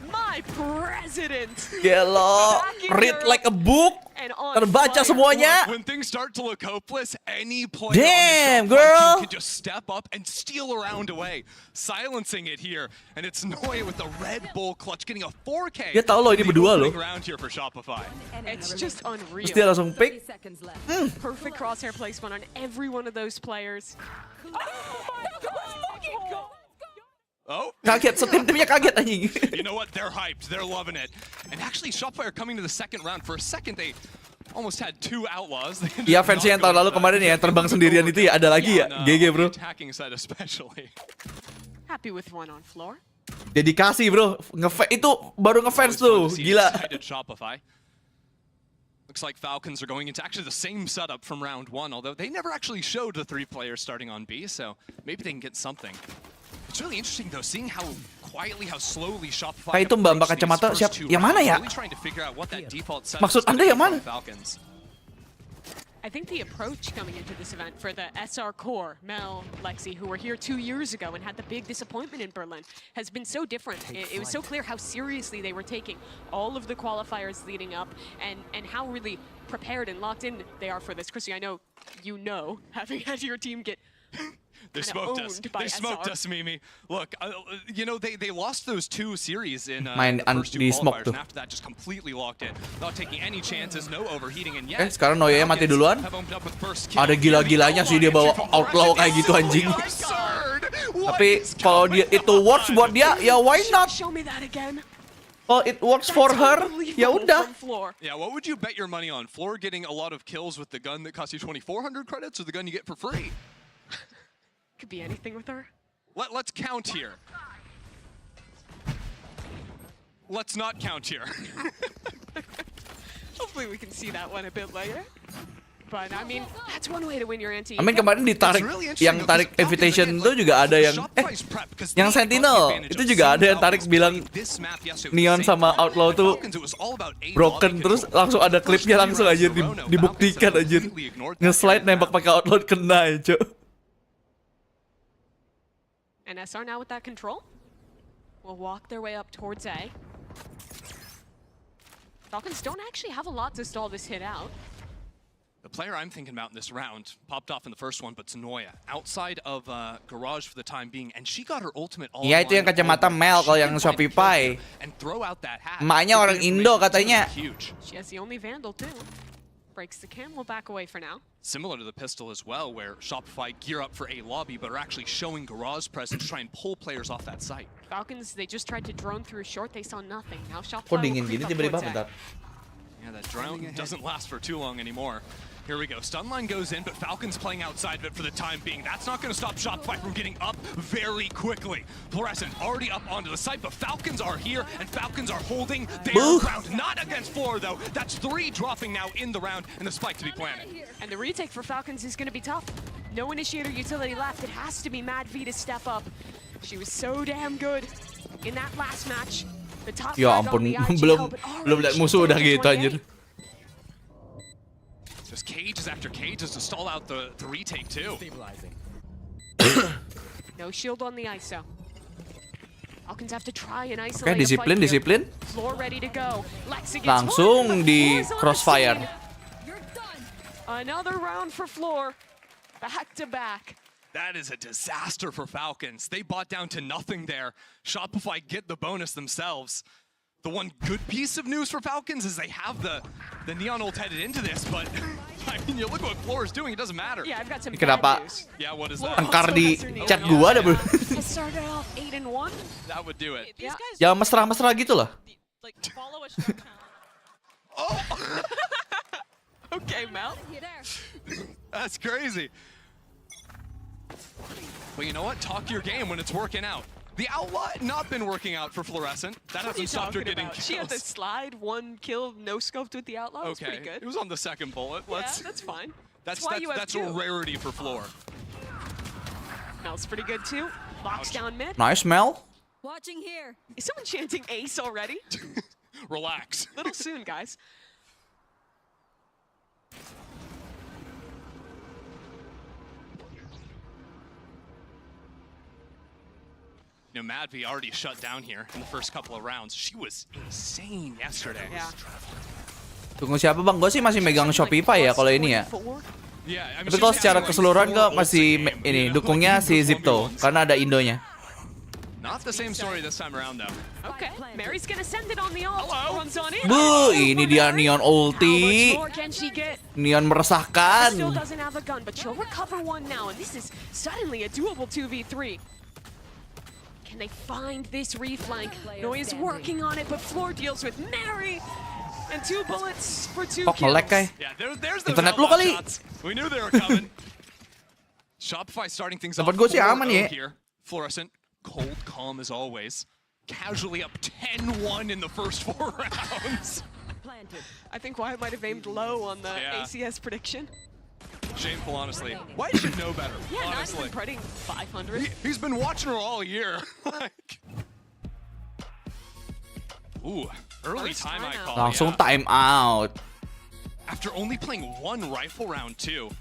My president. Gila. Read like a book. Terbaca semuanya. When things start to look hopeless, any player Damn, on the girl. team can just step up and steal a round away, silencing it here. And it's Noya with the Red Bull clutch, getting a 4K. Dia tahu loh ini berdua loh. Round here for Shopify. It's just unreal. Terus dia langsung pick. Perfect crosshair placement on every one of those players. Oh, kaget, setim-timnya kaget anjing. You know what? They're hyped. They're loving it. And actually, Shopify are coming to the second round. For a second, they almost had 2 outlaws. Iya, fansnya yang tahun lalu kemarin ya, yang terbang sendirian itu ya, ada lagi ya. GG bro. Attacking side especially. Happy with 1 on floor. Dedikasi bro, itu baru ngefans tuh, gila. Shopify. Looks like Falcons are going into actually the same setup from round 1, although they never actually showed the 3 players starting on B, so maybe they can get something. It's really interesting though, seeing how quietly, how slowly Shopify. Kayak itu mbak kacamata siap, yang mana ya? Maksud Anda yang mana? I think the approach coming into this event for the SR core, Mel, Lexi, who were here 2 years ago and had the big disappointment in Berlin, has been so different. It was so clear how seriously they were taking all of the qualifiers leading up and how really prepared and locked in they are for this. Chrissy, I know you know, having had your team get They smoked us. They smoked us, Mimi. Look, you know, they lost those 2 series in the first 2 qualifiers, and after that just completely locked in. Not taking any chances, no overheating, and yet... Sekarang Noya mati duluan. Ada gila-gilanya sih dia bawa outlaw kayak gitu anjing. Tapi kalau dia itu works buat dia, ya why not? Oh, it works for her. Ya udah. Yeah, what would you bet your money on? Floor getting a lot of kills with the gun that costs you 2,400 credits, or the gun you get for free? Could be anything with her. Let's count here. Let's not count here. Hopefully we can see that one a bit later. but I mean, that's one way to win your anti. Kemarin ditarik, yang tarik invitation itu juga ada yang yang Sentinel itu juga ada yang tarik bilang Neon sama Outlaw tuh broken, terus langsung ada klipnya langsung aja dibuktikan aja nge-slide nembak pakai Outlaw kena aja. And SR now with that control will walk their way up towards A. Falcons don't actually have a lot to stall this hit out. The player I'm thinking about in this round popped off in the first one, but it's Noya outside of Garage for the time being, and she got her ultimate all. Iya, itu yang kacamata Mel kalau yang Shopify. Emaknya orang Indo katanya. She has the only Vandal too. Breaks the cam, will back away for now. Similar to the pistol as well, where Shopify gear up for a lobby, but are actually showing Garage presence to try and pull players off that site. Falcons, they just tried to drone through short, they saw nothing. Now Shopify Kok dingin gini tiba-tiba bentar. Yeah, that drone doesn't last for too long anymore. Here we go. Stunline goes in, but Falcons playing outside of it for the time being. That's not going to stop Shopify from getting up very quickly. Fluorescent already up onto the site, but Falcons are here, and Falcons are holding their ground. Not against Floor, though. That's 3 dropping now in the round, and the spike to be planted. And the retake for Falcons is going to be tough. No initiator utility left. It has to be Mad V to step up. She was so damn good in that last match. The top Ya ampun, belum lihat musuh udah gitu anjir. Just cages after cages to stall out the retake too. No shield on the ISO. Falcons have to try and isolate. Oke, disiplin. Floor ready to go. Langsung di crossfire. Another round for Floor. Back to back. That is a disaster for Falcons. They bought down to nothing there. Shopify get the bonus themselves. The one good piece of news for Falcons is they have the Neon ult headed into this, but I mean, you look what Floor is doing, it doesn't matter. Yeah, I've got some Kenapa bad news. Yeah, what is that? Angkar di chat gua ada belum? It started off 8-1. That would do it. Yeah. Ya mesra-mesra gitu loh. Like follow a short channel. Okay, Mel. That's crazy. But you know what? Talk your game when it's working out. The Outlaw not been working out for Fluorescent. That hasn't stopped her getting kills. She had the slide, 1 kill, no scoped with the Outlaw. That's pretty good. It was on the second bullet. Yeah, that's fine. That's a a rarity for Floor. Mel's pretty good too. Locks down mid. Nice, Mel. Watching here. Is someone chanting ace already? Relax. Little soon, guys. You know, Mad V already shut down here in the first couple of rounds. She was insane yesterday. Yeah. Tunggu siapa bang? Gue sih masih megang Shopify ya kalau ini ya. Yeah, I mean, Tapi kalau secara keseluruhan gue masih ini dukungnya si Zipto karena ada Indonya. Not the same story this time around though. Okay, Mary's gonna send it on the ult. Runs on in. Bu, ini dia Neon ulti. Neon meresahkan. Still doesn't have a gun, but she'll recover one now, and this is suddenly a doable 2v3. Can they find this reflank? Noya's working on it, but Floor deals with Mary. And 2 bullets for 2 Kok kills. nge-lag kay? Yeah, there's the Internet lu kali. shots. We knew they were coming. Shopify starting things off. Tempat gue sih aman ya. Here. Fluorescent, cold, calm as always. Casually up 10-1 in the first 4 rounds. I think Wyatt might have aimed low on the ACS prediction. Shameful, honestly. Wyatt should know better, Yeah, honestly. not even putting 500. He's been watching her all year. Ooh, early time I call. Langsung time out. After only playing 1 rifle round too.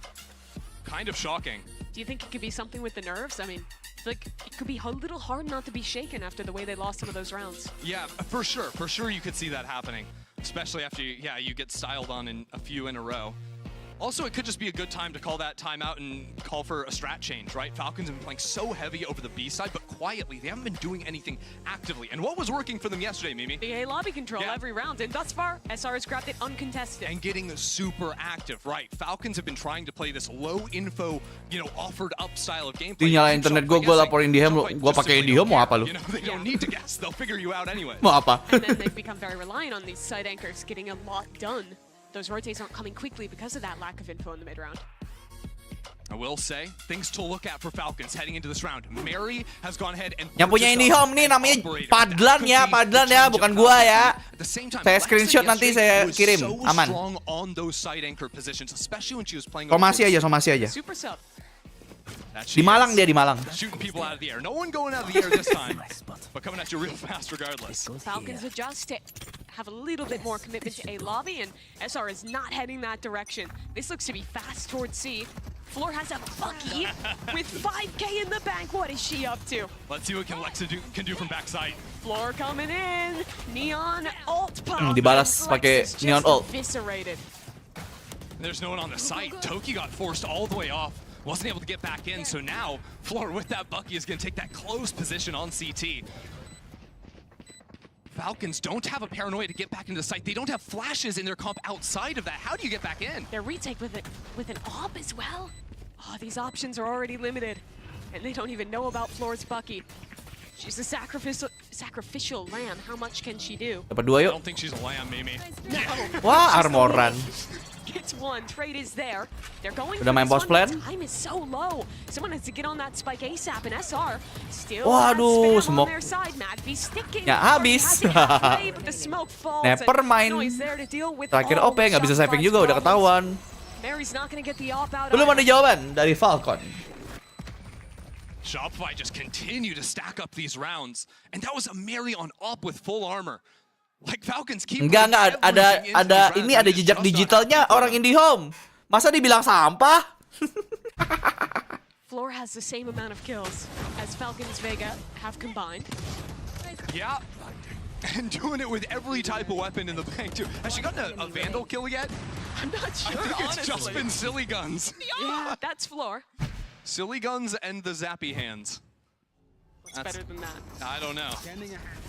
Kind of shocking. Do you think it could be something with the nerves? I mean, like, it could be a little hard not to be shaken after the way they lost some of those rounds. Yeah, for sure you could see that happening. Especially after, you get styled on in a few in a row. Also, it could just be a good time to call that timeout and call for a strat change, right? Falcons have been playing so heavy over the B side, but quietly, they haven't been doing anything actively. And what was working for them yesterday, Mimi? The A lobby control every round, and thus far, SR has grabbed it uncontested. And getting super active, right? Falcons have been trying to play this low info, offered up style of gameplay. Di nyala internet gue laporin di Hem, gue pakai di Hem mau apa lu? They don't need to guess, they'll figure you out anyway. Mau apa? And then they've become very reliant on these side anchors getting a lot done. Those rotates aren't coming quickly because of that lack of info in the mid round. I will say, things to look at for Falcons heading into this round. Mary has gone ahead and yang punya IndiHome nih namanya Padlan ya, bukan gua ya. Saya screenshot nanti saya kirim, aman. Somasi aja. Di Malang dia, di Malang. Shooting people out of the air. No one going out of the air this time, but coming at you real fast regardless. Falcons adjust to have a little bit more commitment to A lobby, and SR is not heading that direction. This looks to be fast towards C. Floor has a Bucky with 5K in the bank. What is she up to? Let's see what Lexa can do from backside. Floor coming in. Neon ult pop. Dibalas pakai Neon ult. There's no one on the site. Toki got forced all the way off. Wasn't able to get back in, so now Floor with that Bucky is going to take that close position on CT. Falcons don't have a paranoia to get back into the site. They don't have flashes in their comp outside of that. How do you get back in? Their retake with an AWP as well. Oh, these options are already limited, and they don't even know about Floor's Bucky. She's a sacrificial lamb. How much can she do? Dapat 2 yuk. I don't think she's a lamb, Mimi. No. Wah, armoran. Gets one. Trade is there. They're going. Udah main boss plan? Time is so low. Someone has to get on that spike ASAP, and SR still. Waduh, smoke. Ya habis. Sniper main. Terakhir OP nggak bisa saving juga, udah ketahuan. Belum ada jawaban dari Falcon. Shopify just continue to stack up these rounds, and that was a Mary on op with full armor. Like Falcons keep. Enggak ada ini ada jejak digitalnya orang IndiHome. Masa dibilang sampah? Floor has the same amount of kills as Falcons Vega have combined. Yeah. And doing it with every type of weapon in the bank too. Has she gotten a Vandal kill yet? I'm not sure, I think honestly. it's just been Silly Guns. Yeah, that's Floor. Silly Guns and the Zappy Hands. What's better than that? I don't know.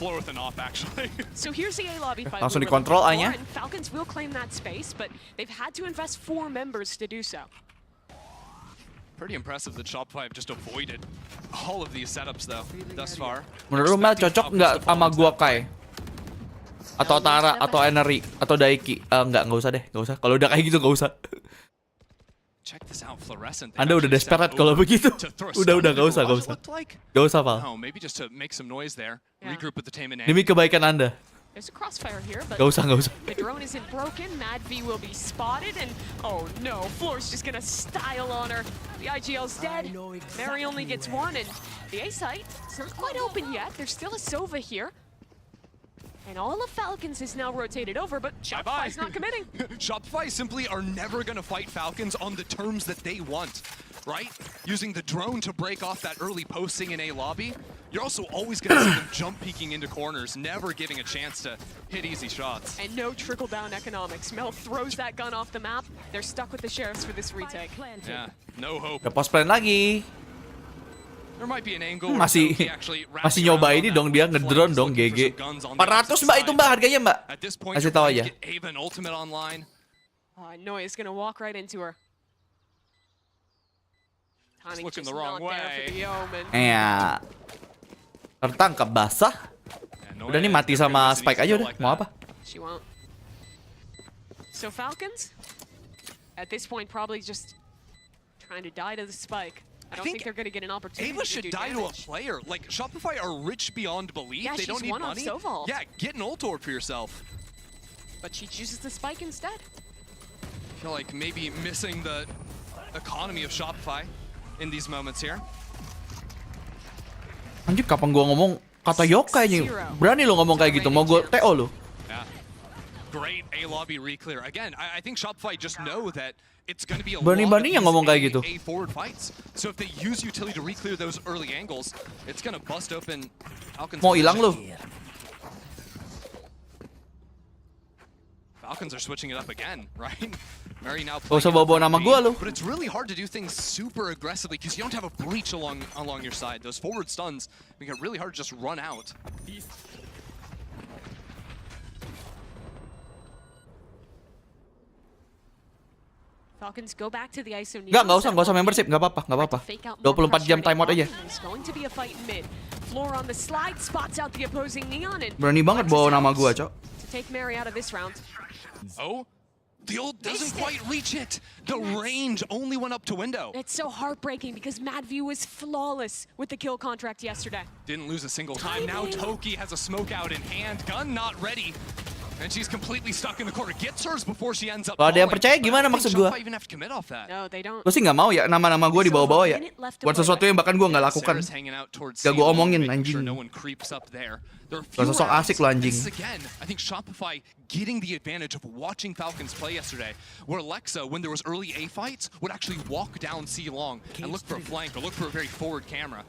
Floor with an off, actually. So here's the A lobby fight. Langsung dikontrol A-nya. Falcons will claim that space, but they've had to invest 4 members to do so. Pretty impressive that Shopify have just avoided all of these setups, though, thus far. Menurut lu Mel cocok nggak sama Yokai? Atau Tara, atau Enery, atau Daiki? Nggak usah deh, nggak usah. Kalau udah kayak gitu nggak usah. Check this out, Fluorescent. Anda udah desperate kalau begitu. Udah nggak usah, nggak usah. Nggak usah, Val. No, maybe just to make some noise there. Regroup with the team and demi kebaikan Anda. There's a crossfire here, but nggak usah. The drone isn't broken. Mad V will be spotted, and oh no, Floor's just gonna style on her. The IGL's dead. Mary only gets 1, and the A site is not quite open yet. There's still a Sova here. And all of Falcons is now rotated over, but Shopify's not committing. Shopify simply are never going to fight Falcons on the terms that they want, right? Using the drone to break off that early posting in A lobby. You're also always going to see them jump peeking into corners, never getting a chance to hit easy shots. And no trickle-down economics. Mel throws that gun off the map. They're stuck with the Sheriffs for this retake. Yeah, no hope. Udah post plan lagi. There might be an angle masih nyoba ini dong dia ngedrone dong GG. 400 Mbak itu Mbak harganya Mbak. Kasih tahu aja. Noi is gonna walk right into her. Looking the wrong way. Ya. Tertangkap basah. Udah nih mati sama Spike aja udah. Mau apa? She won't. So Falcons at this point probably just trying to die to the Spike. I don't think they're going to get an opportunity Ava should to do die damage. to a player. Like, Shopify are rich beyond belief. Yeah, they don't need money. Yeah, get an ult orb for yourself. But she chooses the Spike instead. I feel like maybe missing the economy of Shopify in these moments here. Anjir, kapan gua ngomong kata Yokai nih? Berani lo ngomong kayak gitu, mau gua TO lo. Yeah. Great A lobby re-clear. Again, I think Shopify just know that it's going to be a berani-berani yang ngomong kayak gitu. A forward fights. So if they use utility to re-clear those early angles, it's going to bust open Falcons. Mau hilang lo. Falcons are switching it up again, right? Mary now Gak usah bawa nama gua lo. But it's really hard to do things super aggressively because you don't have a breach along your side. Those forward stuns make it really hard to just run out. Falcons go back to the ISO. Nggak usah membership, nggak apa-apa. 24 jam timeout aja. Oh, The ult doesn't quite reach it. The range only went up to window. It's so heartbreaking because MadView was flawless with the kill contract yesterday. Didn't lose a single time. Now Toki has a smoke out in hand. Gun not ready. And she's completely stuck in the corner. Gets hers before she ends up. Kalau ada yang percaya gimana maksud gue? No, they don't. Gue sih nggak mau ya nama-nama gue dibawa-bawa ya. Buat sesuatu yang bahkan gue nggak lakukan. Gak gue omongin anjing. Gak sosok asik lo anjing. Again, I think Shopify getting the advantage of watching Falcons play yesterday, where Alexa, when there was early A fights, would actually walk down C long and look for a flank or look for a very forward camera.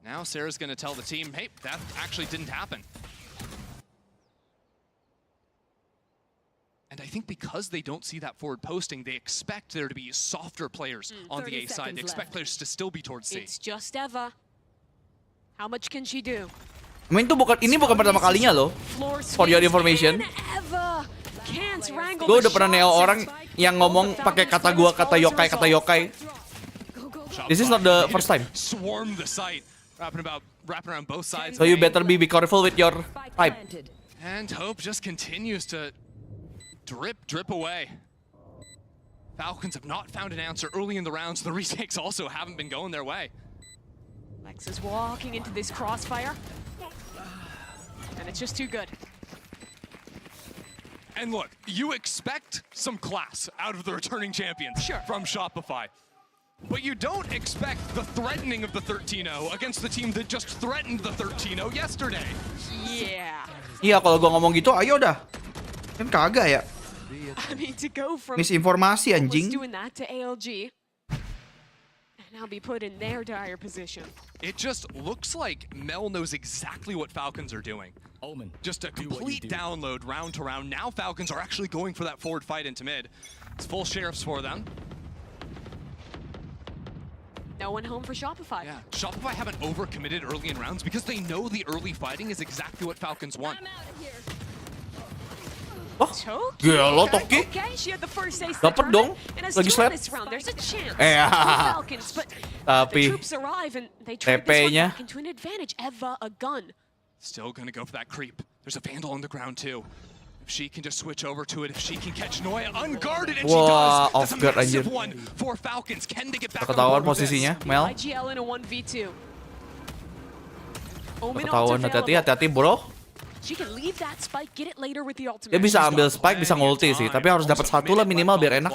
Now Sarah's going to tell the team, hey, that actually didn't happen. And I think because they don't see that forward posting, they expect there to be softer players on the A side. They expect players to still be towards C. It's just Eva. How much can she do? Ini bukan pertama kalinya loh. For your information. Gue udah pernah neo orang yang ngomong pakai kata yokai. This is not the first time. Swarm the site, wrapping around both sides. So you better be careful with your type. And Hope just continues to drip away. Falcons have not found an answer early in the rounds. The retakes also haven't been going their way. Lex is walking into this crossfire. And it's just too good. And look, you expect some class out of the returning champions from Shopify. But you don't expect the threatening of the 13-0 against the team that just threatened the 13-0 yesterday. Yeah. Iya, kalau gua ngomong gitu, ayo dah. Kan kagak ya. I mean, to go from misinformasi anjing. doing that to ALG and now be put in their dire position. It just looks like Mel knows exactly what Falcons are doing. Just a complete download round to round. Now Falcons are actually going for that forward fight into mid. It's full sheriffs for them. No one home for Shopify. Yeah, Shopify haven't overcommitted early in rounds because they know the early fighting is exactly what Falcons want. Wah, gila Toki. Dapat dong, lagi slap. Tapi TP-nya. Still gonna go for that creep. There's a Vandal on the ground too. If she can just switch over to it, if she can catch Noya unguarded, and she does. That's a massive one for Falcons. Can they get back on Ketahuan posisinya, Mel. IGL in a 1v2. Ketahuan, hati-hati bro. She can leave that spike, get it later with the ultimate. Dia bisa ambil spike, bisa ngulti sih, tapi harus dapat satu lah minimal biar enak.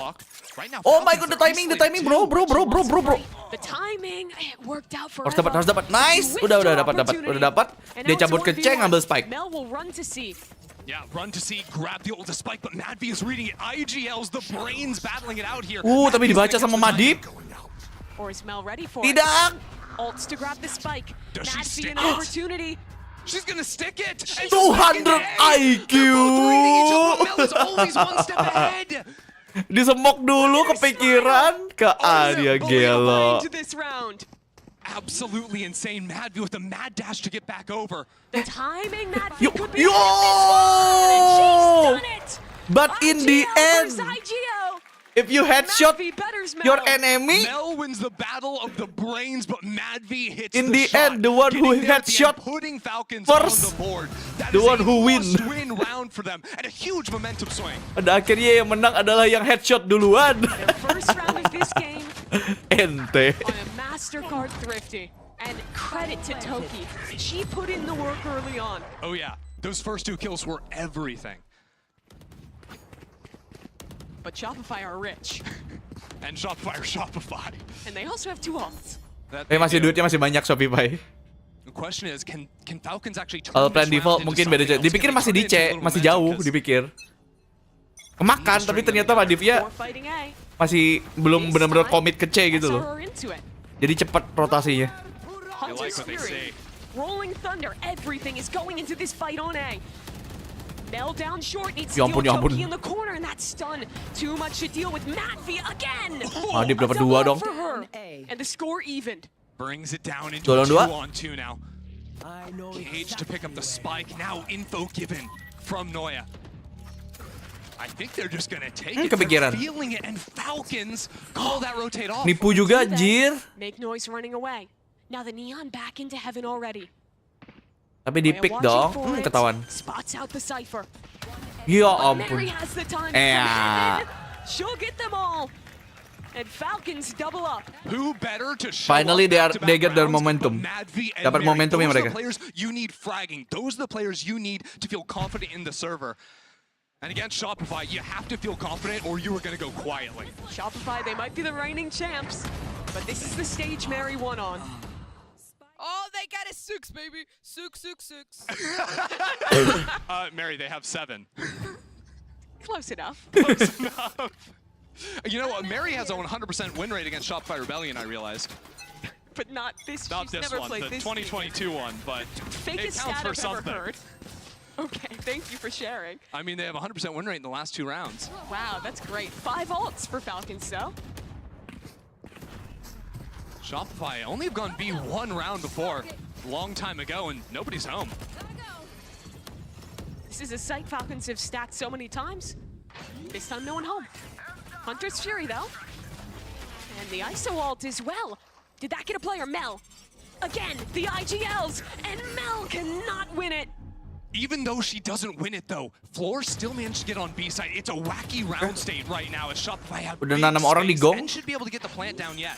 Oh my god, the timing, bro. The timing, it worked out for Harus dapat. Nice. Udah dapat. Dia cabut ke C, ngambil spike. Mel will run to C. Yeah, run to see, grab the ult spike, but MadV is reading it. IGL's the brains battling it out here. Tapi dibaca sama Madip. Or is Mel ready for Tidak. Ults to grab the spike. MadV an opportunity. She's gonna stick it. 200 IQ. Disemok dulu kepikiran ke dia gelo. Absolutely insane. MadV with a mad dash to get back over. The timing, MadV could be But in the end, if you headshot your enemy, Mel wins the battle of the brains, but MadV hits in the end, the one who headshot first, the one who wins. Win round for them and a huge momentum swing. Pada akhirnya yang menang adalah yang headshot duluan. First round of this game. Ente. On a MasterCard thrifty, and credit to Toki. She put in the work early on. Oh yeah, those first 2 kills were everything. But Shopify are rich. And Shopify are Shopify. And they also have 2 ults. Duitnya masih banyak Shopify. The question is, can Falcons actually turn Kalau plan default mungkin beda. Dipikir masih di C, masih jauh dipikir. Kemakan, tapi ternyata Madivnya masih belum benar-benar komit ke C gitu loh. Jadi cepat rotasinya. Rolling Thunder, everything is going into this fight on A. Mel down short, needs Ya ampun. Toki in the corner, and that's stun. Too much to deal with MadV again. Madip dapat 2 dong. And the score evened. Brings it down into 2-on-2 now. Cage to pick up the spike. Now info given from Noya. I think they're just gonna take it. They're feeling it, and Falcons call that rotate off. Nipu juga, anjir. Make noise running away. Now the Neon back into heaven already. Tapi di pick dong, ketahuan. Ya But ampun. Mary has the time. She'll get them all. And Falcons double up. Who better to show Finally up they get their momentum. Dapat momentum ya Those are mereka. the players you need fragging. Those are the players you need to feel confident in the server. And against Shopify, you have to feel confident or you are going to go quietly. Shopify, they might be the reigning champs, but this is the stage Mary won on. Oh, they got a 6, baby. 6. Mary, they have 7. Close enough. Close enough. You know what? Mary has a 100% win rate against Shopify Rebellion, I realized. But not this. Not She's this never one, played the this 2022 one, but Fakest it counts stat for I've ever something. heard. Okay, thank you for sharing. I mean, they have 100% win rate in the last 2 rounds. Wow, that's great. 5 ults for Falcons, though. Shopify only have gone B 1 round before, long time ago, and nobody's home. This is a site Falcons have stacked so many times. This time, no one home. Hunter's Fury, though. And the ISO ult as well. Did that get a player? Mel. Again, the IGLs, and Mel cannot win it. Even though she doesn't win it, though, Floor still managed to get on B side. It's a wacky round state right now as Shopify have Udah big nanam orang di space gong. and should be able to get the plant down yet.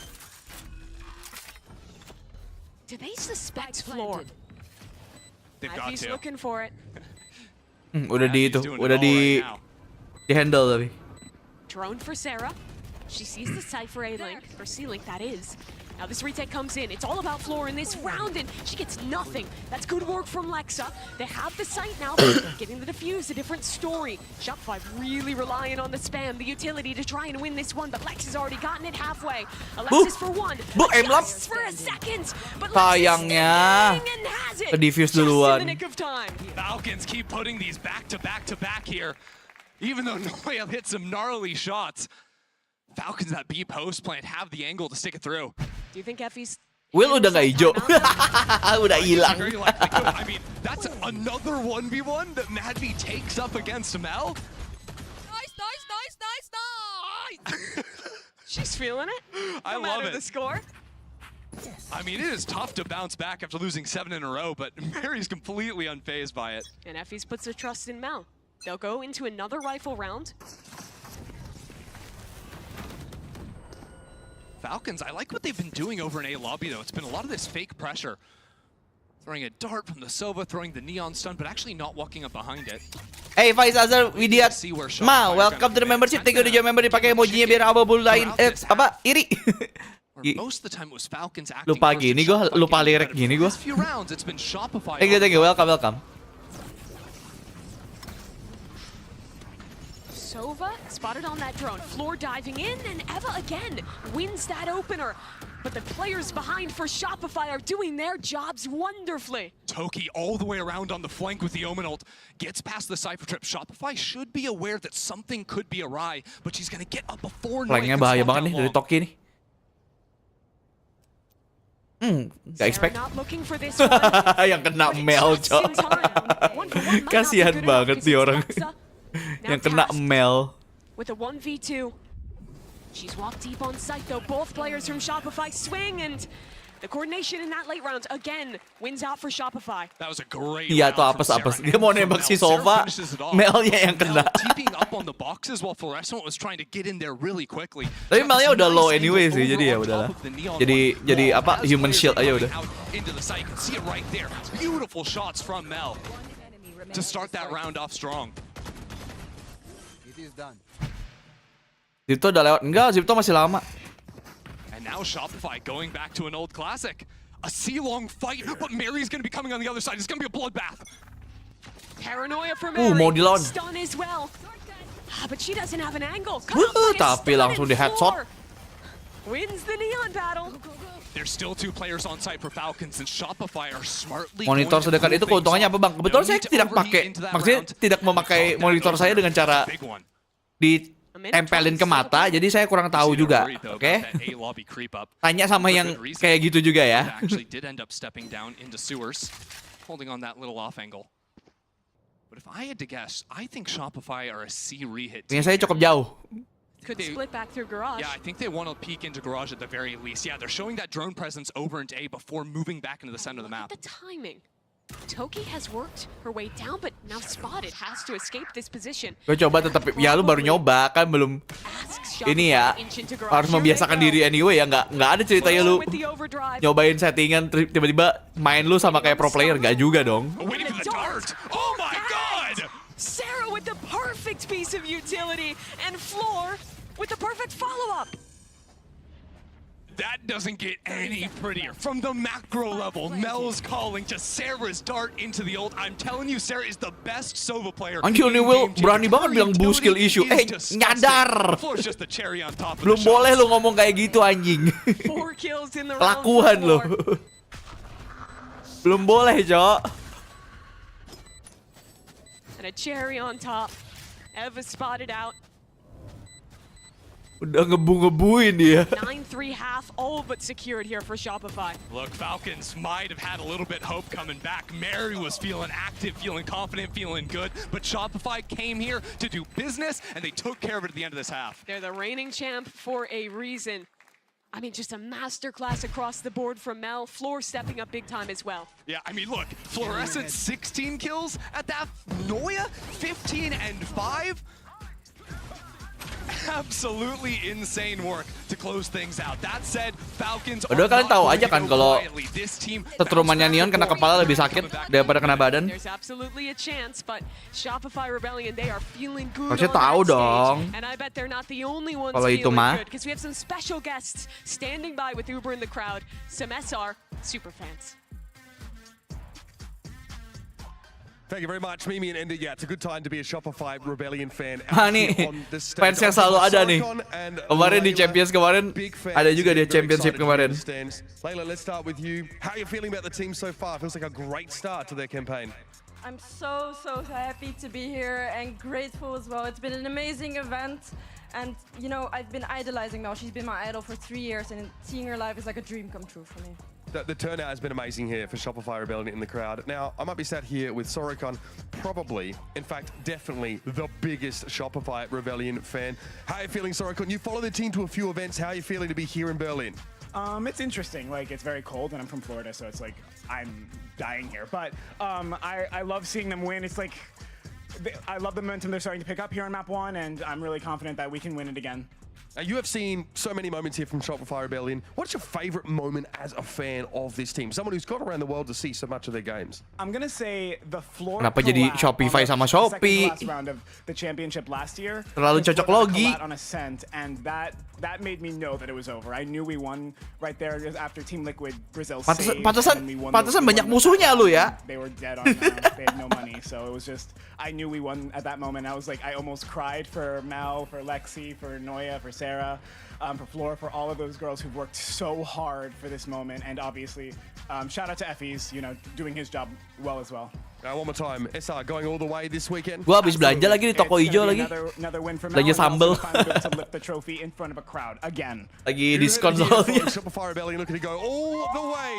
Do they suspect Floor? They've got He's to. looking for it. Udah di itu, doing it udah all di right now. di handle tapi. Drone for Sarah. She sees the site for A-Link, or C-Link that is. Now this retake comes in. It's all about Floor in this round, and she gets nothing. That's good work from Lexa. They have the site now, but getting the defuse, a different story. Shopify really relying on the spam, the utility to try and win this one, but Lex has already gotten it halfway. Alexis for one. Just for a second, but Sayangnya ke defuse duluan. Falcons keep putting these back to back here. Even though Noya hit some gnarly shots, Falcons that B post plant have the angle to stick it through. Do you think Effie's Will udah nggak hijau. Udah hilang. Very likely to. I mean, that's another 1v1 that Madby takes up against Mel. Nice. She's feeling it. I No love matter it. the score. I mean, it is tough to bounce back after losing 7 in a row, but Mary's completely unfazed by it. And Effie's puts her trust in Mel. They'll go into another rifle round. Falcons, I like what they've been doing over in A lobby, though. It's been a lot of this fake pressure. Throwing a dart from the Sova, throwing the Neon Stun, but actually not walking up behind it. Hey Faiz Azhar Widiat Ma, welcome to the membership. Thank you udah join member dipakai emojinya biar abal-abal lain apa iri. Most of the time it was Falcons acting Lupa first gini and gua, Shopify lupa getting lirik better. gini For gua. the last few rounds, it's been Shopify. Thank you, welcome. Sova spotted on that drone. Floor diving in, and Eva again wins that opener. But the players behind for Shopify are doing their jobs wonderfully. Toki all the way around on the flank with the Omen ult. Gets past the Cypher Trip. Shopify should be aware that something could be awry, but she's going to get up before Flanknya bahaya banget nih dari Toki nih. Gak expect. Not looking for this Yang kena Mel, cok. Kasihan banget nih orang. Yang kena Mel. With a 1v2. She's walked deep on site though. Both players from Shopify swing, and the coordination in that late round again wins out for Shopify. That was a great Iya tuh apes-apes. Dia mau nembak si Sova, Melnya yang kena. TPing up on the boxes while Fluorescent was trying to get in there really quickly. Tapi Melnya udah low anyway sih, jadi ya udahlah. Jadi apa human shield aja udah. Into the site, you can see it right there. Beautiful shots from Mel to start that round off strong. It is done. Zipto udah lewat. Enggak, Zipto masih lama. And now Shopify going back to an old classic. A C-long fight, but Mary's going to be coming on the other side. It's going to be a bloodbath. Paranoia for Mary. Mau dilawan. Stun as well. But she doesn't have an angle. Tapi langsung di headshot. Wins the Neon battle. There's still 2 players on site for Falcons, and Shopify are smartly Monitor sedekat itu keuntungannya apa bang? Kebetulan saya tidak pakai, maksudnya tidak memakai monitor saya dengan cara ditempelin ke mata, jadi saya kurang tahu juga. Oke? Tanya sama yang kayak gitu juga ya. Actually did end up stepping down into sewers, holding on that little off angle. But if I had to guess, I think Shopify are a C re-hit team. Yang saya cukup jauh. Could split back through garage. Yeah, I think they want to peek into garage at the very least. Yeah, they're showing that drone presence over into A before moving back into the center of the map. The timing. Toki has worked her way down, but now Spotted has to escape this position. Gue coba tetap, ya lu baru nyoba kan belum. Ini ya harus membiasakan diri anyway ya, nggak ada ceritanya lu nyobain settingan tiba-tiba main lu sama kayak pro player, nggak juga dong. Oh my god! Sarah with the perfect piece of utility and Floor with the perfect follow-up. That doesn't get any prettier. From the macro level, Mel's calling to Sarah's dart into the ult. I'm telling you, Sarah is the best Sova player. Anjir, nih Will berani banget bilang boo skill issue. Nyadar. Belum boleh lu ngomong kayak gitu anjing. Kelakuan lu. Belum boleh, Cok. And a cherry on top. Eva spotted out. Udah ngebu-ngebuin dia. 9-3 half, all but secured here for Shopify. Look, Falcons might have had a little bit hope coming back. Mary was feeling active, feeling confident, feeling good, but Shopify came here to do business, and they took care of it at the end of this half. They're the reigning champ for a reason. I mean, just a masterclass across the board from Mel. Floor stepping up big time as well. Yeah, I mean, look, Fluorescent 16 kills at that. Noya 15 and 5. Absolutely insane work to close things out. That said, Falcons. Udah kalian tahu aja kan kalau setrumannya Neon kena kepala lebih sakit daripada kena badan. There's absolutely a chance, but Shopify Rebellion, they are feeling good. Harusnya tahu dong. And I bet they're not the only ones Kalau itu feeling mah. good, because we have some special guests standing by with Uber in the crowd, some SR super fans. Thank you very much, Mimi and Ender. Yeah, it's a good time to be a Shopify Rebellion fan. Nih, fans yang selalu ada nih. Kemarin di Champions kemarin, ada juga di Championship kemarin. Layla, let's start with you. How are you feeling about the team so far? Feels like a great start to their campaign. I'm so happy to be here and grateful as well. It's been an amazing event. And, you know, I've been idolizing Mel. She's been my idol for 3 years, and seeing her live is like a dream come true for me. The turnout has been amazing here for Shopify Rebellion in the crowd. Now, I might be sat here with Sorokon, probably, in fact, definitely the biggest Shopify Rebellion fan. How are you feeling, Sorokon? You follow the team to a few events. How are you feeling to be here in Berlin? It's interesting. Like, it's very cold, and I'm from Florida, so it's like I'm dying here. But I love seeing them win. It's like I love the momentum they're starting to pick up here on map 1, and I'm really confident that we can win it again. Now, you have seen so many moments here from Shopify Rebellion. What's your favorite moment as a fan of this team? Someone who's gone around the world to see so much of their games. I'm gonna say the floor. Kenapa jadi Shopify sama Shopee? Round of the championship last year. Terlalu cocok logi. On Ascent, and that made me know that it was over. I knew we won right there after Team Liquid Brazil. Pantesan banyak musuhnya lu ya. They were dead on now. They had no money, so it was just I knew we won at that moment. I was like, I almost cried for Mel, for Lexi, for Noya, for Sarah, for Flora, for all of those girls who've worked so hard for this moment, and obviously, shout out to Effie's, you know, doing his job well as well. Now, one more time, SR going all the way this weekend. Gua habis belanja lagi di toko hijau lagi. Belanja sambel. To lift the trophy in front of a crowd again. Lagi diskon soalnya. Shopify Rebellion looking to go all the way.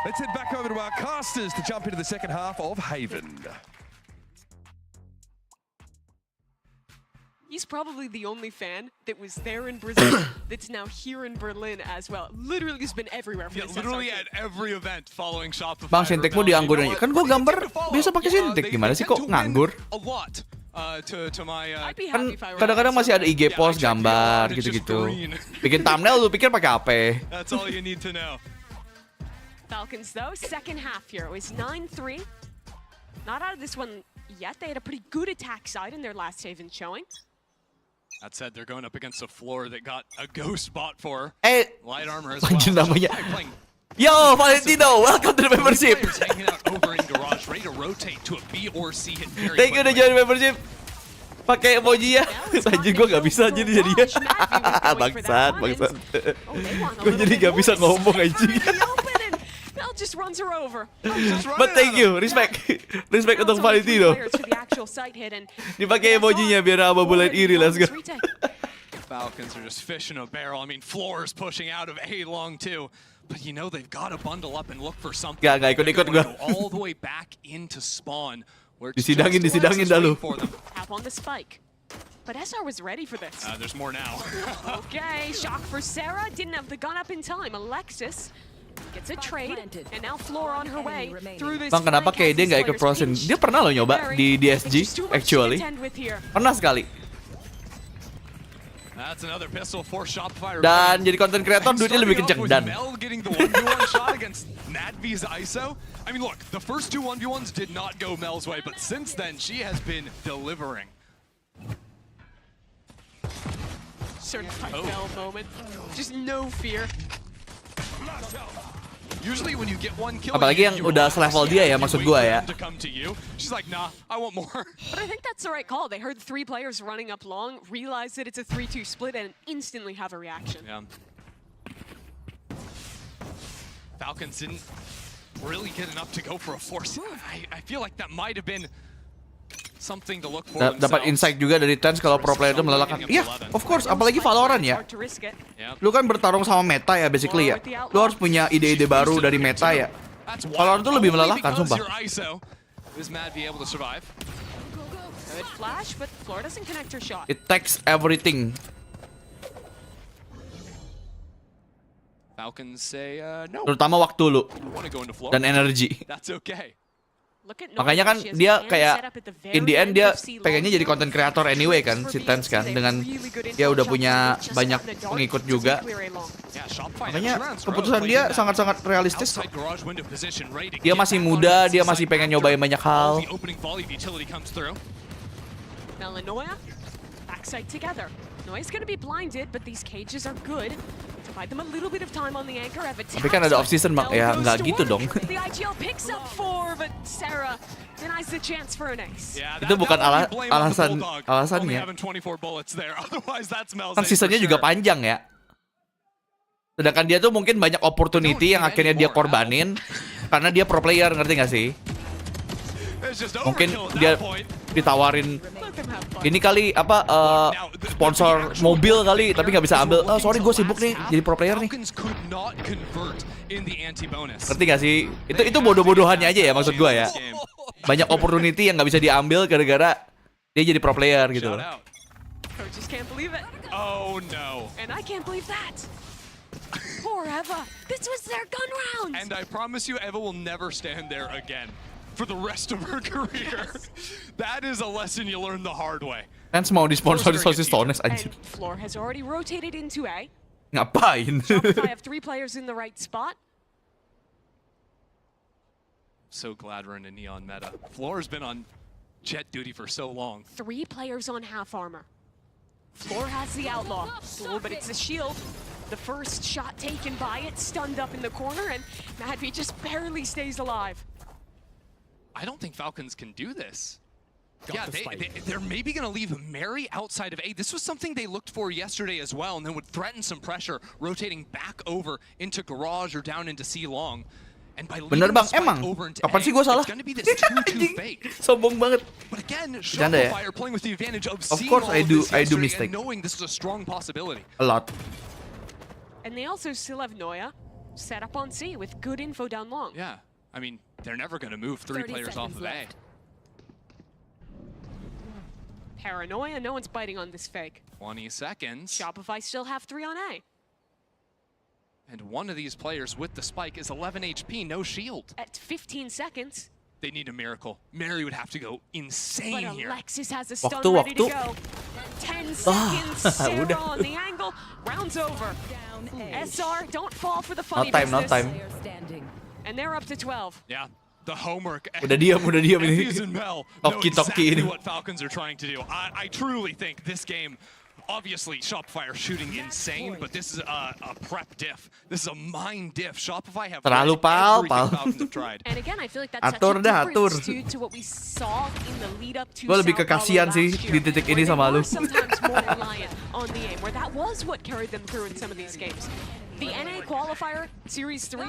Let's head back over to our casters to jump into the second half of Haven. He's probably the only fan that was there in Brazil that's now here in Berlin as well. Literally has been everywhere. Yeah, literally at every event following Shopify. Bang, Cintiq mu dianggur aja. Kan gua gambar biasa pakai Cintiq. Gimana sih kok nganggur? A lot. To my, kan kadang-kadang masih ada IG post gambar gitu-gitu. Bikin thumbnail lu pikir pakai HP. That's all you need to know. Falcons though, second half here. It was 9-3. Not out of this one yet. They had a pretty good attack side in their last Haven showing. That said, they're going up against a floor that got a ghost bot for light armor as lanjut well. namanya. Yo, Valentino, welcome to the membership. Hanging out over in garage, ready to rotate to a B or C hit very Thank you udah join membership. Pakai emoji ya. Anjir gua enggak bisa jadi jadinya. Bangsat. Gua jadi enggak bisa ngomong anjing. Just runs her over. But thank you, respect untuk Valentino. Dipakai emojinya biar abu bulan iri, let's go. Falcons are just fish in a barrel. I mean, Floor's pushing out of A long too. But you know they've got to bundle up and look for something. Gak ikut gua. All the way back into spawn. Disidangin dah lu. Tap on the spike. But SR was ready for this. There's more now. Okay, shock for Sarah. Didn't have the gun up in time. Alexis Gets a trade, and now Floor on her way through this. Bang, kenapa KD nggak ikut Frozen? Dia pernah loh nyoba di DSG, actually. Pernah sekali. That's another pistol for Shopify. Dan jadi content creator duitnya lebih kenceng. Dan Mel getting the 1v1 shot against Nadvi's ISO. I mean, look, the first two 1v1s did not go Mel's way, but since then she has been delivering. Certified Mel moment. Just no fear. Usually when you get one kill, apalagi yang udah selevel dia ya, maksud gua ya. She's like, nah, I want more. But I think that's the right call. They heard 3 players running up long, realized that it's a 3-2 split, and instantly have a reaction. Yeah. Falcons didn't really get enough to go for a force. I feel like that might have been something to look for. Dapat insight juga dari Tens kalau pro player itu melelahkan. Iya, of course, apalagi Valorant ya. Lu kan bertarung sama meta ya, basically ya. Lu harus punya ide-ide baru dari meta ya. Valorant itu lebih melelahkan, sumpah. It takes everything. Falcons say no. Terutama waktu lu dan energi. That's okay. Makanya kan dia kayak in the end dia pengennya jadi content creator anyway kan, si Tens kan, dengan dia udah punya banyak pengikut juga. Makanya keputusan dia sangat-sangat realistis. Dia masih muda, dia masih pengen nyobain banyak hal. Noi's gonna be blinded, but these cages are good. Provide them a little bit of time on the anchor. Tapi kan ada off season, Bang. Ya nggak gitu dong. The IGL picks up 4, but Sarah denies the chance for an ace. Itu bukan alasannya. Kan seasonnya juga panjang ya. Sedangkan dia tuh mungkin banyak opportunity yang akhirnya dia korbanin karena dia pro player, ngerti nggak sih? Mungkin dia ditawarin ini kali apa sponsor mobil kali, tapi nggak bisa ambil. Oh sorry, gue sibuk nih jadi pro player nih. Ngerti nggak sih? Itu bodoh-bodohannya aja ya, maksud gue ya. Banyak opportunity yang nggak bisa diambil gara-gara dia jadi pro player gitu. Coaches can't believe it. Oh no. And I can't believe that. Poor Eva. This was their gun round. And I promise you, Eva will never stand there again for the rest of her career. That is a lesson you learn the hard way. Kan mau disponsori sosis Tones anjir. Floor has already rotated into A. Ngapain? Shopify have 3 players in the right spot. So glad we're in a neon meta. Floor's been on jet duty for so long. 3 players on half armor. Floor has the outlaw. Oh, but it's a shield. The first shot taken by it, stunned up in the corner, and Madvi just barely stays alive. I don't think Falcons can do this. Yeah, they're maybe going to leave Mary outside of A. This was something they looked for yesterday as well, and then would threaten some pressure, rotating back over into Garage or down into C long. And by bener bang, emang kapan sih gue salah? Sombong banget. But again, Shopify are playing with the advantage of of course I do mistake. And knowing this is a strong possibility. A lot. And they also still have Noya set up on C with good info down long. Yeah, I mean, they're never going to move 3 players off of A. Paranoia, no one's biting on this fake. 20 seconds. Shopify still have 3 on A. And one of these players with the spike is 11 HP, no shield. At 15 seconds. They need a miracle. Mary would have to go insane but here. Alexis has a stun ready to go. 10 seconds, Sarah on the angle. Round's over. SR, don't fall for the funny business. Not time. And they're up to 12. Yeah. The homework. Udah diam ini. Exactly what Falcons are trying to do. I truly think this game, obviously Shopify are shooting insane, but this is a prep diff. This is a mine diff. Shopify have terlalu pal. Falcons have tried. And again, I feel like that's such a difference to what we saw in the lead up to. Gue lebih kekasian sih di titik ini sama lu. Sometimes more reliant on the aim, where that was what carried them through in some of these games. The NA qualifier, Series 3,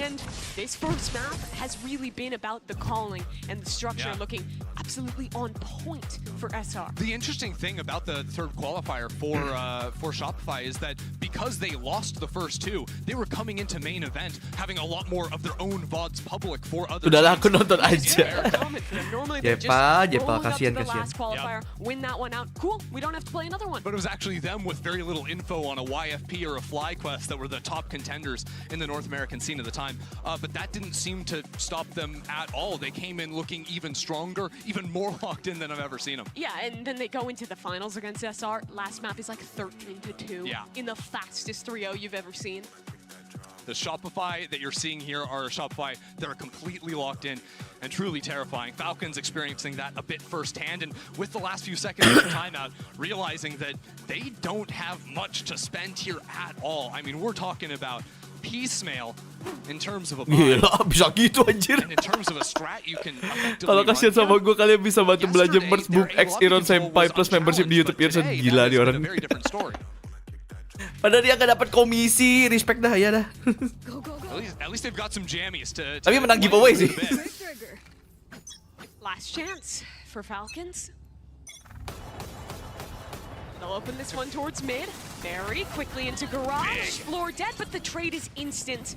and this first map has really been about the calling and the structure looking absolutely on point for SR. The interesting thing about the third qualifier for Shopify is that because they lost the first 2, they were coming into main event having a lot more of their own VODs public for other. Udahlah, aku nonton aja. Jepa, kasihan. Win that one out. Cool, we don't have to play another one. But it was actually them with very little info on a YFP or a fly quest that were the top contenders in the North American scene at the time. But that didn't seem to stop them at all. They came in looking even stronger, even more locked in than I've ever seen them. Yeah, and then they go into the finals against SR. Last map is like 13-2 in the fastest 3-0 you've ever seen. The Shopify that you're seeing here are a Shopify that are completely locked in and truly terrifying. Falcons experiencing that a bit firsthand, and with the last few seconds of the timeout, realizing that they don't have much to spend here at all. I mean, we're talking about piecemeal in terms of a buy. Gila, bisa gitu anjir. And in terms of a strat, you can Kalau kasihan sama gue, kalian bisa bantu belanja merch VX Iron Senpai plus membership di YouTube Irsen. Gila nih orang. Padahal dia gak dapat komisi, respect dah ya dah. At least they've got some jammies to Tapi menang giveaway sih. Last chance for Falcons. They'll open this one towards mid. Very quickly into garage. Floor dead, but the trade is instant.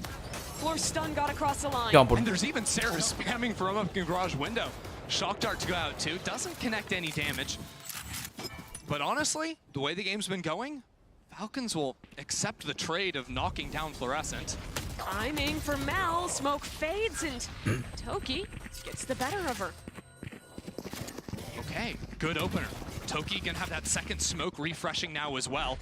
Floor stun got across the line. And there's even Sarah spamming from up in garage window. Shock dart to go out too. Doesn't connect any damage. But honestly, the way the game's been going, Falcons will accept the trade of knocking down Fluorescent. Timing for Mal. Smoke fades and Toki gets the better of her. Okay, good opener. Toki gonna have that second smoke refreshing now as well.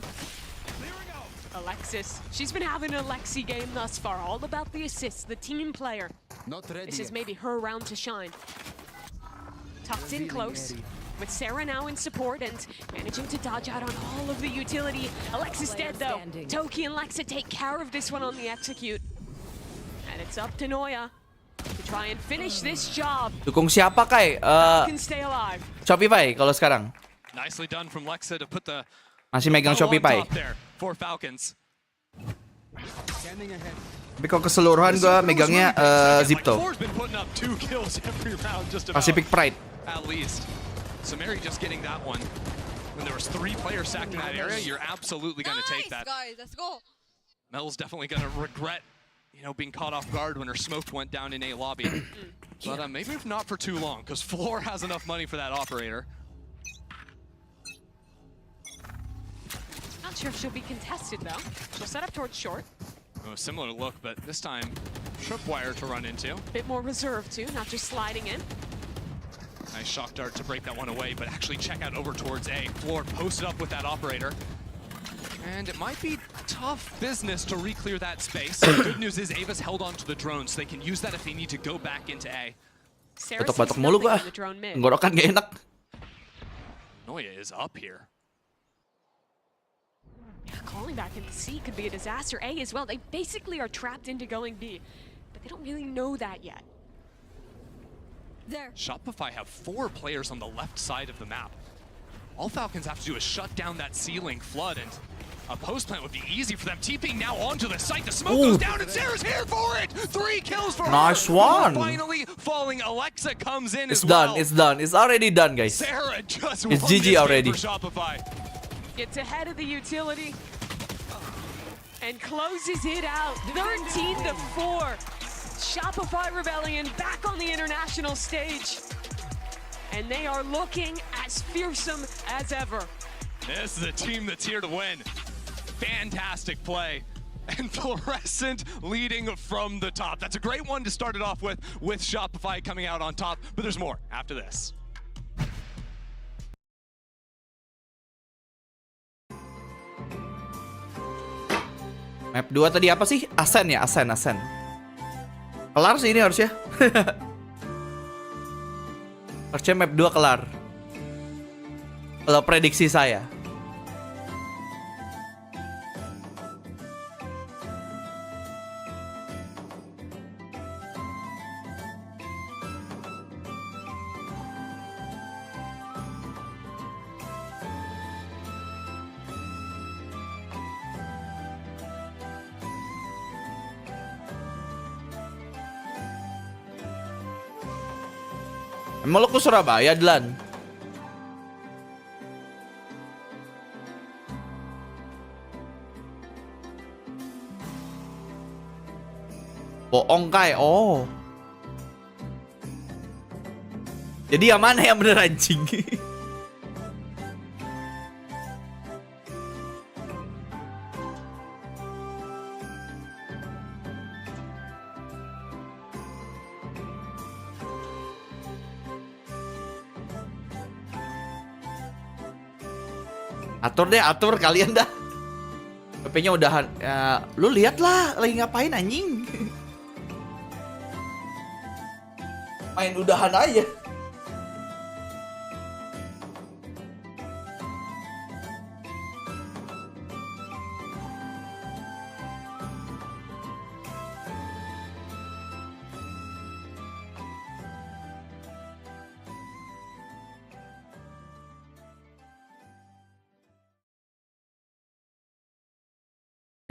Alexis, she's been having an Alexi game thus far. All about the assists, the team player. Not ready This is yet. maybe her round to shine. Tucked in close. With Sarah now in support and managing to dodge out on all of the utility. Alexis dead though. Toki and Lexa take care of this one on the execute. And it's up to Noya to try and finish this job. Dukung siapa Kai? Can stay alive. Shopify kalau sekarang. Nicely done from Lexa to put the Masih megang Shopify. there for Falcons. Tapi kalau keseluruhan gue megangnya Zipto. Floor's been putting up 2 kills every round just about. Pacific Pride. At least. So Mary just getting that one. When there was 3 players sacked in that area, you're absolutely going to take that. Guys, let's go. Mel's definitely going to regret, you know, being caught off guard when her smoke went down in A lobby. But maybe if not for too long, because Floor has enough money for that operator. Not sure if she'll be contested though. She'll set up towards short. Oh, similar look, but this time tripwire to run into. Bit more reserved too, not just sliding in. Nice shock dart to break that one away, but actually check out over towards A. Floor posted up with that operator. And it might be tough business to re-clear that space. The good news is Ava's held on to the drone, so they can use that if they need to go back into A. Batok-batok mulu gua. Tenggorokan gak enak. Noya is up here. Yeah, calling back into C could be a disaster. A as well. They basically are trapped into going B, but they don't really know that yet. There. Shopify have 4 players on the left side of the map. All Falcons have to do is shut down that ceiling flood, and a post plant would be easy for them. TPing now onto the site. The smoke goes down, and Sarah's here for it. 3 kills for Nice her. one. Finally falling. Alexa comes in It's as well. done. It's done. It's already done, guys. Sarah just It's won GG this game already. for Shopify. Gets ahead of the utility and closes it out. 13-4. Shopify Rebellion back on the international stage. And they are looking as fearsome as ever. This is a team that's here to win. Fantastic play. And Fluorescent leading from the top. That's a great one to start it off with Shopify coming out on top. But there's more after this. Map 2 tadi apa sih? Asen ya? Asen. Kelar sih ini harusnya. Harusnya map 2 kelar. Kalau prediksi saya. Emang lo ke Surabaya, Dlan? Bohong Kai, oh. Jadi yang mana yang bener anjing? Atur kalian dah. HP-nya udahan. Ya, lu lihat lah lagi ngapain anjing. Main udahan aja.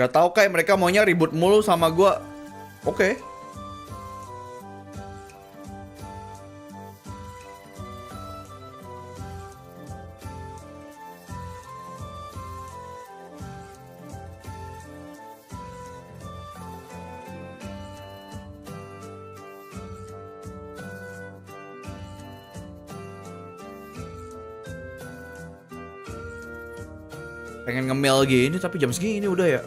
Gak tau kayak mereka maunya ribut mulu sama gua. Oke. Pengen ngemil gini tapi jam segini udah ya.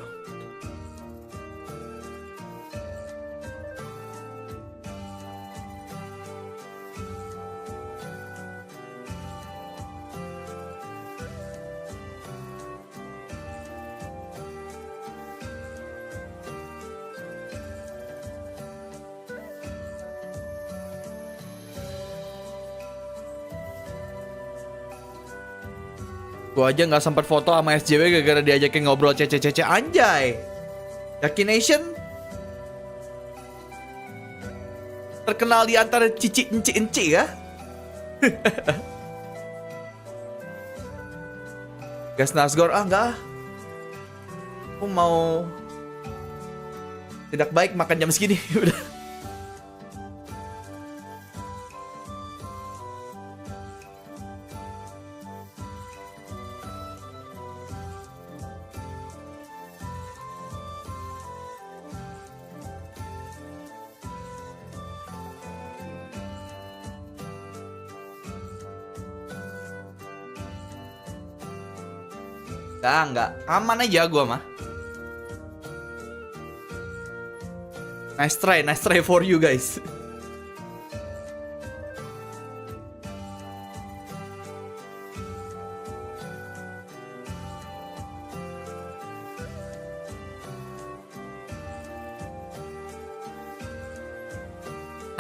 Gua aja nggak sempat foto sama SJW gara-gara diajakin ngobrol cece-cece anjay. Yakin Nation terkenal di antara cici enci ya. Gas Nasgor enggak. Aku mau tidak baik makan jam segini udah. Enggak. Aman aja gua mah. Nice try for you guys.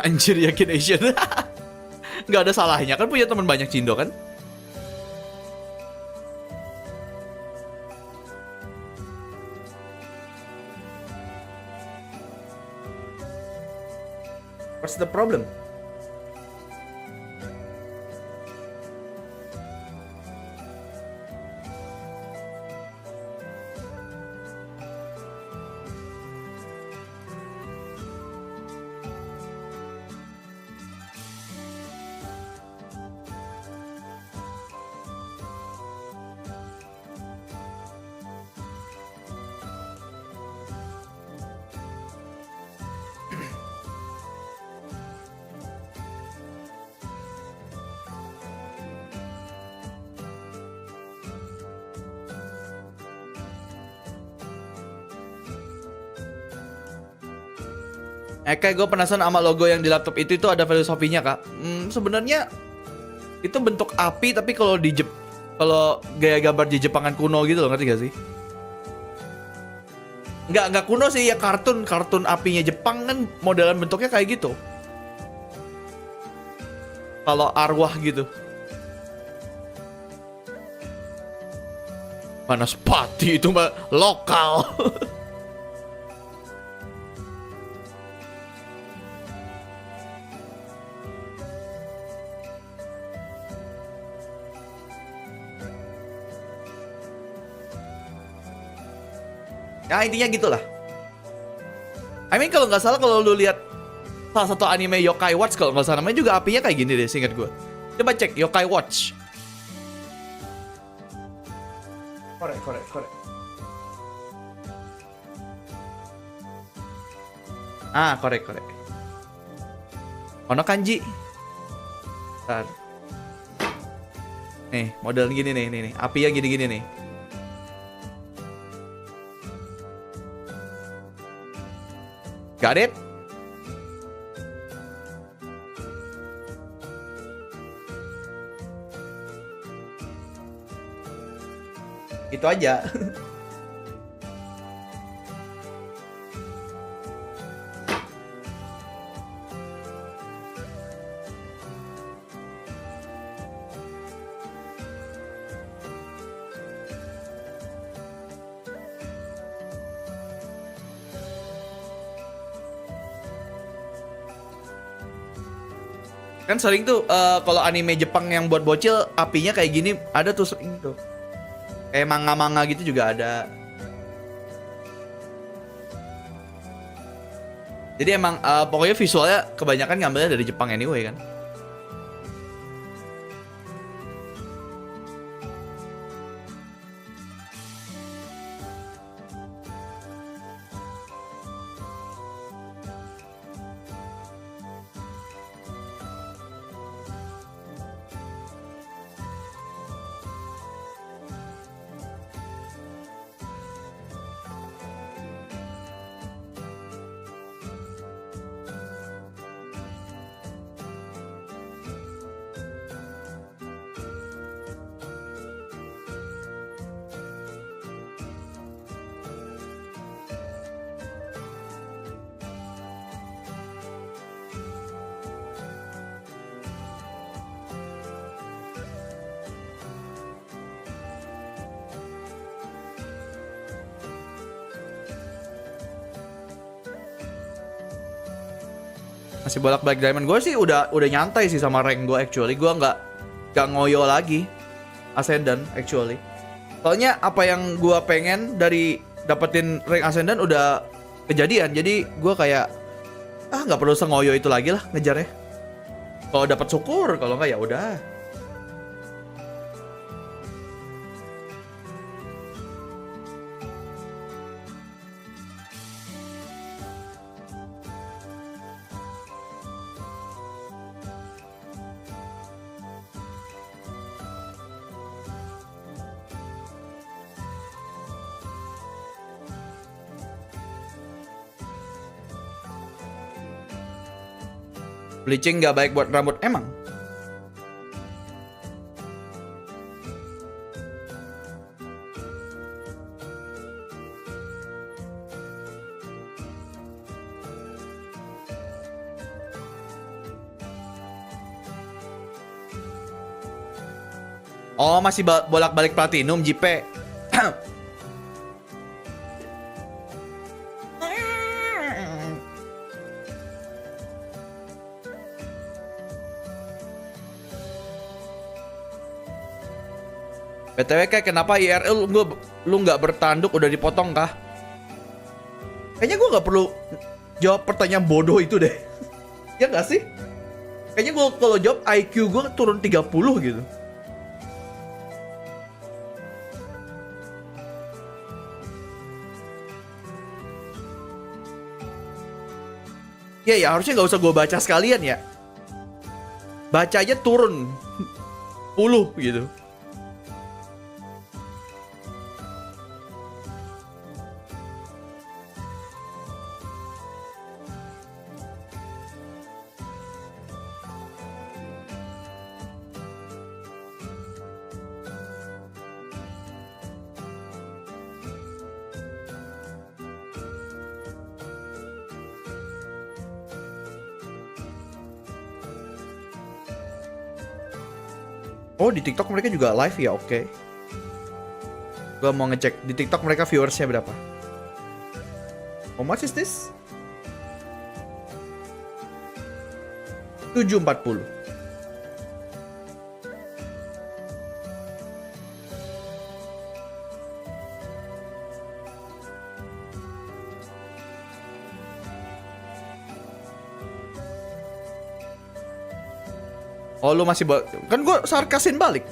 Anjir, Yakin Asian. Nggak ada salahnya kan punya teman banyak Cindo kan? What's the problem? Kayak gue penasaran sama logo yang di laptop itu ada filosofinya kak. Sebenarnya itu bentuk api tapi kalau gaya gambar di Jepangan kuno gitu loh, ngerti gak sih? Nggak kuno sih ya, kartun apinya Jepang kan modelan bentuknya kayak gitu. Kalau arwah gitu. Banaspati itu mah lokal. Ya intinya gitulah. I mean kalau nggak salah kalau lu lihat salah satu anime Yokai Watch kalau nggak salah namanya juga apinya kayak gini deh, seingat gue. Coba cek Yokai Watch. Korek. Ah, korek. Ono kanji. Bentar. Nih, model gini nih. Apinya gini-gini nih. Got it? Itu aja. Kan sering tuh kalau anime Jepang yang buat bocil apinya kayak gini ada tuh sering tuh. Kayak manga-manga gitu juga ada. Jadi emang pokoknya visualnya kebanyakan ngambilnya dari Jepang anyway kan. Masih bolak-balik diamond. Gue sih udah nyantai sih sama rank gue actually. Gue nggak ngoyo lagi ascendant actually. Soalnya apa yang gue pengen dari dapetin rank ascendant udah kejadian. Jadi gue kayak nggak perlu sengoyo itu lagi lah ngejarnya. Kalau dapat syukur, kalau nggak ya udah. Bleaching nggak baik buat rambut emang. Oh masih bolak-balik platinum JP. BTW kayak kenapa IRL lu nggak bertanduk udah dipotong kah? Kayaknya gue nggak perlu jawab pertanyaan bodoh itu deh. Ya nggak sih? Kayaknya gue kalau jawab IQ gue turun 30 gitu. Ya harusnya nggak usah gue baca sekalian ya. Baca aja turun 10 gitu. Oh di TikTok mereka juga live ya, oke. Gua mau ngecek di TikTok mereka viewersnya berapa. How much is this? 740. Oh lu masih kan gue sarkasin balik.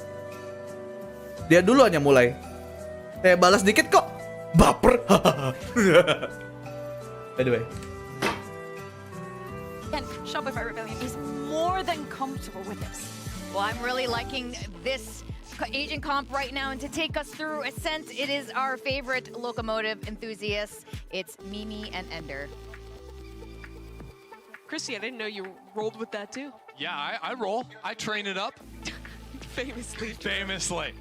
Dia duluan yang mulai. Saya balas dikit kok. Baper. By the way. And Shopify Rebellion is more than comfortable with this. Well, I'm really liking this agent comp right now, and to take us through Ascent, it is our favorite locomotive enthusiasts. It's Mimi and Ender. Chrissy, I didn't know you rolled with that too. Yeah, I roll. I train it up. Famously. Famously.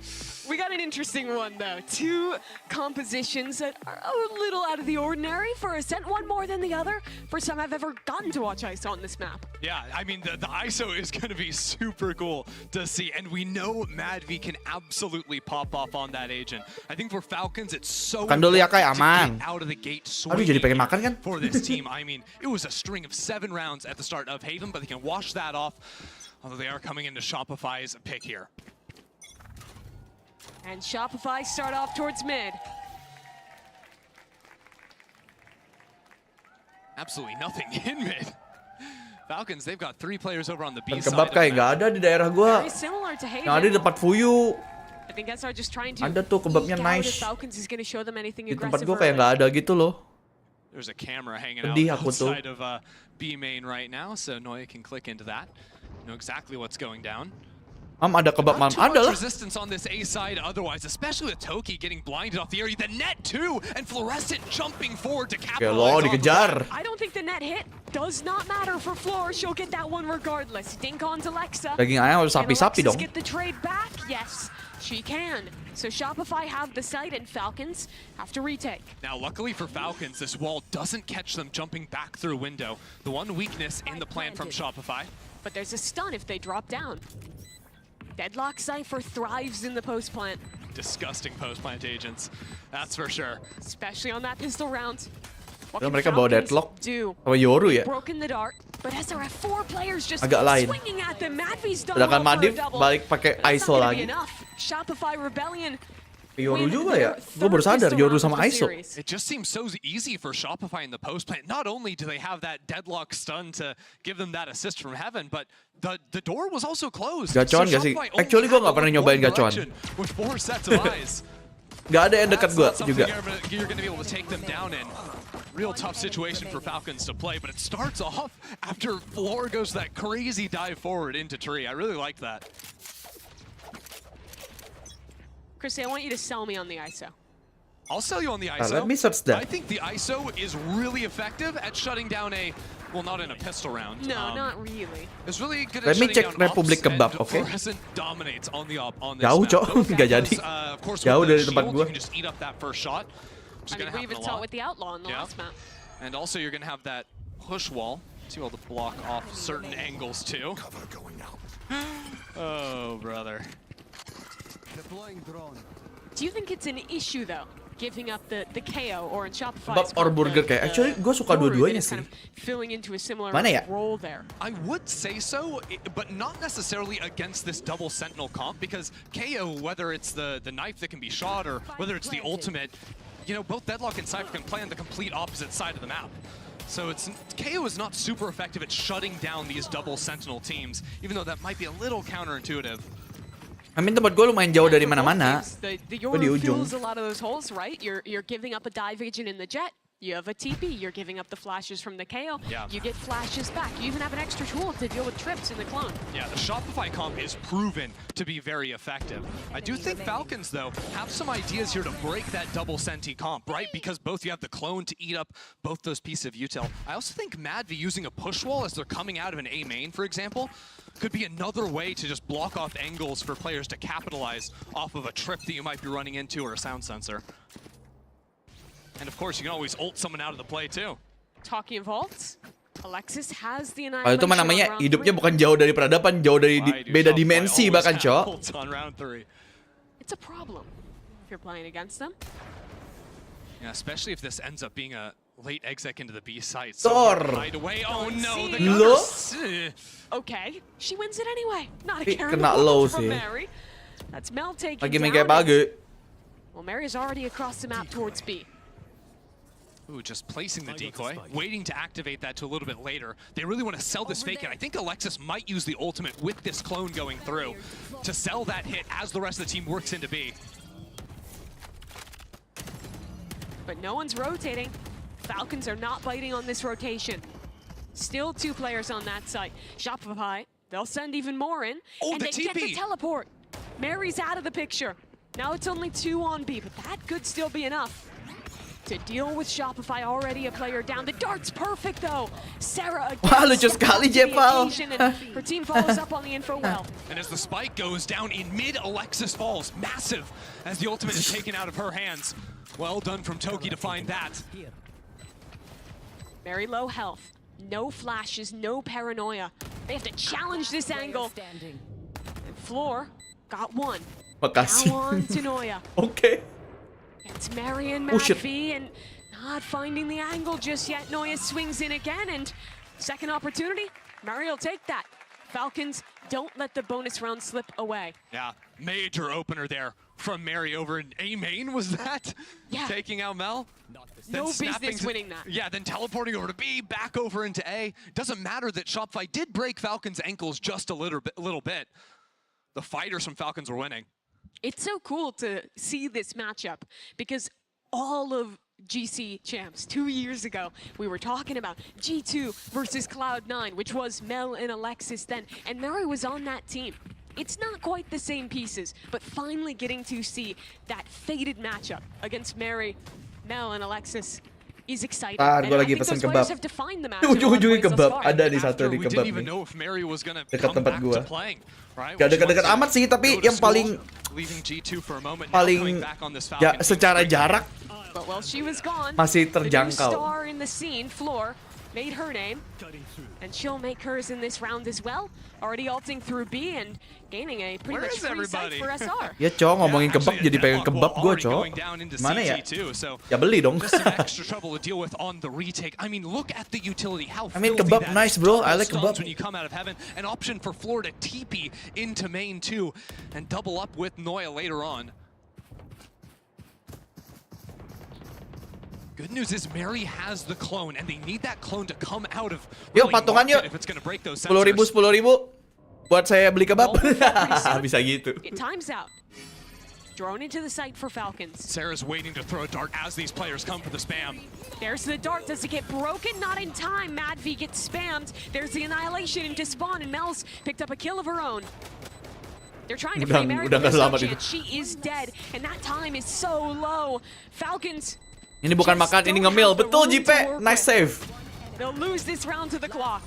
We got an interesting one, though. Two compositions that are a little out of the ordinary for Ascent, one more than the other. First time I've ever gotten to watch ISO on this map. Yeah, I mean, the ISO is going to be super cool to see, and we know MadV can absolutely pop off on that agent. I think for Falcons, it's so Kan dulu Yokai aman. out of the gate Aduh, jadi pengen makan kan? for this team. I mean, it was a string of 7 rounds at the start of Haven, but they can wash that off, although they are coming into Shopify's pick here. And Shopify start off towards mid. Absolutely nothing in mid. Falcons, they've got 3 players over on the B Dan side. kebab kayak nggak ada di daerah gua. Very similar to Haven. Yang ada di tempat Fuyu. I think SR just trying to Ada tuh kebabnya eke out if nice. Falcons is going to show them anything Di tempat aggressive gua kayak early. nggak ada gitu loh. There's a camera hanging out Sedih aku tuh. outside of B main right now, so Noya can click into that. Know exactly what's going down. Ada kebab mam. Too Ada much lah. resistance on this A side otherwise, especially with Toki getting blinded off the area. The net too, and Fluorescent jumping forward to Kayak capitalize lo on the dikejar. I don't think the net hit does not matter for Floor. She'll get that one regardless. Dink on to Alexa. Daging ayam harus sapi-sapi dong. Get the trade back? Yes, she can. So Shopify have the site and Falcons have to retake. Now, luckily for Falcons, this wall doesn't catch them jumping back through window. The one weakness in the plan from Shopify. But there's a stun if they drop down. Deadlock Cypher thrives in the post plant. Disgusting post plant agents, that's for sure. Especially on that pistol round. What Padahal can mereka bawa Falcons deadlock do? sama Yoru ya. Broken the dark, but as there are 4 players just Agak lain. swinging at them, Madvy's done Sedangkan well for a Madif double. balik pakai But that's ISO not gonna lagi. be enough. Shopify Rebellion. Yoru juga ya. Gue baru sadar Yoru sama ISO. It just seems so easy for Shopify in the post plant. Not only do they have that deadlock stun to give them that assist from heaven, but the door was also closed. Gacuan So gak sih? Shopify only Actually gue had gak pernah one nyobain gacuan. direction With 4 sets of eyes. Gak ada yang dekat gue That's not juga. something you're going to be able to take them down in. Real tough situation for Falcons to play, but it starts off after Floor goes that crazy dive forward into tree. I really like that. Chrissy, I want you to sell me on the ISO. I'll sell you on the ISO. Let me search that. I think the ISO is really effective at shutting down a, well, not in a pistol round. No, not really. It's really good Let at me shutting check down Republic ups, Kebab, and okay? Fluorescent dominates on the op on this Jauh, map. Cok. Both Nggak cameras, jadi. of course, Jauh with the dari tempat shield, gua. you can just eat up that first shot, which is I going mean, to we happen even a saw lot. it with the Outlaw in the Yeah. last map. And also, you're going to have that push wall to be able to block off certain angles too. Cover going out. Oh, brother. Deploying drone. Do you think it's an issue though, giving up the KO or in Shopify? Kebab or burger kayak. Actually gue suka dua-duanya sih. Filling into a similar Mana ya? role there. I would say so, but not necessarily against this double Sentinel comp, because KO, whether it's the knife that can be shot or whether it's the ultimate, you know, both Deadlock and Cypher can play on the complete opposite side of the map. So KO is not super effective at shutting down these double Sentinel teams, even though that might be a little counterintuitive. I mean tempat gue lumayan jauh dari mana-mana. The Gue di Yoru ujung. fills a lot of those holes, right? You're giving up a dive agent in the jet. You have a TP, you're giving up the flashes from the KO. Yeah. You get flashes back. You even have an extra tool to deal with trips in the clone. Yeah, the Shopify comp is proven to be very effective. I do think Falcons, though, have some ideas here to break that double Senti comp, right? Because both you have the clone to eat up both those pieces of util. I also think MadV using a push wall as they're coming out of an A main, for example, could be another way to just block off angles for players to capitalize off of a trip that you might be running into or a sound sensor. And of course, you can always ult someone out of the play too. Talking of vaults, Alexis has the Kalau itu annihilation mah namanya on round hidupnya 3. bukan jauh dari peradaban, jauh dari beda Shopify dimensi always bahkan, have Cok. ults on round 3. It's a problem if you're playing against them. Yeah, especially if this ends up being a late exec into the B site. Thor. Hide away. Oh no, the Lo? gunners. Okay, she wins it anyway. Not a Tapi carry kena low from sih. Mary. That's Mel taking Lagi main down kayak bage. Well, Mary is already across the map towards B. Ooh, just placing the decoy, waiting to activate that to a little bit later. They really want to sell this fake, and I think Alexis might use the ultimate with this clone going through to sell that hit as the rest of the team works into B. But no one's rotating. Falcons are not biting on this rotation. Still 2 players on that side. Shopify, they'll send even more in. Oh, and the they get the TP. teleport. Mary's out of the picture. Now it's only 2 on B, but that could still be enough to deal with Shopify, already a player down. The dart's perfect though. Sarah Wah, again lucu sekali Jepal. and her team follows up on the info well. And as the spike goes down in mid, Alexis falls. Massive as the ultimate is taken out of her hands. Well done from Toki to find that. Very low health. No flashes, no paranoia. They have to challenge this angle. And Floor got one. Makasih. Now on to Noya. Okay. It's Mary and Oh, shit. Madvi and not finding the angle just yet. Noya swings in again and second opportunity. Mary will take that. Falcons don't let the bonus round slip away. Yeah, major opener there from Mary over in A main, was that? Yeah. Taking out Mel? No Then snapping business winning that. Yeah, then teleporting over to B, back over into A. Doesn't matter that Shopify did break Falcons' ankles just a little bit. The fighters from Falcons were winning. It's so cool to see this matchup because all of GC champs 2 years ago, we were talking about G2 versus Cloud9, which was Mel and Alexis then, and Mary was on that team. It's not quite the same pieces, but finally getting to see that fated matchup against Mary, Mel, and Alexis is exciting. Gue And I lagi think pesen those players kebab. have defined the matchup in a lot of Ujung-ujungnya ways thus kebab. far. Ada di satu di We kebab didn't even nih. know if Mary was gonna Dekat come tempat back gua. to playing, right? Gak dekat-dekat amat sih, tapi yang paling Leaving G2 for a moment, now paling coming back on this ya Falcon team. secara jarak But while she was gone, masih the new terjangkau. star in the scene, Floor, made her name, and she'll make hers in this round as well. Already ulting through B and gaining a pretty much free site for SR. Ya cowok ngomongin kebab jadi pengen kebab gue cowok. Mana ya? Ya beli dong. Just some extra trouble to deal with on the retake. I mean, look at the utility. How I mean, filthy kebab that nice, is. bro. I Double like stuns kebab. When you come out of heaven, an option for Floor to TP into main too, and double up with Noya later on. Good news is Mary has the clone, and they need that clone to come out of. Yuk patungan yuk. If it's going to break those 10.000 buat saya beli kebab. Bisa gitu. It times out. Drone into the site for Falcons. Sarah's waiting to throw a dart as these players come for the spam. There's the dart. Does it get broken? Not in time. Madvi gets spammed. There's the annihilation into spawn, and Mel's picked up a kill of her own. They're trying to free Mary, but there's no chance. She is dead, and that time is so low. Falcons. Ini bukan makan, ini ngemil. Betul, JP. Nice save. They'll lose this round to the clock.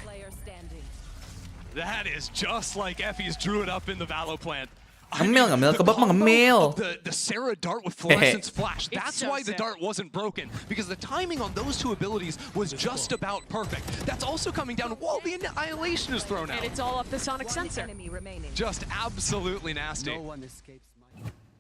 That is just like Effie's drew it up in the Valo plant. Ngemil, kebab mah ngemil. The Sarah dart with fluorescence flash. That's why the dart wasn't broken, because the timing on those two abilities was just about perfect. That's also coming down while the annihilation is thrown out. And it's all up the sonic sensor. Just absolutely nasty.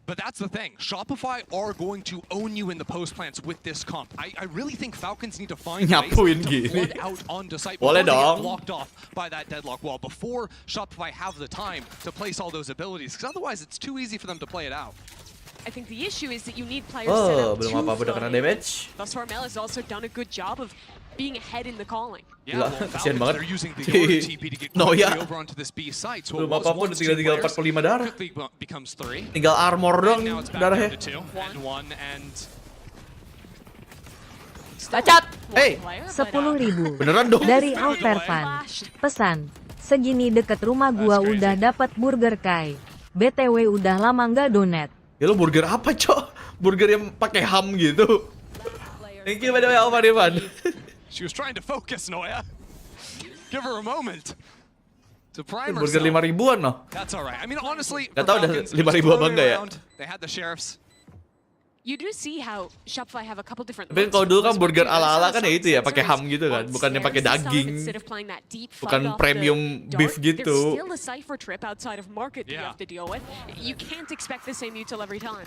But that's the thing. Shopify are going to own you in the post plants with this comp. I really think Falcons need to find ways Nyapuin to gini. flood out onto site Boleh before they dong. get blocked off by that deadlock wall, before Shopify have the time to place all those abilities, because otherwise it's too easy for them to play it out. I think the issue is that you need players Oh, set up belum to apa-apa udah kena flood in. damage. Thus far, Mel has also done a good job of being ahead in the calling. Gila, Yeah, kasihan banget. they're using the order TP to get Noya. quickly over onto this B site. So it Belum was apa-apa udah once two tinggal players, 45 darah. quickly becomes 3. Tinggal armor doang And now it's back darahnya. down to 2 and 1 and Cacat. Hey, 10.000 beneran dong. dari Alvervan. Pesan. Segini deket rumah gua udah dapat burger Kai. BTW udah lama nggak donat. Ya lo burger apa, Cok? Burger yang pakai ham gitu. Thank you by the way, Alvan. she was trying to focus, Noya. Give her a moment to prime Burger herself. 5.000-an loh. That's all right. I mean, honestly, Gak for tau udah Falcons, 5.000 just apa early enggak ya? round, they had the sheriffs. You do see how Shopify have a couple different. Tapi kalau dulu kan burger ala-ala kan ya itu ya, pakai ham gitu kan, bukannya pakai daging. Bukan premium beef gitu. There's still a cipher trip outside of market that you have to deal with. You can't expect the same util every time.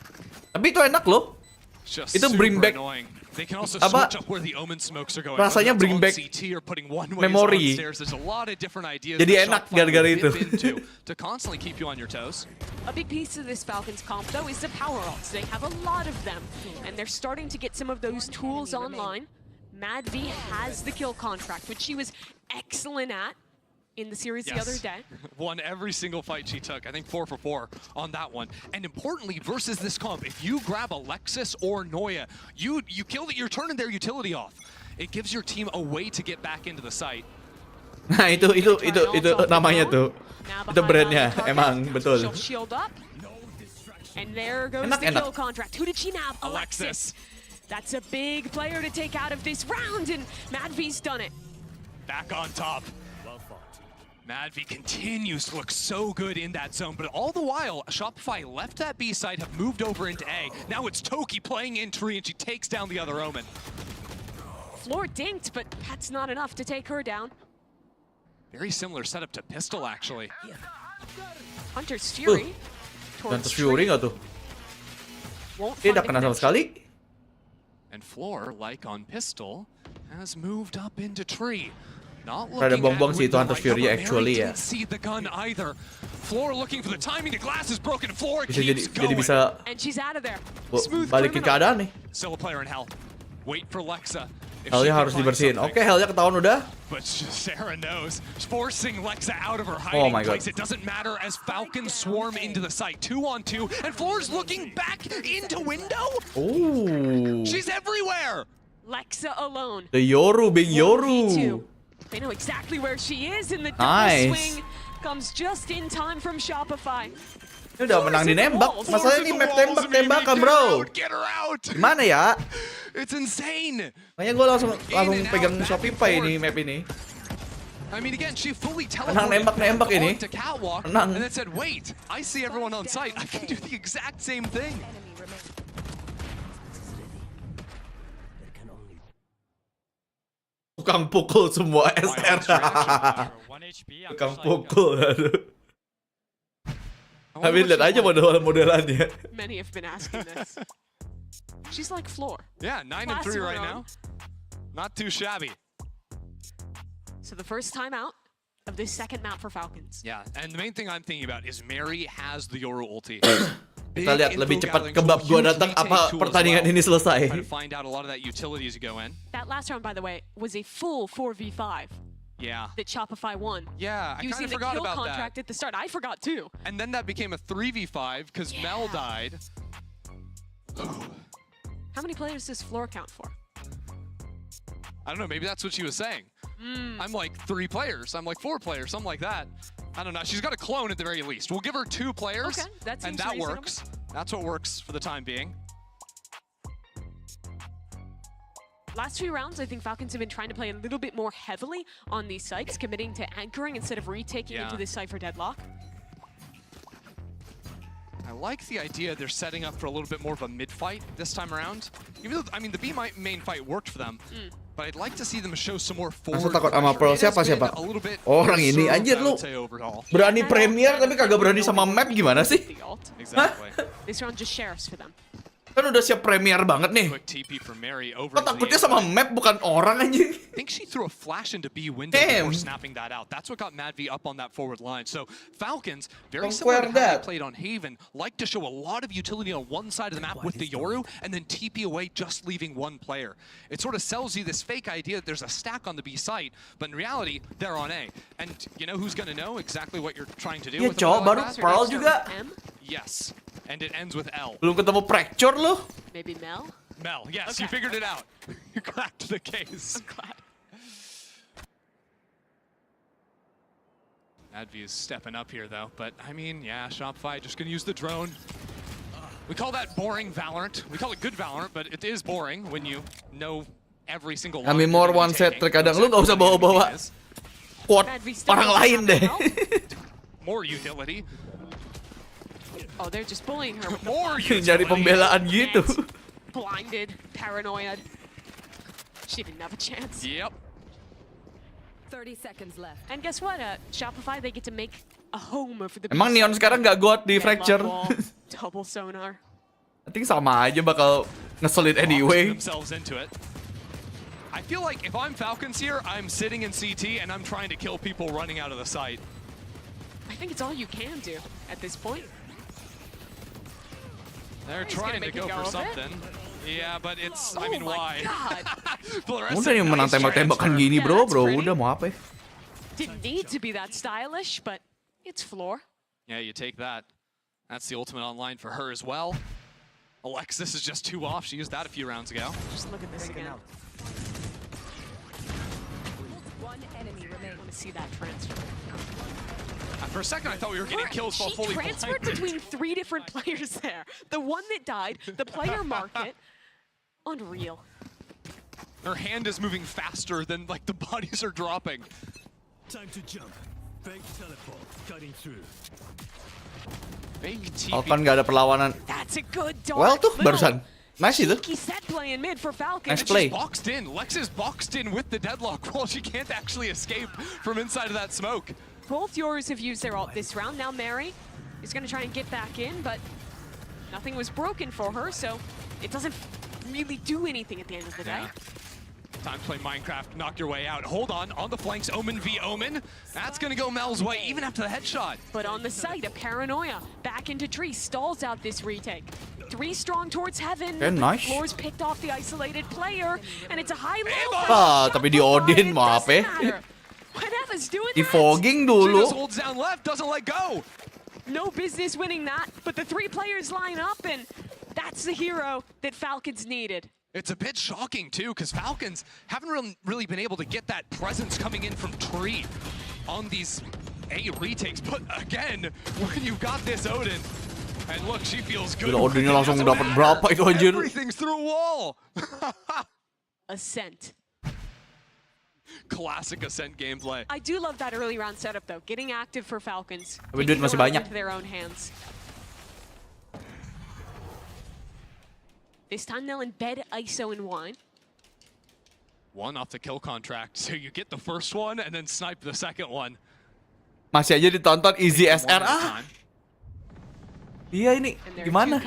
Tapi itu enak loh. Just Itu bring super back annoying. They can also apa, switch up where the omen smokes are going. rasanya Whether bring that's back on CT or putting one ways memory. downstairs. There's a lot of different ideas. Jadi that enak Shopify gara-gara will itu. dip into to constantly keep you on your toes. A big piece of this Falcons comp, though, is the power ults. They have a lot of them, and they're starting to get some of those tools online. Madvi has the kill contract, which she was excellent at in the series the other day. Won every single fight she took. I think 4 for 4 on that one. And importantly, versus this comp, if you grab Alexis or Noya, you kill it, you're turning their utility off. It gives your team a way to get back into the site. Nah itu namanya tuh. Itu brandnya, emang betul. She'll shield up. And there goes Enak, the enak. kill contract. Who did she nab? Alexis. That's a big player to take out of this round, and MadV's done it. Back on top. MadV continues to look so good in that zone, but all the while, Shopify left that B side, have moved over into A. Now it's Toki playing in tree, and she takes down the other Omen. Floor dinked, but that's not enough to take her down. Very similar setup to Pistol, actually. Hunter's Fury. Hunter's Fury nggak tuh? Dia tidak kena sama sekali. And Floor, like on Pistol, has moved up into tree. Not Rada looking buang-buang at sih itu window Hunter's right Fury now, but actually Mary ya. didn't see the gun either. Floor looking for the timing, the glass is broken, Floor Bisa keeps jadi going. bisa And she's out of there. balikin keadaan nih. Still a player in hell. Wait for Lexa. Hellnya harus dibersihin. Oke, Hellnya ketahuan udah. But Seiren knows, forcing Lexa out of her Oh hiding my God. place. It doesn't matter as Falcons swarm into the site. 2-on-2, and Floor's looking back into window. Oh. She's everywhere. Lexa alone. The Yoru being Yoru. They know exactly where she is, and the double Nice. swing comes just in time from Shopify. Ini udah menang di nembak. Masalahnya ini map tembak-tembakan, bro. Gimana ya? It's insane. Makanya gue langsung pegang Shopify ini map ini. I mean, again, she fully Menang teleported nembak-nembak ini. to catwalk, Menang. and then said, "Wait, I see everyone on site. I can do the exact same thing." Tukang pukul semua SR. Tukang pukul, aduh. Tapi lihat aja model-modelannya. Many have been asking this. She's like Floor. Yeah, 9-3 right now. Not too shabby. So the first time out of this second map for Falcons. Yeah, and the main thing I'm thinking about is Mary has the Yoru ulti. Kita lihat lebih cepat kebab gua datang apa pertandingan ini selesai. Trying to find out a lot of that utility as you go in. That last round, by the way, was a full 4v5. Yeah. That Shopify won. Yeah, I kind using of the forgot kill about contract that. at the start. I forgot too. And then that became a 3v5 because Mel died. How many players does Floor count for? I don't know, maybe that's what she was saying. I'm like 3 players, I'm like 4 players, something like that. I don't know, she's got a clone at the very least. We'll give her 2 players, Okay, that and seems that reasonable. works. That's what works for the time being. Last few rounds, I think Falcons have been trying to play a little bit more heavily on these sites, committing to anchoring instead of retaking into this site for deadlock. I like the idea they're setting up for a little bit more of a mid-fight this time around. Even though, I mean, the B main fight worked for them, but I'd like to see them show some more forward. Langsung takut sama Pro pressure. siapa? A little bit Orang ini reserved, anjir I lu. would say, overall. Berani Premier tapi kagak berani sama map gimana sih? Exactly. This round just sheriffs for them. Kan udah siap Premier banget nih. Quick TP for Mary over Kok takutnya sama map bukan orang anjing? I think she threw a flash into B window before snapping that out. That's what got MadV up on that forward line. So Falcons, very similar to how they played on Haven, like to show a lot of utility on one side of the map with the Yoru, and then TP away, just leaving one player. It sort of sells you this fake idea that there's a stack on the B site, but in reality, they're on A. And you know who's going to know exactly what you're trying to do? Iya, with a cowok player baru like that? Pearl juga. Yes, and it ends with L. Belum ketemu Fracture lu? Maybe Mel? Mel, yes, you figured it out. You cracked the case. I'm glad. MadV is stepping up here, though. But, I mean, yeah, Shopify just going to use the drone. We call that boring Valorant. We call it good Valorant, but it is boring when you know every single line. Kami more one set terkadang lu nggak usah bawa-bawa quote orang lain deh. More utility. Oh, they're just bullying her with the More Jadi pembelaan gitu. blinded, paranoid. She didn't have a chance. Yep. 30 seconds left. And guess what? Shopify, they get to make a home for the Emang Neon sekarang nggak got di Fracture? Double sonar. I think sama aja bakal ngeselin anyway. Themselves into it. I feel like if I'm Falcons here, I'm sitting in CT and I'm trying to kill people running out of the site. I think it's all you can do at this point. They're trying to go for something. Yeah, but it's, I mean, why? Udah nih menang tembak-tembakan gini bro, udah mau apa ya? Didn't need to be that stylish, but it's Floor. Yeah, you take that. That's the ultimate online for her as well. Alexis is just 2 off. She used that a few rounds ago. Just look at this again. One enemy remains. I want to see that transfer. For a second, I thought we were getting kills while fully blinded. She transferred between 3 different players there. The one that died, the player market, Unreal. Her hand is moving faster than like the bodies are dropping. Time to jump. Fake teleport. Cutting through. Fake TP. Falcon nggak ada perlawanan. That's a good dart. Well tuh barusan. Nice itu. Cheeky set play in mid for Falcon. Nice play. She's boxed in. Lex is boxed in with the deadlock while she can't actually escape from inside of that smoke. Both yours have used their ult this round. Now Mary is going to try and get back in, but nothing was broken for her, so it doesn't really do anything at the end of the day. Time to play Minecraft, knock your way out. Hold on the flanks, Omen v Omen. That's gonna go Mel's way, even after the headshot. But on the site, a Paranoia back into Tree stalls out this retake. 3 strong towards Heaven. Okay, nice. Floors picked off the isolated player, and it's a high-low. Tapi di Odin maaf ya. When Eva's doing Di fogging dulu. She just holds down left, doesn't let go. No business winning that, but the 3 players line up, and that's the hero that Falcons needed. It's a bit shocking too, because Falcons haven't really been able to get that presence coming in from Tree on these A retakes. But again, when you've got this Odin, and look, she feels good. Odinnya langsung dapat berapa itu anjir? Everything's through a wall. Ascent. Classic Ascent gameplay. I do love that early round setup though, getting active for Falcons. Tapi duit masih banyak. Into their own hands. This time they'll embed ISO in one. 1 off the kill contract, so you get the first one and then snipe the second one. Masih aja ditonton Easy SR. Iya ini gimana?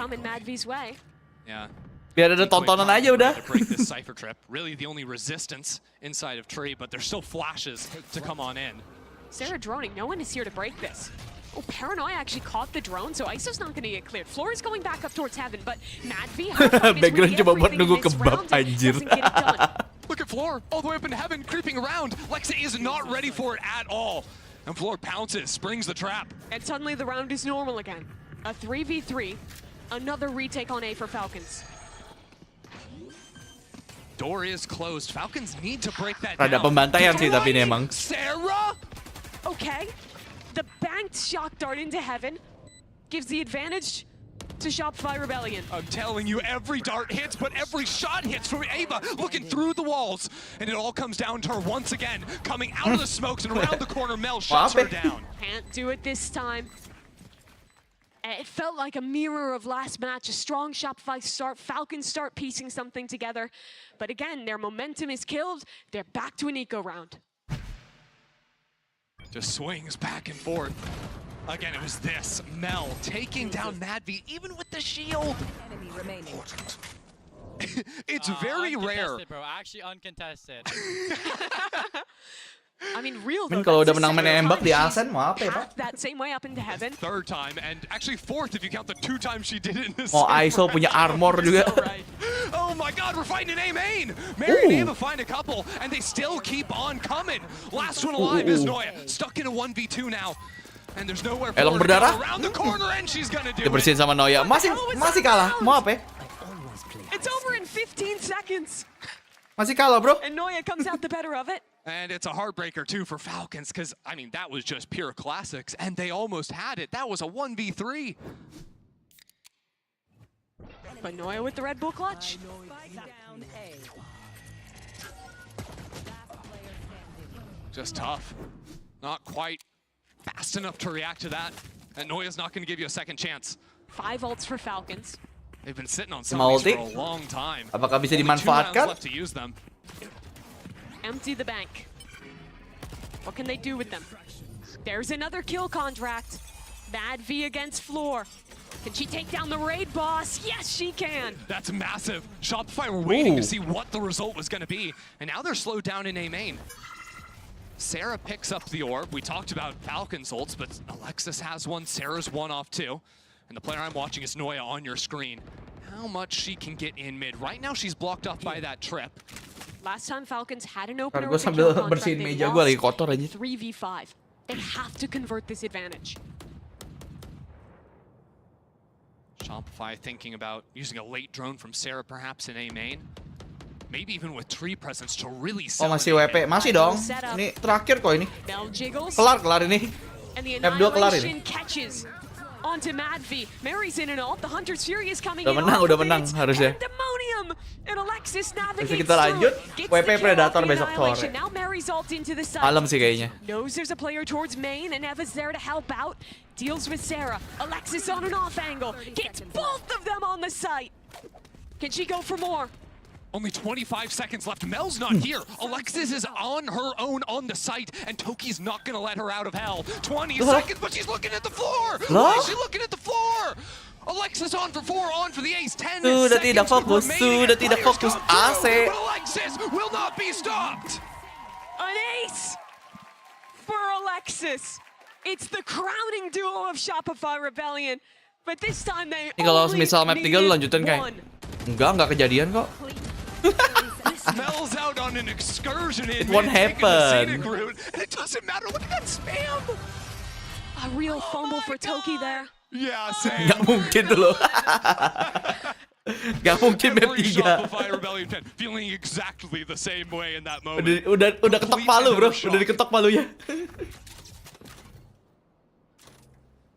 Yeah. Biar ada tontonan aja udah. To break this cipher trip. Really the only resistance inside of Tree, but there's still flashes to come on in. Sarah droning, no one is here to break this. Oh, Paranoia actually caught the drone, so ISO's not going to get cleared. Floor is going back up towards Heaven, but Madvi, background cuma buat nunggu kebab anjir. Look at Floor, all the way up in Heaven, creeping around. Lexa is not ready for it at all. And Floor pounces, springs the trap. And suddenly the round is normal again. A 3v3, another retake on A for Falcons. Door is closed. Falcons need to break that Rada down. pembantaian sih tapi ini emang. Sarah? Okay. The banked shock dart into Heaven gives the advantage to Shopify Rebellion. I'm telling you, every dart hits, but every shot hits from Ava, looking through the walls. And it all comes down to her once again, coming out of the smokes and around the corner, Mel shuts her down. Can't do it this time. It felt like a mirror of last match, a strong Shopify start, Falcons start piecing something together. But again, their momentum is killed, they're back to an eco round. Just swings back and forth. Again, it was this. Mel taking down Madvi, even with the shield. Enemy remaining. It's very rare. Bro, actually uncontested. I mean, real though. Kalau udah menang menembak di Asen mau apa ya, Pak? That same way up into Heaven. 3rd time, and actually 4th if you count the 2 times she did it in the Oh, ISO punya armor juga. Oh my god, we're fighting an A main! Mary and Ava find a couple, and they still keep on coming. Last one alive is Noya, stuck in a 1v2 now. And there's nowhere for her to go around the corner, and she's gonna do it. Dibersihin sama Noya. Masih kalah. Mau apa ya? It's over in 15 seconds. Masih kalah, bro. And Noya comes out the better of it. And it's a heartbreaker too for Falcons, because I mean that was just pure classics, and they almost had it. That was a 1v3. But Noya with the Red Bull clutch. Just tough. Not quite fast enough to react to that. And Noya's not going to give you a second chance. 5 ults for Falcons. They've been sitting on some of these for a long time. Apakah bisa Only 2 rounds dimanfaatkan? left to use them. Empty the bank. What can they do with them? There's another kill contract. Mad V against Floor. Can she take down the raid boss? Yes, she can. That's massive. Shopify were waiting to see what the result was going to be. And now they're slowed down in A main. Sarah picks up the orb. We talked about Falcon's ults, but Alexis has one. Sarah's one off too. And the player I'm watching is Noya on your screen. How much she can get in mid. Right now she's blocked off by that trip. Last time Falcons had an opener Gue with a sambil kill contract, bersihin they meja gue lagi lost kotor aja. 3v5. They have to convert this advantage. Shopify thinking about using a late drone from Sarah perhaps in A main. Maybe even with tree presence to really Oh, sell masih WP. Masih dong. Ini terakhir kok ini. Bell jiggles. Kelar ini. And the F2 kelar ini. Annihilation catches. onto Madvi. Mary's in an ult. The Hunter's Fury is coming Udah in. menang harusnya. Pandemonium. And Alexis navigates Terus kita lanjut WP Predator besok sore. Now Mary's ult into the side. Malam sih kayaknya. Knows there's a player towards main, and Eva's there to help out. Deals with Sarah. Alexis on an off angle. Gets both of them on the site. Can she go for more? Only 25 seconds left. Mel's not here. Alexis is on her own on the site, and Toki's not going to let her out of hell. 20 seconds, but she's looking at the floor. Why is she looking at the floor? Alexis on for 4, on for the ace. 10 Sudah tidak fokus, remaining, sudah tidak fokus. AC. But Alexis will not be stopped. An ace for Alexis. It's the crowning duo of Shopify Rebellion. But this time they Ini kalau only misal map 3 lu lanjutin kayak. Enggak kejadian kok. Mel's out on an excursion in It won't happen. It doesn't matter. Look at that spam. A real fumble for Toki there. Yeah, same. Gak mungkin tuh loh. Gak mungkin map 3. Shopify Rebellion fan feeling exactly the same way in that moment. Udah ketok palu, bro. Udah diketok palunya.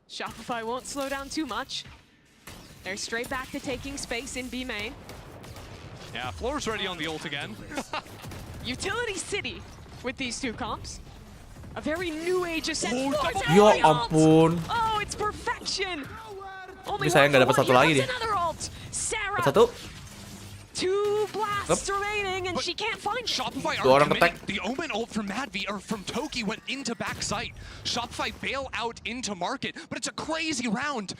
Shopify won't slow down too much. They're straight back to taking space in B main. Yeah, Floor's ready on the ult again. Utility City with these two comps. A very new age ascent. Ya ampun. Oh, it's perfection. Tapi saya nggak dapat satu lagi nih. Sarah. Satu. 2 blasts remaining and she can't find Shopify Dua are orang committing. ketek. The Omen ult from Madvi or from Toki went into backside. Shopify bail out into market, but it's a crazy round.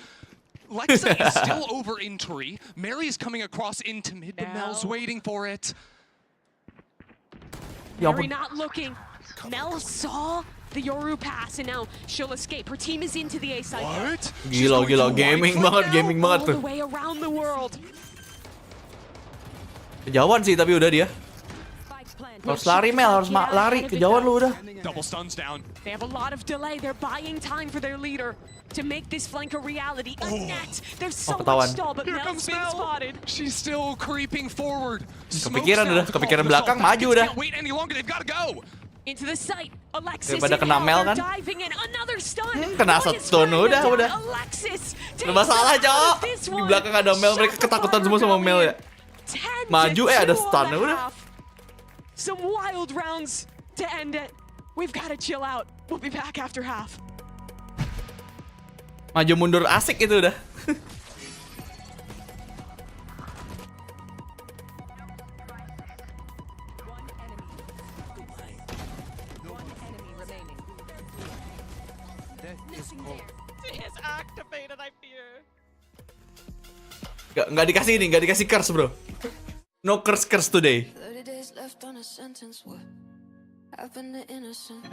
Lexa is still over in tree. Mary's coming across into mid, but Mel's waiting for it. Mary not looking. Mel saw the Yoru pass and now she'll escape. Her team is into the A side. What? Gila, gaming banget All tuh. the way around the world. Kejauhan sih tapi udah dia. Harus lari Mel, harus lari. Kejauhan lu udah. Double stuns down. They have a lot of delay. They're buying time for their leader to make this flank a reality. A net. There's so much stall, but Mel's been spotted. She's still creeping forward. Kepikiran belakang, maju udah. Can't wait any longer. They've got to go. Into the site. Alexis Daripada kena Mel kan. diving in. Another stun. Kena stun udah. Alexis. Serba salah, Cok. Di belakang ada Mel, mereka ketakutan semua sama Mel ya. Maju ada stun udah. Some wild rounds to end it. We've got to chill out. We'll be back after half. Maju mundur asik itu udah. It's activated, I fear. Nggak dikasih ini, nggak dikasih curse bro. No curse today.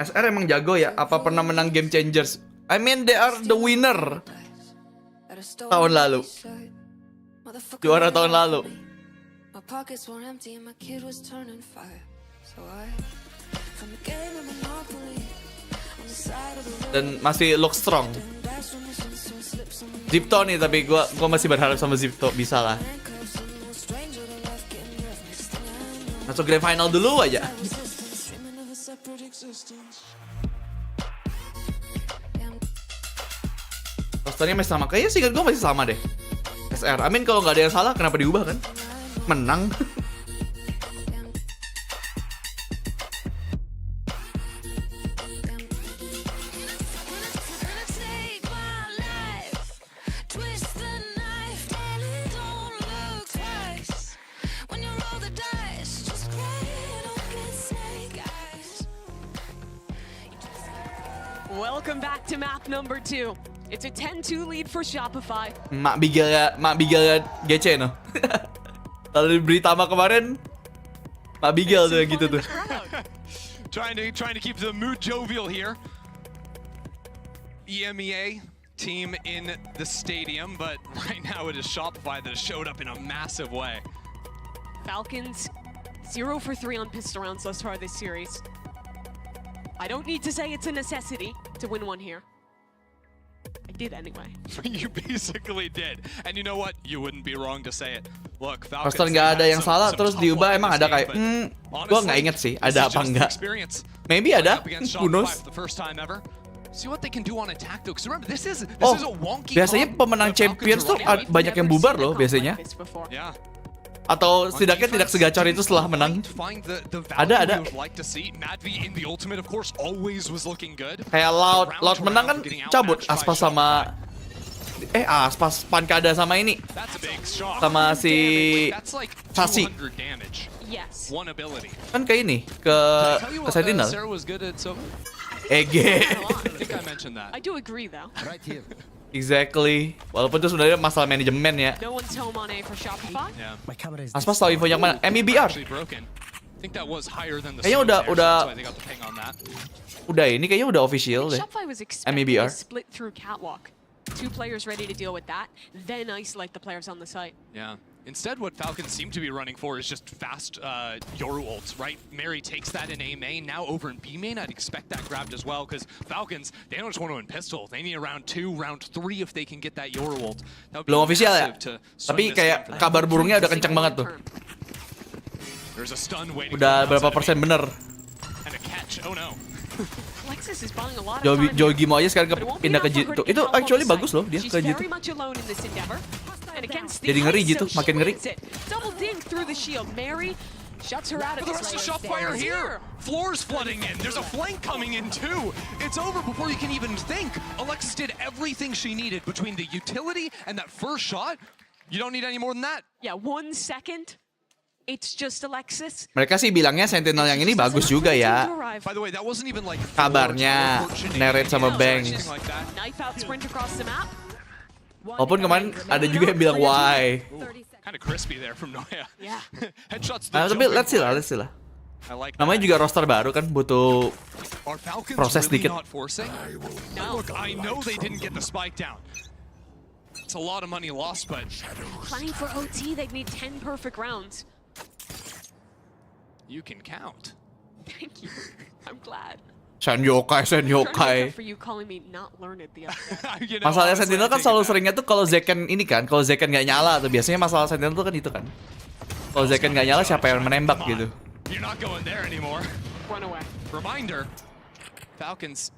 SR emang jago ya? Apa pernah menang game changers? I mean they are the winner. Tahun lalu. Juara tahun lalu. Dan masih look strong. Zipto nih, tapi gua masih berharap sama Zipto bisa lah. Masuk grand final dulu aja. Rosternya masih sama, kayaknya sih gue masih sama deh. SR, I mean kalau nggak ada yang salah kenapa diubah kan? Menang. Welcome back to map number 2. It's a 10-2 lead for Shopify. Mak Bigel GC no. Kalau di berita sama kemarin, Mak Bigel tuh gitu tuh. Trying to keep the mood jovial here. EMEA team in the stadium, but right now it is Shopify that has showed up in a massive way. Falcons 0 for 3 on pistol rounds thus far this series. I don't need to say it's a necessity to win one here. I did anyway. You basically did. And you know what? You wouldn't be wrong to say it. Look, Roster nggak ada yang salah, terus diubah emang ada kayak, gua nggak inget sih ada apa enggak. Maybe ada, who knows. See what they can do on attack though, because remember this is a wonky. Biasanya pemenang Champions tuh banyak yang bubar loh biasanya. Yeah. Atau setidaknya tidak segacor itu setelah menang. Ada. Kayak Loud menang kan cabut Aspas sama Aspas Pankada sama ini. Sama si Sasi. Kan kayak ini ke Sentinel. EG. I do agree though. Exactly. Walaupun itu sebenarnya masalah manajemen ya. No one's home on A for Shopify. Aspas tahu info yang mana? MEBR. Kayaknya udah ini kayaknya udah official deh. Shopify was expecting MEBR. a split through catwalk. 2 players ready to deal with that, then isolate the players on the site. Yeah. Instead, what Falcons seem to be running for is just fast Yoru ults, right? Mary takes that in A main, now over in B main. I'd expect that grabbed as well, because Falcons, they don't just want to win pistol. They need a round 2, round 3 if they can get that Yoru ult. Belum official ya? Tapi kayak kabar burungnya udah kencang banget tuh. Udah berapa persen bener? Jogi mau aja sekarang pindah ke G2. Itu actually bagus loh dia ke G2. Jadi ngeri gitu, makin ngeri. Double ding through the shield. Mary shuts her out of the rest of Shopify here. Floors flooding in. There's a flank coming in too. It's over before you can even think. Alexis did everything she needed between the utility and that first shot. You don't need any more than that. Yeah, 1 second. It's just Alexis. Mereka sih bilangnya Sentinel yang ini bagus juga ya. By the way, that wasn't even like kabarnya Narrate sama Bang. Knife out sprint across the map. Walaupun kemarin ada juga yang bilang why. Kind of crispy there from Noya. Yeah. Headshots. Tapi let's see lah. Namanya juga roster baru kan, butuh proses dikit. Look, I know they didn't get the spike down. It's a lot of money lost, but playing for OT, they'd need 10 perfect rounds. You can count. Thank you. I'm glad. Sen Yokai. Masalahnya Sentinel kan selalu seringnya tuh kalau Zekken ini kan, kalau Zekken nggak nyala tuh biasanya masalah Sentinel tuh kan itu kan. Kalau Zekken nggak nyala siapa yang menembak gitu. You're not going there anymore. Run away. Reminder, Falcons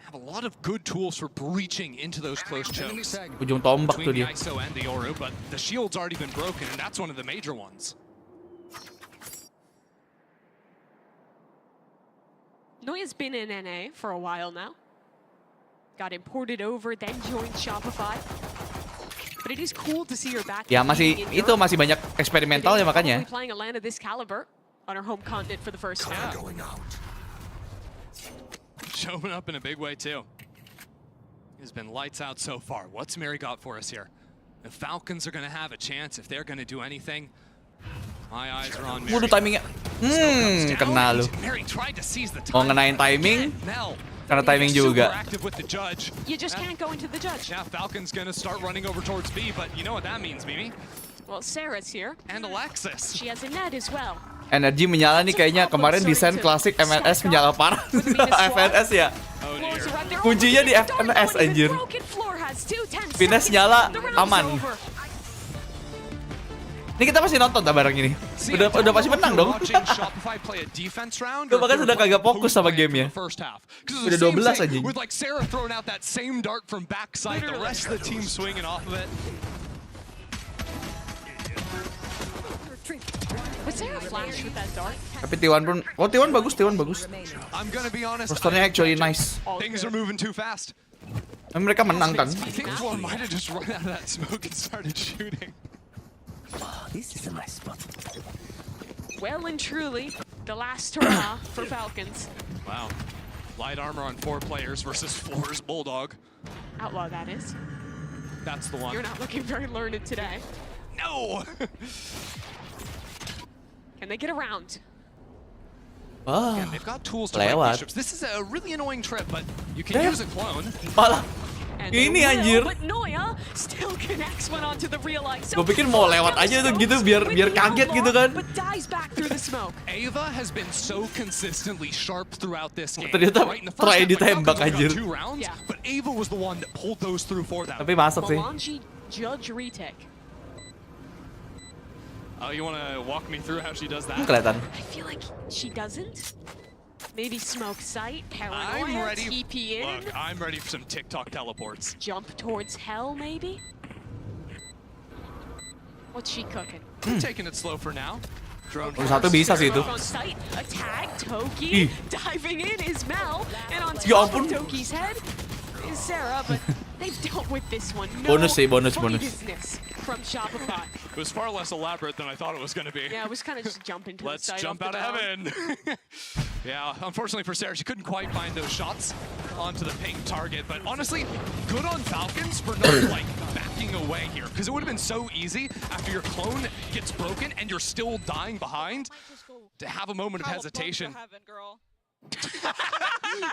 have a lot of good tools for breaching into those close chokes. Ujung tombak tuh dia. ISO and the Yoru, but the shield's already been broken, and that's one of the major ones. Noya's been in NA for a while now. Got imported over, then joined Shopify. But it is cool to see her back. Ya masih banyak eksperimental ya makanya. Playing a land of this caliber on her home continent for the first time. Showing up in a big way too. It's been lights out so far. What's Mary got for us here? The Falcons are going to have a chance if they're going to do anything. My eyes are on Mary. Waduh timingnya. Kena lu. Mau ngenain timing? Karena timing juga. You just can't go into the judge. Yeah, Falcon's gonna start running over towards B, but you know what that means, Mimi? Well, Sarah's here. And Alexis. She has a net as well. Energi menyala nih kayaknya. Kemarin desain klasik MLS menyala parah. FNS ya. Kuncinya di FNS anjir. Fines nyala aman. Ini kita masih nonton tak bareng ini. Udah pasti menang dong. Gue bahkan sudah kagak fokus sama gamenya. Udah 12 aja. With like Sarah throwing out that same dart from backside, the rest of the team swinging off of it. Was Sarah flash with that dart? Tapi T1 pun, T1 bagus. I'm gonna be honest. Rosternya actually nice. Things are moving too fast. Mereka menang kan? I think Floor might have just run out of that smoke and started shooting. This is a nice spot. Well and truly, the last hurrah for Falcons. Wow. Light armor on 4 players versus Floor's Bulldog. Outlaw, that is. That's the one. You're not looking very learned today. No! Can they get around? Again, they've got tools to break these ships. This is a really annoying trip, but you can use a clone. Ini anjir. Gue pikir mau lewat aja tuh gitu biar kaget gitu kan. Ava has been so consistently sharp throughout this game. Ternyata try ditembak anjir. But Ava was the one that pulled those through for them. Tapi masuk sih. Judge retake. Oh, you want to walk me through how she does that? Kelihatan. I feel like she doesn't. Maybe smoke sight, paranoia, I'm ready. TP in. Look, I'm ready for some TikTok teleports. Jump towards hell, maybe? What's she cooking? Taking it slow for now. Drone Satu bisa sih itu. On sight, a tag, Toki. Ih. Diving in is Mel. And on Ya top ampun. of Toki's head is Sarah, but they've dealt with this one. No Bonus sih, bonus. business from Shopify. It was far less elaborate than I thought it was going to be. Yeah, it was kind of just jumping to Let's the side jump off out the of dome. heaven. Yeah, unfortunately for Sarah, she couldn't quite find those shots onto the pink target. But honestly, good on Falcons for not like backing away here, because it would have been so easy after your clone gets broken and you're still dying behind to have a moment of hesitation.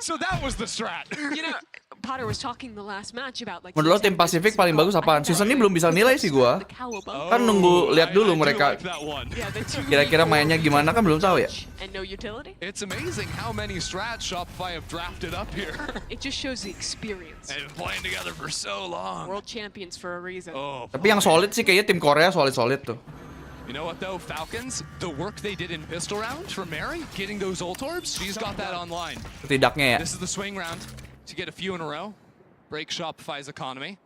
So that was the strat. You know, Potter was talking the last match about like. Menurut lo tim Pasifik paling bagus apaan? Season ini belum bisa nilai sih gua. Kan nunggu lihat dulu mereka kira-kira mainnya gimana kan belum tahu ya. And no utility. It's amazing how many strats Shopify have drafted up here. It just shows the experience. They've been playing together for so long. World champions for a reason. Oh. Tapi yang solid sih kayaknya tim Korea solid tuh. You know what though, Falcons, the work they did in pistol round for Mary, getting those ult orbs, she's got that online. Setidaknya ya. This is the swing round to get a few in a row, break Shopify's economy.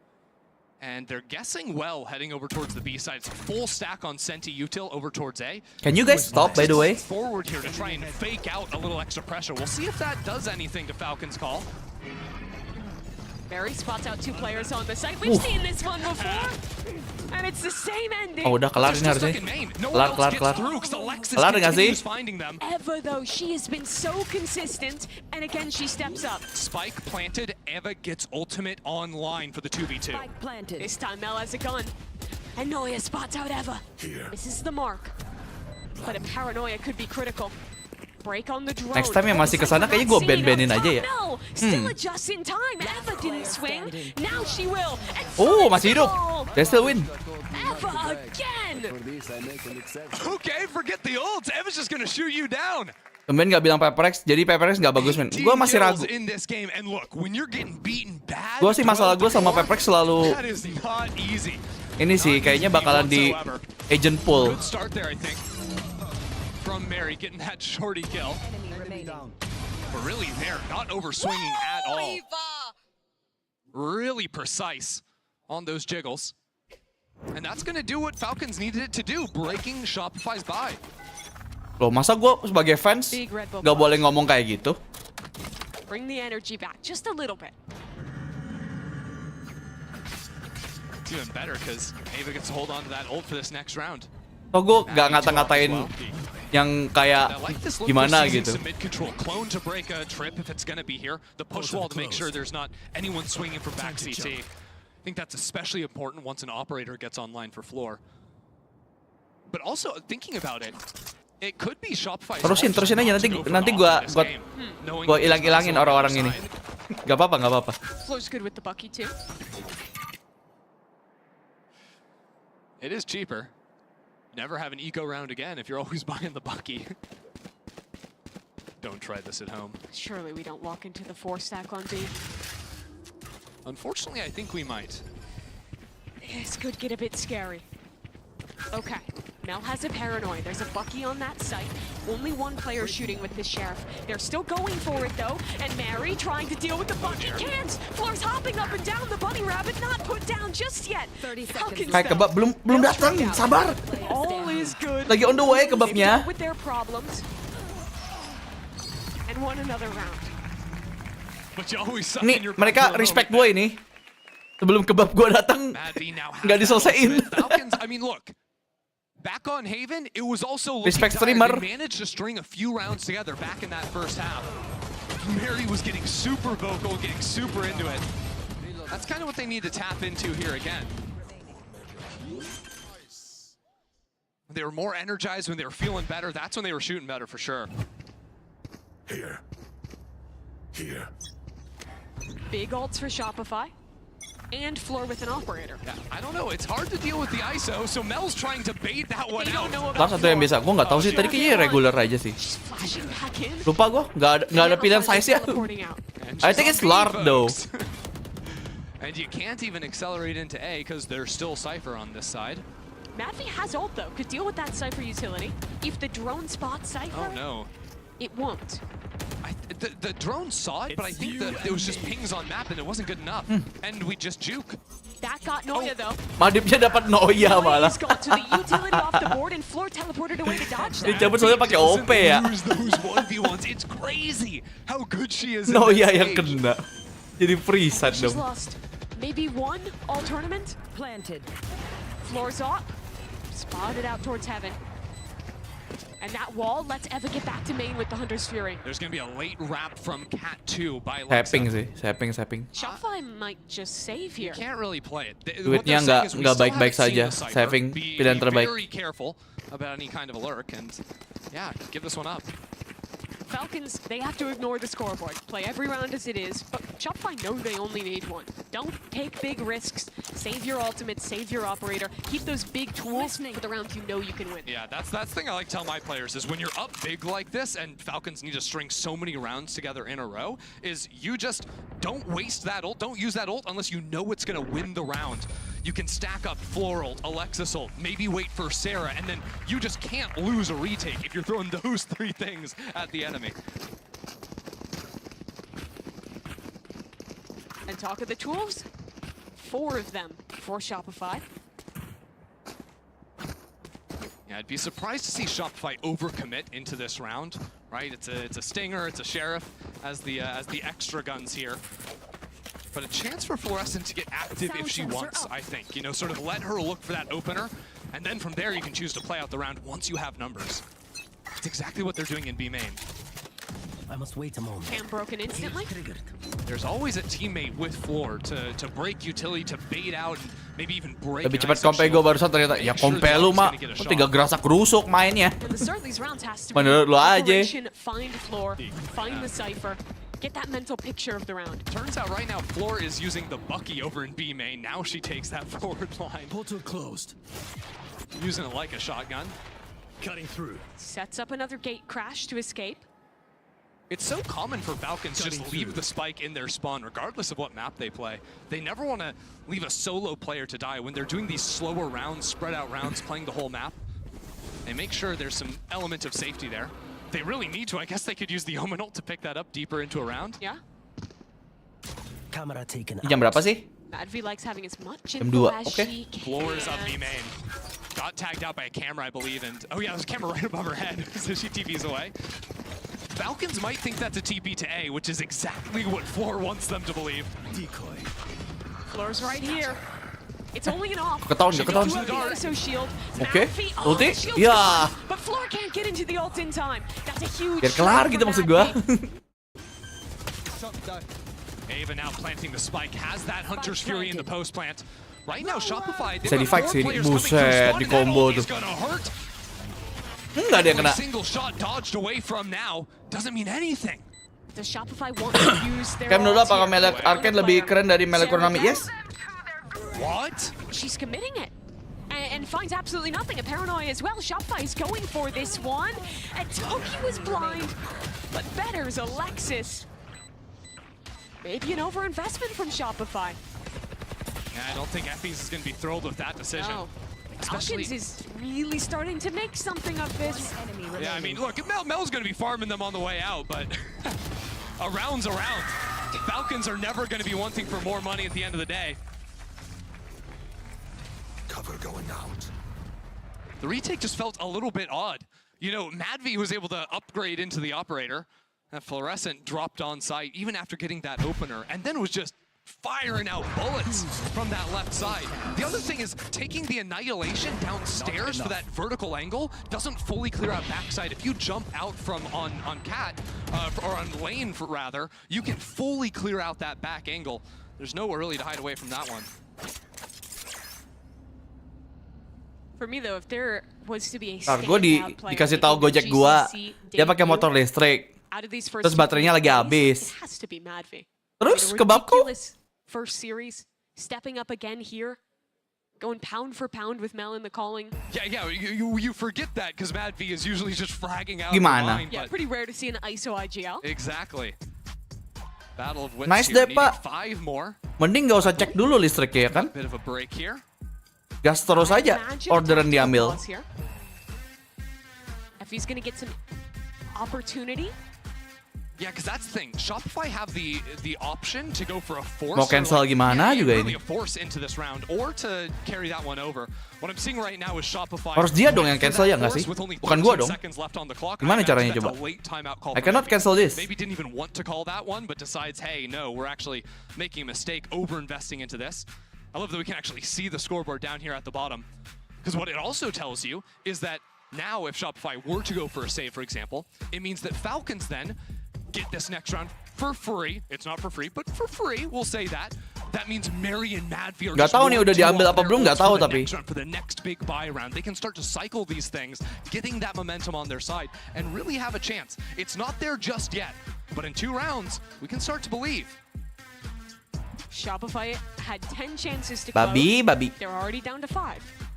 And they're guessing well heading over towards the B side. It's a full stack on Senti Util over towards A. Can you guys stop, by the way? Forward here to try and fake out a little extra pressure. We'll see if that does anything to Falcons' call. Mary spots out two players on the site. We've seen this one before. And it's the same ending. Oh, udah kelar ini harusnya. Kelar. Kelar nggak sih? Eva though, she has been so consistent, and again she steps up. Spike planted, Eva gets ultimate online for the 2v2. Spike planted. This time Mel has a gun. And Noya spots out Eva. This is the mark. But a paranoia could be critical. Break on the drone. Next time yang masih kesana kayaknya gue ban-banin aja ya. Still just in time. Eva didn't swing. Now she will. Oh, masih hidup. They still win. Eva again. Okay, forget the ult. Eva's just gonna shoot you down. Kemudian nggak bilang Peperex, jadi Peperex nggak bagus men. Gue masih ragu. Gue sih masalah gue sama Peperex selalu. Ini sih kayaknya bakalan di agent pool. From Mary getting that shorty kill. But really they're not overswinging at all. Really precise on those jiggles. And that's going to do what Falcons needed it to do, breaking Shopify's buy. Loh, masa gue sebagai fans nggak boleh ngomong kayak gitu? Bring the energy back just a little bit. It's even better because Ava gets to hold on to that ult for this next round. So gue nggak ngata-ngatain yang kayak gimana gitu. Mid-control clone to break a trip if it's gonna be here. The push wall to make sure there's not anyone swinging from back CT. I think that's especially important once an operator gets online for floor. But also thinking about it, it could be Shopify. Terusin aja nanti gua ilang-ilangin orang-orang ini. Gak apa-apa. Flows good with the Bucky too. It is cheaper. Never have an eco round again if you're always buying the Bucky. Don't try this at home. Surely we don't walk into the 4-stack on B. Unfortunately, I think we might. This could get a bit scary. Okay, Mel has a paranoid. There's a Bucky on that site. Only one player shooting with the Sheriff. They're still going for it though. And Mary trying to deal with the Bucky can't. Floor's hopping up and down. The bunny rabbit not put down just yet. 30 seconds. Kayak kebab belum datang, sabar. All is good. Lagi on the way kebabnya. With their problems. And won another round. Nih mereka respect gue ini. Sebelum kebab gue datang nggak diselesain. I mean, look. Back on Haven, it was also Respect looking streamer. tired. They managed to string a few rounds together back in that first half. Mary was getting super vocal, getting super into it. That's kind of what they need to tap into here again. They were more energized when they were feeling better. That's when they were shooting better for sure. Here. Big ults for Shopify. And floor with an operator. Yeah, I don't know. It's hard to deal with the ISO, so Mel's trying to bait that one out. Pas satu yang bisa, gue nggak tahu sih. Tadi kayaknya regular aja sih. Lupa gue, nggak ada pilihan size-nya. I think it's large though. And you can't even accelerate into A because there's still Cypher on this side. Madvi has ult though, could deal with that Cypher utility. If the drone spots Cypher, oh no, it won't. the drone saw it, but I think that it was just pings on map and it wasn't good enough. And we just juke. That got Noya though. Madipnya dapat Noya malah. He's got to the utility off the board and Floor teleported away to dodge that. Dicabut soalnya pakai OP ya. Use those 1v1s. It's crazy how good she is. Noya yang kena. Jadi freeset She's dong. lost maybe one all tournament. Planted. Floor's up. Spotted out towards heaven. And that wall lets Eva get back to main with the Hunter's Fury. There's going to be a late wrap from Cat 2 by Sapping Lexa. sih, sapping. Shopify might just save here. You can't really play it. Duitnya nggak baik-baik saja. Saving pilihan terbaik. Be very careful about any kind of a lurk, and yeah, give this one up. Falcons, they have to ignore the scoreboard. Play every round as it is, but Shopify know they only need one. Don't take big risks. Save your ultimate, save your operator. Keep those big tools for the rounds you know you can win. Yeah, that's the thing I like to tell my players is when you're up big like this and Falcons need to string so many rounds together in a row, is you just don't waste that ult, don't use that ult unless you know it's going to win the round. You can stack up Floor ult, Alexis ult, maybe wait for Sarah, and then you just can't lose a retake if you're throwing those three things at the enemy. And talk of the tools, 4 of them for Shopify. Yeah, I'd be surprised to see Shopify overcommit into this round, right? It's a Stinger, it's a Sheriff as the extra guns here. But a chance for Fluorescent to get active if she wants, I think. You know, sort of let her look for that opener, and then from there you can choose to play out the round once you have numbers. It's exactly what they're doing in B main. I must wait a moment. Cam broken instantly. There's always a teammate with Floor to break utility, to bait out, and maybe even break. Lebih cepat kompe gue barusan ternyata. Ya kompe lu mah tinggal gerasak rusuk mainnya. And the start of these rounds has to be Menurut lu aja. Find Floor, find the Cypher. Get that mental picture of the round. Turns out right now Floor is using the Bucky over in B main. Now she takes that forward line. Portal closed. Using it like a shotgun. Cutting through. Sets up another gate crash to escape. It's so common for Falcons just leave the spike in their spawn regardless of what map they play. They never want to leave a solo player to die when they're doing these slower rounds, spread out rounds, playing the whole map. They make sure there's some element of safety there. They really need to. I guess they could use the Omen ult to pick that up deeper into a round. Yeah. Camera taken out. Jam berapa sih? Madvi likes having as much Jam info 2, as okay. she can. Floor is up B main. Got tagged out by a camera, I believe, and oh yeah, there's a camera right above her head, so she TPs away. Falcons might think that's a TP to A, which is exactly what Floor wants them to believe. Decoy. Floor's right here. It's only an off. Ketahuan. So shield. Oke, Oh, ulti. shield Ya. But Floor can't get into the ult in time. That's a huge. Biar kelar gitu maksud gua. Ava now planting the spike, has that Hunter's Fury in the post plant. Right now, Shopify. Bisa di-fight sih, buset, di combo tuh. Nggak ada yang kena. Single shot dodged away from now doesn't mean anything. Does Shopify want to use their Kayak menurut lo apakah Melek Arcane lebih keren dari Melek Konami? Yes. What? She's committing it. And finds absolutely nothing. A Paranoia as well. Shopify is going for this one. And Toki was blind. But better's Alexis. Maybe an overinvestment from Shopify. Yeah, I don't think Effie's is going to be thrilled with that decision. No. Especially... Falcons is really starting to make something of this. Yeah, I mean, look, Mel's going to be farming them on the way out, but a round's a round. Falcons are never going to be wanting for more money at the end of the day. Cover going out. The retake just felt a little bit odd. You know, Madvi was able to upgrade into the operator. That Fluorescent dropped on site even after getting that opener, and then was just firing out bullets from that left side. The other thing is taking the Annihilation downstairs for that vertical angle doesn't fully clear out backside. If you jump out from on Cat, or on Lane rather, you can fully clear out that back angle. There's nowhere really to hide away from that one. For me though, if there was to be a Ntar gue dikasih tahu Gojek gua, dia pakai motor listrik. Terus baterainya lagi habis. Terus ke babku. First series, stepping up again here, going pound for pound with Mel in the calling. Yeah, you forget that because Madvi is usually just fragging out. Gimana? Line, Yeah, pretty rare to see an ISO IGL. Exactly. Battle of wits Nice here, deh, Pak. 5 more. Mending gak usah cek dulu listriknya ya kan? Bit of a break here. Gas terus aja, orderan diambil. If he's gonna get some opportunity. Yeah, because that's the thing. Shopify have the option to go for a force. Mau cancel gimana juga really ini. a force into this round or to carry that one over. What I'm seeing right now is Shopify. Harus dia dong yang cancel ya nggak sih? Bukan gua dong. Gimana caranya coba? I cannot cancel this. Maybe didn't even want to call that one, but decides, hey, no, we're actually making a mistake, over-investing into this. I love that we can actually see the scoreboard down here at the bottom. Because what it also tells you is that now if Shopify were to go for a save, for example, it means that Falcons then get this next round for free. It's not for free, but for free, we'll say that. That means Mary and Madvi are Gak tahu nih udah diambil apa belum, gak tahu tapi. For the next big buy round, they can start to cycle these things, getting that momentum on their side, and really have a chance. It's not there just yet, but in 2 rounds, we can start to believe. Shopify had 10 chances to Babi. They're already down to 5.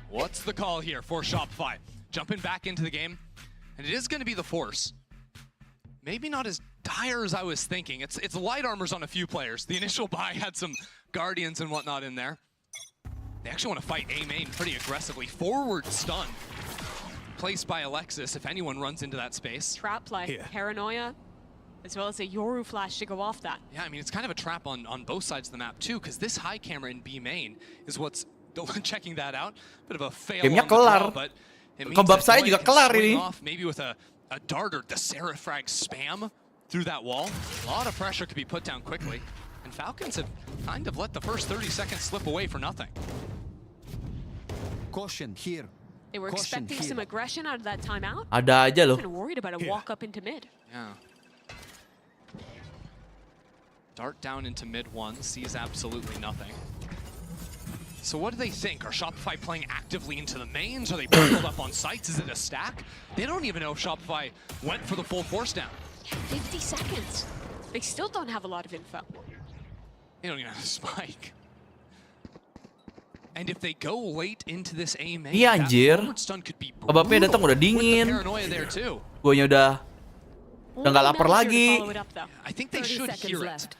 What's the call here for Shopify? Jumping back into the game, and it is going to be the force. Maybe not as dire as I was thinking. It's light armors on a few players. The initial buy had some guardians and whatnot in there. They actually want to fight A main pretty aggressively. Forward stun placed by Alexis if anyone runs into that space. Trap play, paranoia, as well as a Yoru flash to go off that. Yeah, I mean, it's kind of a trap on both sides of the map too, because this high camera in B main is what's checking that out. Bit of a fail on the draw, but it means Kebab saya that juga kelar swing ini. off maybe with a dart or the Sarah frag spam through that wall. A lot of pressure could be put down quickly. And Falcons have kind of let the first 30 seconds slip away for nothing. Caution here. They were expecting some aggression out of that timeout. Ada aja loh. Kind of worried about a walk up into mid. Yeah. Dart down into mid 1, sees absolutely nothing. So what do they think? Are Shopify playing actively into the mains? Are they bundled up on sites? Is it a stack? They don't even know if Shopify went for the full force down. 50 seconds. They still don't have a lot of info. They don't even have a spike. And if they go late into this A main, Iya anjir. Kebabnya datang udah dingin. Guanya udah nggak lapar lagi. I think they should hear it.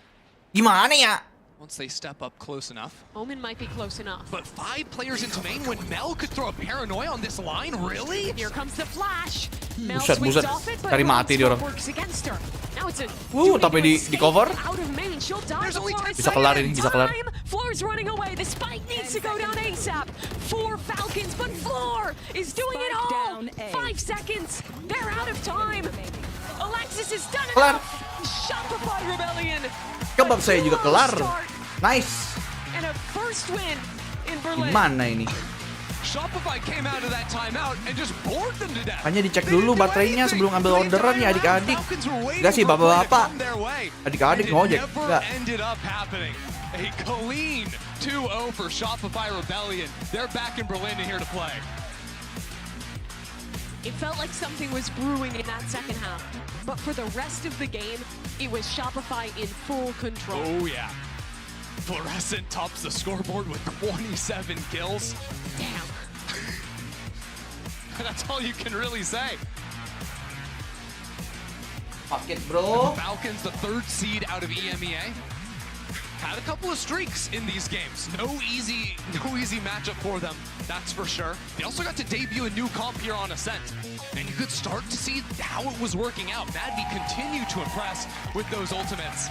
Gimana ya? Once they step up close enough. Omen might be close enough. But 5 players into main when Mel could throw a paranoia on this line? Really? Here comes the flash. Mel Buset, swings buset. off it, but Cari mati dia orang. works against her. Now it's a Tapi di cover. out of main. She'll die before it's Bisa kelar ini, bisa kelar. Floor's running away. The spike needs to go down ASAP. 4 Falcons, but Floor is doing it all. 5 seconds. They're out of time. Alexis has done it. Kelar. Shopify Rebellion. Kebab saya juga kelar. Nice. And a first win in Berlin. Gimana ini? Shopify came out of that timeout and just bored them to death. Hanya dicek dulu baterainya sebelum ambil orderan ya adik-adik. Enggak sih bapak-bapak. Adik-adik ngojek. Enggak. Ended up happening. A clean 2-0 for Shopify Rebellion. They're back in Berlin and here to play. It felt like something was brewing in that second half. But for the rest of the game, it was Shopify in full control. Oh yeah. Fluorescent tops the scoreboard with 27 kills. Damn. That's all you can really say. Fuck it, bro. Falcons, the 3rd seed out of EMEA. Had a couple of streaks in these games. No easy matchup for them, that's for sure. They also got to debut a new comp here on Ascent. And you could start to see how it was working out. Madvi continued to impress with those ultimates.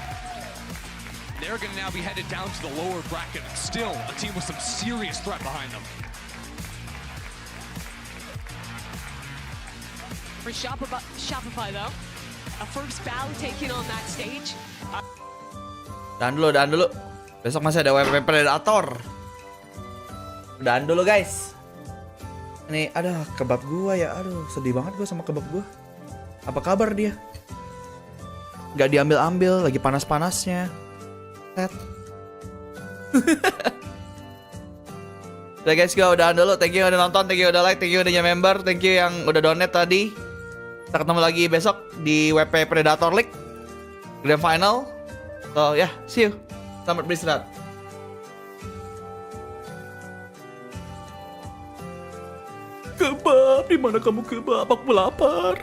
They're going to now be headed down to the lower bracket. Still a team with some serious threat behind them. For Shopify though, a first bow taken on that stage. Udahan dulu. Besok masih ada WP Predator. Udahan dulu guys. Ini ada kebab gua ya. Aduh, sedih banget gua sama kebab gua. Apa kabar dia? Gak diambil-ambil, lagi panas-panasnya. Udah guys, gue udahan dulu. Thank you udah nonton, thank you udah like, thank you udah member, thank you yang udah donate tadi. Kita ketemu lagi besok di WP Predator League Grand Final. So yeah, see you. Selamat beristirahat. Kebab, di mana kamu kebab? Aku lapar.